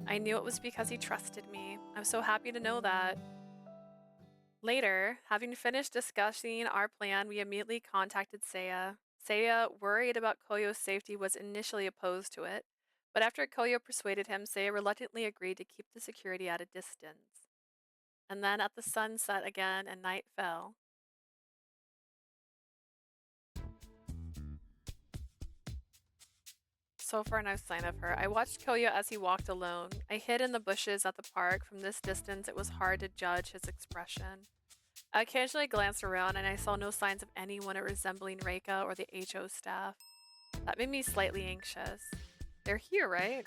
I knew it was because he trusted me. I'm so happy to know that. Later, having finished discussing our plan, we immediately contacted Seiya. Seiya, worried about Koyo's safety, was initially opposed to it, but after Koyo persuaded him, Seiya reluctantly agreed to keep the security at a distance. And then at the sun set again and night fell. So far, no sign of her. I watched Koyo as he walked alone. I hid in the bushes at the park. From this distance, it was hard to judge his expression. I occasionally glanced around and I saw no signs of anyone resembling Reika or the HO staff. That made me slightly anxious. They're here, right?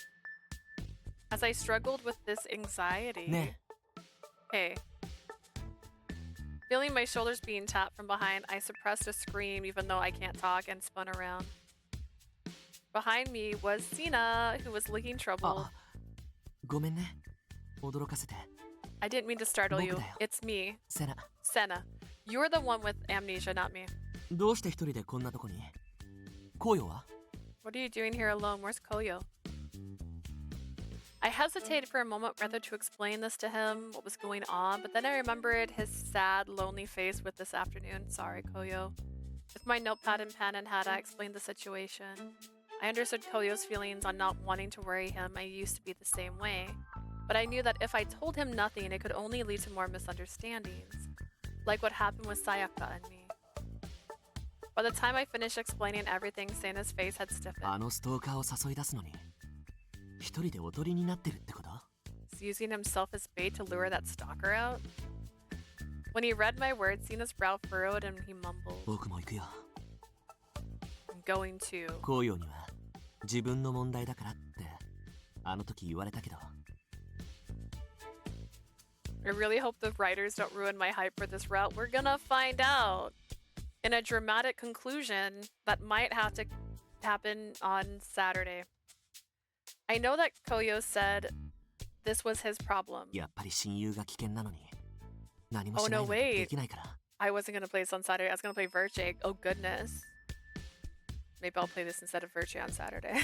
As I struggled with this anxiety. ね Hey. Feeling my shoulders being tapped from behind, I suppressed a scream even though I can't talk and spun around. Behind me was Sina, who was looking え troubled. あごめんね驚かせて I didn't mean to startle you. 僕だよ。 It's me, セナ Senna. You're the one with amnesia, not me. どうして一人でこんなとこにコヨは What are you doing here alone? Where's Koyo? I hesitated for a moment whether to explain this to him, what was going on, but then I remembered his sad, lonely face with this afternoon. Sorry, Koyo. With my notepad and pen in hand, I explained the situation. I understood Koyo's feelings on not wanting to worry him. I used to be the same way. But I knew that if I told him nothing, it could only lead to more misunderstandings. Like what happened with Sayaka and me. By the time I finished explaining everything, Sena's face had stiffened. あのストーカーを誘い出すのに一人でおとりになってるってこと He's using himself as bait to lure that stalker out. When he read my words, Sena's brow furrowed and he mumbled, 僕も行くよ I'm going to. コヨには自分の問題だからってあの時言われたけど I really hope the writers don't ruin my hype for this route. We're gonna find out in a dramatic conclusion that might have to happen on Saturday. I know that Koyo said this was his problem. やっぱり親友が危険なのに何も Oh しない no, なんてで wait. きないから I wasn't gonna play this on Saturday. I was gonna play Virtue. Oh goodness. Maybe I'll play this instead of Virtue on Saturday.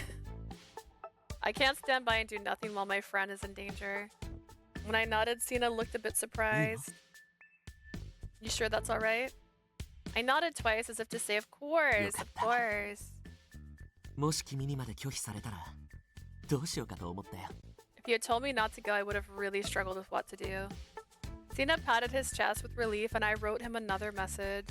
I can't stand by and do nothing while my friend is in danger. When I nodded, Sina looked a bit surprised. You sure that's alright? I nodded twice as if to say, of course, of course. もし君にまで拒否されたらどうしようかと思ったよ If you had told me not to go, I would have really struggled with what to do. Sina patted his chest with relief and I wrote him another message.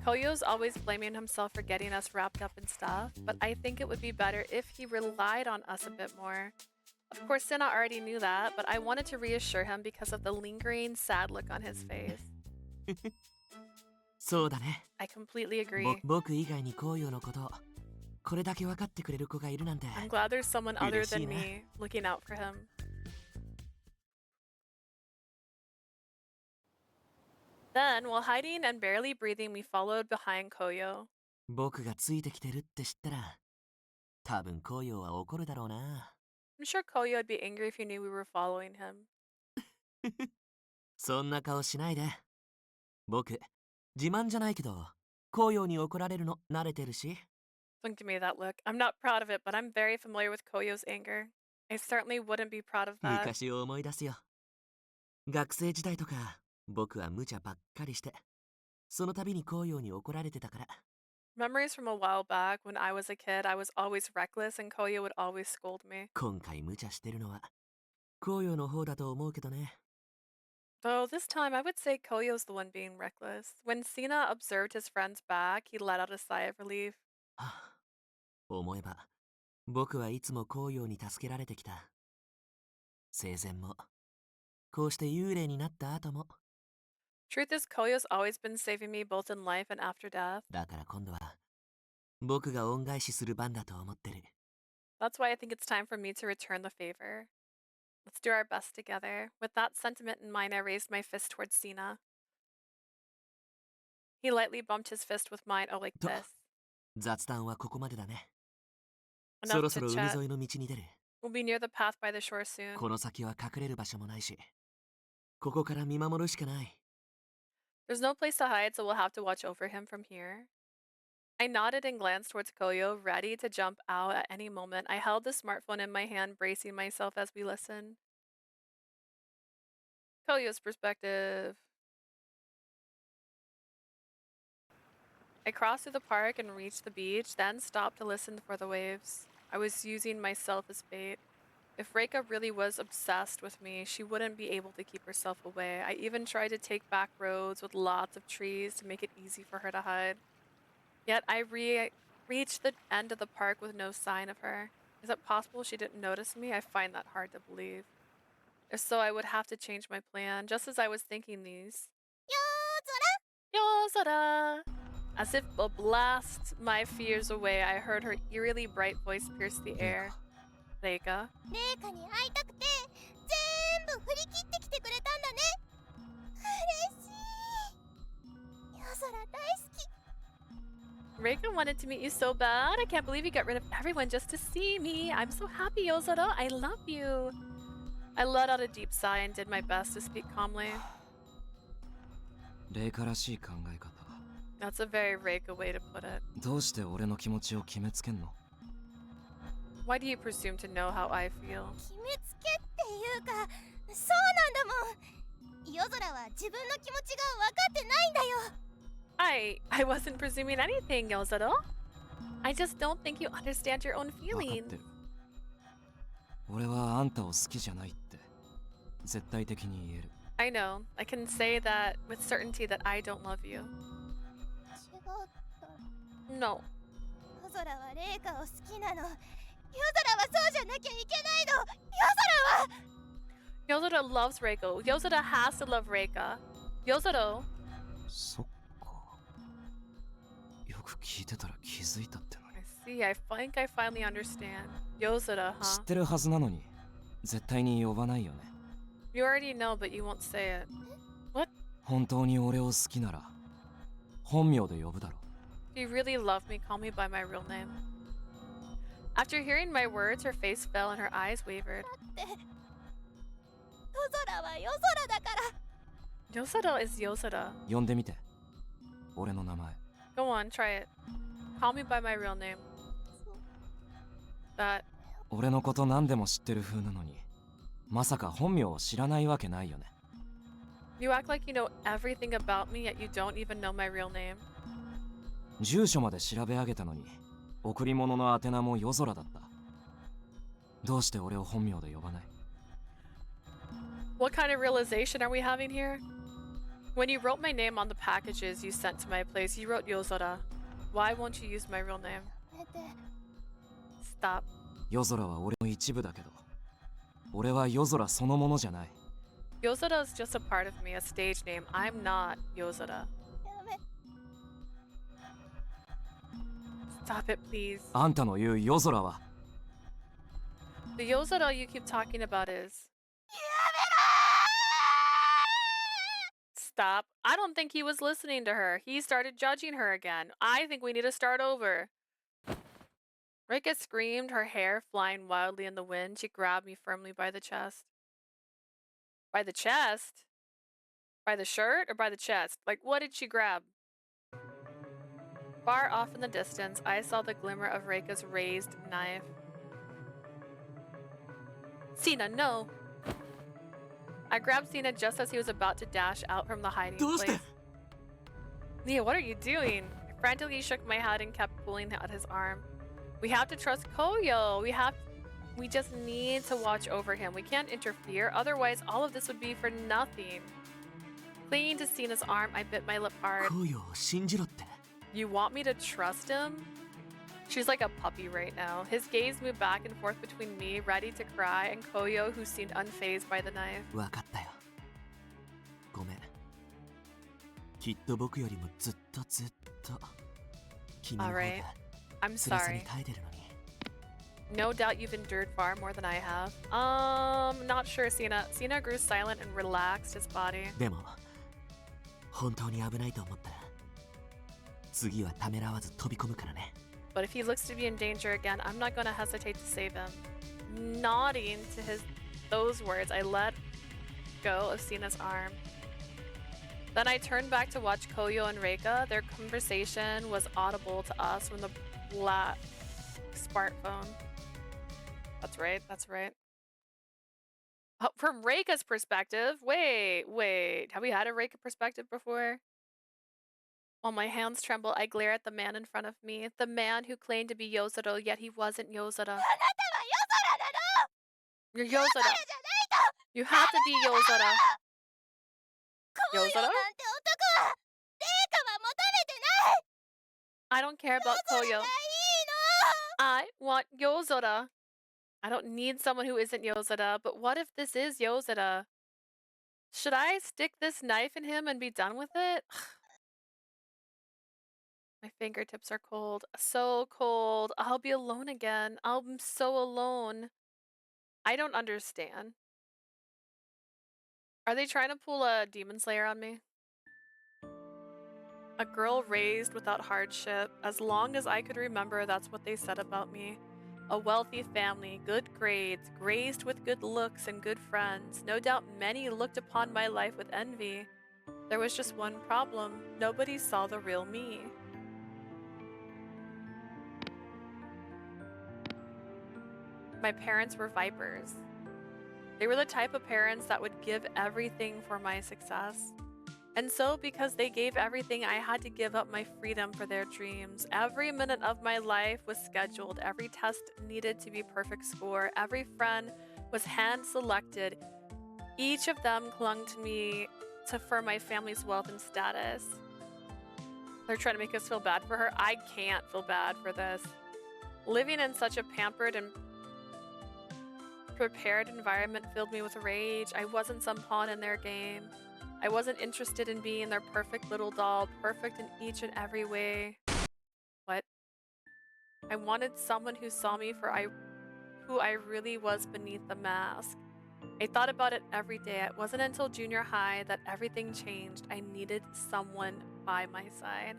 Koyo's always blaming himself for getting us wrapped up in stuff, but I think it would be better if he relied on us a bit more. Of course, Senna already knew that, but I wanted to reassure him because of the lingering, sad look on his face. そうだね。 I completely agree. 僕以外に紅葉のことこれだけ分かってくれる子がいるなんて I'm glad there's someone other 嬉しい than ね。 me looking out for him. Then, while hiding and barely breathing, we followed behind Koyo. 僕がついてきてるって知ったら多分紅葉は怒るだろうな。 I'm sure Koyo would be angry if he knew we were following him. そんな顔しないで。僕自慢じゃないけど紅葉に怒られるの慣れてるし。 Don't give me that look. I'm not proud of it, but I'm very familiar with Koyo's anger. I certainly wouldn't be proud of that. 昔を思い出すよ。学生時代とか僕は無茶ばっかりしてその度に紅葉に怒られてたから。 Memories from a while back when I was a kid, I was always reckless and Koyo would always scold me. 今回無茶してるのは紅葉の方だと思うけどね。 Though this time I would say Koyo's the one being reckless. When Sina observed his friend's back, he let out a sigh of relief. はあ、思えば僕はいつも紅葉に助けられてきた。生前もこうして幽霊になった後も。 Truth is, Koyo's always been saving me both in life and after death. だから今度は僕が恩返しする番だと思ってる。 That's why I think it's time for me to return the favor. Let's do our best together. With that sentiment in mind, I raised my fist towards Sina. He lightly bumped his fist with mine, oh, like と this. 雑談はここまでだね。 Enough そろそろ chit 海 chat. 沿いの道に出る。 We'll be near the path by the shore soon. この先は隠れる場所もないし、ここから見守るしかない。 There's no place to hide, so we'll have to watch over him from here. I nodded and glanced towards Koyo, ready to jump out at any moment. I held the smartphone in my hand, bracing myself as we listened. Koyo's perspective. I crossed through the park and reached the beach, then stopped to listen for the waves. I was using myself as bait. If Reika really was obsessed with me, she wouldn't be able to keep herself away. I even tried to take back roads with lots of trees to make it easy for her to hide. Yet I reached the end of the park with no sign of her. Is it possible she didn't notice me? I find that hard to believe. If so, I would have to change my plan. Just as I was thinking these. Yozora! As if to blast my fears away, I heard her eerily bright voice pierce the air. Reika. レイカに会いたくて全部振り切ってきてくれたんだね。嬉しい。夜空大好き。 Reika wanted to meet you so bad. I can't believe you got rid of everyone just to see me. I'm so happy, Yozora. I love you. I let out a deep sigh and did my best to speak calmly. 霊化らしい考え方。 That's a very Reika way to put it. どうして俺の気持ちを決めつけんの？ Why do you presume to know how I feel? 決めつけっていうか、そうなんだもん。夜空は自分の気持ちが分かってないんだよ。I wasn't presuming anything, Yozoro. I just don't think you understand your own 分かっ feelings. てる。俺はあんたを好きじゃないって絶対的に言える。 I know. I can say that with certainty that I don't love you. 違った。 No. 夜空はレイカを好きなの。夜空はそうじゃなきゃいけないの。夜空は Yozoro loves Reiko. Yozoro has to love Reika. Yozoro. そっか。よく聞いてたら気づいたってのに。 I see. I think I finally understand. Yozoro, 知 huh? ってるはずなのに絶対に呼ばないよね。 You already know, but you won't say it. What? 本当に俺を好きなら本名で呼ぶだろ。 If you really love me, call me by my real name. After hearing my words, her face fell and her eyes wavered. 夜空は夜空だから。 Yozoro is Yozoro. 呼んでみて。俺の名前。 Go on, try it. Call me by my real name. That. 俺のこと何でも知ってる風なのにまさか本名を知らないわけないよね。 You act like you know everything about me, yet you don't even know my real name. 住所まで調べ上げたのに贈り物の宛名も夜空だった。どうして俺を本名で呼ばない？ What kind of realization are we having here? When you wrote my name on the packages you sent to my place, you wrote Yozora. Why won't you use my real name? Stop. 夜空は俺の一部だけど俺は夜空そのものじゃない。 Yozora is just a part of me, a stage name. I'm not Yozora. Stop it, please. あんたの言う夜空は The Yozora you keep talking about is... Stop. I don't think he was listening to her. He started judging her again. I think we need to start over. Rika screamed, her hair flying wildly in the wind. She grabbed me firmly by the chest. By the chest? By the shirt or by the chest? Like, what did she grab? Far off in the distance, I saw the glimmer of Reika's raised knife. Sina, no! I grabbed Sina just as he was about to dash out from the hiding place. Nia, what are you doing? I frantically shook my head and kept pulling at his arm. We have to trust Koyo. We just need to watch over him. We can't interfere, otherwise all of this would be for nothing. Clinging to Sina's arm, I bit my lip hard. 恋を信じろって You want me to trust him? She's like a puppy right now. His gaze moved back and forth between me, ready to cry, and Koyo, who seemed unfazed by the knife. 分かったよごめんきっと僕よりもずっと君の方が Alright. I'm 辛さ sorry. に耐えてるのに No doubt you've endured far more than I have. Not sure, Sina. Sina grew silent and relaxed his body. でも本当に危ないと思ったら次はためらわず飛び込むからね But if he looks to be in danger again, I'm not gonna hesitate to save him. Nodding to those words, I let go of Sina's arm. Then I turned back to watch Koyo and Reika. Their conversation was audible to us from the black smartphone. That's right, that's right. Oh, from Reika's perspective? Wait. Have we had a Reika perspective before? While my hands tremble, I glare at the man in front of me. The man who claimed to be Yozora, yet he wasn't Yozora. You're Yozora. You have to be Yozora. Yozora? I don't care about Koyo. I want Yozora. I don't need someone who isn't Yozora, but what if this is Yozora? Should I stick this knife in him and be done with it? My fingertips are cold. So cold. I'll be alone again. I'm so alone. I don't understand. Are they trying to pull a Demon Slayer on me? A girl raised without hardship. As long as I could remember, that's what they said about me. A wealthy family, good grades, graced with good looks and good friends. No doubt many looked upon my life with envy. There was just one problem. Nobody saw the real me. My parents were vipers. They were the type of parents that would give everything for my success. And so, because they gave everything, I had to give up my freedom for their dreams. Every minute of my life was scheduled. Every test needed to be perfect score. Every friend was hand-selected. Each of them clung to me for my family's wealth and status. They're trying to make us feel bad for her. I can't feel bad for this. Living in such a pampered and prepared environment filled me with rage. I wasn't some pawn in their game. I wasn't interested in being their perfect little doll, perfect in each and every way. What? I wanted someone who saw me for who I really was beneath the mask. I thought about it every day. It wasn't until junior high that everything changed. I needed someone by my side.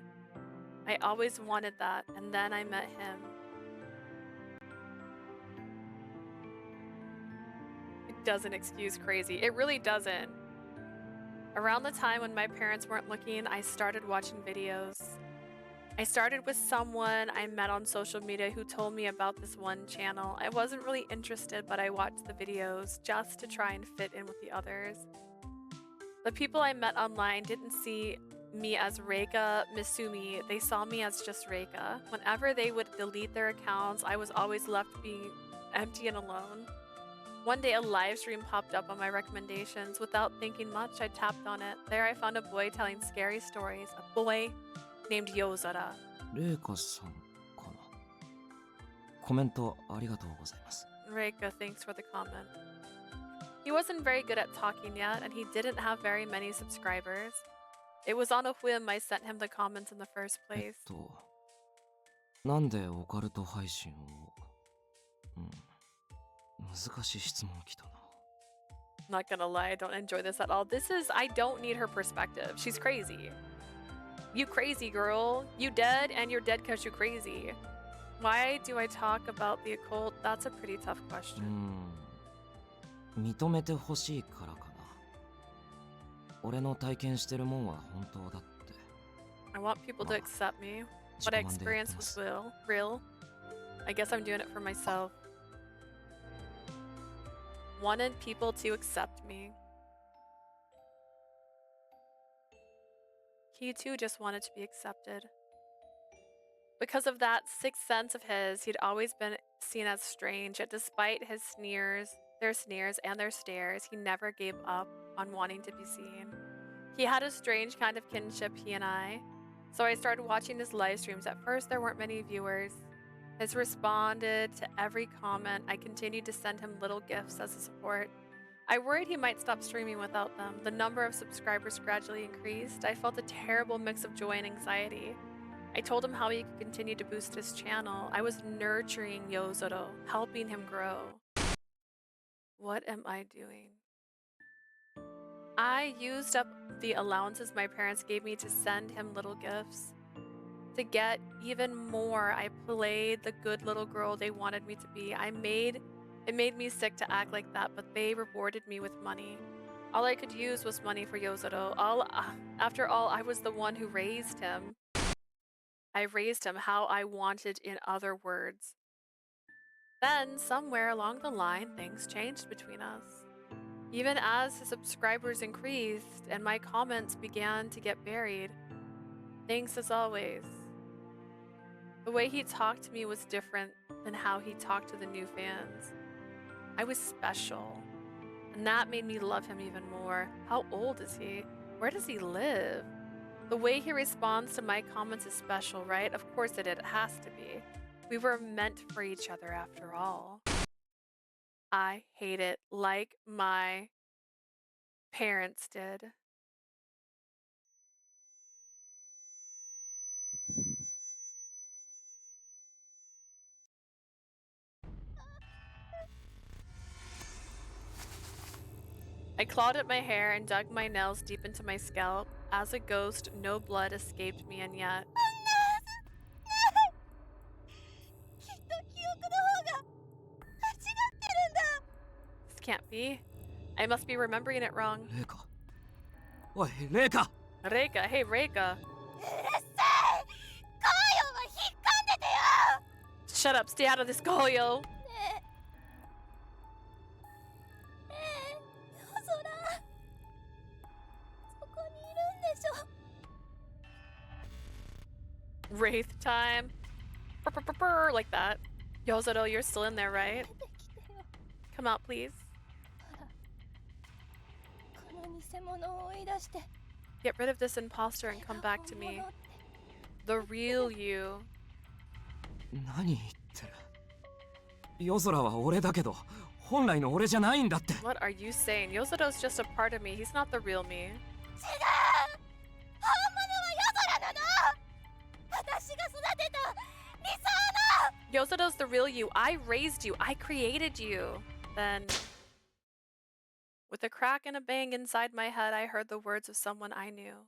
I always wanted that, and then I met him. It doesn't excuse crazy. It really doesn't. Around the time when my parents weren't looking, I started watching videos. I started with someone I met on social media who told me about this one channel. I wasn't really interested, but I watched the videos just to try and fit in with the others. The people I met online didn't see me as Reika Misumi, they saw me as just Reika. Whenever they would delete their accounts, I was always left being empty and alone. One day a live stream popped up on my recommendations. Without thinking much, I tapped on it. There I found a boy telling scary stories. A boy named Yozora. レイカさんかな。コメントありがとうございます。Reika, thanks for the comment. He wasn't very good at talking yet, and he didn't have very many subscribers. It was on a whim I sent him the comments in the first place. なんでオカルト配信を難しい質問来たな。 Not gonna lie, I don't enjoy this at all. I don't need her perspective. She's crazy. You crazy girl. You dead, and you're dead because you're crazy. Why do I talk about the occult? That's a pretty tough question. 認めてほしいからかな。俺の体験してるもんは本当だって。 I want people to accept me. What I experienced was real. I guess I'm doing it for myself. Wanted people to accept me. He too just wanted to be accepted. Because of that sixth sense of his, he'd always been seen as strange, yet despite his their sneers and their stares, he never gave up on wanting to be seen. He had a strange kind of kinship, he and I. So I started watching his live streams. At first, there weren't many viewers. His responded to every comment. I continued to send him little gifts as a support. I worried he might stop streaming without them. The number of subscribers gradually increased. I felt a terrible mix of joy and anxiety. I told him how he could continue to boost his channel. I was nurturing Yozoro, helping him grow. What am I doing? I used up the allowances my parents gave me to send him little gifts. To get even more, I played the good little girl they wanted me to be. It made me sick to act like that, but they rewarded me with money. All I could use was money for Yozoro. After all, I was the one who raised him. I raised him how I wanted, in other words. Then, somewhere along the line, things changed between us. Even as his subscribers increased and my comments began to get buried, thanks as always. The way he talked to me was different than how he talked to the new fans. I was special, and that made me love him even more. How old is he? Where does he live? The way he responds to my comments is special, right? Of course it has to be. We were meant for each other after all. I hate it like my parents did. I clawed at my hair and dug my nails deep into my scalp. As a ghost, no blood escaped me, and yet... This can't be. I must be remembering it wrong. Reika. Oi, Reika! Reika, hey Reika. Shut up, stay out of this, Koyo. Wraith time. Brr, like that. Yozoro, you're still in there, right? Come out, please. Get rid of this imposter and come back to me. The real you. 何言ってる。夜空は俺だけど、本来の俺じゃないんだって。What are you saying? Yozoro's just a part of me. He's not the real me. Yozoro's the real you. I raised you. I created you. Then, with a crack and a bang inside my head, I heard the words of someone I knew.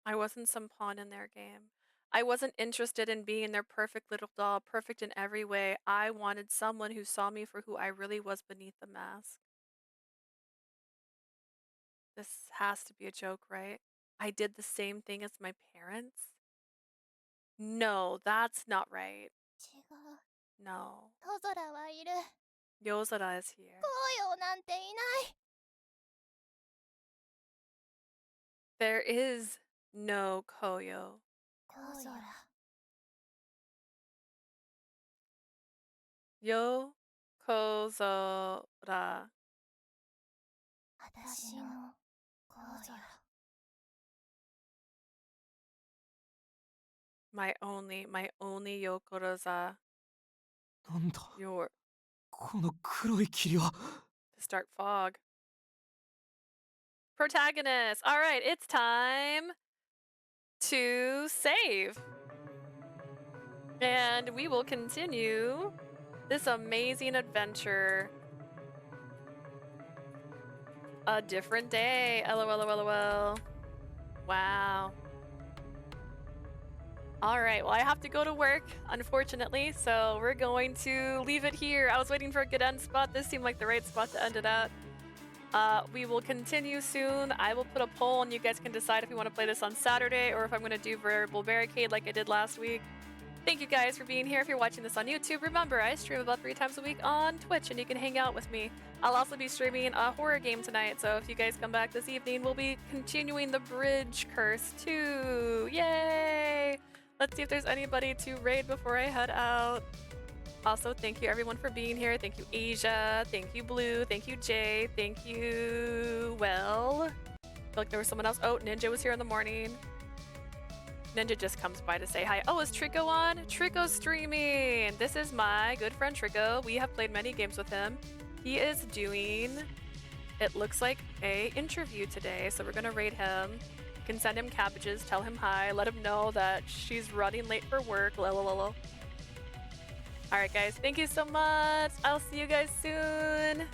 I wasn't some pawn in their game. I wasn't interested in being their perfect little doll, perfect in every way. I wanted someone who saw me for who I really was beneath the mask. This has to be a joke, right? I did the same thing as my parents? No, that's not right. No. Yozora is here. There is no Koyo. Kozora. My only Yokoroza. なんだ Your この黒い霧は。 This dark fog. Protagonist. All right, it's time to save. And we will continue this amazing adventure. A different day. LOL. Wow. Alright, well I have to go to work, unfortunately, so we're going to leave it here. I was waiting for a good end spot. This seemed like the right spot to end it at. We will continue soon. I will put a poll and you guys can decide if you want to play this on Saturday or if I'm going to do Variable Barricade like I did last week. Thank you guys for being here. If you're watching this on YouTube, remember I stream about 3 times a week on Twitch and you can hang out with me. I'll also be streaming a horror game tonight, so if you guys come back this evening, we'll be continuing the Bridge Curse 2. Yay! Let's see if there's anybody to raid before I head out. Also, thank you everyone for being here. Thank you Asia, thank you Blue, thank you Jay, thank you... well... I feel like there was someone else. Oh, Ninja was here in the morning. Ninja just comes by to say hi. Oh, is Trico on? Trico's streaming! This is my good friend Trico. We have played many games with him. He is doing, it looks like, a interview today, so we're gonna raid him. You can send him cabbages, tell him hi, let him know that she's running late for work. Alright guys, thank you so much. I'll see you guys soon.